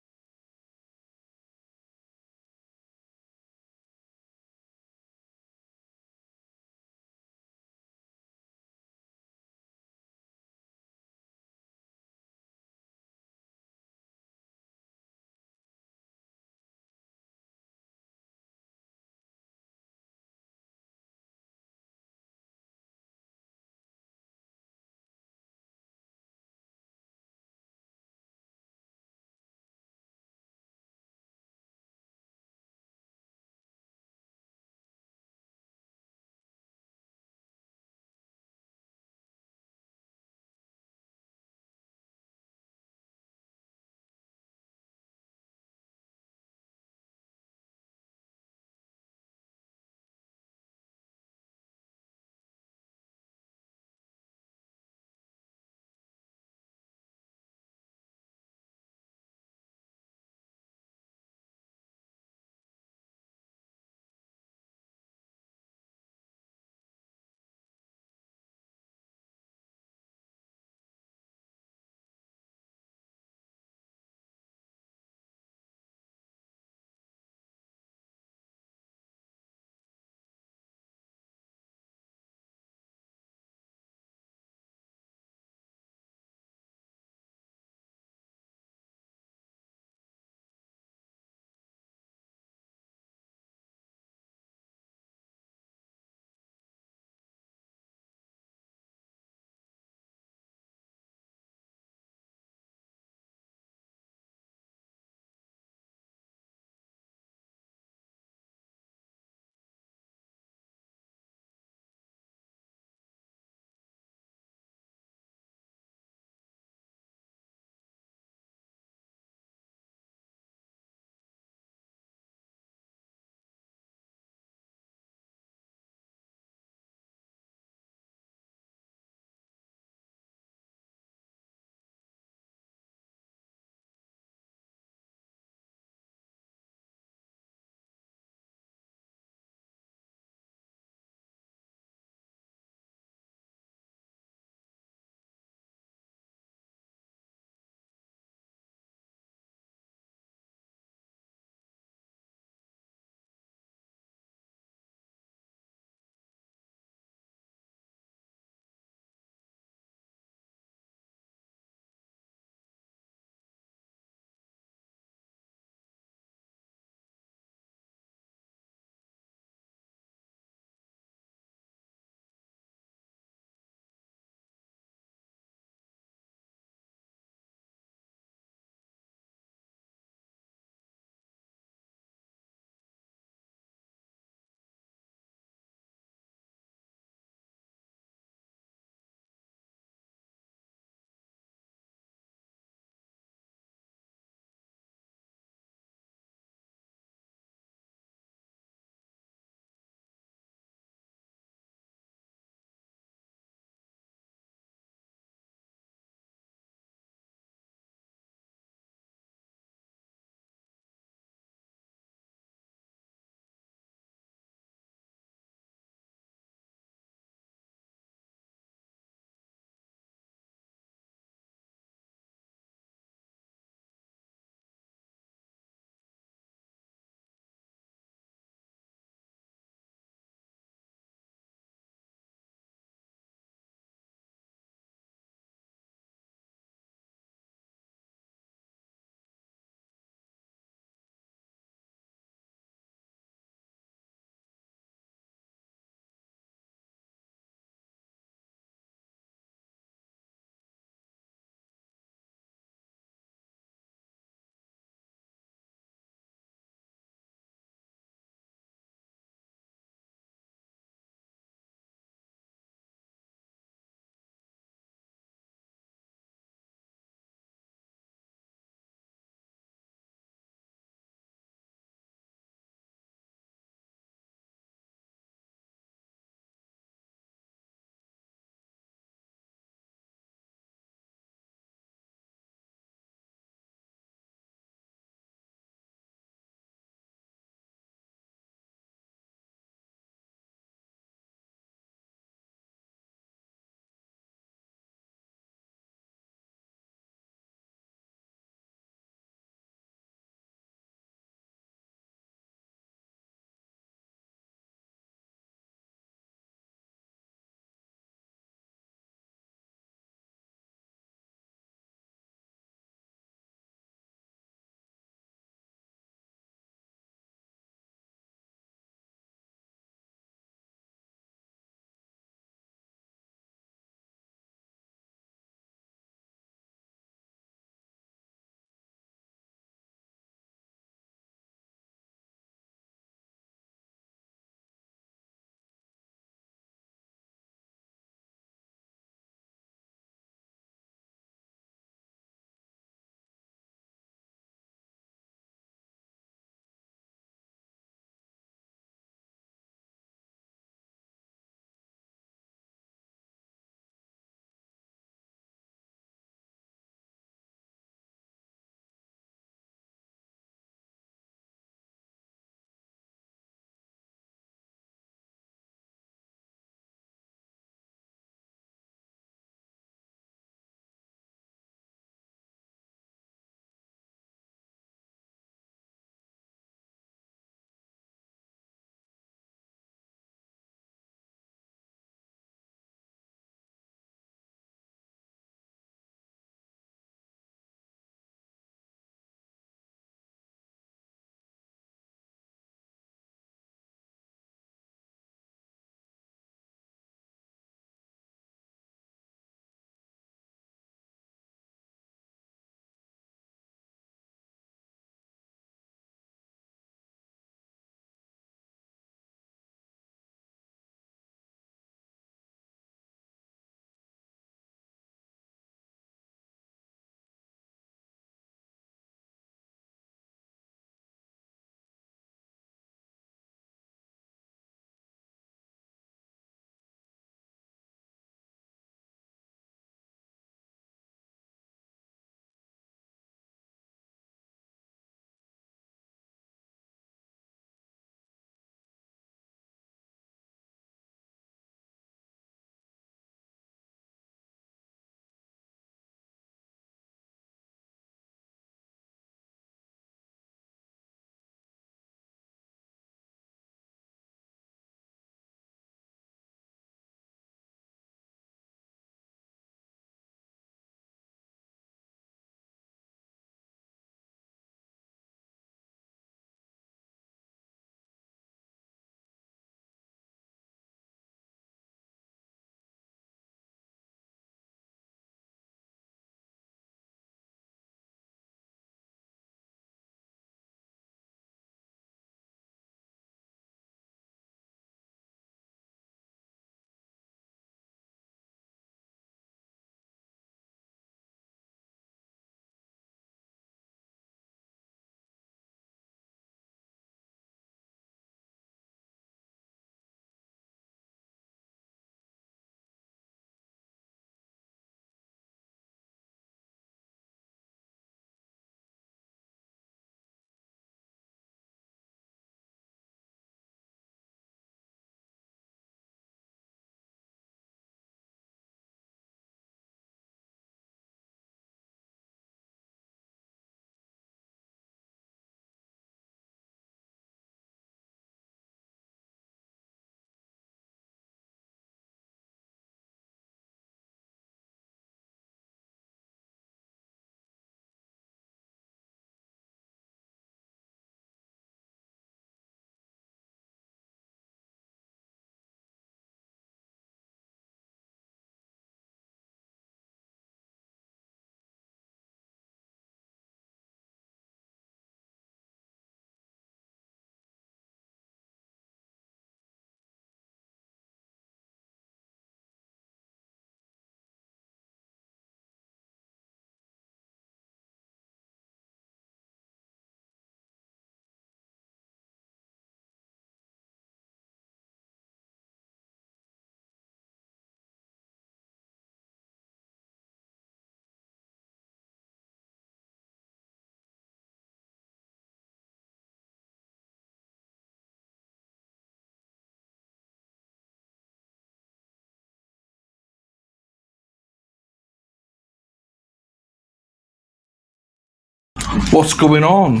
What's going on?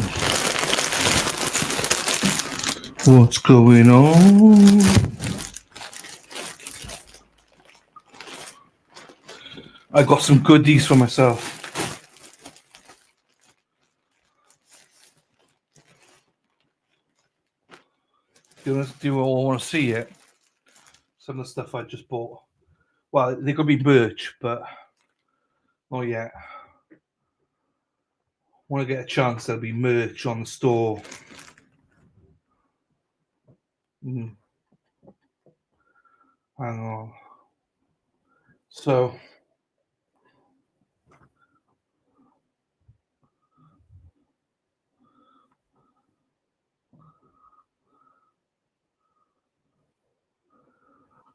What's going on? I got some goodies for myself. Do you all want to see it? Some of the stuff I just bought. Well, they could be merch, but not yet. When I get a chance, there'll be merch on the store. Hang on. So,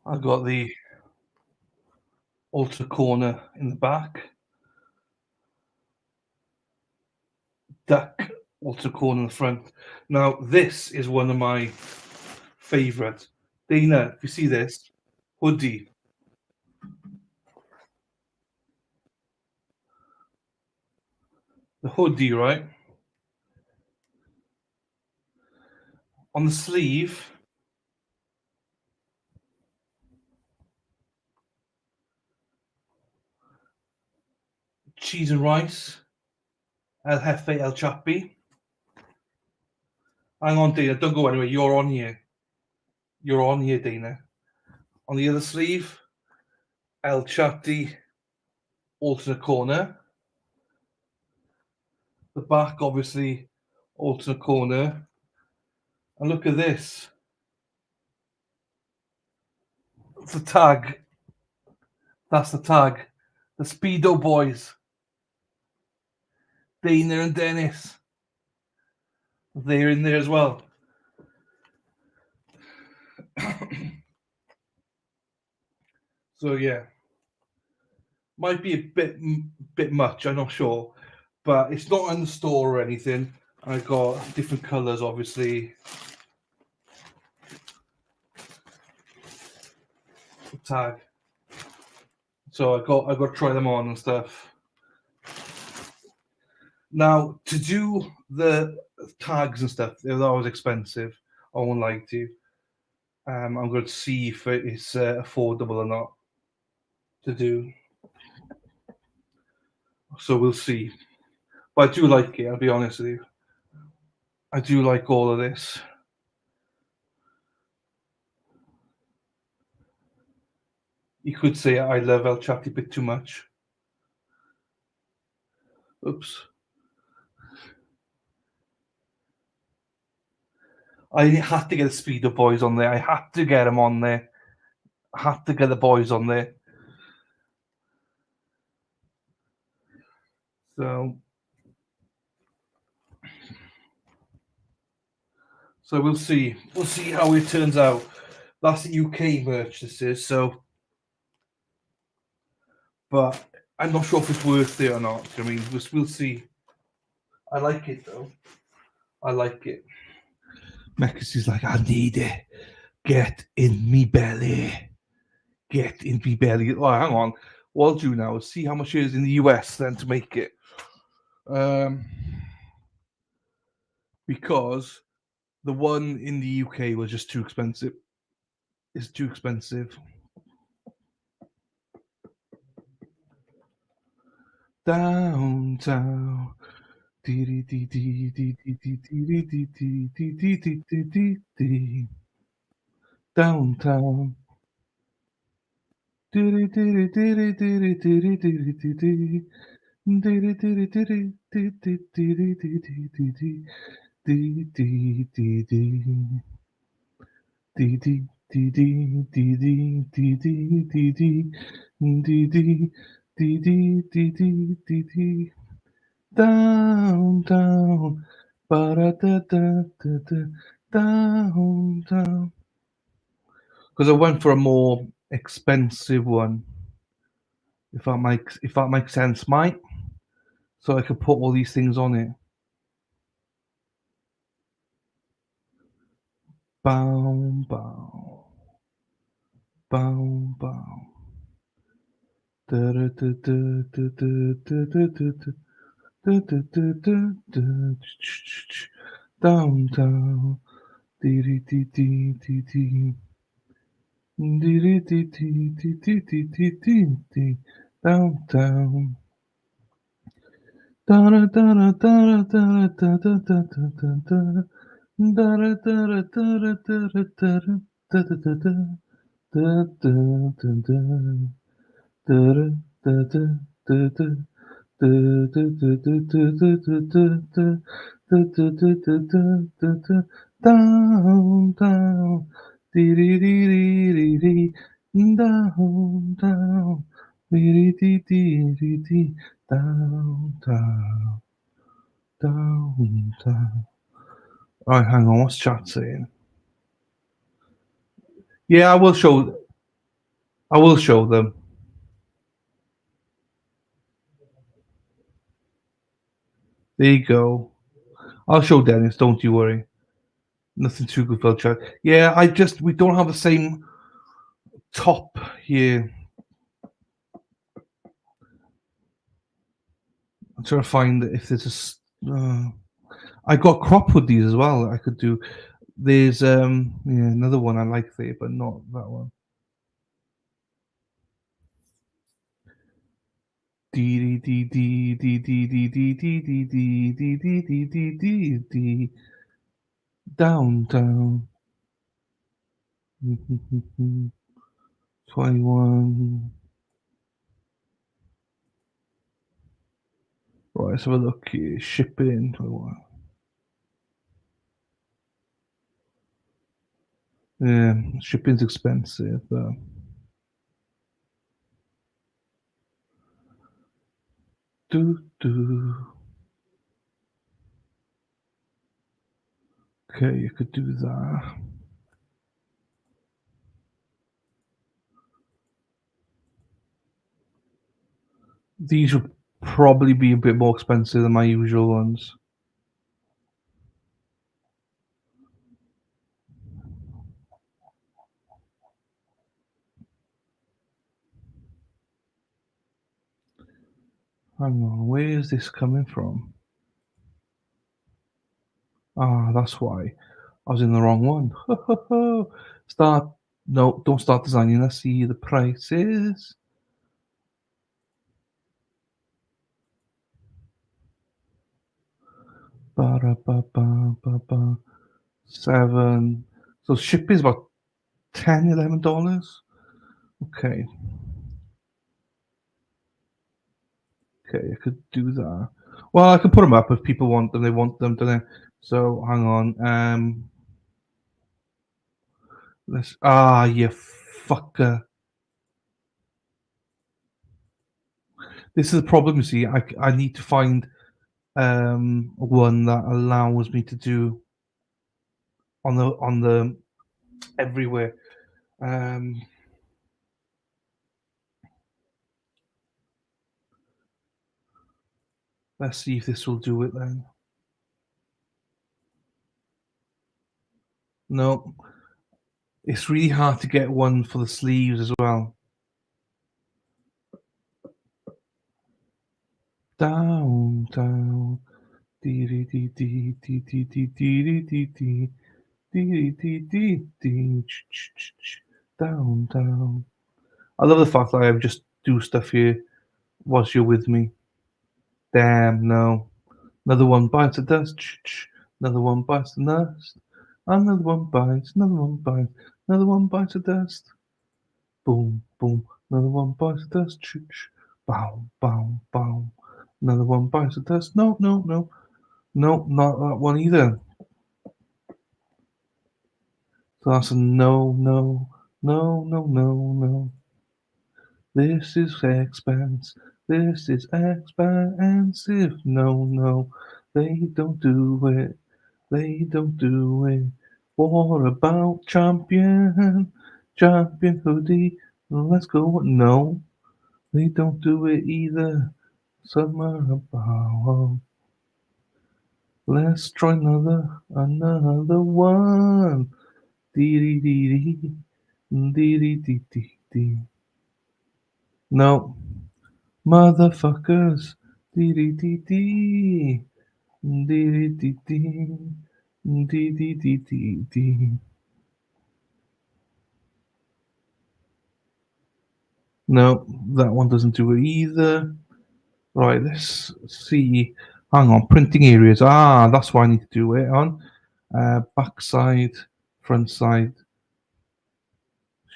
I got the altar corner in the back. Duck altar corner in the front. Now, this is one of my favourites. Dana, if you see this, hoodie. The hoodie, right? On the sleeve, cheese and rice. El Jefe El Chapi. Hang on, Dana, don't go anywhere. You're on here. You're on here, Dana. On the other sleeve, El Chatti, alternate corner. The back, obviously, alternate corner. And look at this. It's the tag. That's the tag. The Speedo Boys. Dana and Dennis. They're in there as well. So yeah, might be a bit much. I'm not sure, but it's not in the store or anything. I got different colors, obviously. Tag. So I got to try them on and stuff. Now to do the tags and stuff, they're always expensive. I won't lie to you. I'm going to see if it's affordable or not to do. So we'll see. But I do like it, I'll be honest with you. I do like all of this. You could say I love El Chatti a bit too much. Oops. I had to get the Speedo Boys on there. I had to get them on there. I had to get the boys on there. So we'll see. We'll see how it turns out. That's the UK merch, this is. So, but I'm not sure if it's worth it or not. I mean, we'll see. I like it though. I like it. Mekis is like, I need it. Get in me belly. Get in me belly. Oh, hang on. What I'll do now is see how much it is in the US then to make it. Because the one in the UK was just too expensive. It's too expensive. Downtown. Downtown. Downtown, downtown. Because I went for a more expensive one. If that makes sense, mate. So I could put all these things on it. Bow, bow. Bow, bow. Da, da, da, da, da, da, da, da, da. Downtown. Dee dee dee dee dee dee. Dee dee dee dee dee dee dee dee dee dee. Downtown. Da da da da da da da da da da da. Da da da da da da da da da da da da. Da da da da. Da da da da da. Da da da da da da da da da. Da da da da da da da. Down, down. Dee dee dee dee dee dee. Down, down. Dee dee dee dee dee. Down, down. Down, down. Right, hang on. What's chat saying? Yeah, I will show. I will show them. There you go. I'll show Dennis. Don't you worry. Nothing too good for the chat. Yeah, we don't have the same top here. I'm trying to find if there's I got crop hoodies as well. I could do. There's another one I like there, but not that one. Dee dee dee dee dee dee dee dee dee dee dee dee dee dee dee dee. Downtown. 21. Right, let's have a look here. Shipping. 21. Yeah, shipping's expensive. Okay, you could do that. These would probably be a bit more expensive than my usual ones. Hang on, where is this coming from? Ah, that's why. I was in the wrong one. No, don't start designing. Let's see the prices. Ba-da-ba-ba-ba-ba. 7. So shipping is about $10, $11. Okay. Okay, I could do that. Well, I could put them up if people want them. They want them, don't they? So hang on. You fucker. This is the problem. You see, I need to find one that allows me to do on the everywhere. Let's see if this will do it then. No, it's really hard to get one for the sleeves as well. Down, down, dee dee dee dee dee dee dee dee dee dee dee dee dee dee. Down, down. I love the fact that I just do stuff here whilst you're with me. Damn, no. Another one bites the dust. Another one bites the dust. Another one bites. Another one bites. Another one bites the dust. Boom, boom. Another one bites the dust. Bow, bow, bow. Another one bites the dust. No, no, no. No, not that one either. So that's a no, no, no, no, no, no. This is expense. This is expensive. No, no, they don't do it. They don't do it. What about champion? Champion hoodie. Let's go. No, they don't do it either. Summer about. Let's try another one. Dee dee dee dee. Dee dee dee dee dee. No. Motherfuckers. Dee dee dee dee. Dee dee dee dee. Dee dee dee dee dee. No, that one doesn't do it either. Right, let's see. Hang on, printing areas. Ah, that's what I need to do it on. Back side, front side.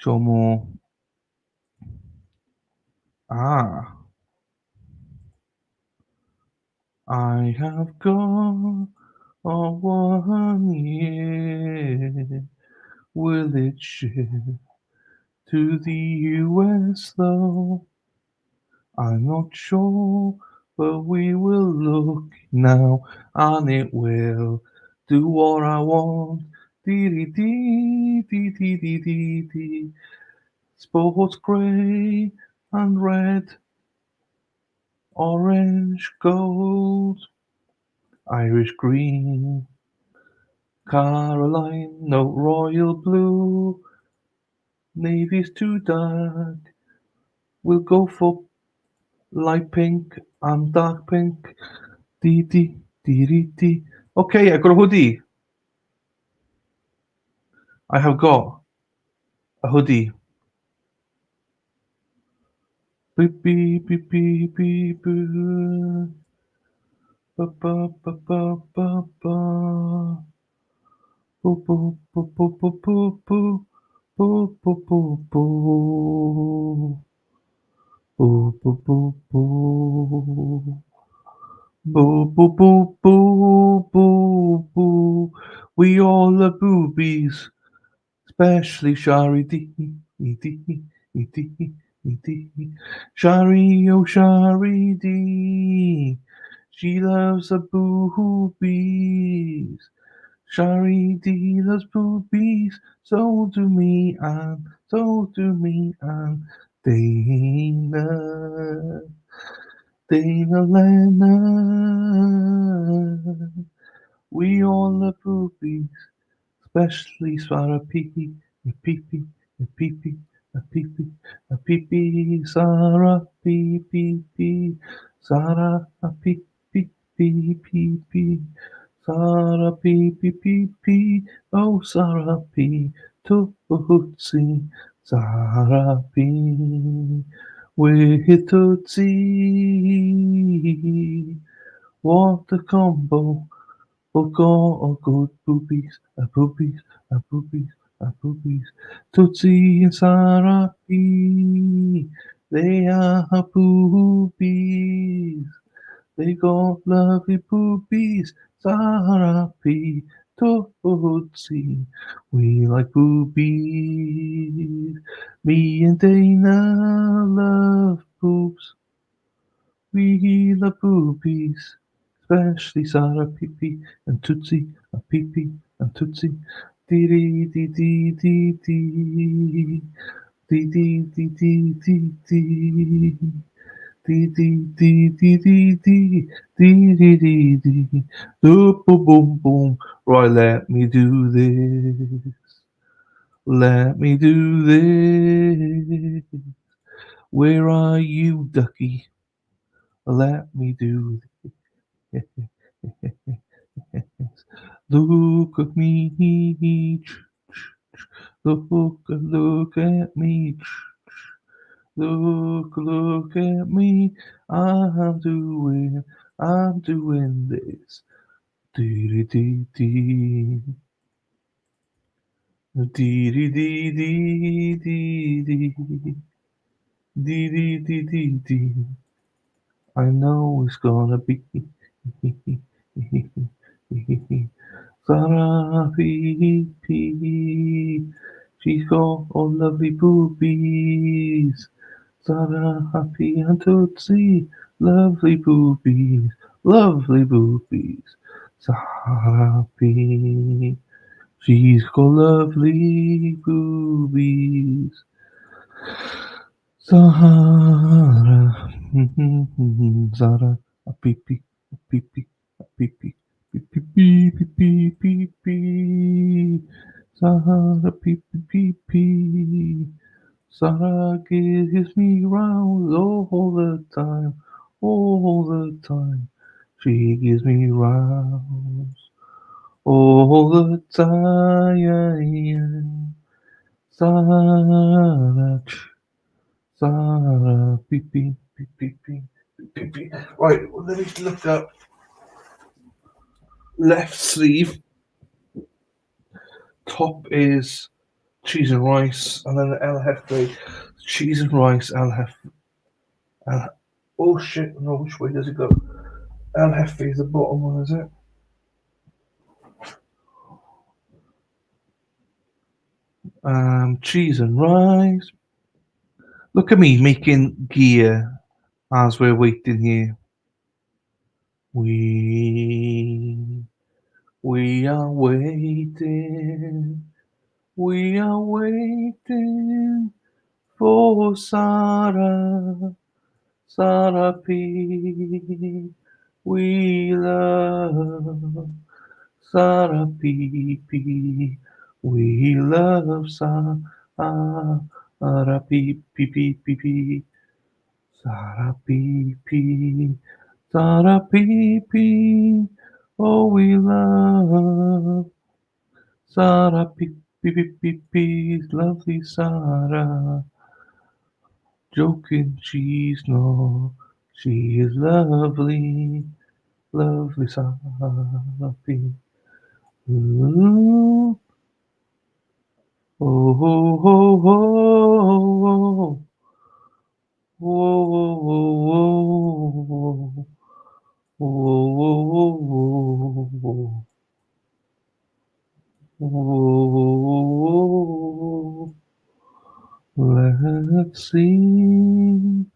Show more. Ah. I have gone on 1 year. Will it shift to the US though? I'm not sure, but we will look now, and it will do what I want. Dee dee dee dee dee dee dee dee. Sports grey and red, orange, gold, Irish green, Caroline, no royal blue, navy's too dark. We'll go for light pink and dark pink. Dee dee dee dee dee. Okay, I got a hoodie. I have got a hoodie. Beep beep beep beep beep boo. Ba ba ba ba ba ba. Boo boo boo boo boo boo boo. Boo boo boo boo. Boo boo boo boo. Boo boo boo boo boo boo. We all love boobies, especially Shari D. Shari, oh Shari D. She loves the boobies. Shari D loves boobies. So do me and so do me and Dana. Dana Leonard. We all love boobies, especially Sarah Pee a Pee a Pee a Pee a Pee Sarah Pee Sarah a Pee Sarah Pee oh Sarah Pee Tootsie Sarah Pee with Tootsie. What a combo! Oh God, oh good boobies, boobies, boobies, boobies. Tootsie and Sarah P. They are boobies. They got lovely boobies. Sarah P. Tootsie. We like boobies. Me and Dana love boobs. We love boobies, especially Sarah Pee and Tootsie, Pee and Tootsie. Dee dee dee dee dee dee. Dee dee dee dee dee dee. Dee dee dee dee dee dee. Dee dee dee dee. Boom boom boom boom. Right, let me do this. Let me do this. Where are you, ducky? Let me do this. Look at me. Look at me. Look at me. I'm doing this. Dee dee dee. Dee dee dee dee dee dee. Dee dee dee dee dee. I know it's gonna be Sarah P. She's got all lovely boobies. Sarah Happy and Tootsie, lovely boobies, lovely boobies. Sarah P. She's got lovely boobies. Zara, Zara, a pee pee, a pee pee, a pee pee, pee pee pee pee pee pee. Zara, pee pee pee pee. Zara gives me round all the time, all the time. She gives me rounds all the time. Sarah, Sarah, beep, beep, beep, beep, beep, beep, beep. Right, well, let me look up left sleeve. Top is cheese and rice, and then the El Jefe, cheese and rice, El Jefe. Oh shit, no, which way does it go? El Jefe is the bottom one, is it? Cheese and rice. Look at me making gear as we're waiting here. We are waiting. We are waiting for Sarah. Sarah P. We love Sarah P. We love Sarah P. Sarah P. Sarah P. Oh, we love Sarah P. Lovely Sarah. Joking, she's not. She is lovely. Lovely Sarah P. Ooh. Oh, oh, oh, oh, oh, oh, oh, let's see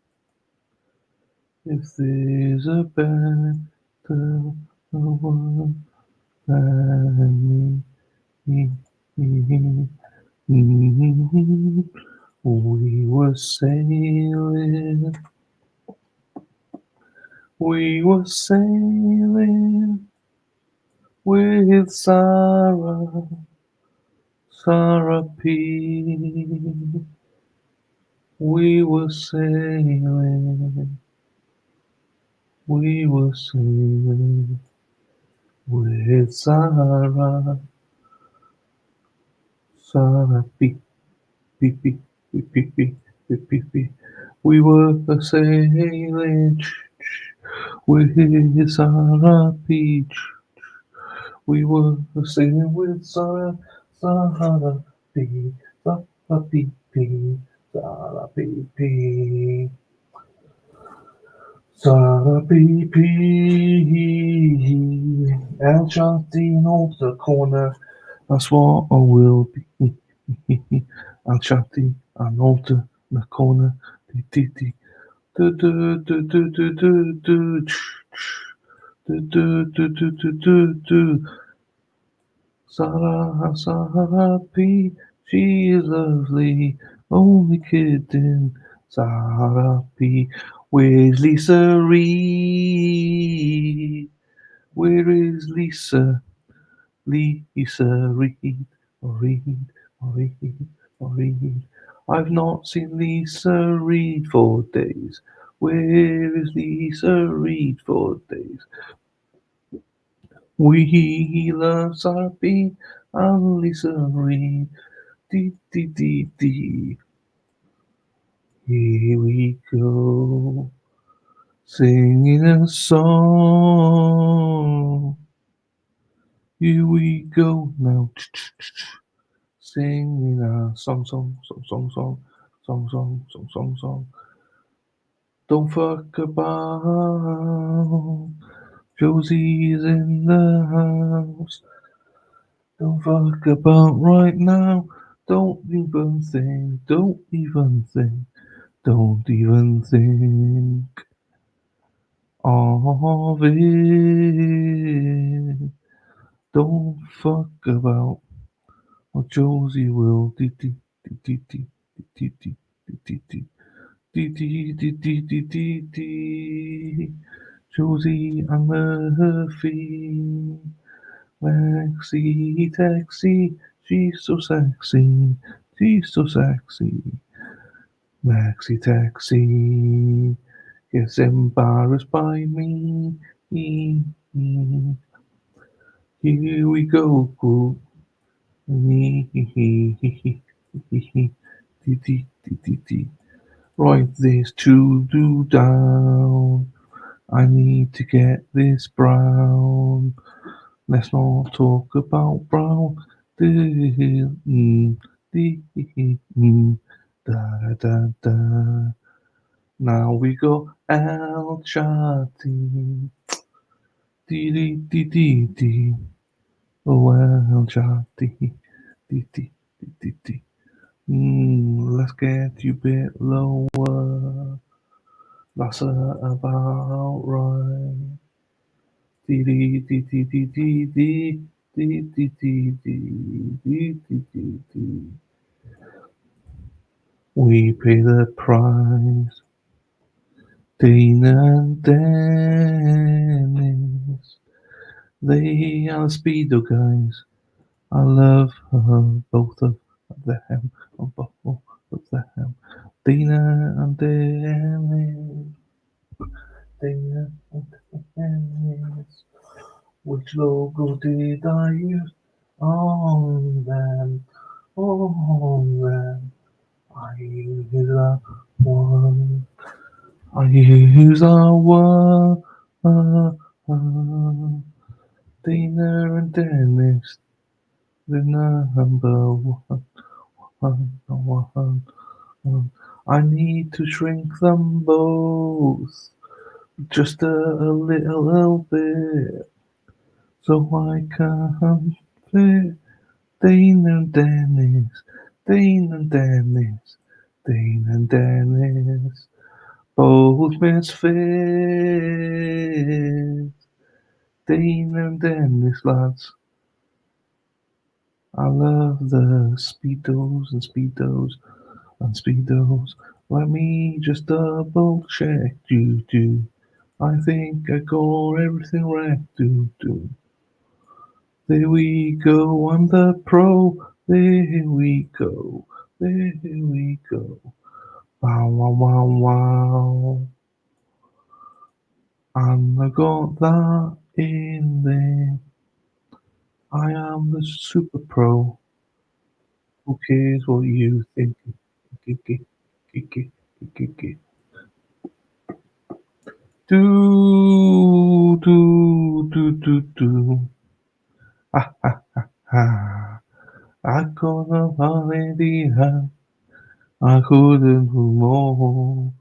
if there's a better one than me. We were sailing with Sarah P. We were sailing with Sarah P. P. We were sailing with Sarah Peach. We were singing with Sarah P. Sarah P. Sarah P. Sarah P. El Chantino, the corner. That's what I will be. El Chanti, an altar, the corner. Do do do do do do do do. Sarah P. She is lovely. Only kidding. Sarah P. Where's Lisa Reed? Where is Lisa? Lisa Reed. Reed. I've not seen Lisa Reed for days. Where is Lisa Reed for days? We love Sarah P. and Lisa Reed. Dee. Here we go, singing a song. Here we go now, singing a song. Don't fuck about. Josie's in the house. Don't fuck about right now. Don't even think. Don't even think of it. Don't fuck about what Josie will. Josie and Murphy. Maxi taxi, she's so sexy. Maxi taxi, gets embarrassed by me. Here we go, group. Right, there's to do down. I need to get this brown. Let's not talk about brown. Da da da. Now we go out chatting. Dee dee dee dee dee. Oh, out chatting. Dee dee dee dee dee. Let's get you a bit lower. That's about right. Dee dee dee dee dee dee dee. Dee dee dee dee dee dee dee dee. We pay the price. Dana and Dennis. They are Speedo guys. I love both of them. Both of them. Dana and Dennis. Dana and Dennis. Which logo did I use on them? On them. I use that one. I use that one. Dana and Dennis. The number one. I need to shrink them both just a little bit so I can fit Dane and Dennis, Dane and Dennis, Dane and Dennis, both misfits. Dane and Dennis, lads. I love the Speedos and Speedos and Speedos. Let me just double check, do. I think I got everything right, do. There we go, I'm the pro. There we go, there we go. Wow, wow, wow, wow. And I got that in there. I am the super pro. Who cares what you think? Do. Ha ha ha ha. I got a idea. I couldn't do more.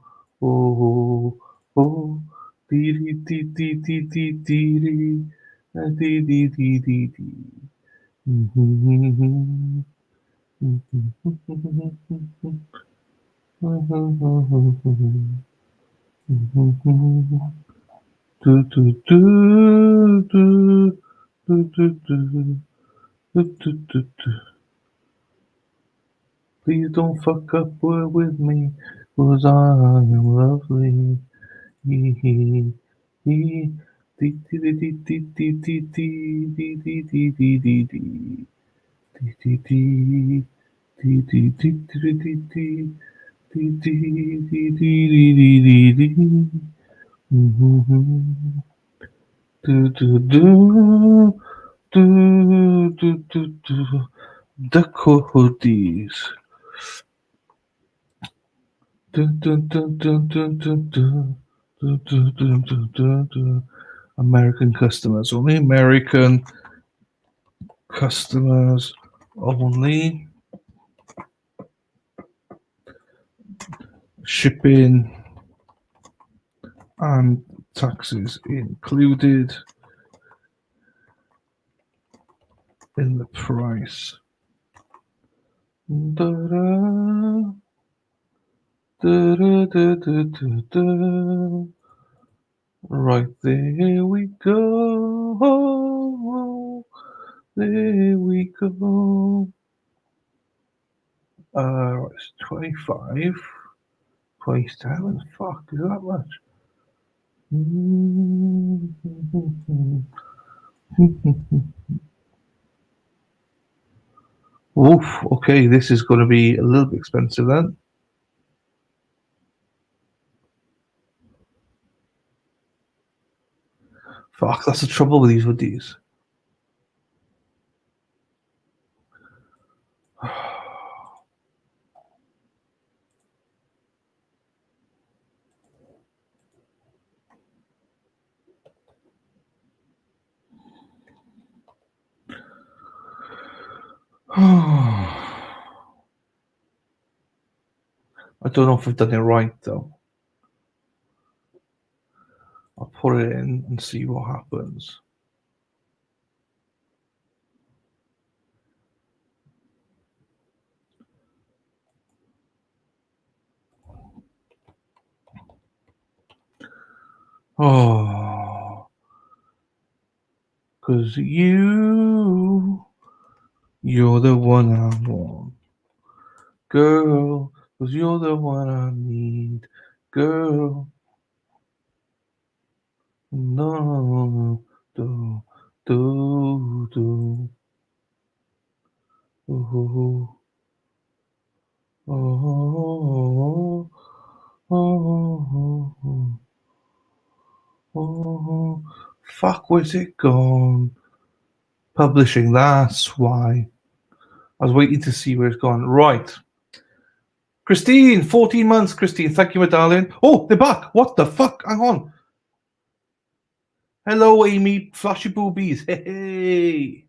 Oh. Dee dee dee dee dee dee dee dee. Dee dee dee dee dee. Do do do do do do do do. Please don't fuck up with me, 'cause I am lovely. Hee hee hee. Dee dee dee dee dee dee dee dee dee dee dee dee dee. Dee dee dee. Dee dee dee dee dee dee. Dee dee dee dee dee dee dee. Do do do. Do. The Coyotes. American customers only. American customers only. Shipping and taxes included in the price. Da-da. Da-da-da-da-da-da. Right, there we go. There we go. It's 25. 27. Fuck, is that much? Oof, okay, this is going to be a little bit expensive then. Fuck, that's the trouble with these hoodies. I don't know if I've done it right though. I'll put it in and see what happens. Oh, 'cause you're the one I want. Girl, 'cause you're the one I need. Girl, no, do, do. Oh, oh, oh, oh. Fuck, where's it gone? Publishing, that's why. I was waiting to see where it's gone. Right. Christine, 14 months, Christine. Thank you, my darling. Oh, they're back. What the fuck? Hang on. Hello, Amy. Flashy boobies. Hey.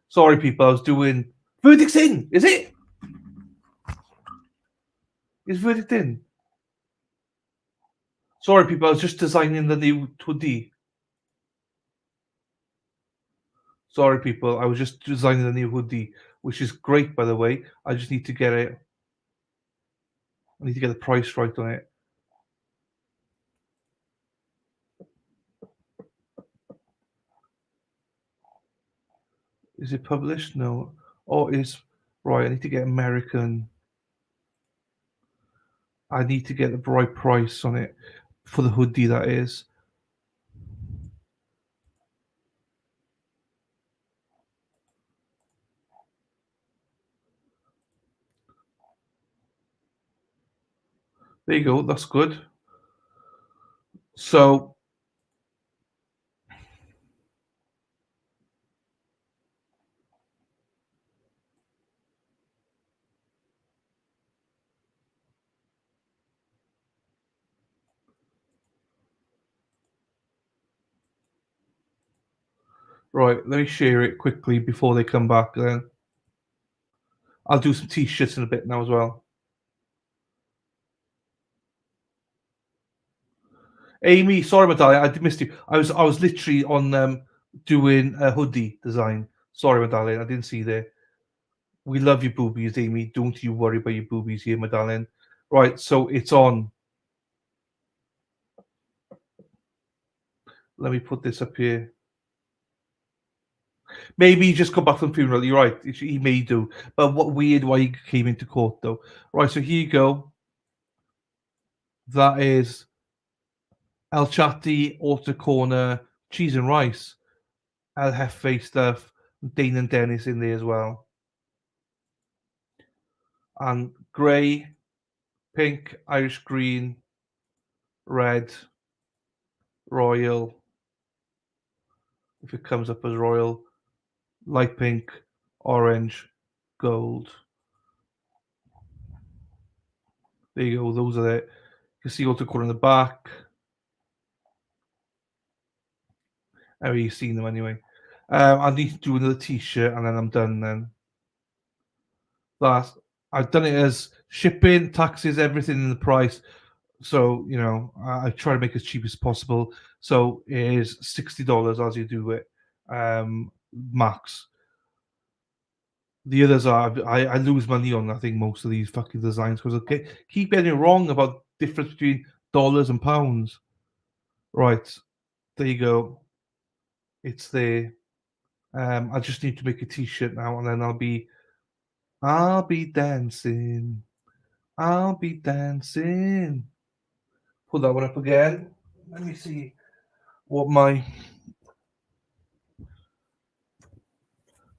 Sorry, people. I was doing... Verdict's in. Is it? Is verdict in? Sorry, people. I was just designing the new hoodie. Sorry, people. I was just designing the new hoodie, which is great, by the way. I just need to get it. I need to get the price right on it. Is it published? No. Oh, it's right. I need to get American. I need to get the right price on it for the hoodie, that is. There you go. That's good. So, right, let me share it quickly before they come back then. I'll do some t-shirts in a bit now as well. Amy, sorry about that. I missed you. I was literally on doing a hoodie design. Sorry, my darling. I didn't see you there. We love your boobies, Amy. Don't you worry about your boobies here, my darling. Right, so it's on. Let me put this up here. Maybe he just come back from funeral. You're right. He may do. But what weird why he came into court though. Right, so here you go. That is El Chatti, Auto Corner, Cheese and Rice, El Jefe stuff, Dane and Dennis in there as well. And grey, pink, Irish green, red, royal. If it comes up as royal, light pink, orange, gold. There you go. Those are it. You can see Auto Corner in the back. You've seen them anyway. I need to do another t-shirt and then I'm done then. I've done it as shipping, taxes, everything in the price. So, you know, I try to make it as cheap as possible. So it is $60 as you do it, max. The others are, I lose money on, I think, most of these fucking designs because I keep getting it wrong about difference between dollars and pounds. Right, there you go. It's there. I just need to make a t-shirt now and then I'll be dancing. I'll be dancing. Put that one up again. Let me see what my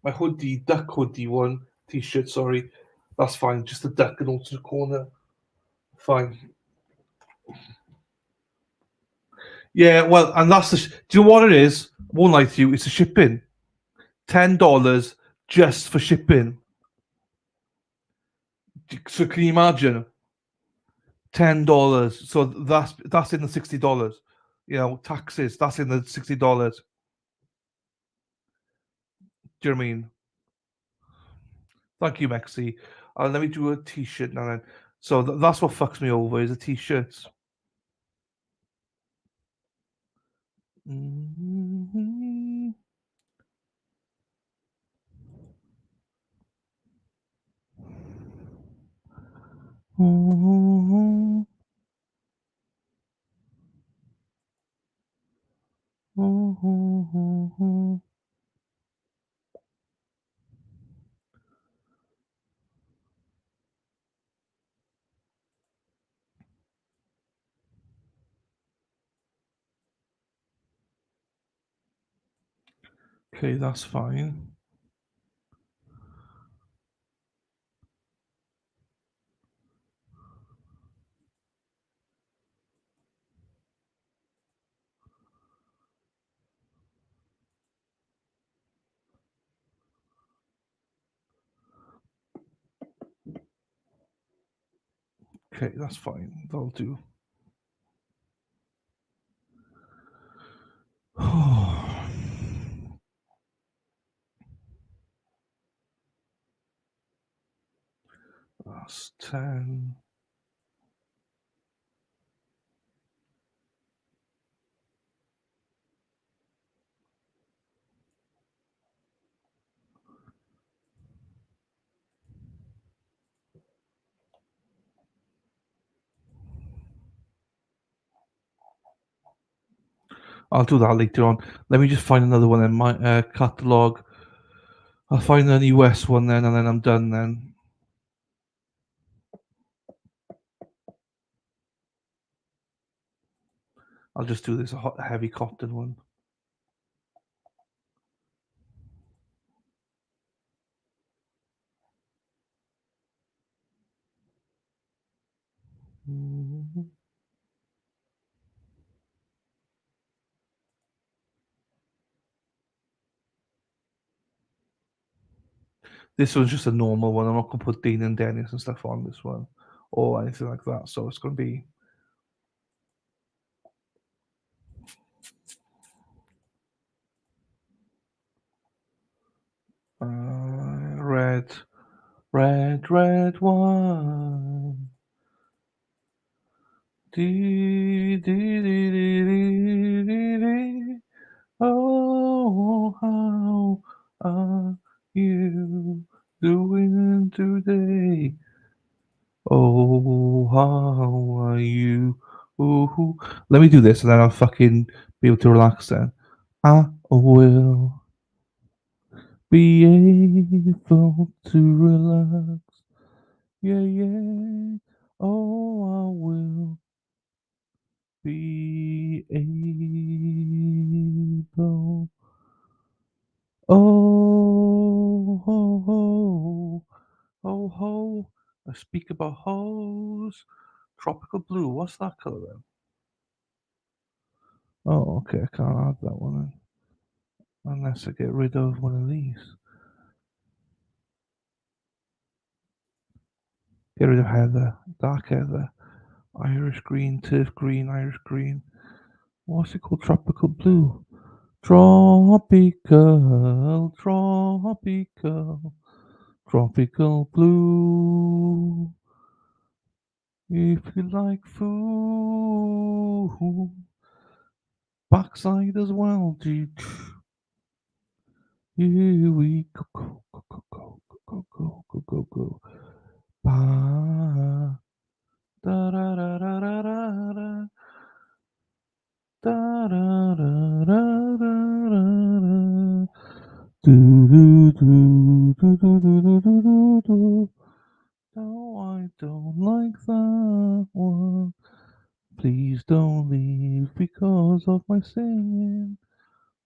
hoodie, duck hoodie one, t-shirt, sorry. That's fine. Just a duck and also the corner. Fine. Yeah, well, and that's do you know what it is? I won't lie to you, it's the shipping. $10 just for shipping. So can you imagine? $10. So that's in the $60. You know, taxes, that's in the $60. Do you know what I mean? Thank you, Mexi. Let me do a t-shirt now then. So that's what fucks me over is the t-shirts. Mm-hmm. Mm-hmm. Mm-hmm. Okay, that's fine. Okay, that's fine. That'll do. That's 10. I'll do that later on. Let me just find another one in my catalog. I'll find an US one then, and then I'm done then. I'll just do this heavy cotton one. Mm-hmm. This one's just a normal one. I'm not going to put Dean and Dennis and stuff on this one or anything like that. So it's going to be. Red wine. Dee, dee, dee, dee, dee, dee, dee. Oh, how are you doing today? Oh, how are you? Ooh. Let me do this and then I'll fucking be able to relax then. I will be able to relax. Yeah, yeah. Oh, I will be able. Oh, ho, ho. Ho, ho. I speak about hoes. Tropical blue. What's that color then? Oh, okay. I can't add that one in. Unless I get rid of one of these. Get rid of heather. Dark heather. Irish green, turf green, Irish green. What's it called? Tropical blue. Tropical, tropical, tropical blue. If you like food, backside as well, dude. Here we go, go, go, go, go, go, go, go, go, go. Ba, da, da, da, da, da, da, da. Da, da, da, da, da, da, da. Do, do, do, do, do, do, do, do, do. No, I don't like that one. Please don't leave because of my singing.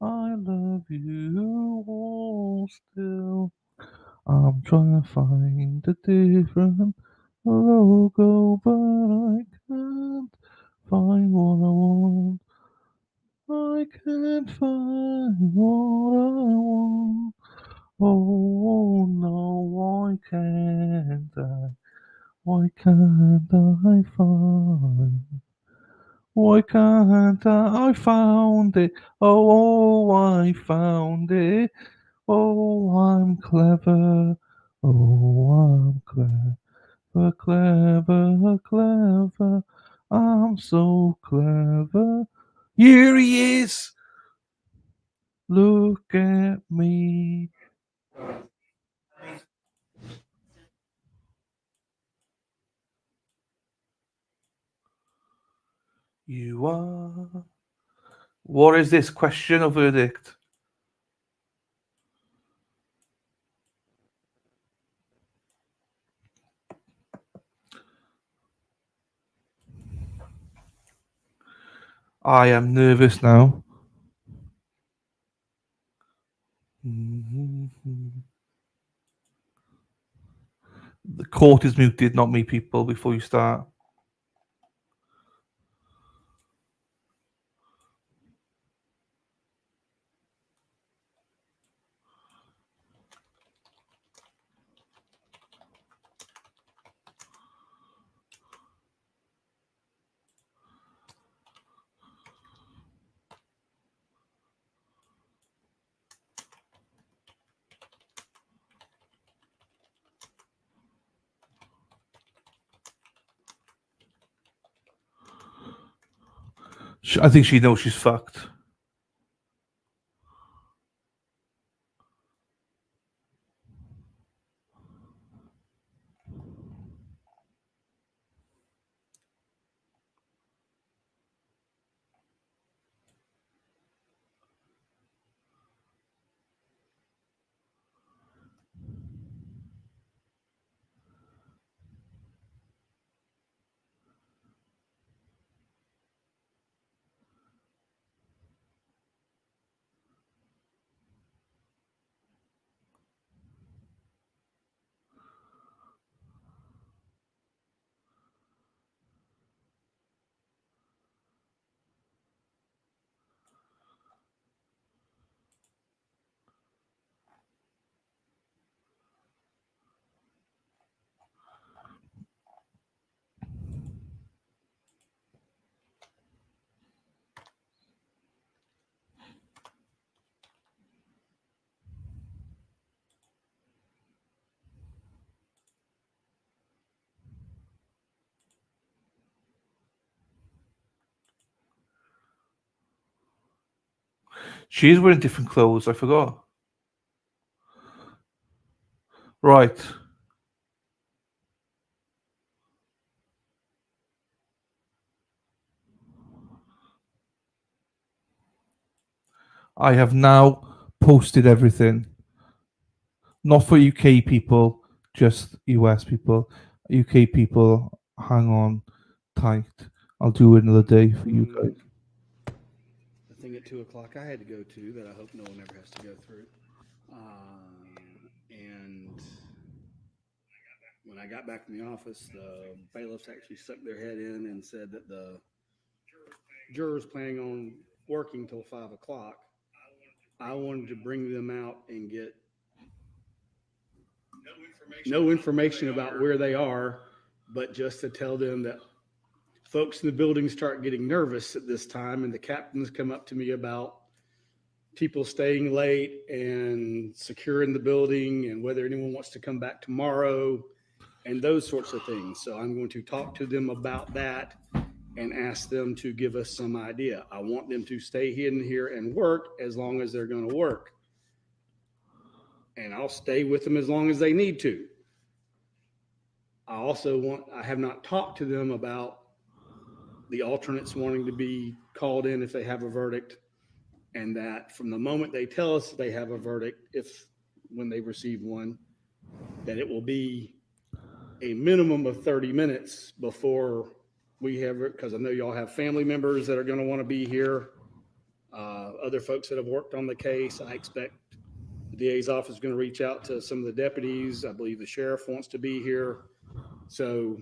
I love you all still. I'm trying to find a different logo, but I can't find what I want. I can't find what I want. Oh no, why can't I? Why can't I find? Why can't I? I found it. Oh, I found it. Oh, I'm clever. Oh, I'm clever, clever, clever. I'm so clever. Here he is. Look at me. You are. What is this? Question or verdict? I am nervous now. The court is muted, not me, people, before you start. I think she knows she's fucked. She's wearing different clothes. I forgot. Right. I have now posted everything. Not for UK people, just US people. UK people, hang on tight. I'll do it another day for you guys. The thing at 2:00 I had to go to that I hope no one ever has to go through. And when I got back from the office, the bailiffs actually stuck their head in and said that the jurors planning on working till 5:00. I wanted to bring them out and get no information about where they are, but just to tell them that folks in the building start getting nervous at this time, and the captains come up to me about people staying late and securing the building and whether anyone wants to come back tomorrow and those sorts of things. So I'm going to talk to them about that and ask them to give us some idea. I want them to stay hidden here and work as long as they're going to work. And I'll stay with them as long as they need to. I have not talked to them about the alternates wanting to be called in if they have a verdict, and that from the moment they tell us they have a verdict, when they receive one, that it will be a minimum of 30 minutes before we have it, because I know y'all have family members that are going to want to be here, other folks that have worked on the case. I expect the DA's office is going to reach out to some of the deputies. I believe the sheriff wants to be here. So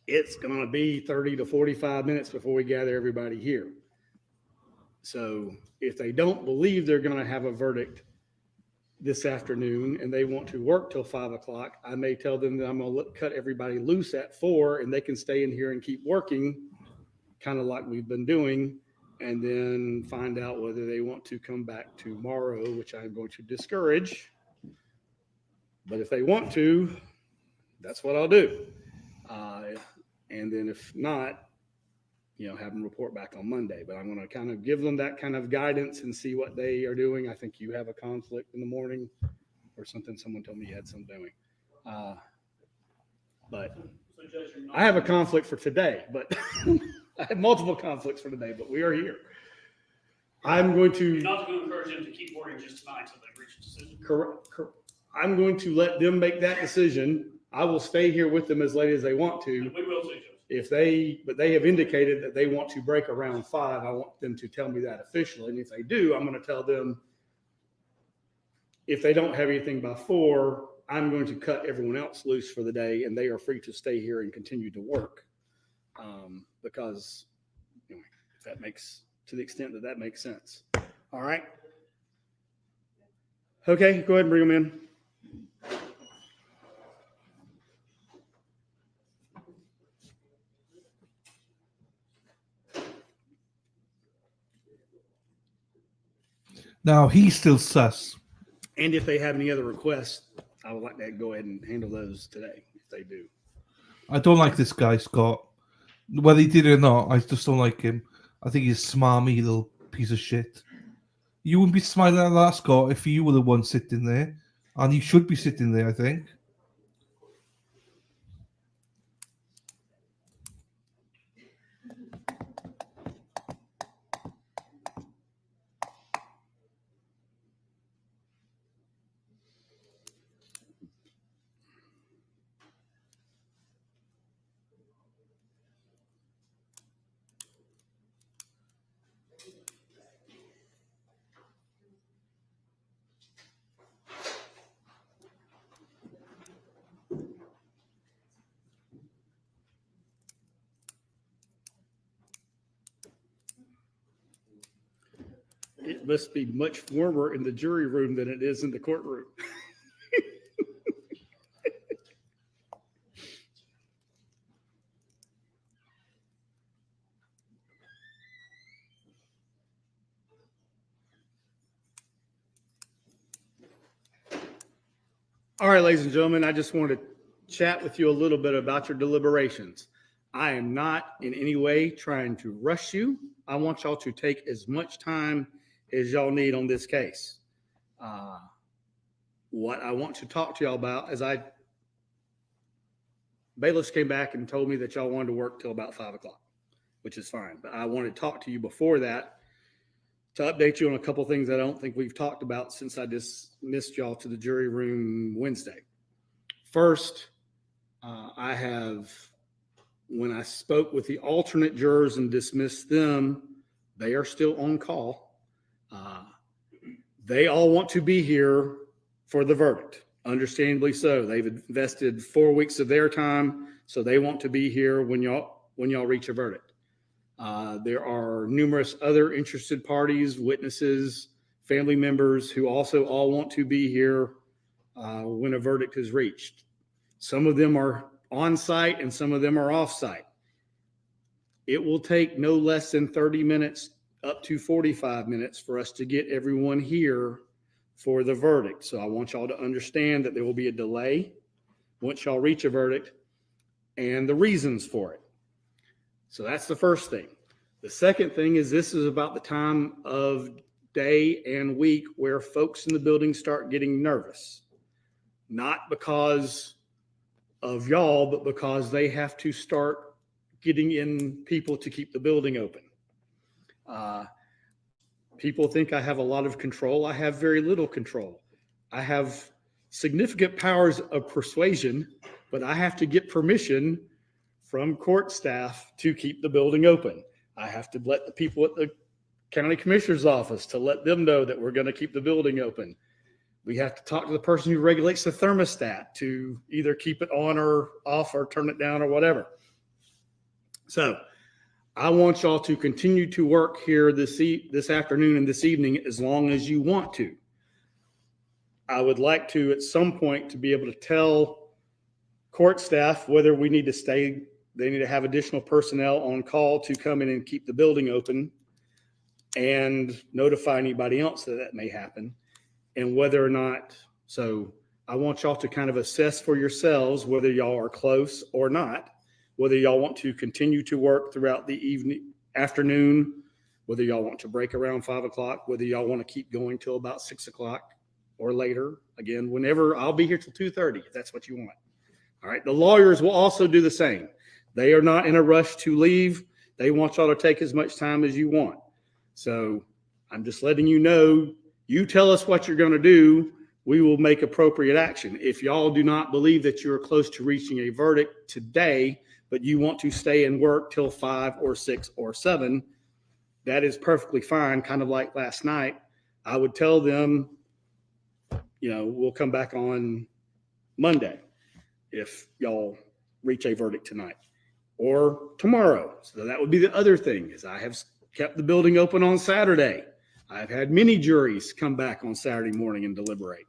it's going to be 30 to 45 minutes before we gather everybody here. So if they don't believe they're going to have a verdict this afternoon and they want to work till 5 o'clock, I may tell them that I'm going to cut everybody loose at 4 and they can stay in here and keep working, kind of like we've been doing, and then find out whether they want to come back tomorrow, which I'm going to discourage. But if they want to, that's what I'll do. And then if not, have them report back on Monday. But I'm going to kind of give them that kind of guidance and see what they are doing. I think you have a conflict in the morning or something. Someone told me you had some doing. But I have a conflict for today, but I have multiple conflicts for today, but we are here. I'm going to. You're not going to encourage them to keep working just tonight until they reach a decision. Correct. I'm going to let them make that decision. I will stay here with them as late as they want to. And we will too, Judge. But they have indicated that they want to break around 5. I want them to tell me that officially. And if they do, I'm going to tell them if they don't have anything by 4, I'm going to cut everyone else loose for the day and they are free to stay here and continue to work. Because if that makes, to the extent that that makes sense. All right. Okay, go ahead and bring them in. Now he's still sus. And if they have any other requests, I would like to go ahead and handle those today if they do. I don't like this guy, Scott. Whether he did it or not, I just don't like him. I think he's a smarmy little piece of shit. You wouldn't be smiling at that, Scott, if you were the one sitting there. And you should be sitting there, I think. It must be much warmer in the jury room than it is in the courtroom. All right, ladies and gentlemen, I just wanted to chat with you a little bit about your deliberations. I am not in any way trying to rush you. I want y'all to take as much time as y'all need on this case. What I want to talk to y'all about is bailiffs came back and told me that y'all wanted to work till about 5 o'clock, which is fine. But I want to talk to you before that to update you on a couple things I don't think we've talked about since I dismissed y'all to the jury room Wednesday. First, when I spoke with the alternate jurors and dismissed them, they are still on call. They all want to be here for the verdict, understandably so. They've invested 4 weeks of their time, so they want to be here when y'all reach a verdict. There are numerous other interested parties, witnesses, family members who also all want to be here when a verdict is reached. Some of them are on site and some of them are off site. It will take no less than 30 minutes up to 45 minutes for us to get everyone here for the verdict. So I want y'all to understand that there will be a delay once y'all reach a verdict and the reasons for it. So that's the first thing. The second thing is this is about the time of day and week where folks in the building start getting nervous. Not because of y'all, but because they have to start getting in people to keep the building open. People think I have a lot of control. I have very little control. I have significant powers of persuasion, but I have to get permission from court staff to keep the building open. I have to let the people at the county commissioner's office to let them know that we're going to keep the building open. We have to talk to the person who regulates the thermostat to either keep it on or off or turn it down or whatever. So I want y'all to continue to work here this afternoon and this evening as long as you want to. I would like to, at some point, to be able to tell court staff whether we need to stay, they need to have additional personnel on call to come in and keep the building open and notify anybody else that may happen, and whether or not, so I want y'all to kind of assess for yourselves whether y'all are close or not, whether y'all want to continue to work throughout the afternoon, whether y'all want to break around 5 o'clock, whether y'all want to keep going till about 6 o'clock or later. Again, whenever, I'll be here till 2:30 if that's what you want. All right. The lawyers will also do the same. They are not in a rush to leave. They want y'all to take as much time as you want. So I'm just letting you know, you tell us what you're going to do, we will make appropriate action. If y'all do not believe that you're close to reaching a verdict today, but you want to stay and work till 5 or 6 or 7, that is perfectly fine. Kind of like last night, I would tell them, we'll come back on Monday if y'all reach a verdict tonight or tomorrow. So that would be the other thing, is I have kept the building open on Saturday. I've had many juries come back on Saturday morning and deliberate.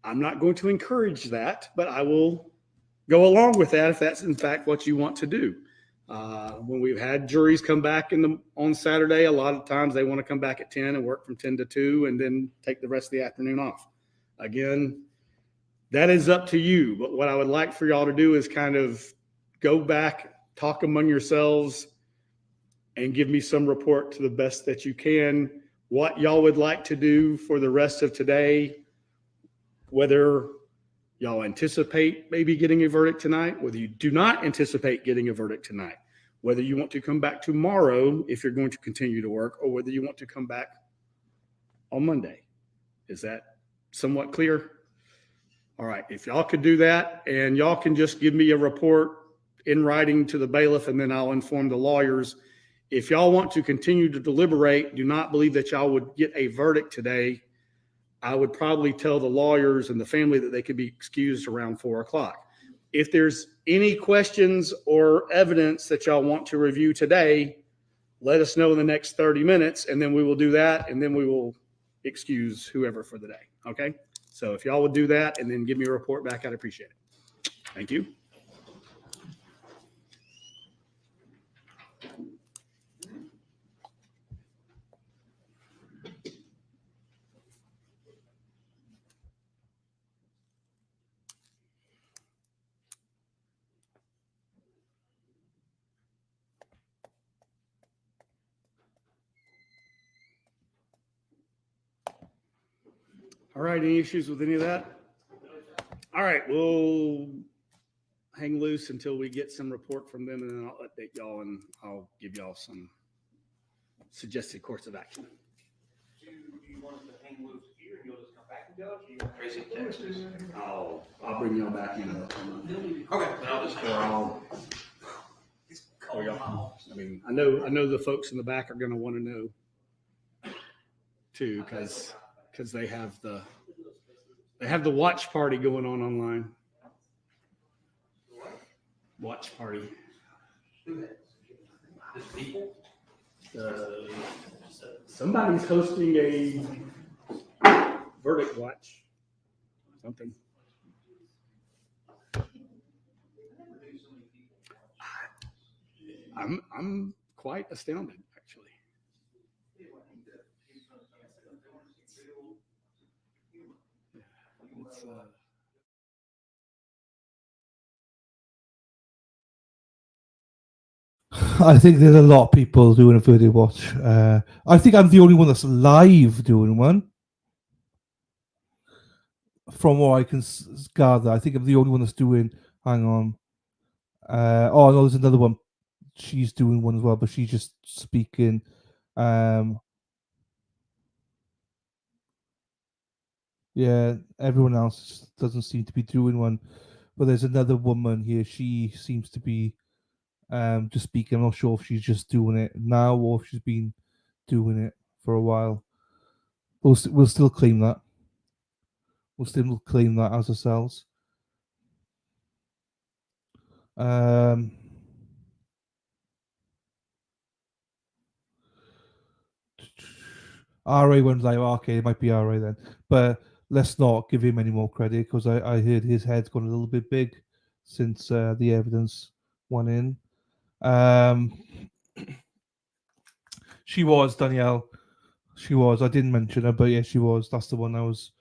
I'm not going to encourage that, but I will go along with that if that's in fact what you want to do. When we've had juries come back on Saturday, a lot of times they want to come back at 10 and work from 10 to 2 and then take the rest of the afternoon off. Again, that is up to you. But what I would like for y'all to do is kind of go back, talk among yourselves, and give me some report to the best that you can, what y'all would like to do for the rest of today, whether y'all anticipate maybe getting a verdict tonight, whether you do not anticipate getting a verdict tonight, whether you want to come back tomorrow if you're going to continue to work, or whether you want to come back on Monday. Is that somewhat clear? All right, if y'all could do that, and y'all can just give me a report in writing to the bailiff, and then I'll inform the lawyers. If y'all want to continue to deliberate, do not believe that y'all would get a verdict today, I would probably tell the lawyers and the family that they could be excused around 4 o'clock. If there's any questions or evidence that y'all want to review today, let us know in the next 30 minutes, and then we will do that, and then we will excuse whoever for the day. Okay? So if y'all would do that and then give me a report back, I'd appreciate it. Thank you. All right, any issues with any of that? All right, we'll hang loose until we get some report from them, and then I'll update y'all, and I'll give y'all some suggested course of action. Do you want us to hang loose here and you'll just come back and judge? Or you want Tracy in Texas? I'll bring y'all back in. Okay, then I'll just go. I mean, I know the folks in the back are going to want to know too, because they have the watch party going on online. Watch party. People? Somebody's hosting a verdict watch. Something. I'm quite astounded, actually. It's, I think there's a lot of people doing a verdict watch. I think I'm the only one that's live doing one. From what I can gather, I think I'm the only one that's doing. Hang on. Oh no, there's another one. She's doing one as well, but she's just speaking. Yeah, everyone else doesn't seem to be doing one, but there's another woman here. She seems to be just speaking. I'm not sure if she's just doing it now or if she's been doing it for a while. We'll still claim that. We'll still claim that as ourselves. RA went like, okay, it might be RA then. But let's not give him any more credit because I heard his head's gone a little bit big since the evidence went in. She was, Danielle. She was. I didn't mention her, but yeah, she was. That's the one I was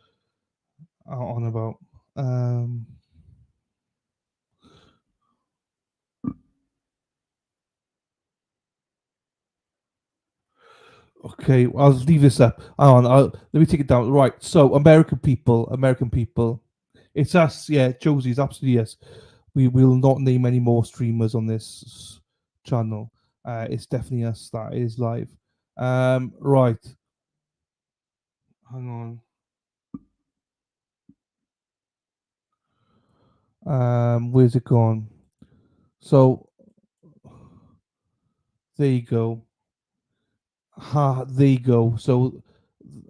on about. Okay, I'll leave this up. Hang on, let me take it down. Right, so American people. It's us, yeah, Josie's absolutely yes. We will not name any more streamers on this channel. It's definitely us that is live. Right. Hang on. Where's it gone? So there you go. There you go. So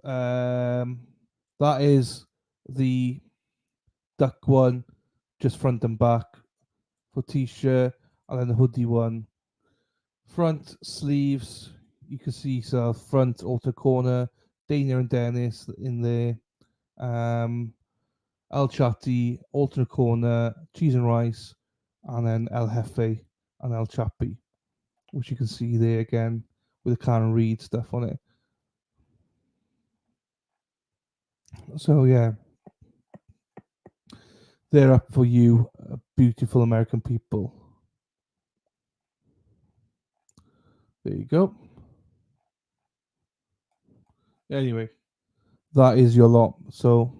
that is the duck one, just front and back for t-shirt, and then the hoodie one. Front sleeves, you can see front altar corner, Dana and Dennis in there. El Chatti, alternate corner, cheese and rice, and then El Jefe and El Chapi, which you can see there again with the Karen Reed stuff on it. So yeah, they're up for you, beautiful American people. There you go. Anyway, that is your lot. So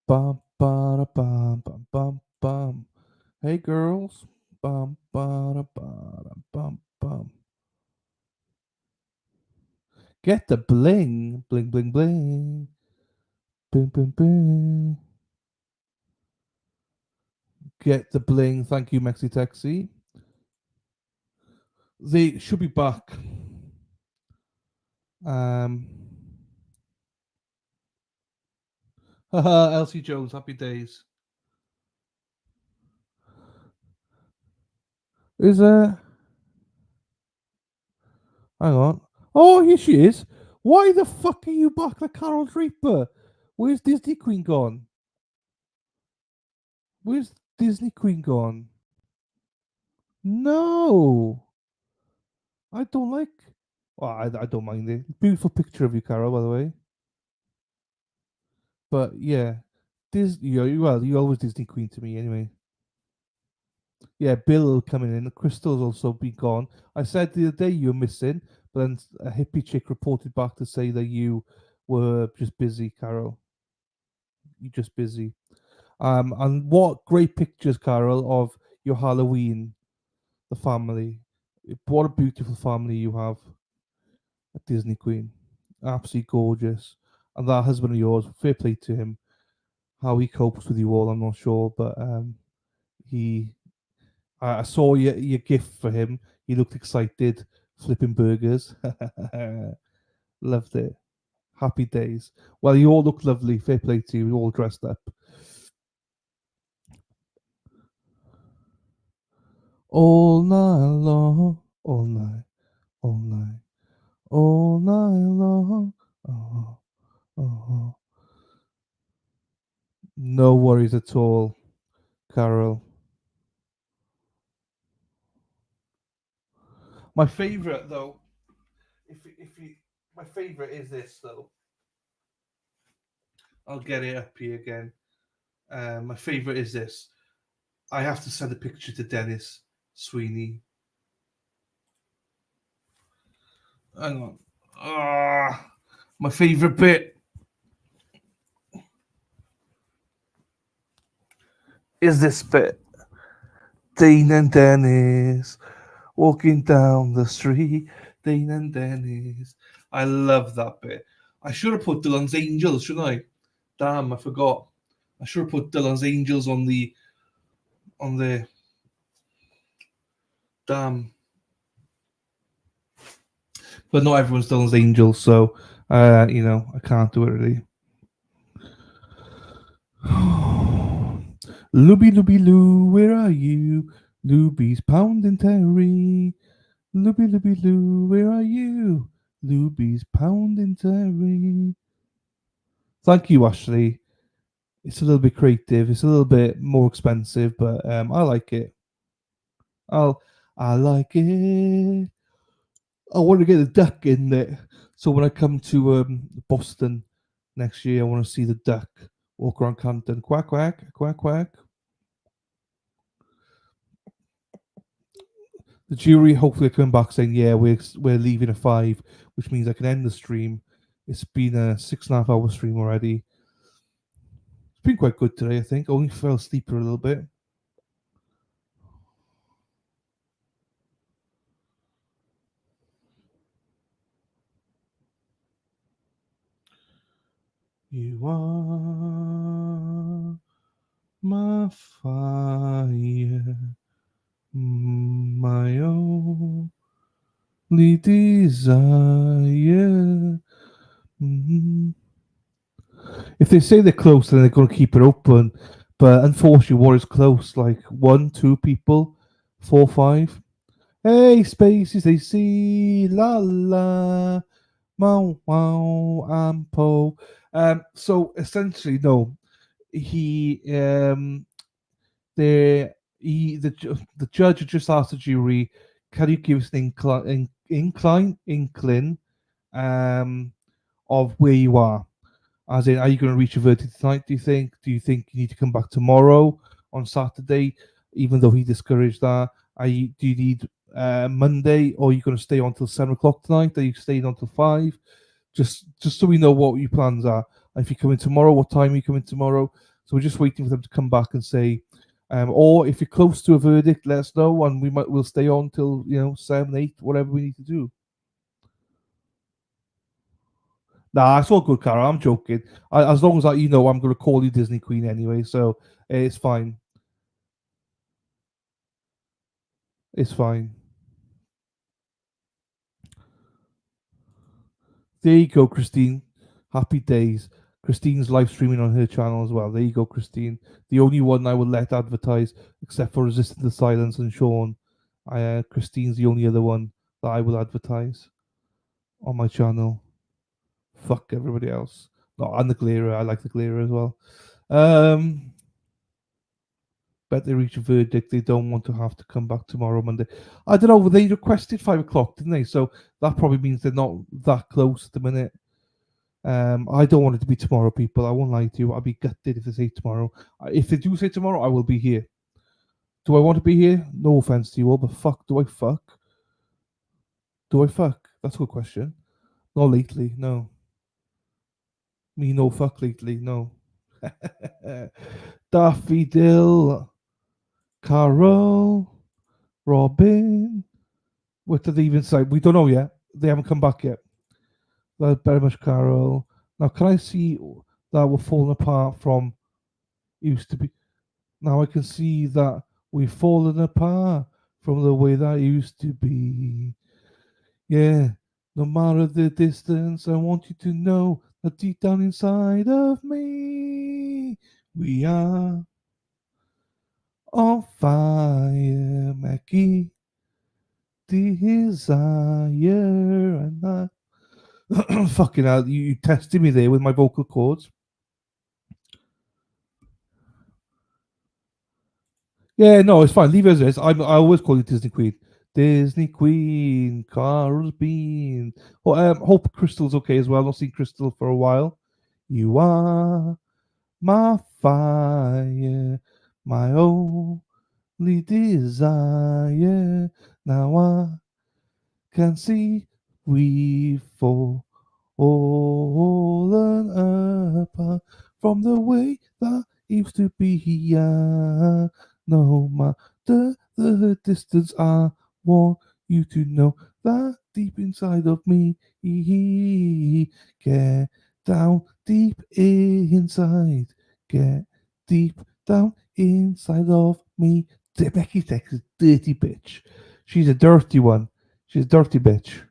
bum ba bum bum bum bum. Hey girls, bum ba bum bum. Get the bling, bling bling bling. Boom boom boom. Get the bling. Thank you, Mexi Taxi. They should be back. Elsie Jones, happy days. Is hang on. Oh, here she is. Why the fuck are you back like Carol Draper? Where's Disney Queen gone? Where's Disney Queen gone? No. I don't like. Well, I don't mind it. Beautiful picture of you, Carol, by the way. But yeah, you always Disney Queen to me anyway. Yeah, Bill coming in. Crystal's also been gone. I said the other day you were missing, but then a hippie chick reported back to say that you were just busy, Carol. You're just busy. And what great pictures, Carol, of your Halloween, the family. What a beautiful family you have at Disney Queen. Absolutely gorgeous. And that husband of yours, fair play to him. How he copes with you all, I'm not sure, but I saw your gift for him. He looked excited, flipping burgers. Loved it. Happy days. Well, you all look lovely. Fair play to you. You're all dressed up. All night long, all night, all night, all night long. Oh, oh. No worries at all, Carol. My favorite, though, my favorite is this, though. I'll get it up here again. My favorite is this. I have to send a picture to Dennis Sweeney. Hang on. My favorite bit is this bit. Dean and Dennis walking down the street. Dean and Dennis. I love that bit. I should have put Dylan's Angels, shouldn't I? Damn, I forgot. I should have put Dylan's Angels on the damn. But not everyone's Dylan's Angels, so I can't do it really. Looby Loo, where are you? Looby's pounding Terry. Looby, looby, loo, where are you? Looby's pounding Terry. Thank you, Ashley. It's a little bit creative. It's a little bit more expensive, but I like it. I like it. I want to get a duck in there. So when I come to Boston next year, I want to see the duck walk around Canton. Quack, quack, quack, quack. The jury hopefully come back saying, yeah, we're leaving at 5, which means I can end the stream. It's been a 6.5 hour stream already. It's been quite good today, I think. Only fell asleep for a little bit. You are my fire, my only desire. Mhm. If they say they're close, then they're going to keep it open. But unfortunately, what is close? Like 1, 2 people, 4, 5. Hey, spaces they see, la la, wow wow, and po. So essentially, no, he the judge had just asked the jury, can you give us an inkling of where you are? As in, are you going to reach a verdict tonight, do you think? Do you think you need to come back tomorrow on Saturday, even though he discouraged that? Do you need Monday, or are you going to stay on till 7 o'clock tonight? Are you staying on till 5? Just so we know what your plans are. If you come in tomorrow, what time are you coming tomorrow? So we're just waiting for them to come back and say, or if you're close to a verdict, let us know, and we'll stay on till 7, 8, whatever we need to do. Nah, it's all good, Cara. I'm joking. As long as I'm going to call you Disney Queen anyway, so it's fine. It's fine. There you go, Christine. Happy days. Christine's live streaming on her channel as well. There you go, Christine. The only one I will let advertise, except for Resisting the Silence and Sean. Christine's the only other one that I will advertise on my channel. Fuck everybody else. No, and the Glera. I like the Glera as well. Bet they reach a verdict. They don't want to have to come back tomorrow, Monday. I don't know. They requested 5 o'clock, didn't they? So that probably means they're not that close at the minute. I don't want it to be tomorrow, people. I won't lie to you. I'll be gutted if they say tomorrow. If they do say tomorrow, I will be here. Do I want to be here? No offense to you all, but fuck, do I fuck? Do I fuck? That's a good question. Not lately, no. Me no fuck lately, no. Daffodil, Carol, Robin. What did they even say? We don't know yet. They haven't come back yet. Very much Carol. Now, can I see that we're falling apart from used to be? Now I can see that we've fallen apart from the way that used to be. Yeah, no matter the distance, I want you to know that deep down inside of me, we are on fire, Mackie. Desire and I. Fucking hell, you tested me there with my vocal cords. Yeah, no, it's fine. Leave it as is. I always call you Disney Queen. Disney Queen, Carl's Bean. Well, hope Crystal's okay as well. Not seen Crystal for a while. You are my fire, my only desire. Now I can see we fallen apart from the way that used to be. Yeah. No matter the distance, I want you to know that deep inside of me, get down deep inside, get deep down inside of me. Becky Tex is a dirty bitch. She's a dirty one. She's a dirty bitch.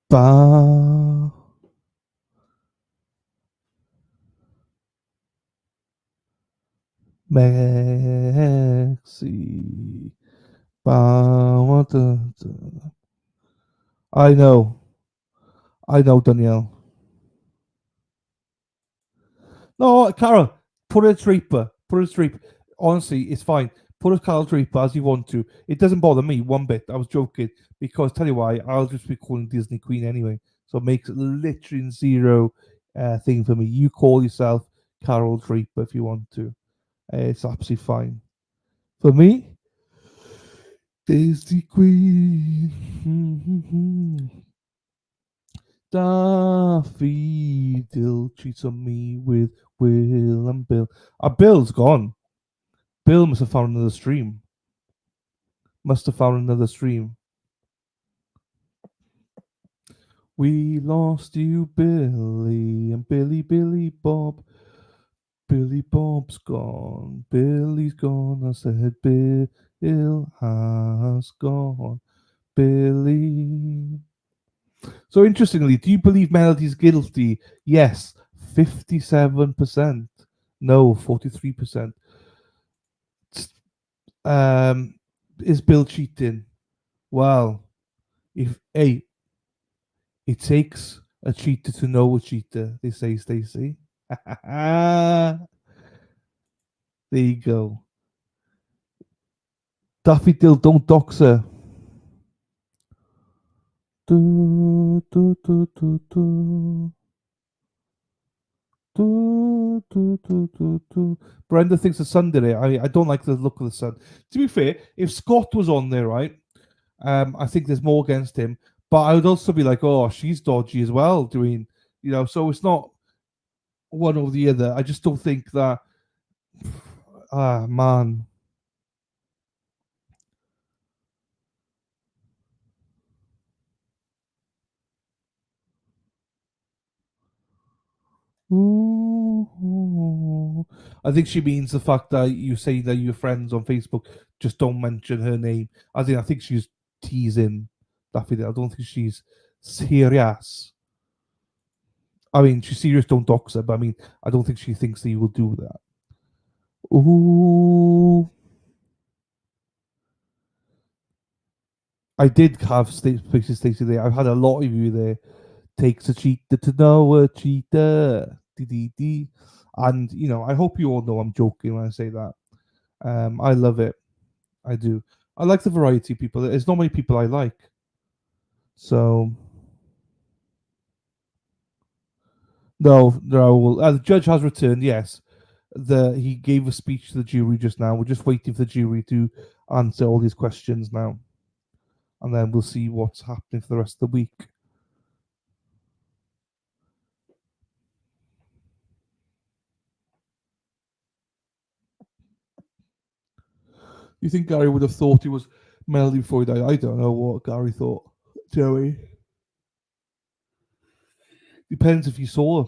Ba. sexy. I know, Danielle. No, Carol, put a Reaper. Put a Reaper. Honestly, it's fine. Put a Carol Reaper as you want to. It doesn't bother me one bit. I was joking because tell you why, I'll just be calling Disney Queen anyway. So it makes literally zero thing for me. You call yourself Carol Reaper if you want to. It's absolutely fine. For me, Disney Queen. Daffodil cheats on me with Will and Bill. Bill's gone. Bill must have found another stream. We lost you, Billy, and Billy Bob. Billy Bob's gone. Billy's gone. I said Bill has gone. Billy. So interestingly, do you believe Melody's guilty? Yes, 57%. No, 43%. Is Bill cheating? Well, it takes a cheater to know a cheater, they say, Stacey. There you go. Daffodil, don't dox her. Brenda thinks the sun did it. I don't like the look of the sun. To be fair, if Scott was on there, right, I think there's more against him. But I would also be like, oh, she's dodgy as well, doing, so it's not one or the other. I just don't think that. Man. Ooh. I think she means the fact that you say that you're friends on Facebook, just don't mention her name. I think she's teasing Daffy. I don't think she's serious. I mean, she's serious, don't dox her, but I mean, I don't think she thinks that you will do that. Ooh. I did have Stacey there. I've had a lot of you there. Takes a cheater to know a cheater. D. And, I hope you all know I'm joking when I say that. I love it. I do. I like the variety of people. There's not many people I like. So, no. The judge has returned, yes. He gave a speech to the jury just now. We're just waiting for the jury to answer all these questions now. And then we'll see what's happening for the rest of the week. You think Gary would have thought he was Melody before he died? I don't know what Gary thought. Joey. Depends if you saw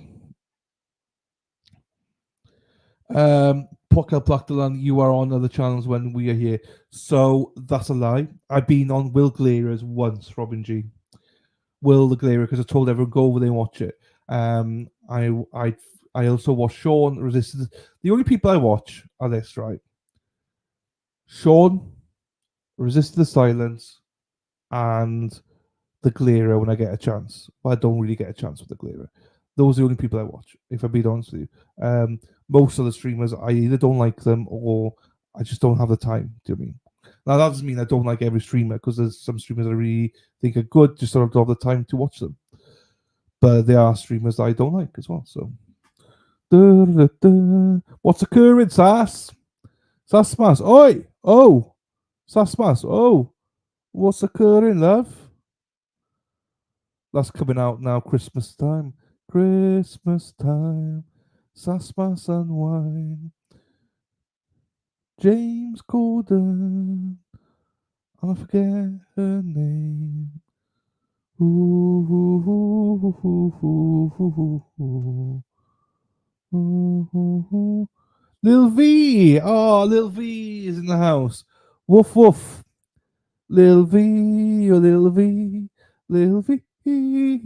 her. Pocket Blackland, you are on other channels when we are here. So that's a lie. I've been on Will Glera's once, Robin G. Will the Glera, because I told everyone go over there and watch it. I also watch Sean Resistance. The only people I watch are this, right? Sean, Resist the Silence, and the Glera when I get a chance. But I don't really get a chance with the Glera. Those are the only people I watch, if I'm being honest with you. Most of the streamers, I either don't like them or I just don't have the time. Do you know what I mean? Now, that doesn't mean I don't like every streamer, because there's some streamers I really think are good, just don't have the time to watch them. But there are streamers that I don't like as well. So, what's occurring, Sass? Sass Smash. Oi! Oh! Sass Smash. Oh! What's occurring, love? That's coming out now, Christmas time. Christmas time. Sassmas and wine. James Corden. And I forget her name. Lil V. Oh, Lil V is in the house. Woof woof. Lil V, oh Lil V, Lil V, Lil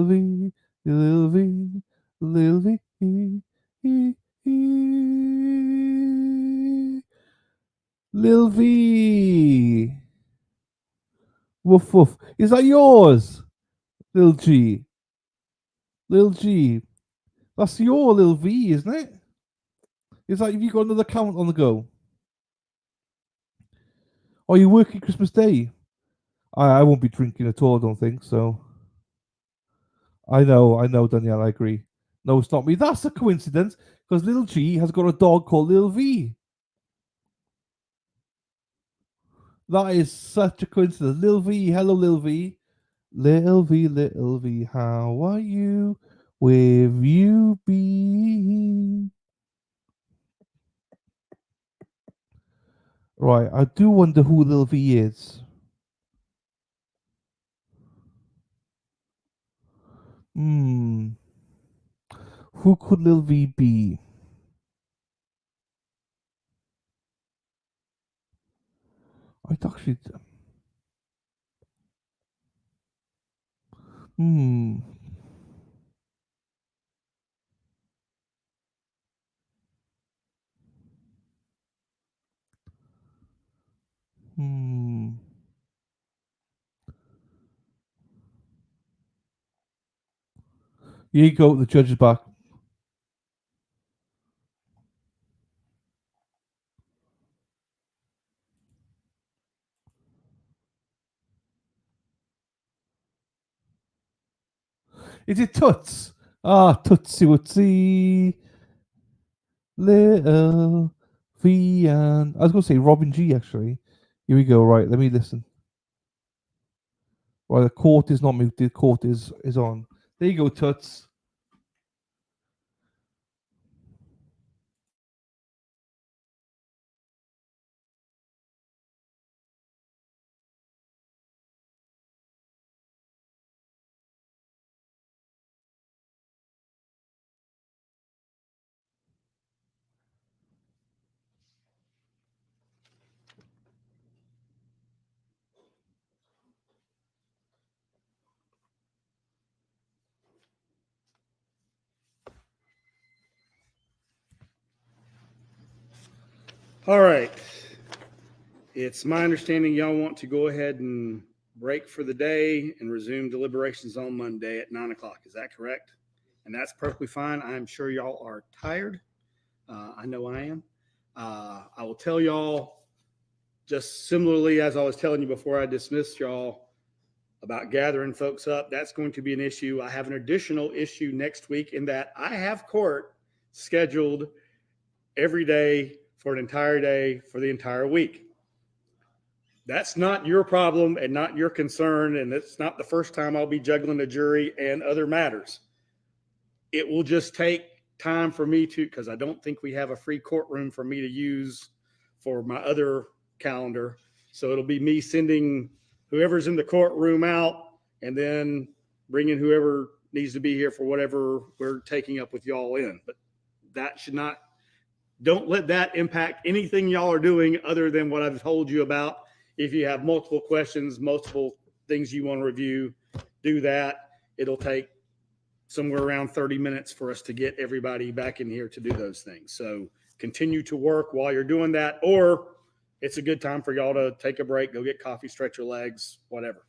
V, Lil V, Lil V. Lil V. Woof woof. Is that yours? Lil G. Lil G. That's your Lil V, isn't it? Is that, have you got another account on the go? Are you working Christmas Day? I won't be drinking at all, I don't think so. I know, Danielle, I agree. No, it's not me. That's a coincidence, because Lil G has got a dog called Lil V. That is such a coincidence. Lil V, hello Lil V. Little V, how are you? Where have you been? Right, I do wonder who Lil V is. Who could Lil V be? I'd actually. Hmm. Hmm. Here you go, the judge is back. Is it Toots? Ah, Tootsie Wootsie. Little V and I was going to say Robin G, actually. Here we go, right, let me listen. Right, the court is not muted, the court is on. There you go, Toots. All right. It's my understanding y'all want to go ahead and break for the day and resume deliberations on Monday at 9 o'clock. Is that correct? And that's perfectly fine. I'm sure y'all are tired. I know I am. I will tell y'all, just similarly as I was telling you before I dismissed y'all about gathering folks up, that's going to be an issue. I have an additional issue next week in that I have court scheduled every day for an entire day for the entire week. That's not your problem and not your concern, and it's not the first time I'll be juggling a jury and other matters. It will just take time for me to, because I don't think we have a free courtroom for me to use for my other calendar. So it'll be me sending whoever's in the courtroom out and then bringing whoever needs to be here for whatever we're taking up with y'all in. But that should not, don't let that impact anything y'all are doing other than what I've told you about. If you have multiple questions, multiple things you want to review, do that. It'll take somewhere around 30 minutes for us to get everybody back in here to do those things. So continue to work while you're doing that, or it's a good time for y'all to take a break, go get coffee, stretch your legs, whatever.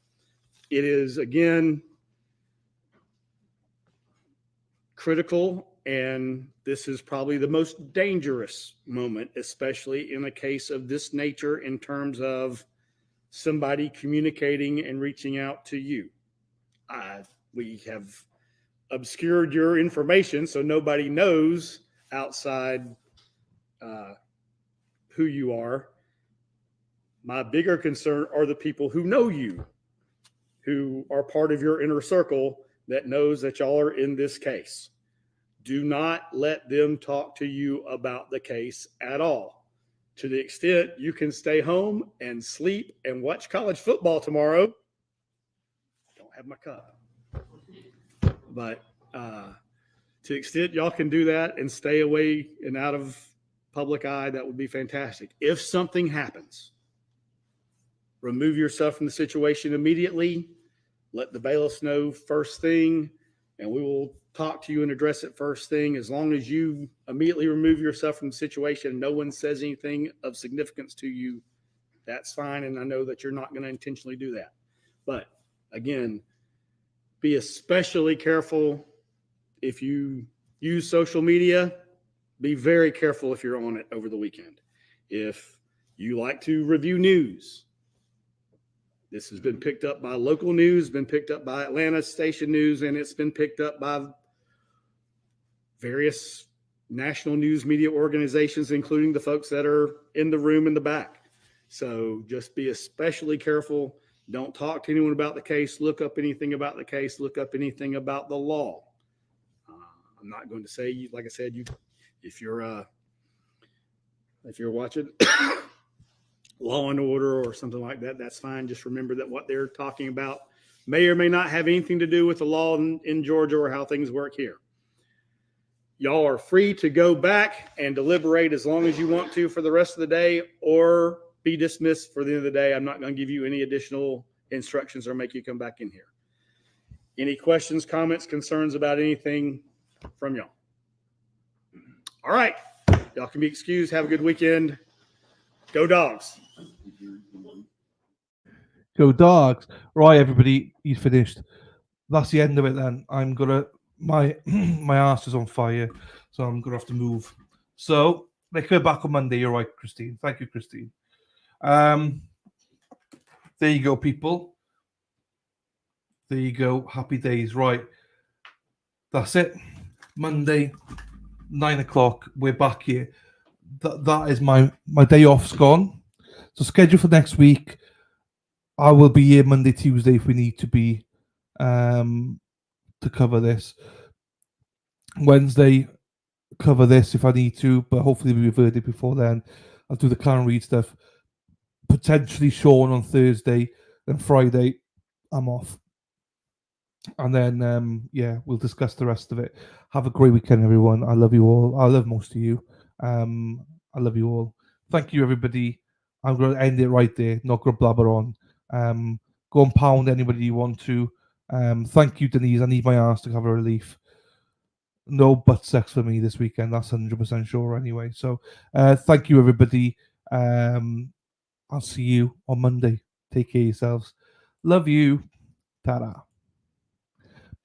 It is, again, critical, and this is probably the most dangerous moment, especially in a case of this nature in terms of somebody communicating and reaching out to you. We have obscured your information so nobody knows outside who you are. My bigger concern are the people who know you, who are part of your inner circle that knows that y'all are in this case. Do not let them talk to you about the case at all. To the extent you can stay home and sleep and watch college football tomorrow. I don't have my cup. But to the extent y'all can do that and stay away and out of public eye, that would be fantastic. If something happens, remove yourself from the situation immediately. Let the bailiffs know first thing. and we will talk to you and address it first thing. As long as you immediately remove yourself from the situation, no one says anything of significance to you, that's fine. And I know that you're not going to intentionally do that. But again, be especially careful if you use social media. Be very careful if you're on it over the weekend. If you like to review news, this has been picked up by local news, been picked up by Atlanta station news, and it's been picked up by various national news media organizations, including the folks that are in the room in the back. So just be especially careful. Don't talk to anyone about the case. Look up anything about the case. Look up anything about the law. I'm not going to say, like I said, if you're watching Law and Order or something like that, that's fine. Just remember that what they're talking about may or may not have anything to do with the law in Georgia or how things work here. Y'all are free to go back and deliberate as long as you want to for the rest of the day, or be dismissed for the end of the day. I'm not going to give you any additional instructions or make you come back in here. Any questions, comments, concerns about anything from y'all? All right. Y'all can be excused. Have a good weekend. Go Dogs. Go Dogs. Right, everybody, he's finished. That's the end of it then. I'm gonna my ass is on fire, so I'm gonna have to move. So they come back on Monday. You're right, Christine. Thank you, Christine. There you go, people. There you go. Happy days. Right. That's it. Monday, 9 o'clock. We're back here. That is my day off's gone. So schedule for next week. I will be here Monday, Tuesday if we need to be to cover this. Wednesday, cover this if I need to, but hopefully we'll be reverted before then. I'll do the Karen Reed stuff. Potentially Sean on Thursday, then Friday I'm off. And then we'll discuss the rest of it. Have a great weekend, everyone. I love you all. I love most of you. I love you all. Thank you, everybody. I'm going to end it right there. Not going to blabber on. Go and pound anybody you want to. Thank you, Denise. I need my ass to have a relief. No butt sex for me this weekend. That's 100% sure anyway. So thank you, everybody. I'll see you on Monday. Take care of yourselves. Love you. Ta-da.